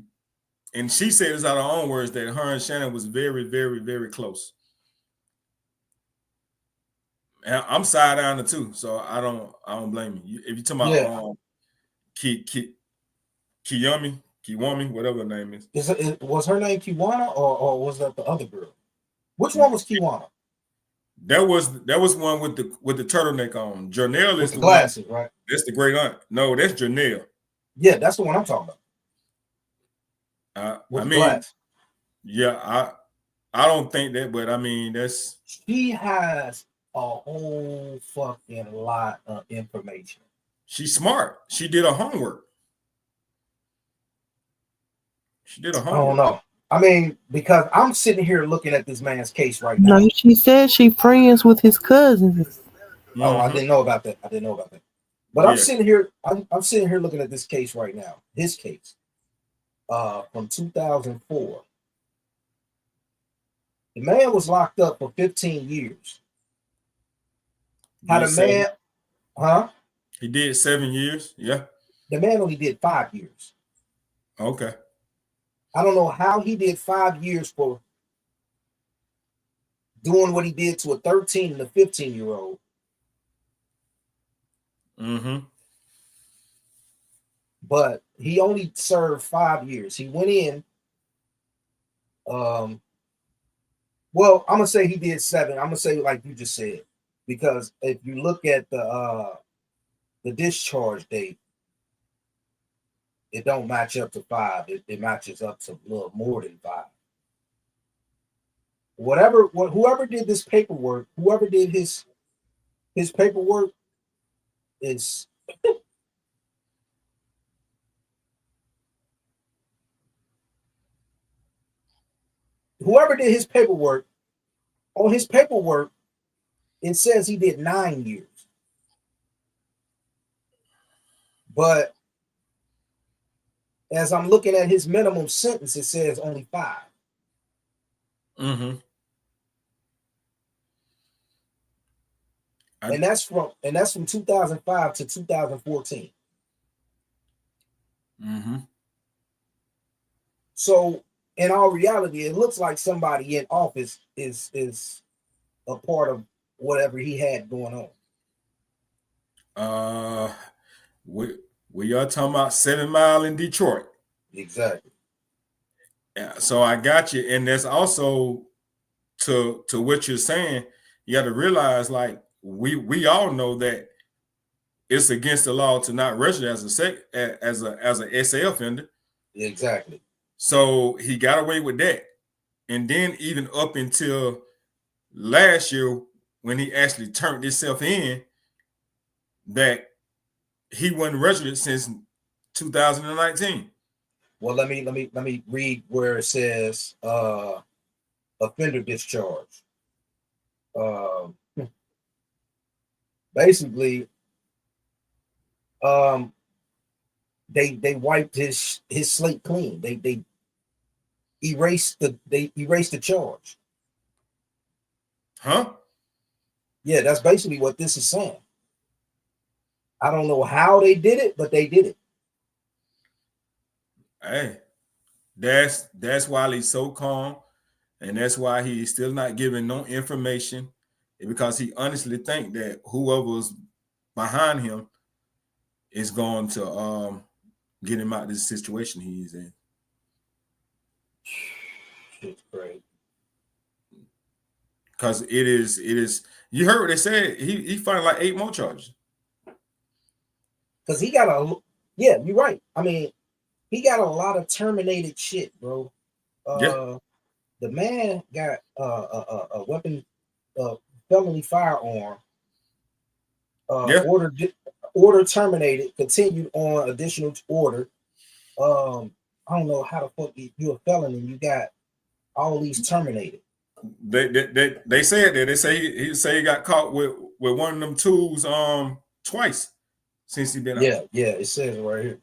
and she said it's out of her own words that her and Shannon was very, very, very close. And I'm side downer too, so I don't blame you. If you're talking about Kiwami, whatever her name is. Was her name Kiwana or was that the other girl? Which one was Kiwana? That was one with the turtleneck on. Janelle is the glasses, one, right? That's the great aunt. No, that's Janelle. Yeah, that's the one I'm talking about. I mean, Yeah, I don't think that, but I mean that's She has a whole fucking lot of information. she's smart. She did her homework. She did her I don't homework. know. I mean, because I'm sitting here looking at this man's case right now. No, she said she friends with his cousins. Oh, I Mhm. didn't know about that. I didn't know about that. But I'm Yeah. sitting here. I'm sitting here looking at this case right now. His case, from 2004. The man was locked up for 15 years. How the Did seven- man, huh? He did 7 years. Yeah. The man only did 5 years. Okay. I don't know how he did 5 years for doing what he did to a 13 and a 15-year-old. Mm-hmm. But he only served 5 years. He went in. Well, I'm gonna say he did 7. I'm gonna say like you just said, because if you look at the discharge date, it don't match up to 5. It matches up to a little more than 5. Whoever did this paperwork, whoever did his paperwork is whoever did his paperwork. On his paperwork, it says he did 9 years. But as I'm looking at his minimum sentence, it says only 5. Mm-hmm. And that's from 2005 to 2014. Mm-hmm. So in all reality, it looks like somebody in office is a part of whatever he had going on. We are talking about 7 Mile in Detroit. Exactly. Yeah, so I got you. And there's also to what you're saying, you got to realize like we all know that it's against the law to not register as a SA offender. Exactly. So he got away with that. And then even up until last year, when he actually turned himself in, that he wasn't registered since 2019. Well, let me read where it says offender discharge. Basically, they wiped his slate clean. They erased the charge. Huh? Yeah, that's basically what this is saying. I don't know how they did it, but they did it. Hey, that's why he's so calm, and that's why he's still not giving no information, because he honestly think that whoever's behind him is going to get him out of this situation he's in. Shit's crazy. Because it is. You heard what they said. He found like 8 more charges. Because he got yeah, you're right. I mean, he got a lot of terminated shit, bro. Yeah. The man got a weapon, felony firearm. Yeah. Order terminated. Continued on additional order. I don't know how the fuck you're a felon and you got all these terminated. They said that. They say he got caught with one of them tools twice since he been out. Yeah, it says it right here.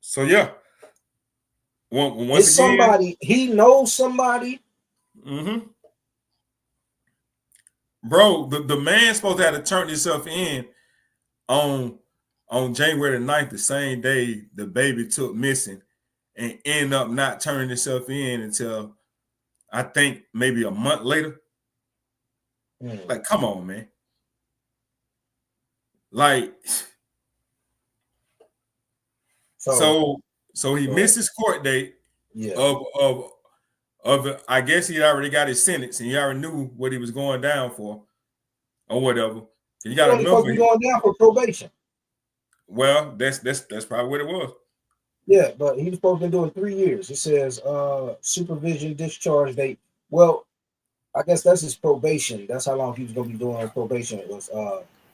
So yeah. Once It's again, somebody, he knows somebody. Mm-hmm. Bro, the man's supposed to have to turn himself in on January the 9th, the same day the baby took missing, and end up not turning himself in until I think maybe a month later. Like, come on, man. Like, so he missed his court date of I guess he already got his sentence and he already knew what he was going down for or whatever. You got to remember going down for probation. Well, that's probably what it was. Yeah, but he was supposed to be doing 3 years. It says supervision discharge date. Well, I guess that's his probation. That's how long he was gonna be doing on probation. It was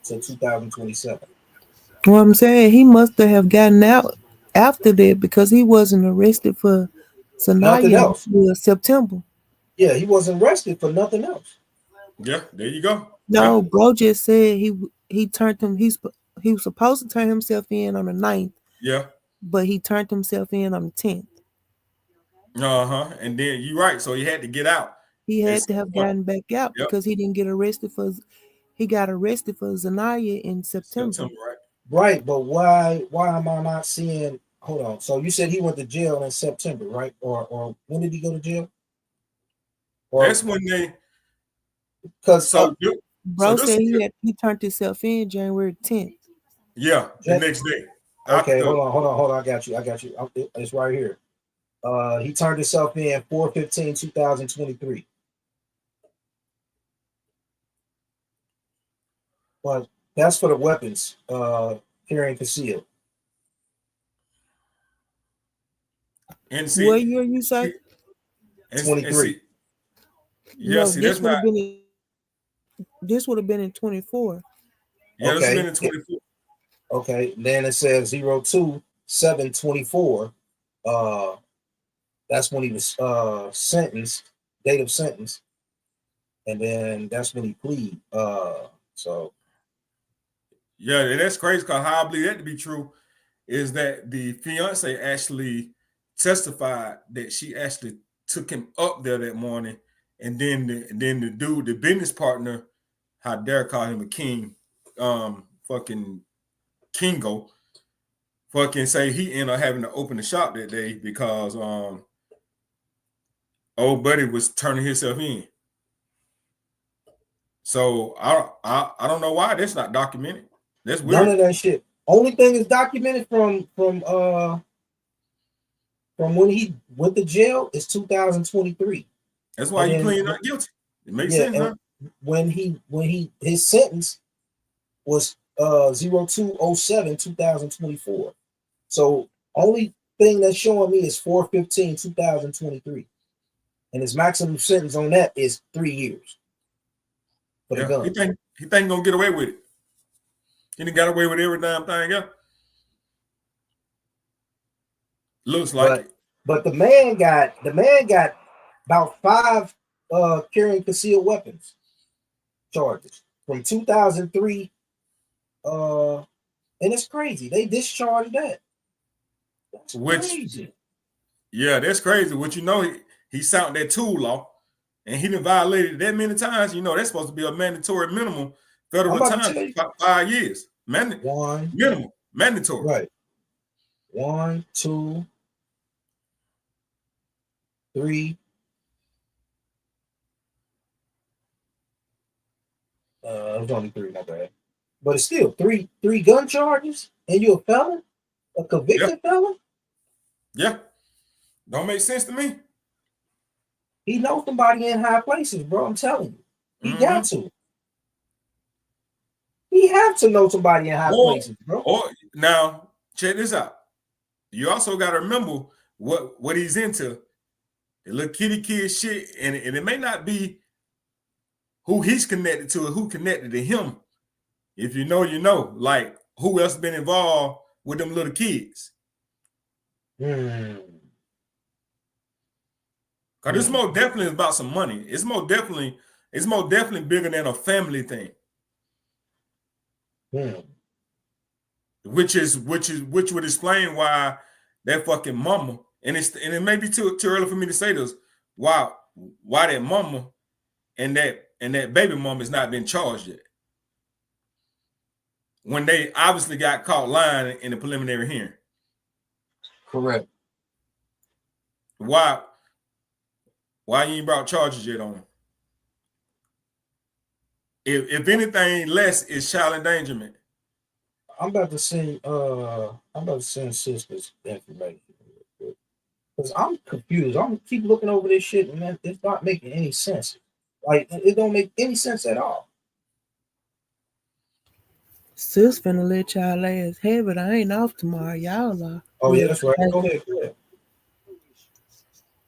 till 2027. What I'm saying, he must have gotten out after that because he wasn't arrested for Nothing Sanaya else. until September. Yeah, he wasn't arrested for nothing else. Yeah, there you go. No, bro just said he turned him. He was supposed to turn himself in on the 9th, Yeah. but he turned himself in on the 10th. And then you're right. So he had to get out. He At had to some have point. gotten back out Yep. because he didn't get arrested for. He got arrested for Zanaya in September. right? Right, but why am I not seeing? Hold on. So you said he went to jail in September, right? Or when did he go to jail? Or That's when they. because So Bro this- said he turned himself in January 10th. yeah, the next day. okay, After- hold on. I got you. It's right here. He turned himself in 4/15/2023. But that's for the weapons, carrying concealed. And see, What year you say? and 23. see, yeah, No, see, this that's would not. have been. This would have been in 24. Yeah, this Okay. been in 24. Okay, then it says 02/7/24. That's when he was sentenced, date of sentence, and then that's when he plead. So Yeah, and that's crazy because how I believe that to be true is that the fiance actually testified that she actually took him up there that morning, and then the dude, the business partner, how dare call him a king, fucking Kingo, fucking say he ended up having to open the shop that day because old buddy was turning himself in. So I don't know why that's not documented. That's none weird. of that shit. Only thing is documented from when he went to jail is 2023. That's why And you then- plead not guilty. It makes Yeah, sense, huh? when his sentence was 02/07/2024. So only thing that's showing me is 4/15/2023. And his maximum sentence on that is 3 years. For the Yeah, gun. he think he gonna get away with it. He done got away with every damn thing. Yeah, looks like it. But the man got about 5 carrying concealed weapons charges from 2003. And it's crazy. They discharged that. That's crazy. Yeah, that's crazy. What you know, he signed that tool law, and he done violated it that many times. You know, that's supposed to be a mandatory minimum federal I'm about to time, tell you. 5 years. One, Minimum, mandatory. right. 1, 2, 3. It's only 3, not bad. But it's still three gun charges, and you're a felon, a convicted felon. Yeah, don't make sense to me. He knows somebody in high places, bro. I'm telling you, he got to. He have to know somebody in high places, bro. Or now, check this out. You also got to remember what he's into. The little kitty kid shit, and it may not be who he's connected to or who connected to him. If you know, you know. Like, who else been involved with them little kids? Because it's more definitely about some money. It's more definitely bigger than a family thing. Which would explain why that fucking mama, and it may be too early for me to say this, why that mama and that baby mama has not been charged yet. When they obviously got caught lying in the preliminary hearing. Correct. Why you ain't brought charges yet on them? If anything less is child endangerment. I'm about to send sisters information because I'm confused. I'm keep looking over this shit, and man, it's not making any sense. Like, it don't make any sense at all. Sis finna let y'all ass have it. I ain't off tomorrow. Y'all are. Oh yeah, that's right. Go ahead. Go ahead.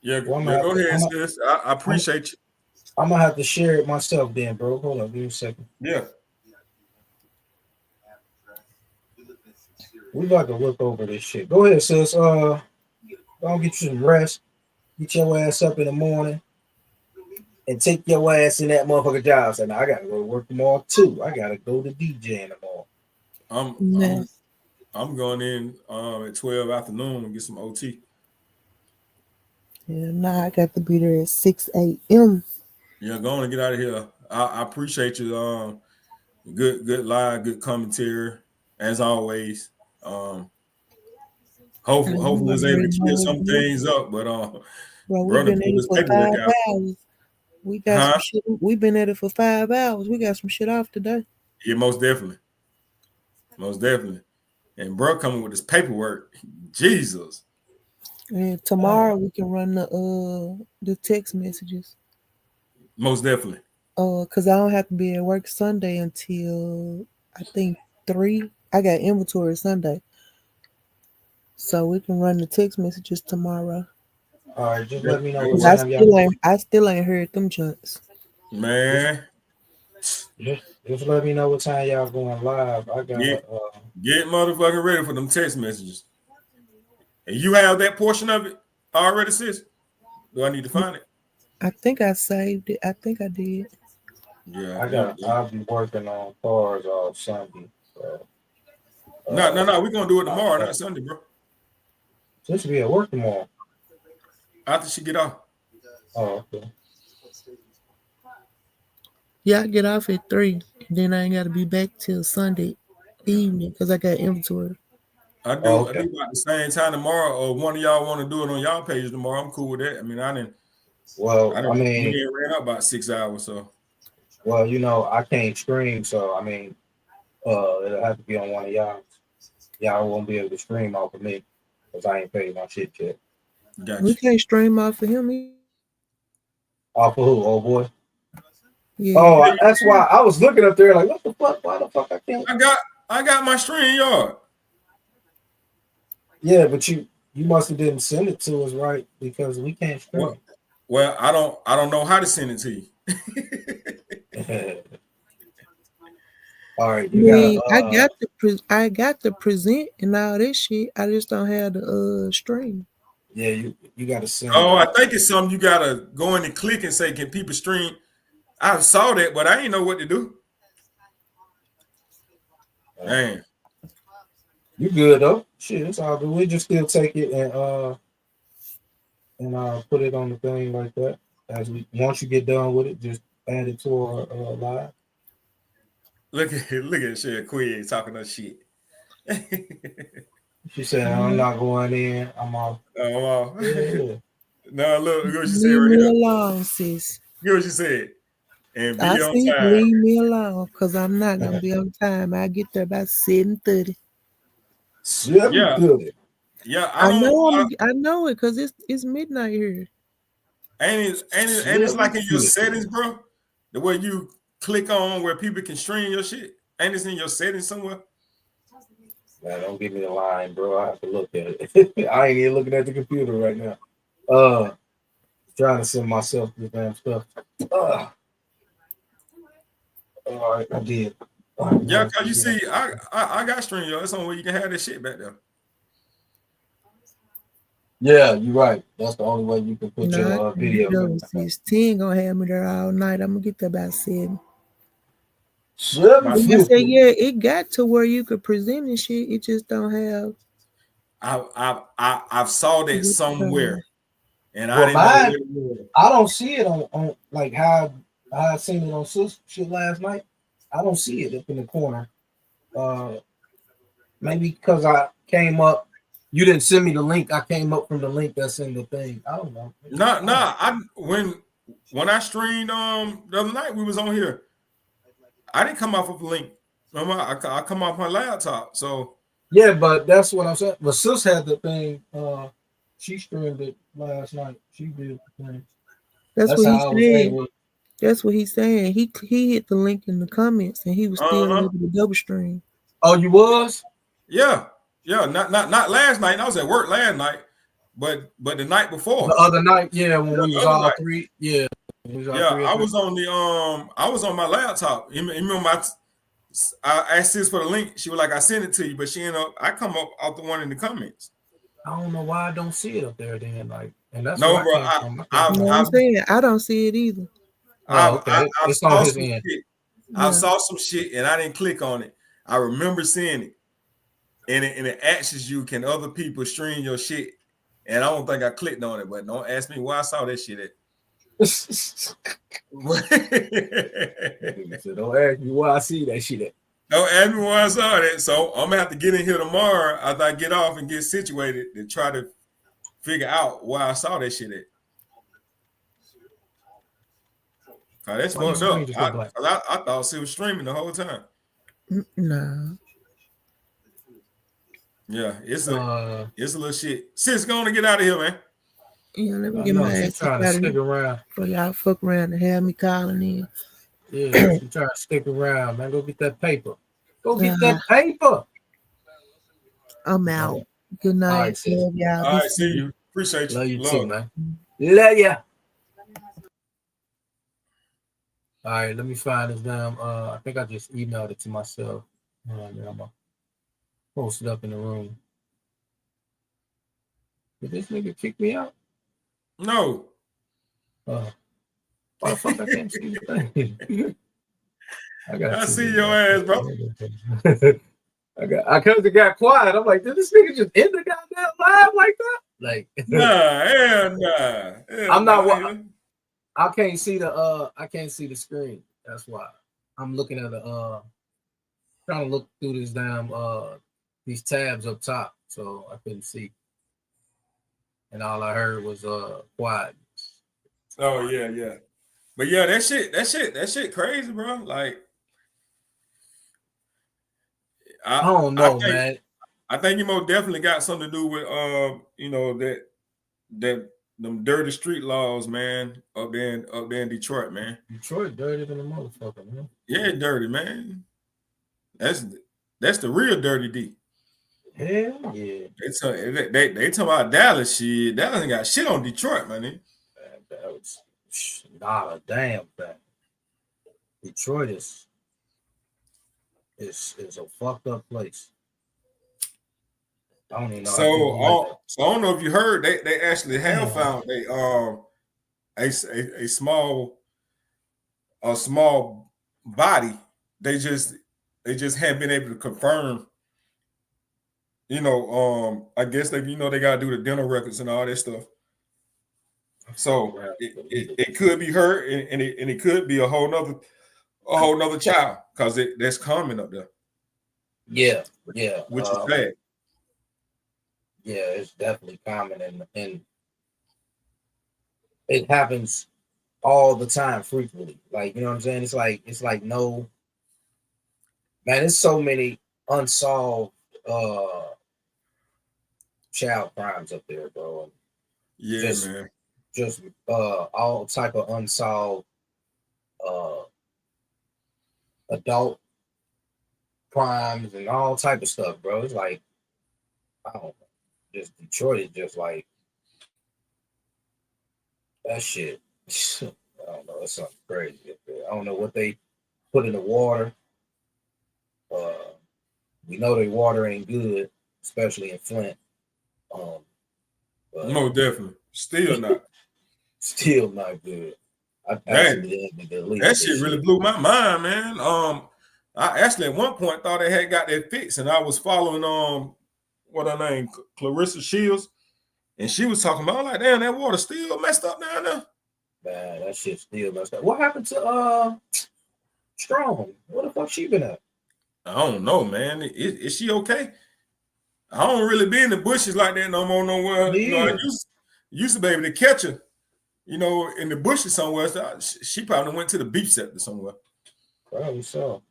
Yeah, Well, yeah, go ahead, sis. I appreciate you. I'm gonna have to share it myself then, bro. Hold on, give me a second. Yeah. We about to look over this shit. Go ahead, sis. Go get you some rest. Get your ass up in the morning and take your ass in that motherfucker job. So now I gotta go to work tomorrow too. I gotta go to DJing tomorrow. I'm going in at 12 afternoon and get some OT. Yeah, nah, I got to be there at 6 a.m. Yeah, go on and get out of here. I appreciate you. Good live, good commentary as always. Hopefully I was able to clear some things up, but Bro, we've brother been put at it his for paperwork 5 out. hours. We got some shit. We've been at it for 5 hours. We got some shit off today. Yeah, most definitely. Most definitely. And bro coming with his paperwork. Jesus. And tomorrow we can run the text messages. Most definitely. Cause I don't have to be at work Sunday until I think 3. I got inventory Sunday. So we can run the text messages tomorrow. All right, just let me know. I still ain't heard them junks. Man. Just let me know what time y'all going live. I got get motherfucking ready for them text messages. And you have that portion of it already, sis? Do I need to find it? I think I saved it. I think I did. Yeah, I'll be working on cars all Sunday. So, no. We're gonna do it tomorrow, not Sunday, bro. This should be at work tomorrow. After she get off. Oh, okay. Yeah, I get off at 3. Then I ain't gotta be back till Sunday evening because I got inventory. I do about the same time tomorrow, or one of y'all want to do it on y'all page tomorrow. I'm cool with that. I mean, we didn't ran up about 6 hours, so. Well, you know, I can't stream, so I mean, it'll have to be on one of y'all. Y'all won't be able to stream off of me because I ain't paid my shit yet. Gotcha. We can't stream off of him either. Off of who, old boy? Yeah. Oh, that's why I was looking up there like, what the fuck? Why the fuck I can't? I got my StreamYard. Yeah, but you must have didn't send it to us, right? Because we can't stream. Well, I don't know how to send it to you. All right, I got the present and all this shit. I just don't have the stream. Yeah, you got to send. Oh, I think it's something you gotta go in and click and say, "Can people stream?" I saw that, but I ain't know what to do. Man, you good though? Shit, it's all good. We just still take it and put it on the thing like that. Once you get done with it, just add it to our live. Look at shit, Quiz talking that shit. She said, "I'm not going in. I'm off." Oh, wow. Yeah. No, look what she said Leave right me here. alone, sis. Hear what she said. And be I on see. time. Leave me alone, because I'm not gonna be on time. I get there about 7:30. 7:30. Yeah, I know it because it's midnight here. And it's like in your settings, bro. The way you click on where people can stream your shit. Ain't it's in your settings somewhere? Man, don't give me the line, bro. I have to look at it. I ain't even looking at the computer right now. Trying to send myself this damn stuff. All right, I did. Yeah, because you see, I got StreamYard. That's the only way you can have this shit back there. Yeah, you're right. That's the only way you can put your video. Sis, 10 gonna have me there all night. I'm gonna get there about 7. 7. I said, yeah, it got to where you could present and shit. It just don't have. I've saw that somewhere, and I didn't know. I don't see it on like how I seen it on shit last night. I don't see it up in the corner. Maybe because I came up. You didn't send me the link. I came up from the link that's in the thing. I don't know. When I streamed the other night, we was on here. I didn't come off of a link. I come off my laptop. So yeah, but that's what I'm saying. But sis had the thing. She streamed it last night. She did the thing. That's what he said. That's what he's saying. He hit the link in the comments and he was still able to double stream. Oh, you was? Yeah. Yeah, not last night. I was at work last night, but the night before. The other night, yeah, when Yeah, we the was other all night. three, yeah. We was all Yeah, three I up was on the I was on my laptop. You remember I asked sis for the link. She was like, I sent it to you, but she ended up I come up out the one in the comments. there. I don't know why I don't see it up there then. Like, and that's No, where I bro, came from. I couldn't I, You know find what I'm I, it. saying? I don't see it either. Oh, I, okay. I It's on saw his some end. shit. I Yeah. saw some shit and I didn't click on it. I remember seeing it. And it asks you, can other people stream your shit? And I don't think I clicked on it, but don't ask me where I saw that shit at. So don't ask me why I see that shit at. Don't ask me where I saw that. So I'm gonna have to get in here tomorrow after I get off and get situated to try to figure out why I saw that shit at. That's Why you fucked up. screen just go black? I thought she was streaming the whole time. Nah. Yeah, it's a little shit. Sis, go on and get out of here, man. Yeah, let me I get know my she's ass trying to out of stick here around. for y'all fuck around and have me calling in. Yeah, she's trying to stick around, man. Go get that paper. Go get that paper. I'm out. Good night. All right, sis. Love y'all. All Be right, see safe. you. Appreciate you. Love you Love. too, man. Love ya. All right, let me find this damn. I think I just emailed it to myself. Then I'm gonna post it up in the room. Did this nigga kick me out? No. Why the fuck I can't see the thing? I see your ass, bro. I kind of got quiet. I'm like, did this nigga just end the goddamn live like that? Like, Nah, hell nah. Hell I'm not nah. I can't see the screen. That's why I'm looking at trying to look through this damn these tabs up top, so I couldn't see. And all I heard was quiet. Oh yeah. But yeah, that shit crazy, bro. Like I don't know, think, man. I think you most definitely got something to do with that them dirty street laws, man, up there in Detroit, man. Detroit dirty than a motherfucker, man. Yeah, dirty, man. That's the real dirty D. Hell yeah. They talking about Dallas shit. Dallas ain't got shit on Detroit, man. That was not a damn thing. Detroit is a fucked up place. I don't even know. So I don't know if you heard they actually have found a small body. They just haven't been able to confirm. I guess they gotta do the dental records and all that stuff. So it could be her and it could be a whole nother child because that's common up there. Yeah. Which is bad. Yeah, it's definitely common and it happens all the time, frequently. Like, you know what I'm saying? It's like no, man, there's so many unsolved child crimes up there, bro. Yeah, man. Just all type of unsolved adult crimes and all type of stuff, bro. It's like, I don't know. Just Detroit is just like that shit. I don't know. It's something crazy up there. I don't know what they put in the water. We know the water ain't good, especially in Flint. No, definitely. Still not. Still not good. That shit really blew my mind, man. I actually at one point thought they had got that fixed, and I was following what her name, Clarissa Shields, and she was talking about like, damn, that water still messed up down there. Man, that shit still messed up. What happened to Strong? What the fuck she been at? I don't know, man. Is she okay? I don't really be in the bushes like that no more nowhere. Yeah. I used to be able to catch her, in the bushes somewhere. So she probably went to the beach sector somewhere. Probably so.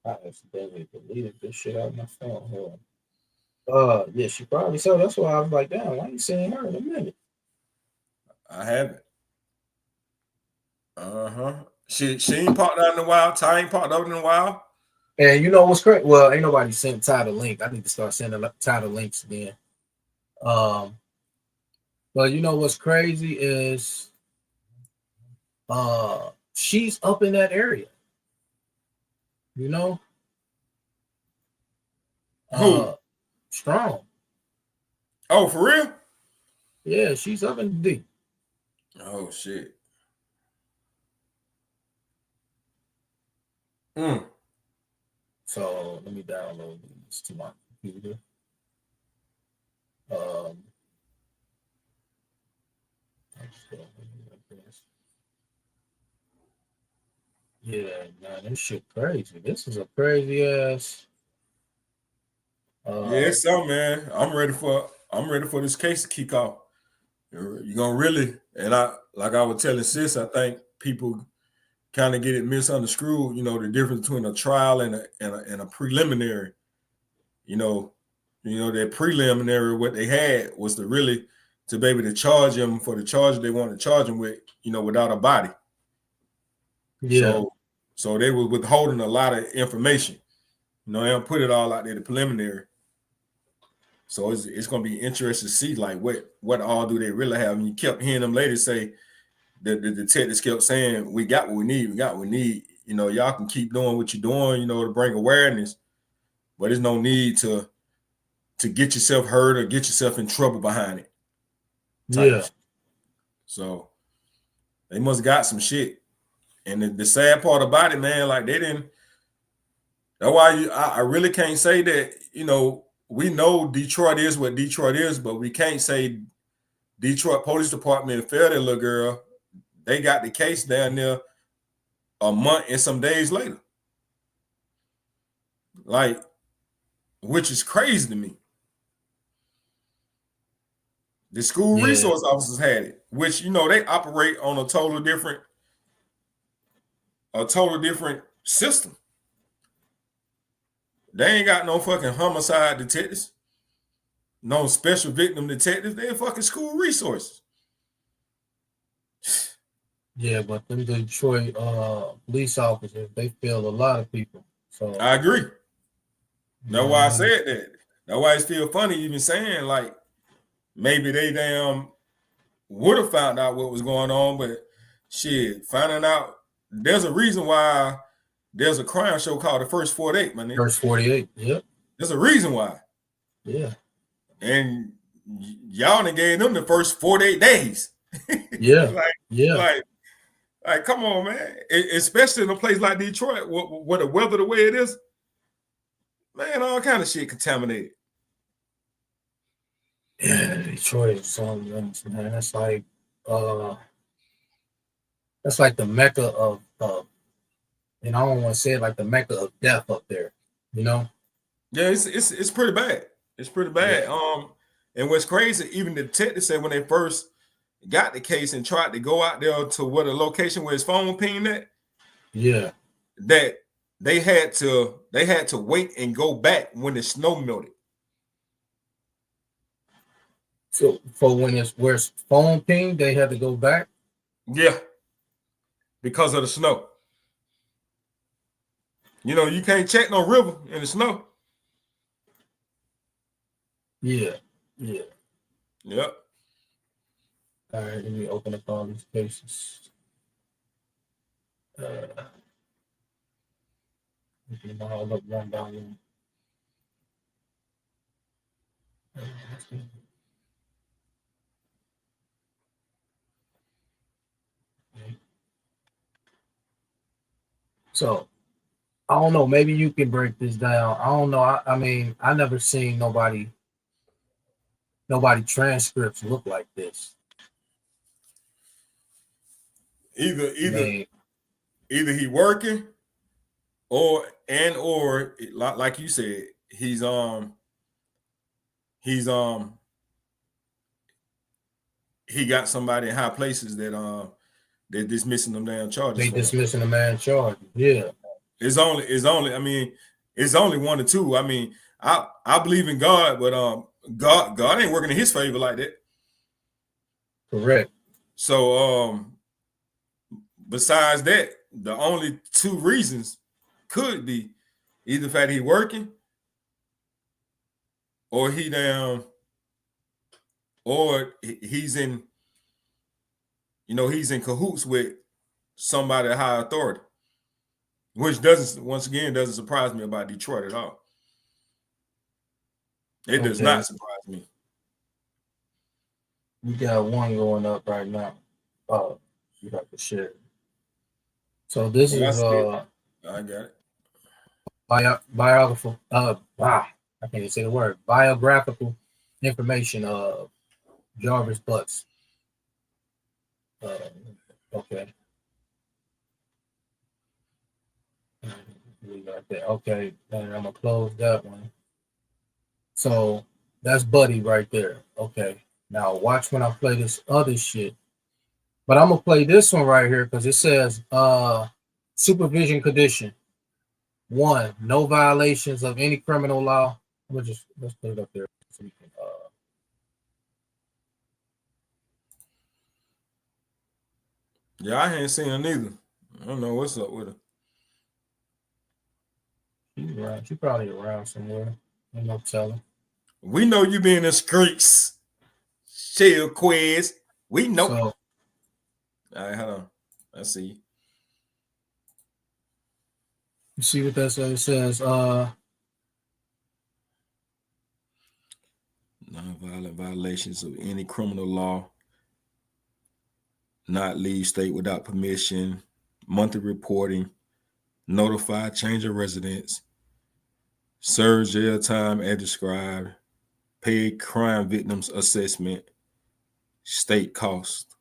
I accidentally deleted this shit out of my phone. Hold on. Yeah, she probably so. That's why I was like, damn, I ain't seen her in a minute. I haven't. She ain't popped out in a while. Ty ain't popped out in a while. And you know what's great? Well, ain't nobody sent Ty the link. I need to start sending Ty the links again. But you know what's crazy is she's up in that area. You know? Who? Strong. Oh, for real? Yeah, she's up in the deep. Oh shit. So let me download this to my computer. Yeah, man, this shit crazy. This is a crazy ass. Yeah, it's something, man. I'm ready for this case to kick off. You're gonna really, and I was telling sis, I think people kind of get it misunderstood. You know, the difference between a trial and a preliminary. You know, that preliminary, what they had was to be able to charge him for the charge they wanted to charge him with. You know, without a body. Yeah. So they were withholding a lot of information. You know, they don't put it all out there, the preliminary. So it's going to be interesting to see like what all do they really have. And you kept hearing them ladies say that the detectives kept saying, we got what we need. You know, y'all can keep doing what you're doing, you know, to bring awareness, but there's no need to get yourself hurt or get yourself in trouble behind it. Yeah. So they must have got some shit. And the sad part about it, man, like they didn't. That's why I really can't say that, you know, we know Detroit is what Detroit is, but we can't say Detroit Police Department failed that little girl. They got the case down there a month and some days later. Like, which is crazy to me. The school resource officers had it, which, you know, they operate on a total different system. They ain't got no fucking homicide detectives, no special victim detectives. They're fucking school resources. Yeah, but them Detroit police officers, they failed a lot of people. So I agree. That's why I said that. That's why it's still funny even saying like maybe they damn would have found out what was going on, but shit, finding out there's a reason why there's a crime show called The First 48, man. First 48, yep. There's a reason why. Yeah. And y'all done gave them the first 48 days. Yeah. Like, come on, man. Especially in a place like Detroit, where the weather the way it is, man, all kind of shit contaminated. Yeah, Detroit is something, man. That's like the mecca of and I don't want to say it like the mecca of death up there, you know? Yeah, it's pretty bad. It's pretty bad. Yeah. And what's crazy, even the detective said when they first got the case and tried to go out there to what a location where his phone pinged at, yeah, that they had to wait and go back when the snow melted. So for when it's where it's phone pinged, they had to go back. Yeah, because of the snow. You know, you can't check no river in the snow. Yeah, yeah. Yep. All right, let me open up all these cases. Open them all up one by one. So I don't know. Maybe you can break this down. I don't know. I mean, I never seen nobody transcripts look like this. Either he working, or like you said, he got somebody in high places that they're dismissing them damn charges. They dismissing the man charge. Yeah. It's only. I mean, it's only one or two. I mean, I believe in God, but God ain't working in His favor like that. Correct. So besides that, the only two reasons could be Either the fact he working, or he down, or he's in, he's in cahoots with somebody at high authority, which doesn't surprise me about Detroit at all. It does Okay. not surprise me. We got one going up right now. Oh, you got the shit. So this Yeah, I is see it. I got it. biographical. I can't even say the word. Biographical information of Jarvis Butts. Okay. We got that. Okay, then I'm gonna close that one. So that's Buddy right there. Okay. Now watch when I play this other shit. But I'm gonna play this one right here because it says supervision condition. 1, no violations of any criminal law. Let's put it up there so we can Yeah, I ain't seen her neither. I don't know what's up with her. she's around. She's probably around somewhere. Ain't no telling. We know you be in the streets. Chill quiz. We know. So All right, hold on. I see. you see what that says? It says Non-violent violations of any criminal law, not leave state without permission, monthly reporting, notify change of residence, serve jail time as described, pay crime victims assessment, state cost.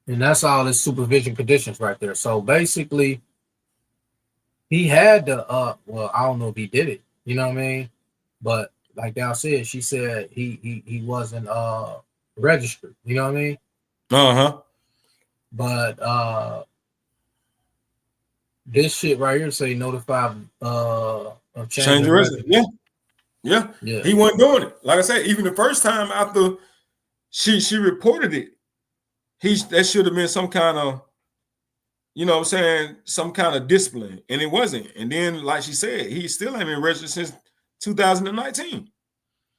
and that's all his supervision conditions right there. So basically, he had to well, I don't know if he did it, you know what I mean? But like Dal said, she said he wasn't registered, you know what I mean? Uh-huh. But this shit right here say notify of Change of residence. Yeah. Yeah. He wasn't doing it. Like I said, even the first time after she reported it, that should have been some kind of, some kind of discipline, and it wasn't. And then, like she said, he still ain't been registered since 2019.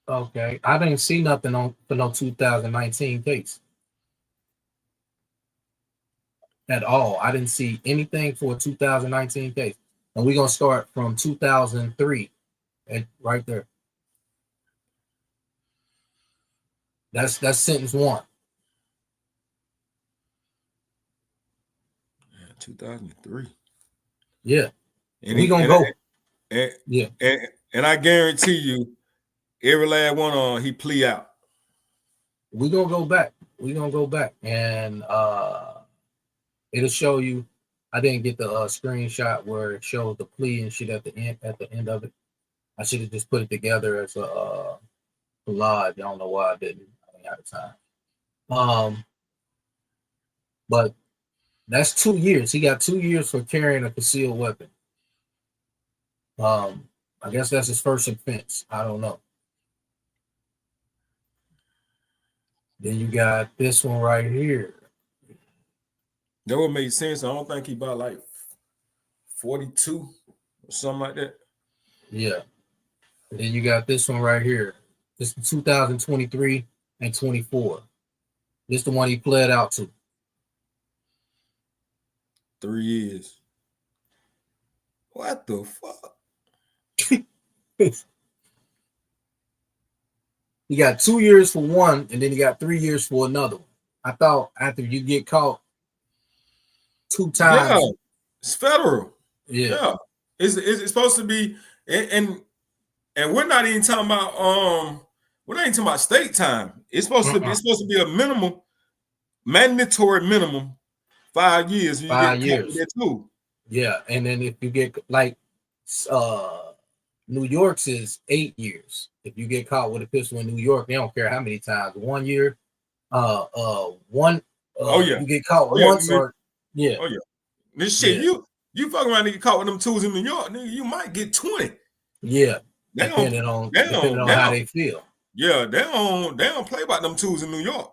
Okay, I didn't see nothing for no 2019 case at all. I didn't see anything for a 2019 case, and we're gonna start from 2003, and right there. That's sentence 1. 2003. Yeah, And we gonna go. And I guarantee you, every last one on he plea out. We're gonna go back. And it'll show you. I didn't get the screenshot where it shows the plea and shit at the end of it. I should have just put it together as a collage. I don't know why I didn't. I didn't have time. But that's 2 years. He got 2 years for carrying a concealed weapon. I guess that's his first offense. I don't know. Then you got this one right here. That would make sense. I don't think he bought like 42 or something like that. Yeah. And then you got this one right here. This is 2023 and 24. This is the one he pled out to. 3 years. What the fuck? He got 2 years for one, and then he got 3 years for another one. I thought after you get caught 2 times. Yeah, it's federal. Yeah. It's supposed to be, and we're not even talking about state time. It's supposed to be a minimum, mandatory minimum 5 years. 5 years. There too. Yeah, and then if you get like New York's is 8 years. If you get caught with a pistol in New York, they don't care how many times. 1 year, you get caught once or yeah. Oh yeah. This shit, Yeah. you fuck around and get caught with them tools in New York, nigga, you might get 20. Yeah. They Depending on how they feel. Yeah, they don't play about them tools in New York.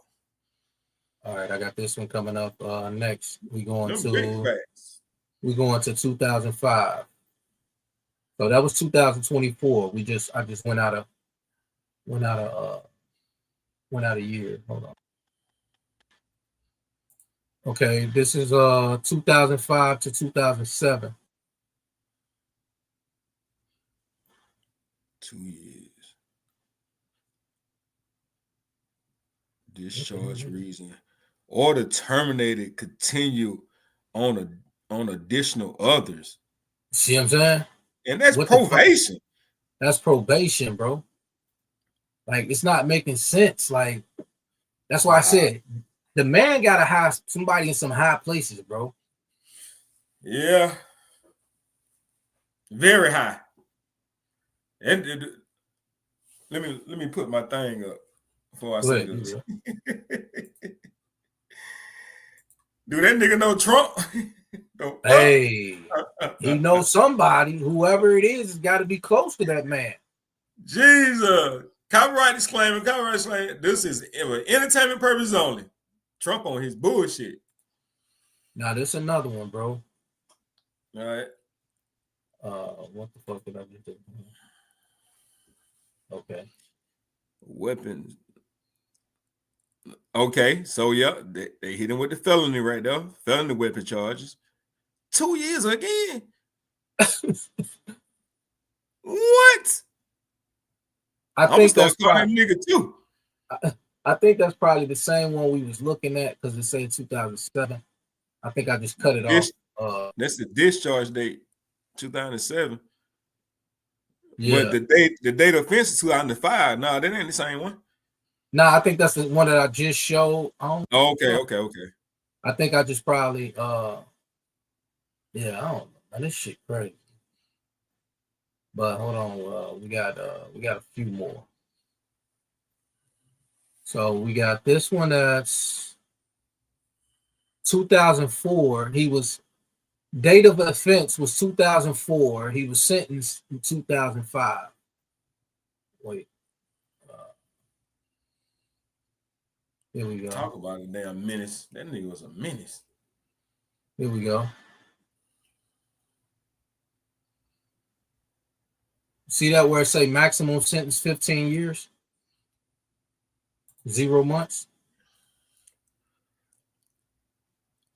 All right, I got this one coming up next. Them big facts. We going to 2005. So that was 2024. I just went out a year. Hold on. Okay, this is 2005 to 2007. 2 years. Discharge reason. Order terminated, continue on additional others. See what I'm saying? And that's What the fuck? probation. That's probation, bro. Like, it's not making sense. Like, that's why I said the man gotta have somebody in some high places, bro. Yeah. Very high. And let me put my thing up before I Go say ahead, this. yeah. Do that nigga know Trump? No. Hey, he knows somebody. Whoever it is has got to be close to that man. Jesus. Copyright disclaimer. This is for entertainment purposes only. Trump on his bullshit. Now, this another one, bro. All right. What the fuck did I just do? Okay. Weapons. Okay, so yeah, they hit him with the felony right there. Felony weapon charges. 2 years again. What? I I'm gonna think start that's calling probably, him nigga too. I think that's probably the same one we was looking at because it said 2007. I think I just cut it off. That's the discharge date, 2007. Yeah. But the date of offense is 2005. No, that ain't the same one. Nah, I think that's the one that I just showed. Okay. I think I just probably yeah, I don't know. Man, this shit crazy. But hold on, we got a few more. So we got this one that's 2004. He was date of offense was 2004. He was sentenced in 2005. Wait. Here we go. Talk about a damn menace. That nigga was a menace. Here we go. See that where it say maximum sentence 15 years? 0 months?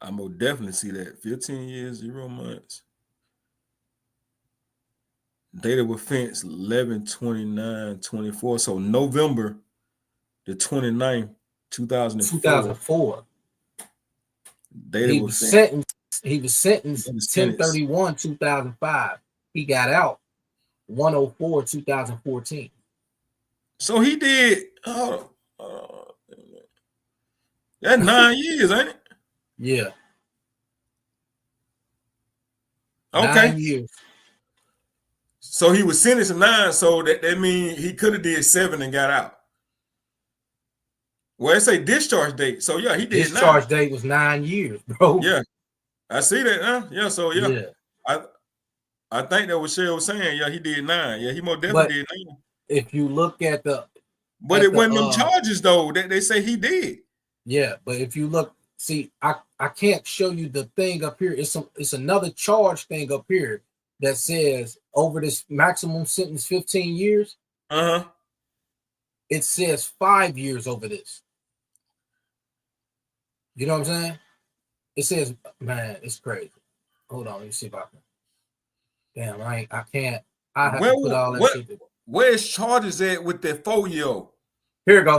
I'm gonna definitely see that. 15 years, 0 months. Date of offense 11/29/24. So November the 29th, 2004. Date He of was offense. sentenced 10/31/2005. He got out 1/04/2014. So he did that's 9 years, ain't it? Yeah. Okay. 9 years. So he was sentenced to 9, so that means he could have did 7 and got out. Well, it's a discharge date. So yeah, he did Discharge 9. date was 9 years, bro. Yeah, I see that now. Yeah, so yeah. I think that what Cheryl was saying. Yeah, he did 9. Yeah, he most definitely did 9. If you look at the But it wasn't them charges though that they say he did. Yeah, but if you look, see, I can't show you the thing up here. It's another charge thing up here that says over this maximum sentence 15 years. It says 5 years over this. You know what I'm saying? It says, man, it's crazy. Hold on, let me see if I can. Damn, I can't. I have to put all that shit. Where's charges at with that 4-year-old? Here we go.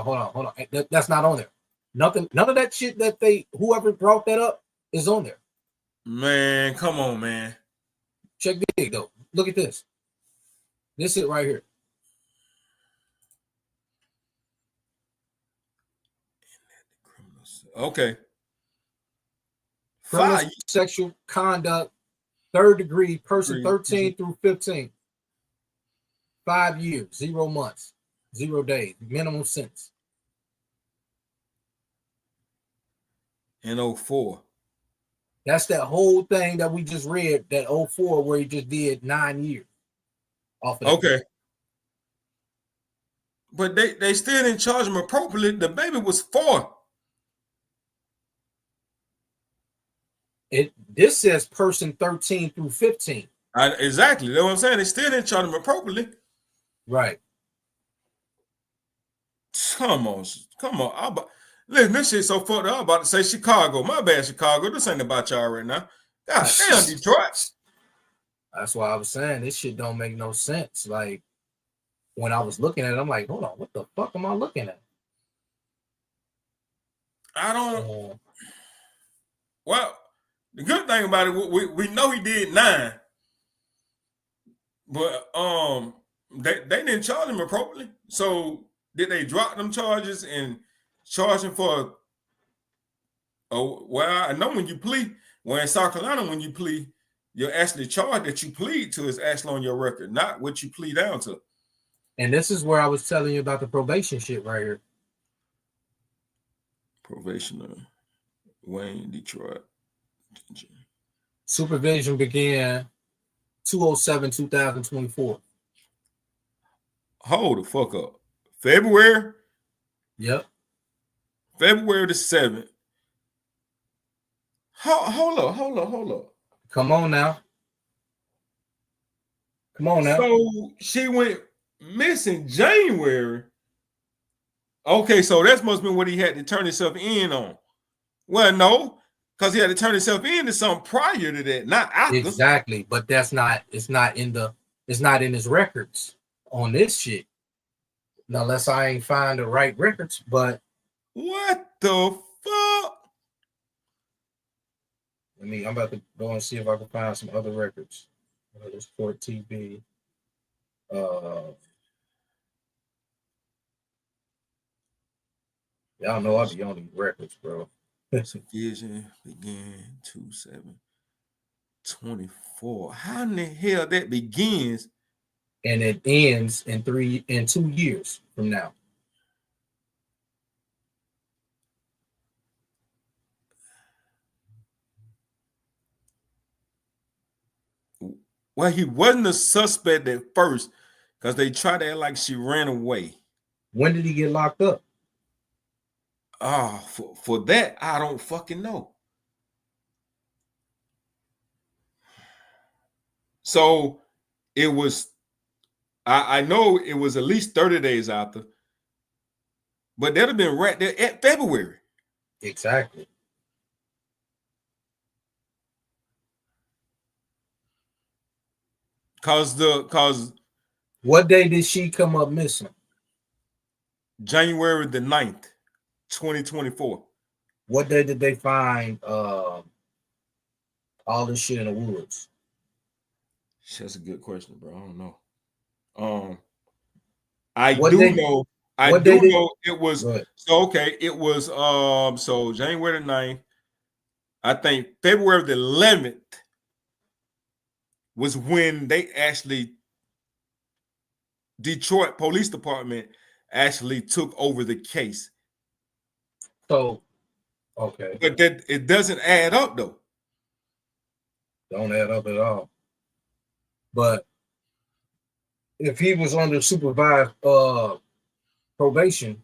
Hold on. That's not on there. Nothing, none of that shit that whoever brought that up is on there. Man, come on, man. Check this though. Look at this. This is right here. Okay. Criminal sexual conduct, 3rd degree, person 13 through 15. 5 years, 0 months, 0 days, minimum sentence. In 04. That's that whole thing that we just read, that 04, where he just did 9 years. Off of okay. But they still didn't charge him appropriately. The baby was 4. This says person 13 through 15. Exactly. That's what I'm saying. They still didn't charge him appropriately. Right. Come on. Listen, this shit so fucked up. I'm about to say Chicago. My bad, Chicago. This ain't about y'all right now. God damn, Detroit. That's why I was saying this shit don't make no sense. Like when I was looking at it, I'm like, hold on, what the fuck am I looking at? I don't. Well, the good thing about it, we know he did 9, but they didn't charge him appropriately. So did they drop them charges and charge him for? Oh well, I know when you plea, well in South Carolina, when you plea, you're actually charged that you plead to is actually on your record, not what you plead down to. And this is where I was telling you about the probation shit right here. Probationer, Wayne, Detroit. Supervision began 2/07/2024. Hold the fuck up. February Yep. February the 7th. Hold up. Come on now. So she went missing January. Okay, so that must have been what he had to turn himself in on. Well, no, because he had to turn himself in to something prior to that, not after. Exactly, but it's not in his records on this shit. Now, unless I ain't find the right records, but what the fuck? I'm about to go and see if I can find some other records. This Court TV. Y'all know I be on these records, bro. Vision began 2/7/24. How in the hell that begins? And it ends in 2 years from now. Well, he wasn't a suspect at first because they tried to act like she ran away. When did he get locked up? For that, I don't fucking know. So it was, I know it was at least 30 days after, but that'd have been right there at February. Exactly. Cause what day did she come up missing? January the 9th, 2024. What day did they find all this shit in the woods? That's a good question, bro. I don't know. I do know it was so okay. It was so January the 9th. I think February the 11th was when they actually Detroit Police Department actually took over the case. So okay. But that it doesn't add up though. Don't add up at all. But if he was under supervised probation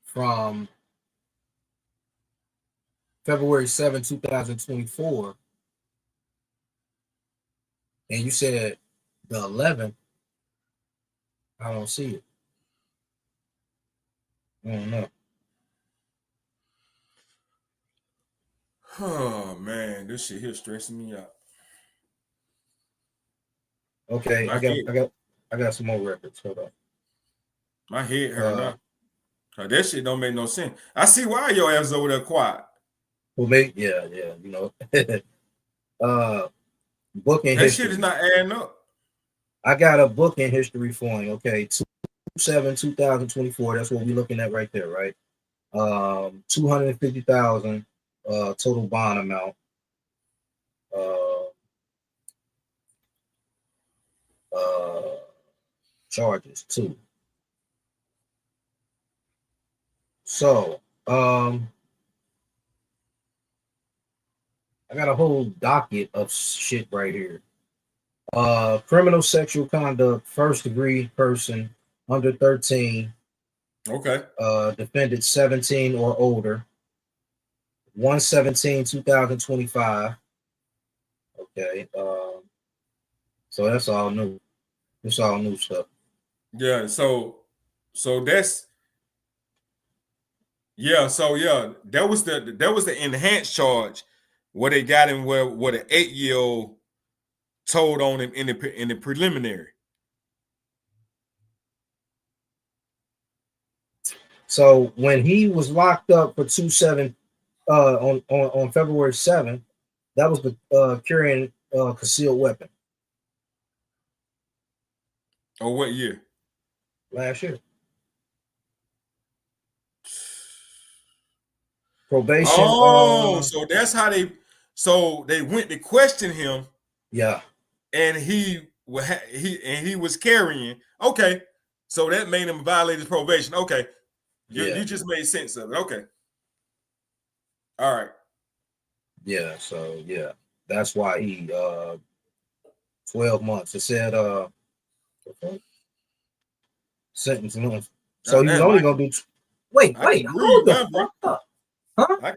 from February 7, 2024, and you said the 11th, I don't see it. I don't know. Oh man, this shit here stressing me out. Okay, I got some more records. Hold on. My head hurt now. That shit don't make no sense. I see why your ass over there quiet. Well, maybe, yeah, you know. Booking that history. Shit is not adding up. I got a booking history for you. Okay, 2/7/2024. That's what we're looking at right there, right? $250,000 total bond amount. Charges too. So I got a whole docket of shit right here. Criminal sexual conduct, first degree person under 13. Okay. Defendant 17 or older. 1/17/2025. Okay. So that's all new. It's all new stuff. Yeah, so that's that was the enhanced charge where they got him where the 8-year-old told on him in the preliminary. So when he was locked up for 2-7 on February 7th, that was the carrying concealed weapon Or what year? last year. Probation. Oh, so that's how they went to question him, Yeah. and he was carrying. Okay, so that made him violate his probation. Okay, you just made sense of it. Okay, all right. Yeah. So yeah, that's why he 12 months. It said sentence month. So he was only gonna do. Wait, I can hold breathe the now, bro. fuck up, huh?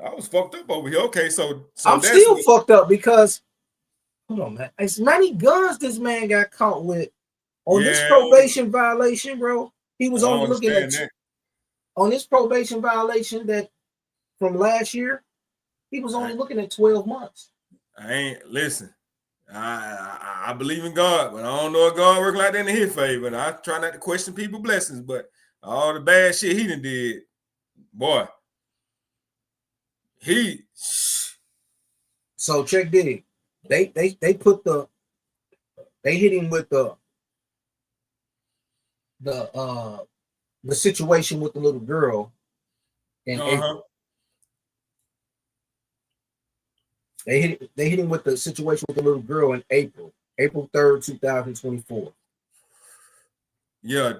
I was fucked up over here. Okay, so I'm that's still fucked up because hold on, man. As many guns this man got caught with on this probation violation, bro. He was I only don't looking at understand on this probation violation that from last year. He was only looking at 12 months. I ain't listen. I believe in God, but I don't know if God work like that in his favor. And I try not to question people's blessings, but all the bad shit he done did, boy. So check dig. They put they hit him with the situation with the little girl in April. They hit him with the situation with the little girl in April 3rd, 2024. Yeah,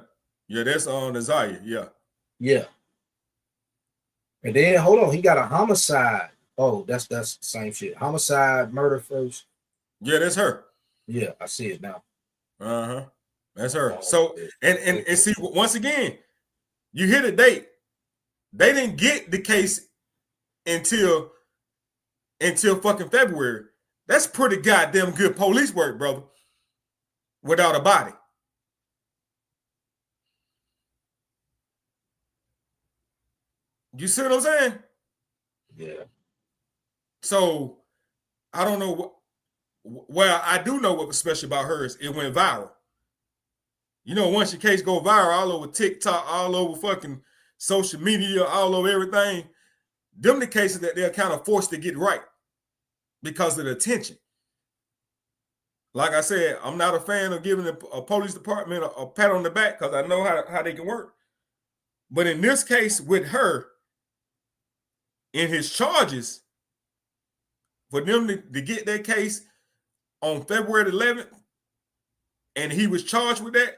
that's on Isaiah. Yeah. And then hold on, he got a homicide. Oh, that's the same shit. Homicide, murder first. Yeah, that's her. Yeah, I see it now. That's her. So and see, once again, you hit a date. They didn't get the case until fucking February. That's pretty goddamn good police work, brother. Without a body. You see what I'm saying? Yeah. So I don't know what. Well, I do know what was special about hers. It went viral. You know, once your case go viral all over TikTok, all over fucking social media, all over everything, them the cases that they're kind of forced to get right because of the attention. Like I said, I'm not a fan of giving a police department a pat on the back because I know how they can work. But in this case with her, in his charges, for them to get that case on February 11th, and he was charged with that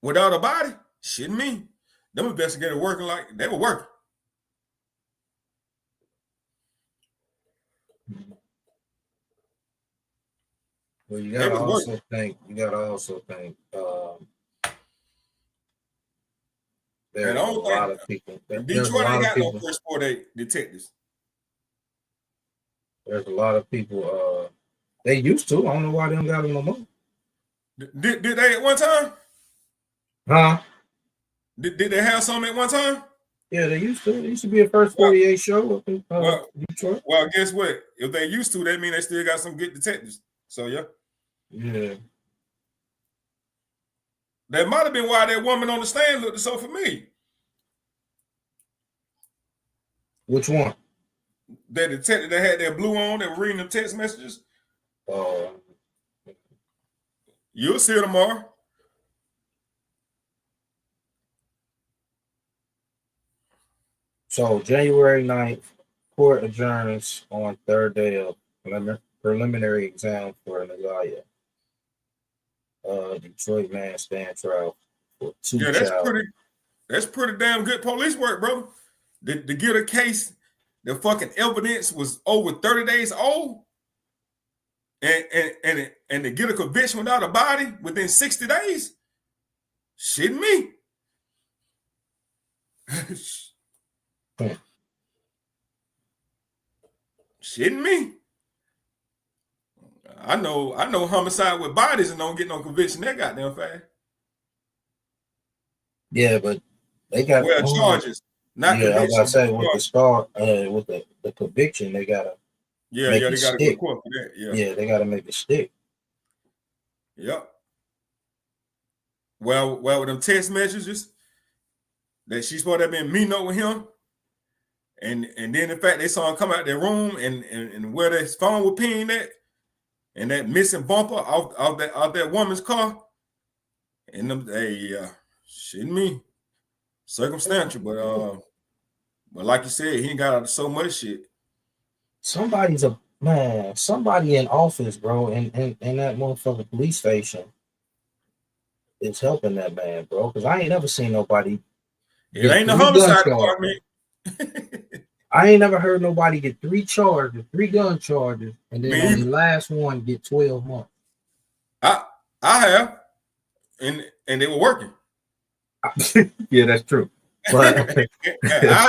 without a body, shit me. Them investigators working like they were working. Well, you gotta also think. There's a lot of people. Detroit ain't got no first 4-day detectives. There's a lot of people. They used to. I don't know why they don't got them no more. Did they at one time? Huh? Did they have some at one time? Yeah, they used to. There used to be a first 48 show up in Detroit. Well, guess what? If they used to, that mean they still got some good detectives. So yeah. Yeah. That might have been why that woman on the stand looked so familiar. Which one? That detective that had that blue on that were reading the text messages. You'll see it tomorrow. So January 9th, court adjourns on third day of preliminary exam for Nagaya. Detroit man stand trial for 2 that's pretty damn good police work, bro. To get a case, the fucking evidence was over 30 days old, and to get a conviction without a body within 60 days, shitting me. Shitting me. I know homicide with bodies and don't get no conviction that goddamn fast. Yeah, but they got Well, charges, not yeah, I was about to conviction. say with the star, with the conviction, they gotta Yeah, make they it gotta go to stick. court for that. Yeah. Yeah, they gotta make it stick. Yep. Well, with them text messages that she's supposed to have been meeting up with him, and then in fact they saw him come out their room and where his phone was pinged at, and that missing bumper off that woman's car, and them shitting me, circumstantial, but like you said, he ain't got out of so much shit. Somebody in office, bro, in that motherfucking police station is helping that man, bro. Because I ain't never seen nobody. It ain't the homicide department. I ain't never heard nobody get 3 gun charges, and then on the last one get 12 months. I have, and they were working. Yeah, that's true. But I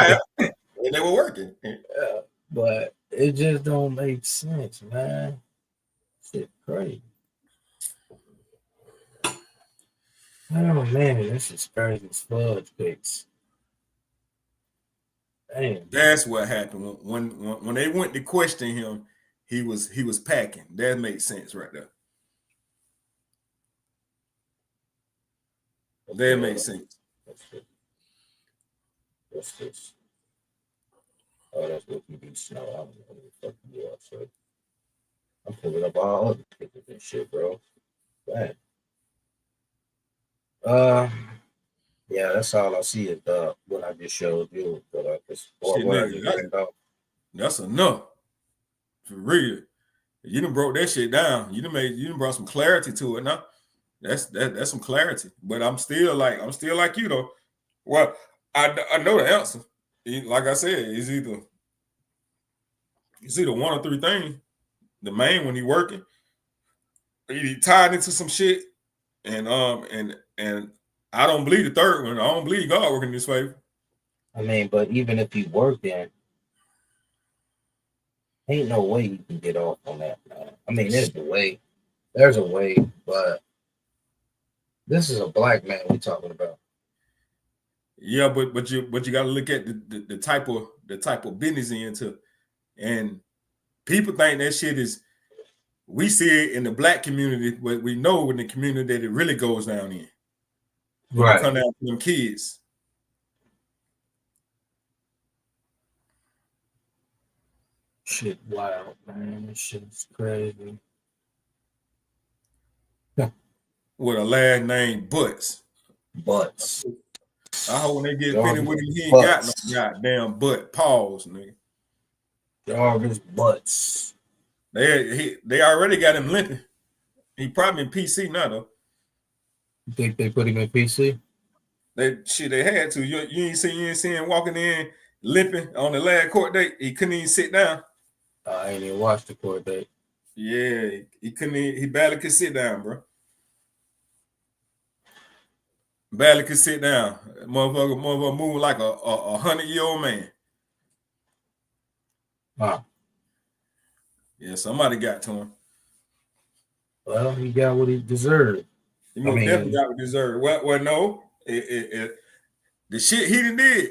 have, and they were working. But it just don't make sense, man. Shit crazy. Oh man, this is crazy. Sludge picks. Damn. That's what happened when they went to question him. He was packing. That makes sense right there. That makes sense. What's this? Oh, that's what you do. Snow. I don't know what the fuck you are. So I'm pulling up all other pictures and shit, bro. Man. Yeah, that's all I see is what I just showed you. But That's enough. For real. You done broke that shit down. You done brought some clarity to it now. That's some clarity. But I'm still like you though. Well, I know the answer. Like I said, it's either one or three things. The main one, he working. He tied into some shit, and I don't believe the third one. I don't believe God working in his favor. I mean, but even if he worked in, ain't no way you can get off on that, man. I mean, there's a way, but this is a black man we're talking about. Yeah, but you got to look at the type of business he into, and people think that shit is. We see it in the black community, but we know in the community that it really goes down in. Right. Come down to them kids. Shit, wild, man. This shit's crazy. With a last name Butts. I hope when they get finished with him, he ain't got no goddamn butt. Pause, nigga. Jarvis Butts. They already got him limping. He probably in PC now though. You think they put him in PC? They had to. You ain't see him walking in limping on the last court date. He couldn't even sit down. I ain't even watched the court date. Yeah, he couldn't. He barely could sit down, bro. Barely could sit down. Motherfucker moving like a 100-year-old man. Wow. Yeah, somebody got to him. Well, he got what he deserved. He definitely got what he deserved. Well, no. The shit he done did,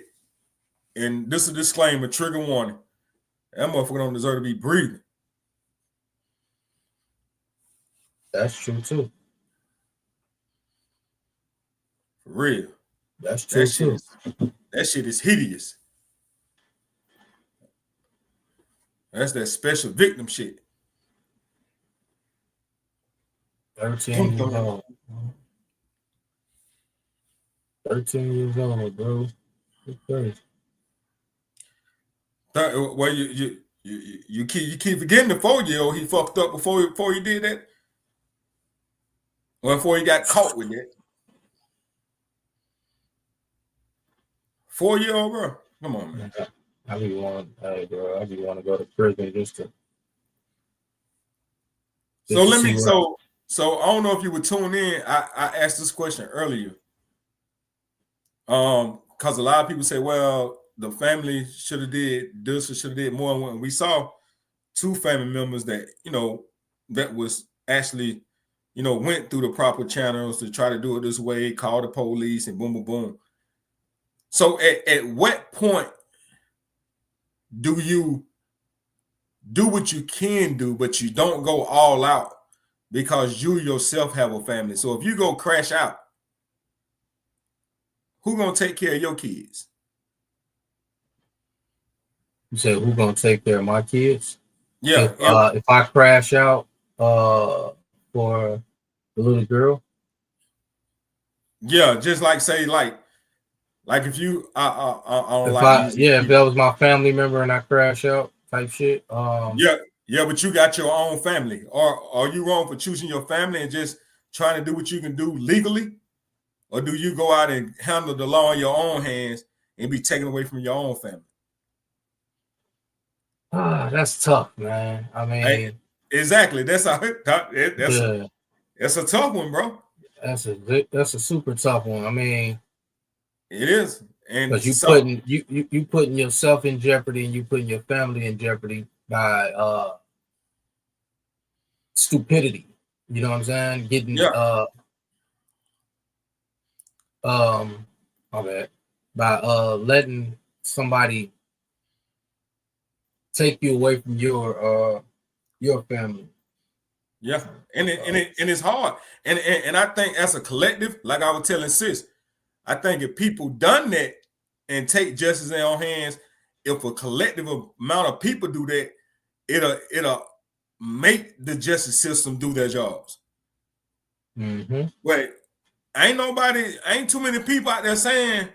and this is a disclaimer, trigger warning. That motherfucker don't deserve to be breathing. That's true too. For real. That's true too. That shit is hideous. That's that special victim shit. 13 years old. 13 years old, bro. It's crazy. Well, you keep forgetting the 4-year-old he fucked up before he did that. Well, before he got caught with that. 4-year-old, bro. Come on, man. I be want to go to prison just to. So I don't know if you would tune in. I asked this question earlier. Because a lot of people say, well, the family should have did this or should have did more. When we saw two family members that, that was actually, went through the proper channels to try to do it this way, call the police and boom, boom, boom. So at what point do you do what you can do, but you don't go all out because you yourself have a family? So if you go crash out, who gonna take care of your kids? You said who gonna take care of my kids? Yeah, If I crash out for the little girl. yeah. Just like say like if you I don't If like if that was my family member and I crash out type shit. Yeah, but you got your own family. Or are you wrong for choosing your family and just trying to do what you can do legally? Or do you go out and handle the law in your own hands and be taken away from your own family? That's tough, man. I mean, exactly. That's a tough one, bro. That's a super tough one. I mean, it is, and because you putting yourself in jeopardy and you putting your family in jeopardy by stupidity. You know what I'm saying? Getting my bad, by letting somebody take you away from your family. Yeah, and it's hard, and I think as a collective, like I was telling sis, I think if people done that and take justice in their own hands, if a collective amount of people do that, it'll make the justice system do their jobs. Mm-hmm. But ain't too many people out there saying,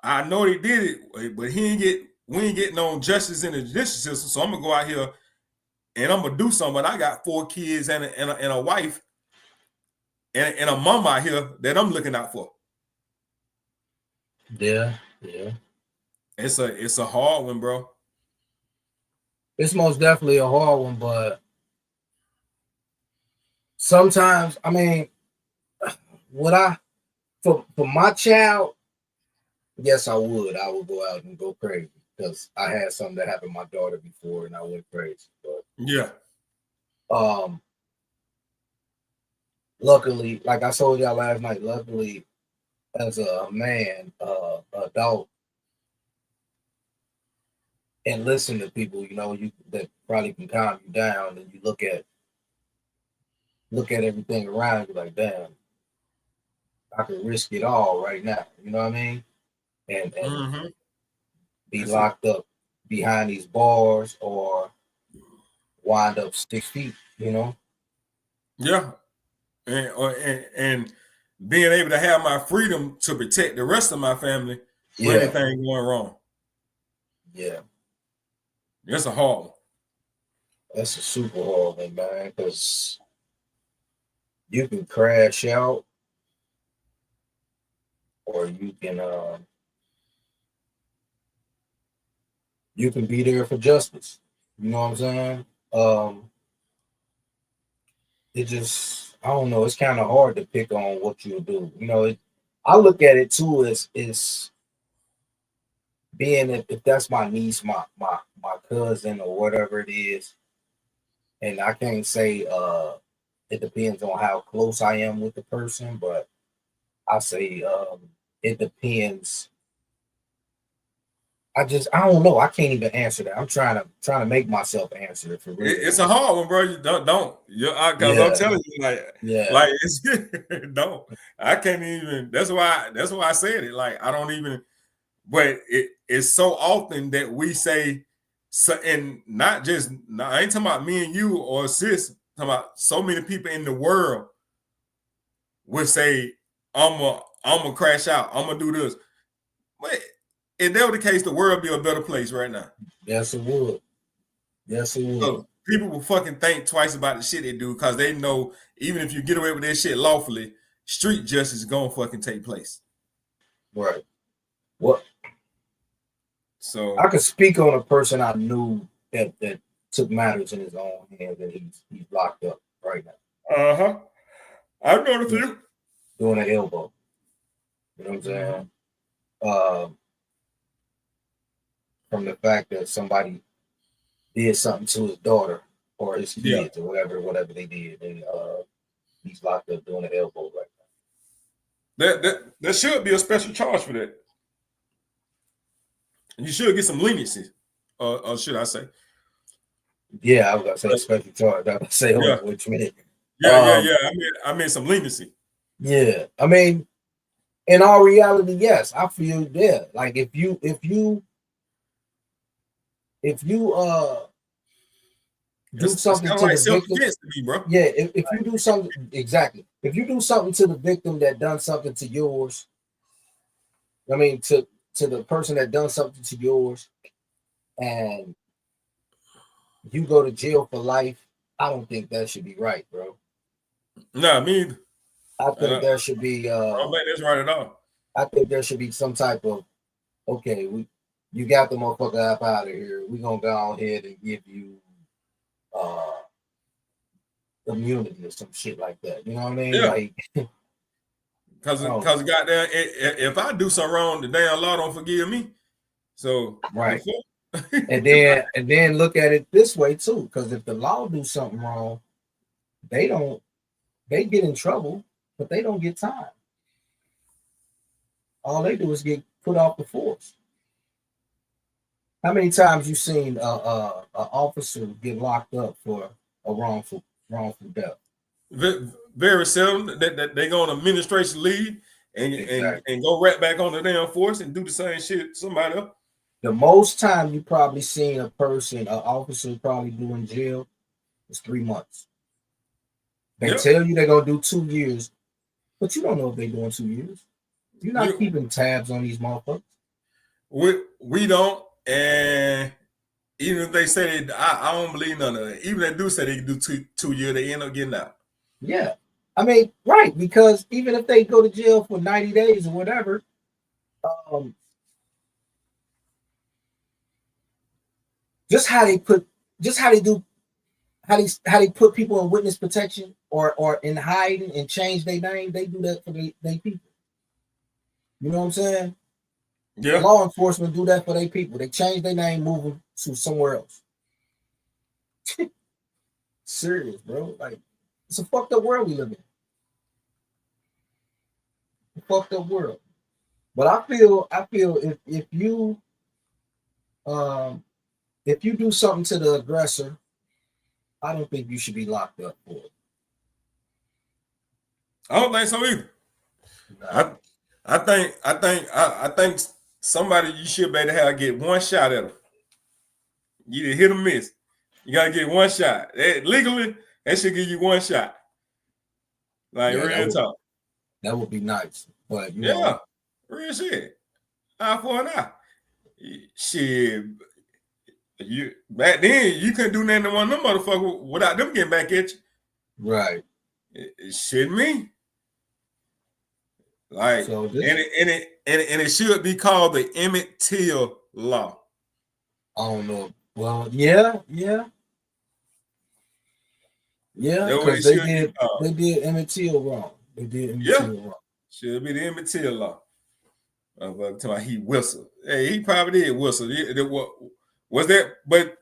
I know they did it, but we ain't getting no justice in the judicial system, so I'm gonna go out here and I'm gonna do something. But I got 4 kids and a wife and a mom out here that I'm looking out for. Yeah. It's a hard one, bro. It's most definitely a hard one, but sometimes, I mean, for my child, yes, I would go out and go crazy because I had something that happened to my daughter before and I went crazy. But yeah. Luckily, like I told y'all last night, luckily, as a man, adult, and listen to people, that probably can calm you down, and you look at everything around you like, damn, I could risk it all right now. You know what I mean? And be locked up behind these bars or wind up 6 feet. Yeah, and being able to have my freedom to protect the rest of my family for anything going wrong. Yeah, that's a hard one. That's a super hard one, man, because you can crash out, or you can be there for justice. You know what I'm saying? It just, I don't know. It's kind of hard to pick on what you'll do. I look at it too as being if that's my niece, my cousin, or whatever it is, and I can't say it depends on how close I am with the person, but I say it depends. I don't know. I can't even answer that. I'm trying to make myself answer it for real. It's a hard one, bro. You don't. Because I'm telling you, like it's don't. I can't even. That's why I said it. Like I don't even. But it's so often that we say, so, and not just. I ain't talking about me and you or sis. I'm talking about so many people in the world would say, "I'm gonna crash out. I'm gonna do this." But if that were the case, the world would be a better place right now. Yes, it would. Yes, it would. So people will fucking think twice about the shit they do because they know even if you get away with that shit lawfully, street justice is gonna fucking take place. Right. What? So I could speak on a person I knew that took matters in his own hands, and he's locked up right now. I've known a few. Doing an elbow. You know what I'm saying? From the fact that somebody did something to his daughter or his Yeah. kids or whatever they did, and he's locked up doing the elbow right now. There should be a special charge for that. And you should get some leniency, or should I say? Yeah, I was gonna say special charge. I was gonna say, Yeah. what you mean? Yeah. I mean some leniency. Yeah, I mean, in all reality, yes, I feel like if you do It's something kind to of like the victim, self-defense to me, bro. yeah, if you do something exactly, if you do something to the victim that done something to yours, I mean to the person that done something to yours, and you go to jail for life, I don't think that should be right, bro. Nah, me either. I think there should be I don't think that's right at all. I think there should be some type of, okay, you got the motherfucker up out of here. We're gonna go on ahead and give you immunity or some shit like that. You know what I mean? Yeah. Like, Cause goddamn, if I do something wrong, the damn law don't forgive me. So right. and then look at it this way too, because if the law do something wrong, they get in trouble, but they don't get time. All they do is get put off the force. How many times you seen a officer get locked up for a wrongful death? Very seldom that they go on administration leave and go right back on the damn force and do the same shit somebody else. The most time you probably seen an officer probably do in jail is 3 months. They tell you they're gonna do 2 years, but you don't know if they're doing 2 years. You're not keeping tabs on these motherfuckers. We don't, and even if they say I don't believe none of it. Even if they do say they can do 2 years, they end up getting out. Yeah, I mean, right, because even if they go to jail for 90 days or whatever, just how they put people in witness protection or in hiding and change their name, they do that for their people. You know what I'm saying? Yeah. Law enforcement do that for their people. They change their name, move them to somewhere else. Serious, bro. Like, it's a fucked up world we live in. A fucked up world. But I feel if you do something to the aggressor, I don't think you should be locked up for it. I don't think so either. No. I think somebody you should be able to get one shot at them. You either hit or miss. You gotta get one shot. Legally, they should give you one shot. Like real talk. That would be nice. But you know, real shit. Eye for an eye. Shit. You back then you couldn't do nothing to one of them motherfuckers without them getting back at you. Right. It shouldn't me. Like so it should be called the Emmett Till law. I don't know. Well, yeah. Because they did Emmett Till wrong. They did Emmett Till wrong. Should be the Emmett Till law. He whistled. Hey, he probably did whistle. Was that? But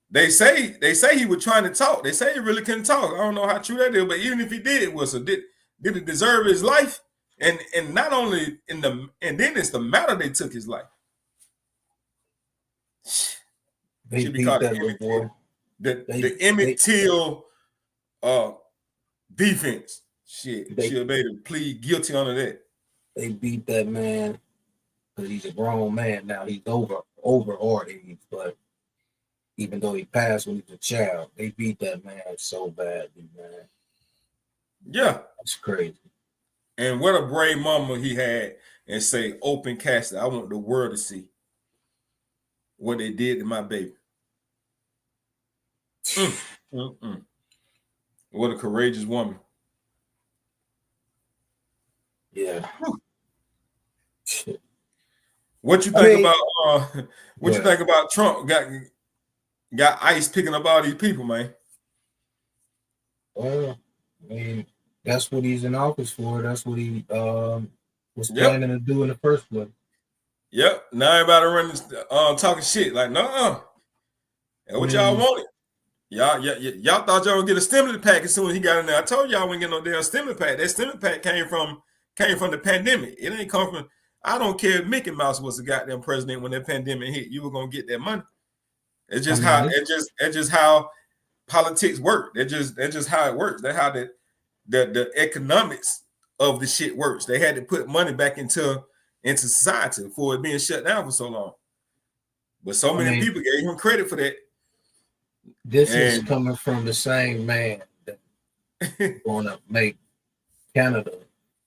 they say he was trying to talk. They say he really couldn't talk. I don't know how true that is, but even if he did whistle, did it deserve his life? And not only then it's the matter they took his life. They should be called the Emmett Till defense. Shit, they should be able to plead guilty under that. They beat that man because he's a grown man now. He's over our age, but even though he passed when he was a child, they beat that man so badly, man. Yeah, that's crazy. And what a brave mama he had, and say, "Open casket. I want the world to see what they did to my baby." What a courageous woman. Yeah. What you think about what you think about Trump got ICE picking up all these people, man? Well, I mean, that's what he's in office for. That's what he was planning to do in the first place. Yep. Now everybody running talking shit like, no. And what y'all wanted? Y'all thought y'all would get a stimulus pack as soon as he got in there. I told y'all we ain't get no damn stimulus pack. That stimulus pack came from the pandemic. It ain't come from. I don't care if Mickey Mouse was the goddamn president when that pandemic hit. You were gonna get that money. It's just it's just how politics work. That's just how it works. That's how the economics of the shit works. They had to put money back into society for it being shut down for so long. But so many people gave him credit for that. This is coming from the same man that going to make Canada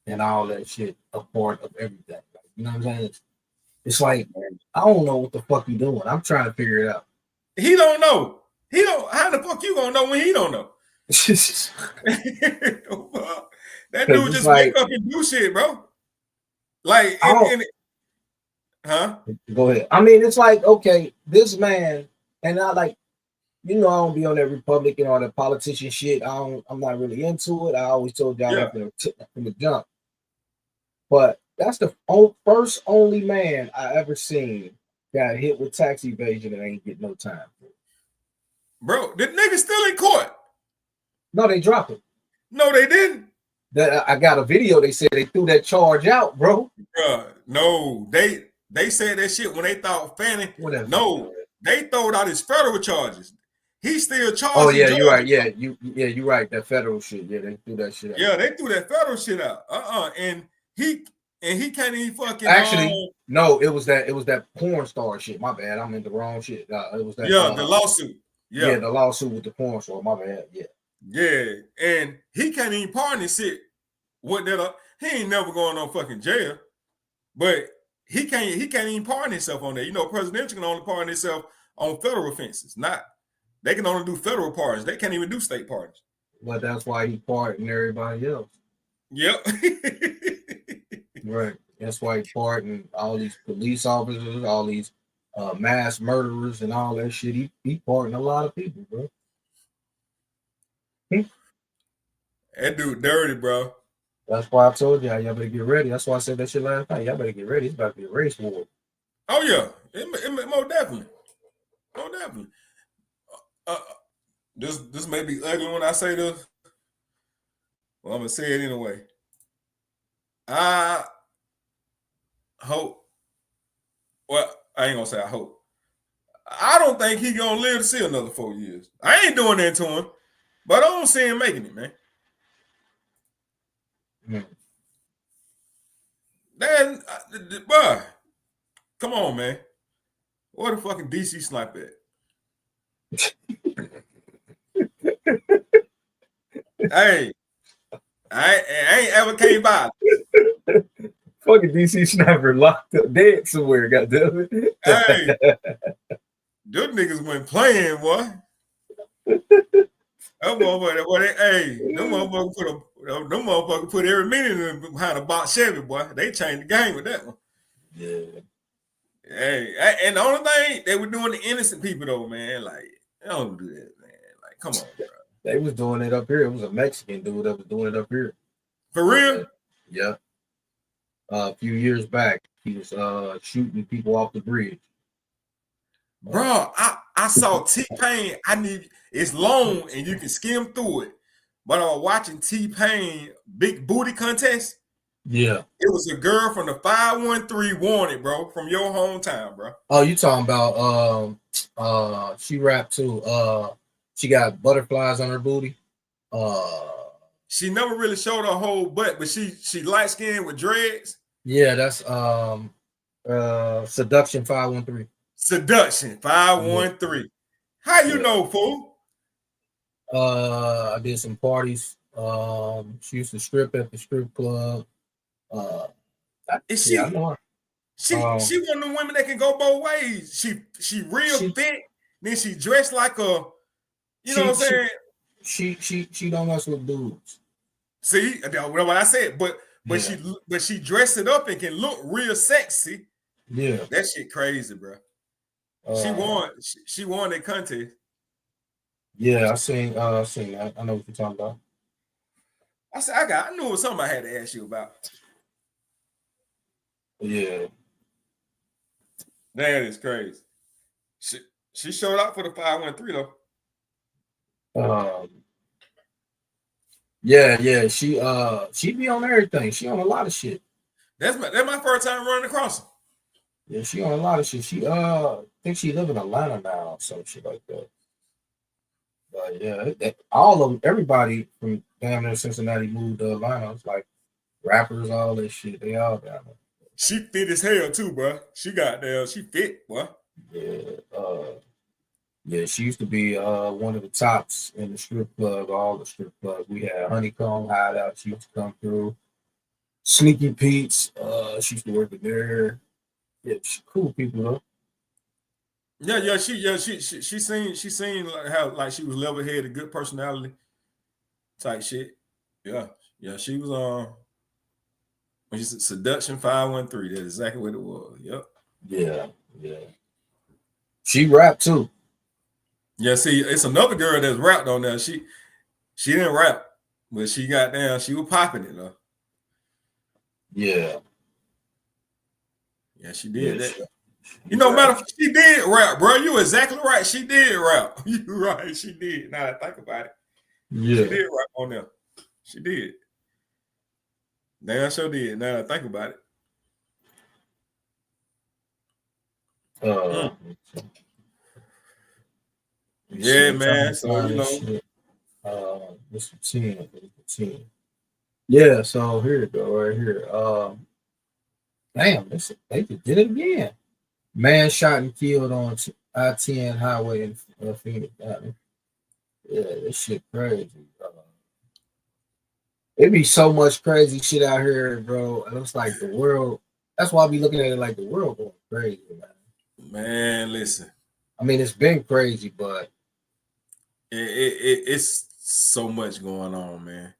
and all that shit a part of everything. You know what I'm saying? It's like, I don't know what the fuck you doing. I'm trying to figure it out. He don't know. He don't. How the fuck you gonna know when he don't know? That dude just wake up and do shit, bro. Like, huh? Go ahead. I mean, it's like, okay, this man, and I like, you know, I don't be on that Republican or the politician shit. I'm not really into it. I always told y'all from the jump. But that's the first only man I ever seen got hit with tax evasion and ain't get no time. Bro, the nigga still in court. No, they dropped him. No, they didn't. I got a video. They said they threw that charge out, bro. No, they said that shit when they thought Fannie. Whatever. No, they throwed out his federal charges. He's still charged. Oh yeah, you're right. Yeah, you're right. That federal shit. Yeah, they threw that shit out. Yeah, they threw that federal shit out. And he can't even fucking. Actually, no, it was that porn star shit. My bad. I'm in the wrong shit. It was that. Yeah, the lawsuit. Yeah, the lawsuit with the porn star. My bad. Yeah. Yeah, and he can't even pardon this shit. What that? He ain't never going on fucking jail, but he can't even pardon himself on that. You know, presidential can only pardon himself on federal offenses. They can only do federal pardons. They can't even do state pardons. But that's why he pardoned everybody else. Yep. Right. That's why he pardoned all these police officers, all these mass murderers, and all that shit. He pardoned a lot of people, bro. That dude dirty, bro. That's why I told y'all better get ready. That's why I said that shit last night. Y'all better get ready. It's about to be a race war. Oh yeah, it more definitely. More definitely. This may be ugly when I say this. Well, I'm gonna say it anyway. I hope. Well, I ain't gonna say I hope. I don't think he gonna live to see another 4 years. I ain't doing that to him, but I don't see him making it, man. Then, bruh, come on, man. What the fucking DC sniper at? Hey, I ain't ever came by. Fucking DC sniper locked up dead somewhere, goddamn it. Hey, them niggas went playing, boy. Them motherfuckers put every minute behind a box Chevy, boy. They changed the game with that one. Yeah. Hey, and the only thing they were doing to innocent people though, man, like they don't do that, man. Like, come on, bro. They was doing it up here. It was a Mexican dude that was doing it up here. For real? Yeah. A few years back, he was shooting people off the bridge. Bro, I saw T-Pain. It's long and you can skim through it. But I was watching T-Pain Big Booty Contest. Yeah. It was a girl from the 513 Wanted, bro, from your hometown, bro. Oh, you talking about she rapped too. She got butterflies on her booty. She never really showed her whole butt, but she light skinned with dreads. Yeah, that's Seduction 513. Seduction 513. Yeah. How you know, fool? I did some parties. She used to strip at the strip club. I know her. She one of the women that can go both ways. She real thick, then she dressed like a, you know what I'm saying? She don't mess with dudes. See, what I said, but she dressed it up and can look real sexy. Yeah, that shit crazy, bro. She won that contest. Yeah, I seen that. I know what you're talking about. I said I knew it was something I had to ask you about. Yeah. That is crazy. She showed up for the 513 though. Yeah. She be on everything. She on a lot of shit. That's my first time running across her. Yeah, she on a lot of shit. She think she live in Atlanta now or some shit like that. But yeah, all of them, everybody from damn near Cincinnati moved to Atlanta. It's like rappers, all that shit. They all down there. She fit as hell too, bro. She fit, boy. Yeah, she used to be one of the tops in the strip club, all the strip clubs. We had Honeycomb Hideout. She used to come through. Sneaky Pete's. She used to work there. Yeah, she cool people though. Yeah. She seemed like how like she was level headed, good personality type shit. Yeah. She was when she said Seduction 513. That's exactly what it was. Yep. Yeah. She rapped too. Yeah, see, it's another girl that's rapped on there. She didn't rap, but she got down. She was popping it though. Yeah, she did that. Matter of fact, she did rap, bro. You exactly right. She did rap. You right. She did. Now that I think about it. Yeah. She did rap on there. She did. Damn sure did. Now that I think about it. Yeah, man. So this 10. Yeah, so here it go right here. Damn, they did it again. Man shot and killed on I-10 highway in Phoenix. Yeah, this shit crazy. It be so much crazy shit out here, bro. It looks like the world. That's why I be looking at it like the world going crazy, man. Man, listen. I mean, it's been crazy, but it's so much going on, man.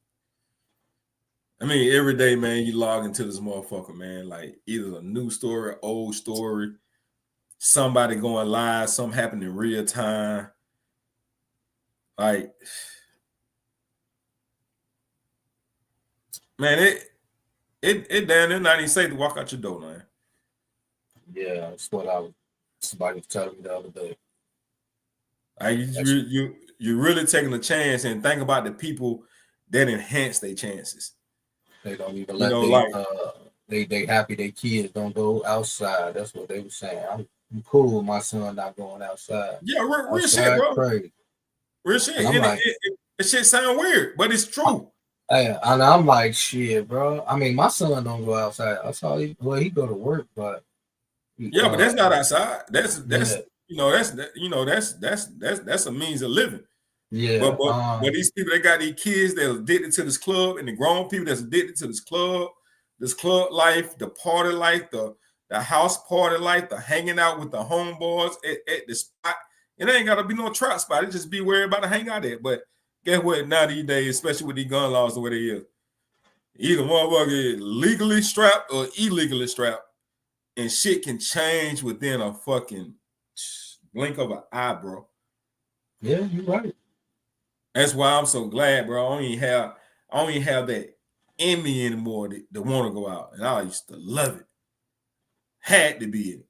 I mean, every day, man, you log into this motherfucker, man. Like either a new story, old story, somebody going live, something happened in real time. Like, man, it damn near not even safe to walk out your door, man. Yeah, that's what somebody was telling me the other day. You're really taking a chance and think about the people that enhance their chances. They don't even let they happy their kids don't go outside. That's what they were saying. I'm cool with my son not going outside. Yeah, real shit, bro. Crazy. Real shit. And like, it shit sound weird, but it's true. And I'm like, shit, bro. I mean, my son don't go outside. I saw he go to work, but but that's not outside. That's that's a means of living. Yeah. But these people that got these kids that are addicted to this club, and the grown people that's addicted to this club life, the party life, the house party life, the hanging out with the homeboys at the spot. It ain't gotta be no trap spot. It just be worried about to hang out there. But guess what? Now these days, especially with these gun laws the way they is, either motherfucker legally strapped or illegally strapped, and shit can change within a fucking blink of an eye, bro. Yeah, you're right. That's why I'm so glad, bro. I don't even have that in me anymore to want to go out. And I used to love it. Had to be it.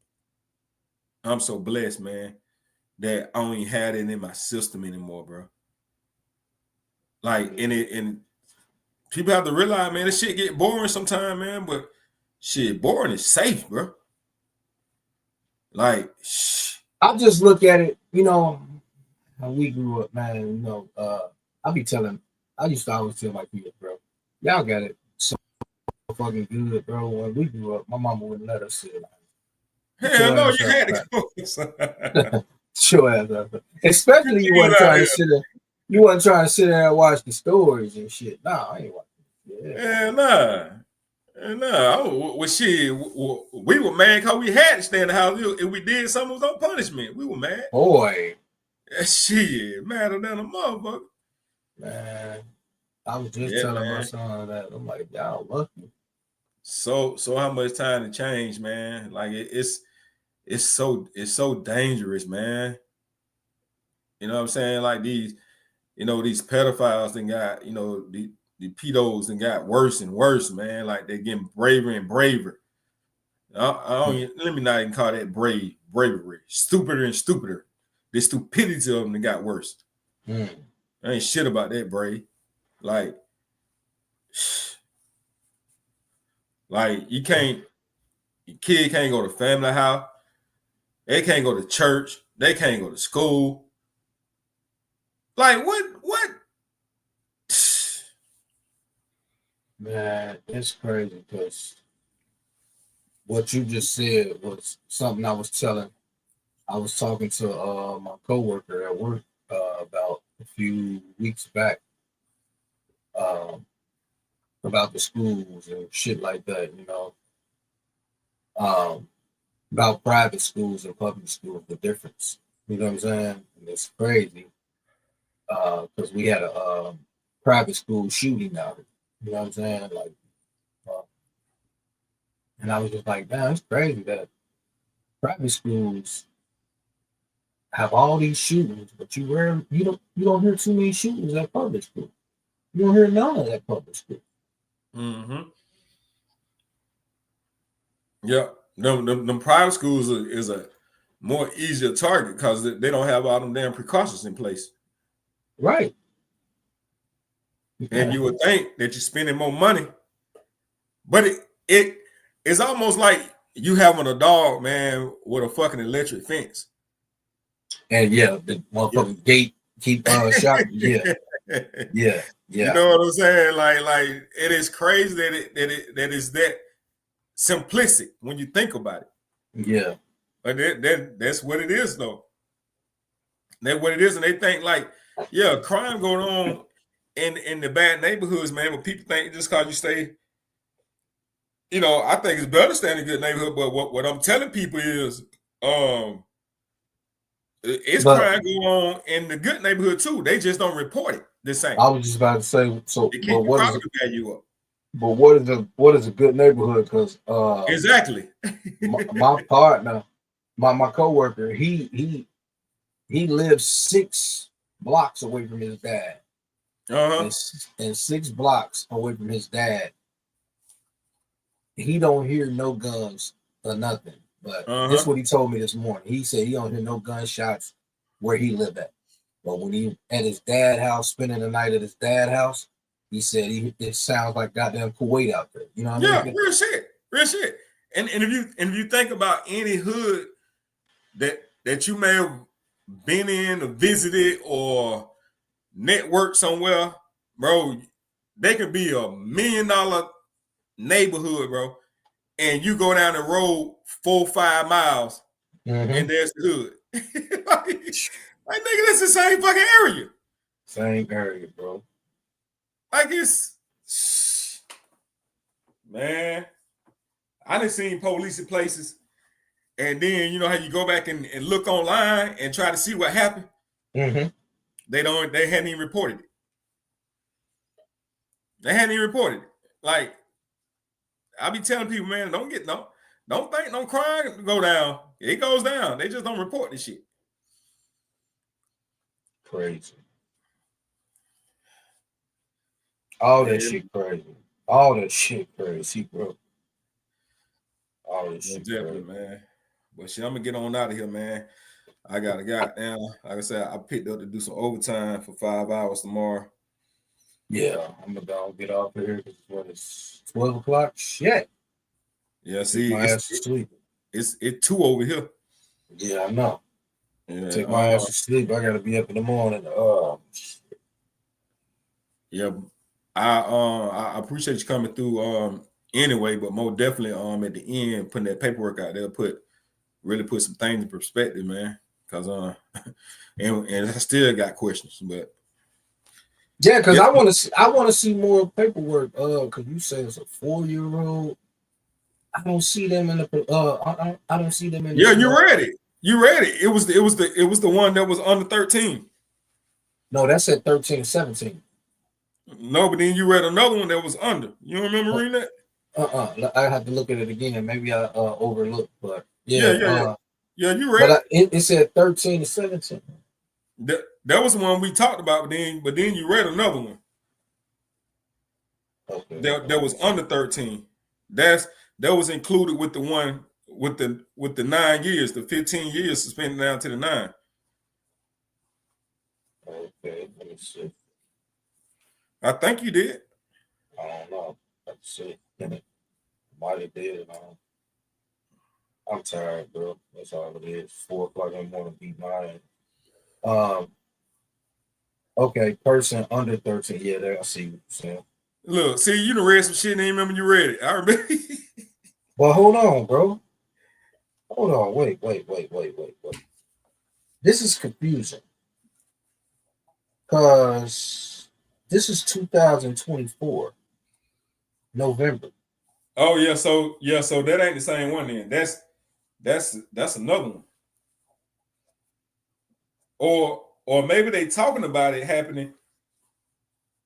I'm so blessed, man, that I don't even have it in my system anymore, bro. Like, and people have to realize, man, this shit get boring sometimes, man, but shit, boring is safe, bro. Like, I just look at it, when we grew up, man, I used to always tell my kids, bro, y'all got it so fucking good, bro. When we grew up, my mama wouldn't let us sit. Hell no, you had to go. Sure ass up. Especially you wasn't trying to sit there and watch the stories and shit. Nah, I ain't watching. Yeah, nah. Well, shit, we were mad because we had to stay in the house. If we did something, it was on punishment. We were mad. Boy. Shit, madder than a motherfucker. Man, I was just telling my son that. I'm like, y'all lucky. So how much time to change, man? Like it's so dangerous, man. You know what I'm saying? Like these pedophiles and got, the pedos and got worse and worse, man. Like they're getting braver and braver. Let me not even call that bravery. Stupider and stupider. the stupidity of them that got worse. Mm. I ain't shit about that, Bray. Like you can't, your kid can't go to family house. They can't go to church. They can't go to school. Like what? Man, it's crazy because what you just said was something I was telling. I was talking to my coworker at work about a few weeks back about the schools and shit like that, you know, about private schools and public schools, the difference. You know what I'm saying? And it's crazy because we had a private school shooting out. You know what I'm saying? Like, and I was just like, man, it's crazy that private schools have all these shootings, but you don't hear too many shootings at public school. You don't hear none of that public school. Mm-hmm. Yeah, them private schools is a more easier target because they don't have all them damn precautions in place. Right. And you would think that you're spending more money, but it's almost like you having a dog, man, with a fucking electric fence. And yeah, the motherfucking gate keep shot. Yeah. Yeah. You know what I'm saying? Like it is crazy that it's that simplistic when you think about it. Yeah. But that's what it is, though. That's what it is, and they think like, yeah, crime going on in the bad neighborhoods, man. But people think just because you stay, you know, I think it's better to stay in a good neighborhood. But what I'm telling people is, it's crime going on in the good neighborhood too. They just don't report it the same. I was just about to say, so They keep property value up. But what is a good neighborhood? Because exactly, my partner, my coworker, he lives 6 blocks away from his dad. And 6 blocks away from his dad, he don't hear no guns or nothing. But this is what he told me this morning. He said he don't hear no gunshots where he live at. But when he at his dad's house, spending the night at his dad's house, he said it sounds like goddamn Kuwait out there. You know what I mean? Real shit. And if you think about any hood that you may have been in or visited or networked somewhere, bro, they could be $1 million neighborhood, bro, and you go down the road 4 or 5 miles, and there's the hood. like nigga, that's the same fucking area. Same area, bro. Like it's, man, I done seen police in places, and then you know how you go back and look online and try to see what happened. They hadn't even reported it. Like I be telling people, man, don't think no crime go down. It goes down. They just don't report this shit. Crazy. All that shit crazy. All that shit crazy, bro. All that shit definitely, crazy. man. But shit, I'm gonna get on out of here, man. I got goddamn, like I said, I picked up to do some overtime for 5 hours tomorrow. Yeah, I'm gonna go get off of here because it's 12 o'clock. Shit. Yeah, see, my ass to sleep. It's 2 over here. Yeah, I know. Yeah, take my ass to sleep. I gotta be up in the morning. Yeah, I appreciate you coming through. Anyway, but more definitely, at the end, putting that paperwork out there, really put some things in perspective, man. Cause and I still got questions, but yeah, because I want to see more paperwork. Because you say it's a 4-year-old. I don't see them in the. I don't see them in. Yeah, you read it. You read it. It was the one that was under 13. No, that's at 13, 17. No, but then you read another one that was under. You don't remember reading that? I have to look at it again. Maybe I overlooked, but yeah, you read but it said 13 to 17. That was the one we talked about, but then you read another one. Okay. That was under 13. That was included with the one with the 9 years, the 15 years suspended down to the 9. see. I think you did. I don't know. Let's see. Might have did. I'm tired, bro. That's all it is. 4 o'clock in the morning, beat mine. Okay, person under 13. Yeah, there I see what you're saying. Look, see, you done read some shit and ain't remember you read it. I remember. But hold on, bro. Hold on. Wait. This is confusing. Because this is 2024, November. Oh yeah, so that ain't the same one then. That's another one. Or maybe they talking about it happening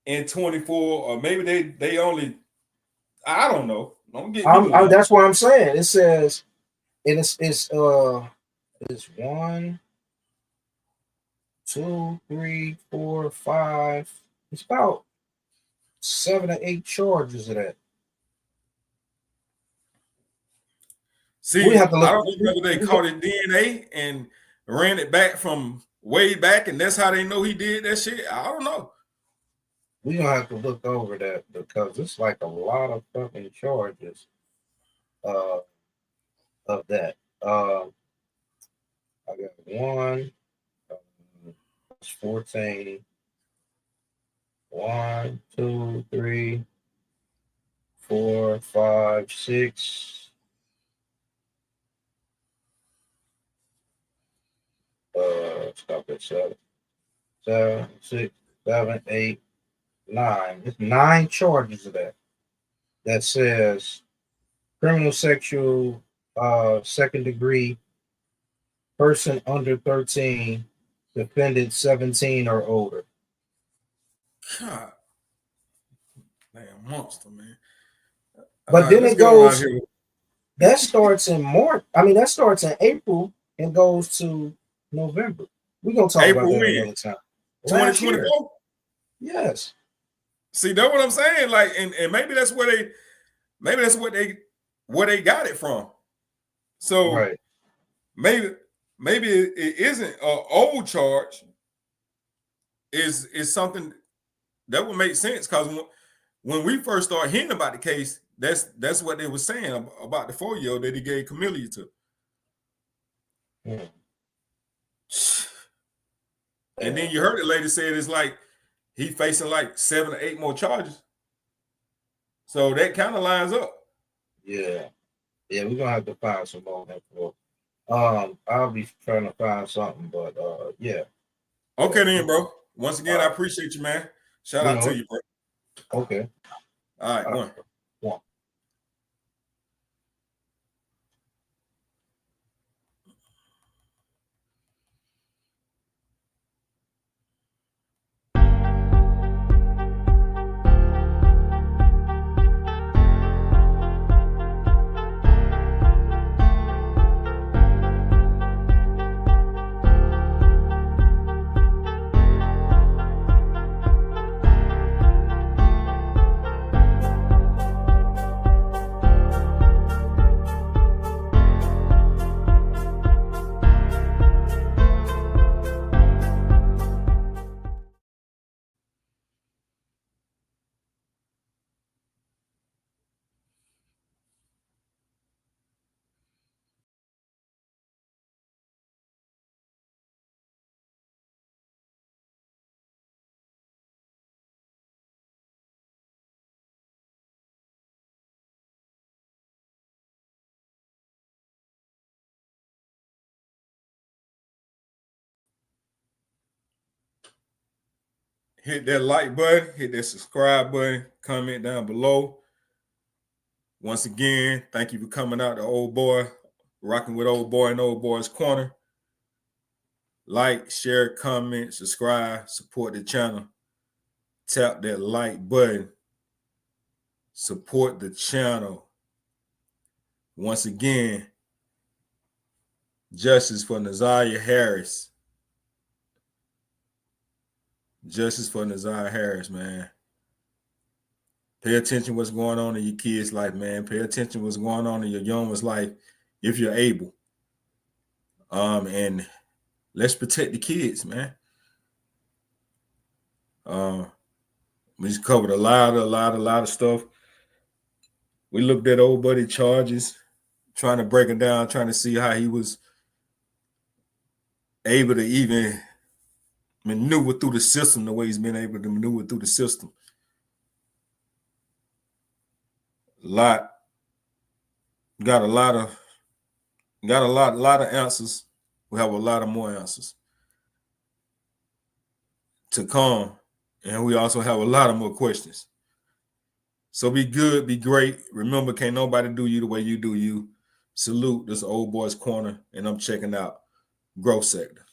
in 24, or maybe they only, I don't know. Don't get me. That's what I'm saying. It says, and it's 1, 2, 3, 4, 5. It's about 7 or 8 charges of that. See, We have to look- I don't know whether they caught it DNA and ran it back from way back, and that's how they know he did that shit. I don't know. We're gonna have to look over that because it's like a lot of fucking charges of that. I got 1, 14, 1, 2, 3, 4, 5, 6. Stop at 7, 6, 7, 8, 9. It's 9 charges of that. That says criminal sexual, second degree, person under 13, defendant 17 or older. God, damn monster, man. But then let's it go goes. out here. That starts in March. That starts in April and goes to November. We're gonna talk April about that when? another time. Last year. 2024. Yes. See, that's what I'm saying. Like, and maybe that's where they got it from. So Right. maybe it isn't an old charge. Is something that would make sense, because when we first started hearing about the case, that's what they were saying about the 4-year-old that he gave Camellia to. Mm. And then you heard the lady say it's like he facing like 7 or 8 more charges. So that kind of lines up. Yeah, we're gonna have to find some more info. I'll be trying to find something, but yeah. Okay then, bro. Once again, I appreciate you, man. Shout out to you, bro. Okay. All right, one. Hit that like button, hit that subscribe button, comment down below. Once again, thank you for coming out to Old Boy, rocking with Old Boy and Old Boy's Corner. Like, share, comment, subscribe, support the channel. Tap that like button. Support the channel. Once again, justice for Nazaria Harris. Justice for Nazaria Harris, man. Pay attention what's going on in your kids' life, man. Pay attention what's going on in your young one's life if you're able. And let's protect the kids, man. We just covered a lot of stuff. We looked at old buddy charges, trying to break it down, trying to see how he was able to even maneuver through the system the way he's been able to maneuver through the system. Got a lot of answers. We have a lot of more answers to come, and we also have a lot of more questions. So be good, be great. Remember, can't nobody do you the way you do you. Salute. This is Old Boys Corner, and I'm checking out Growth Sector.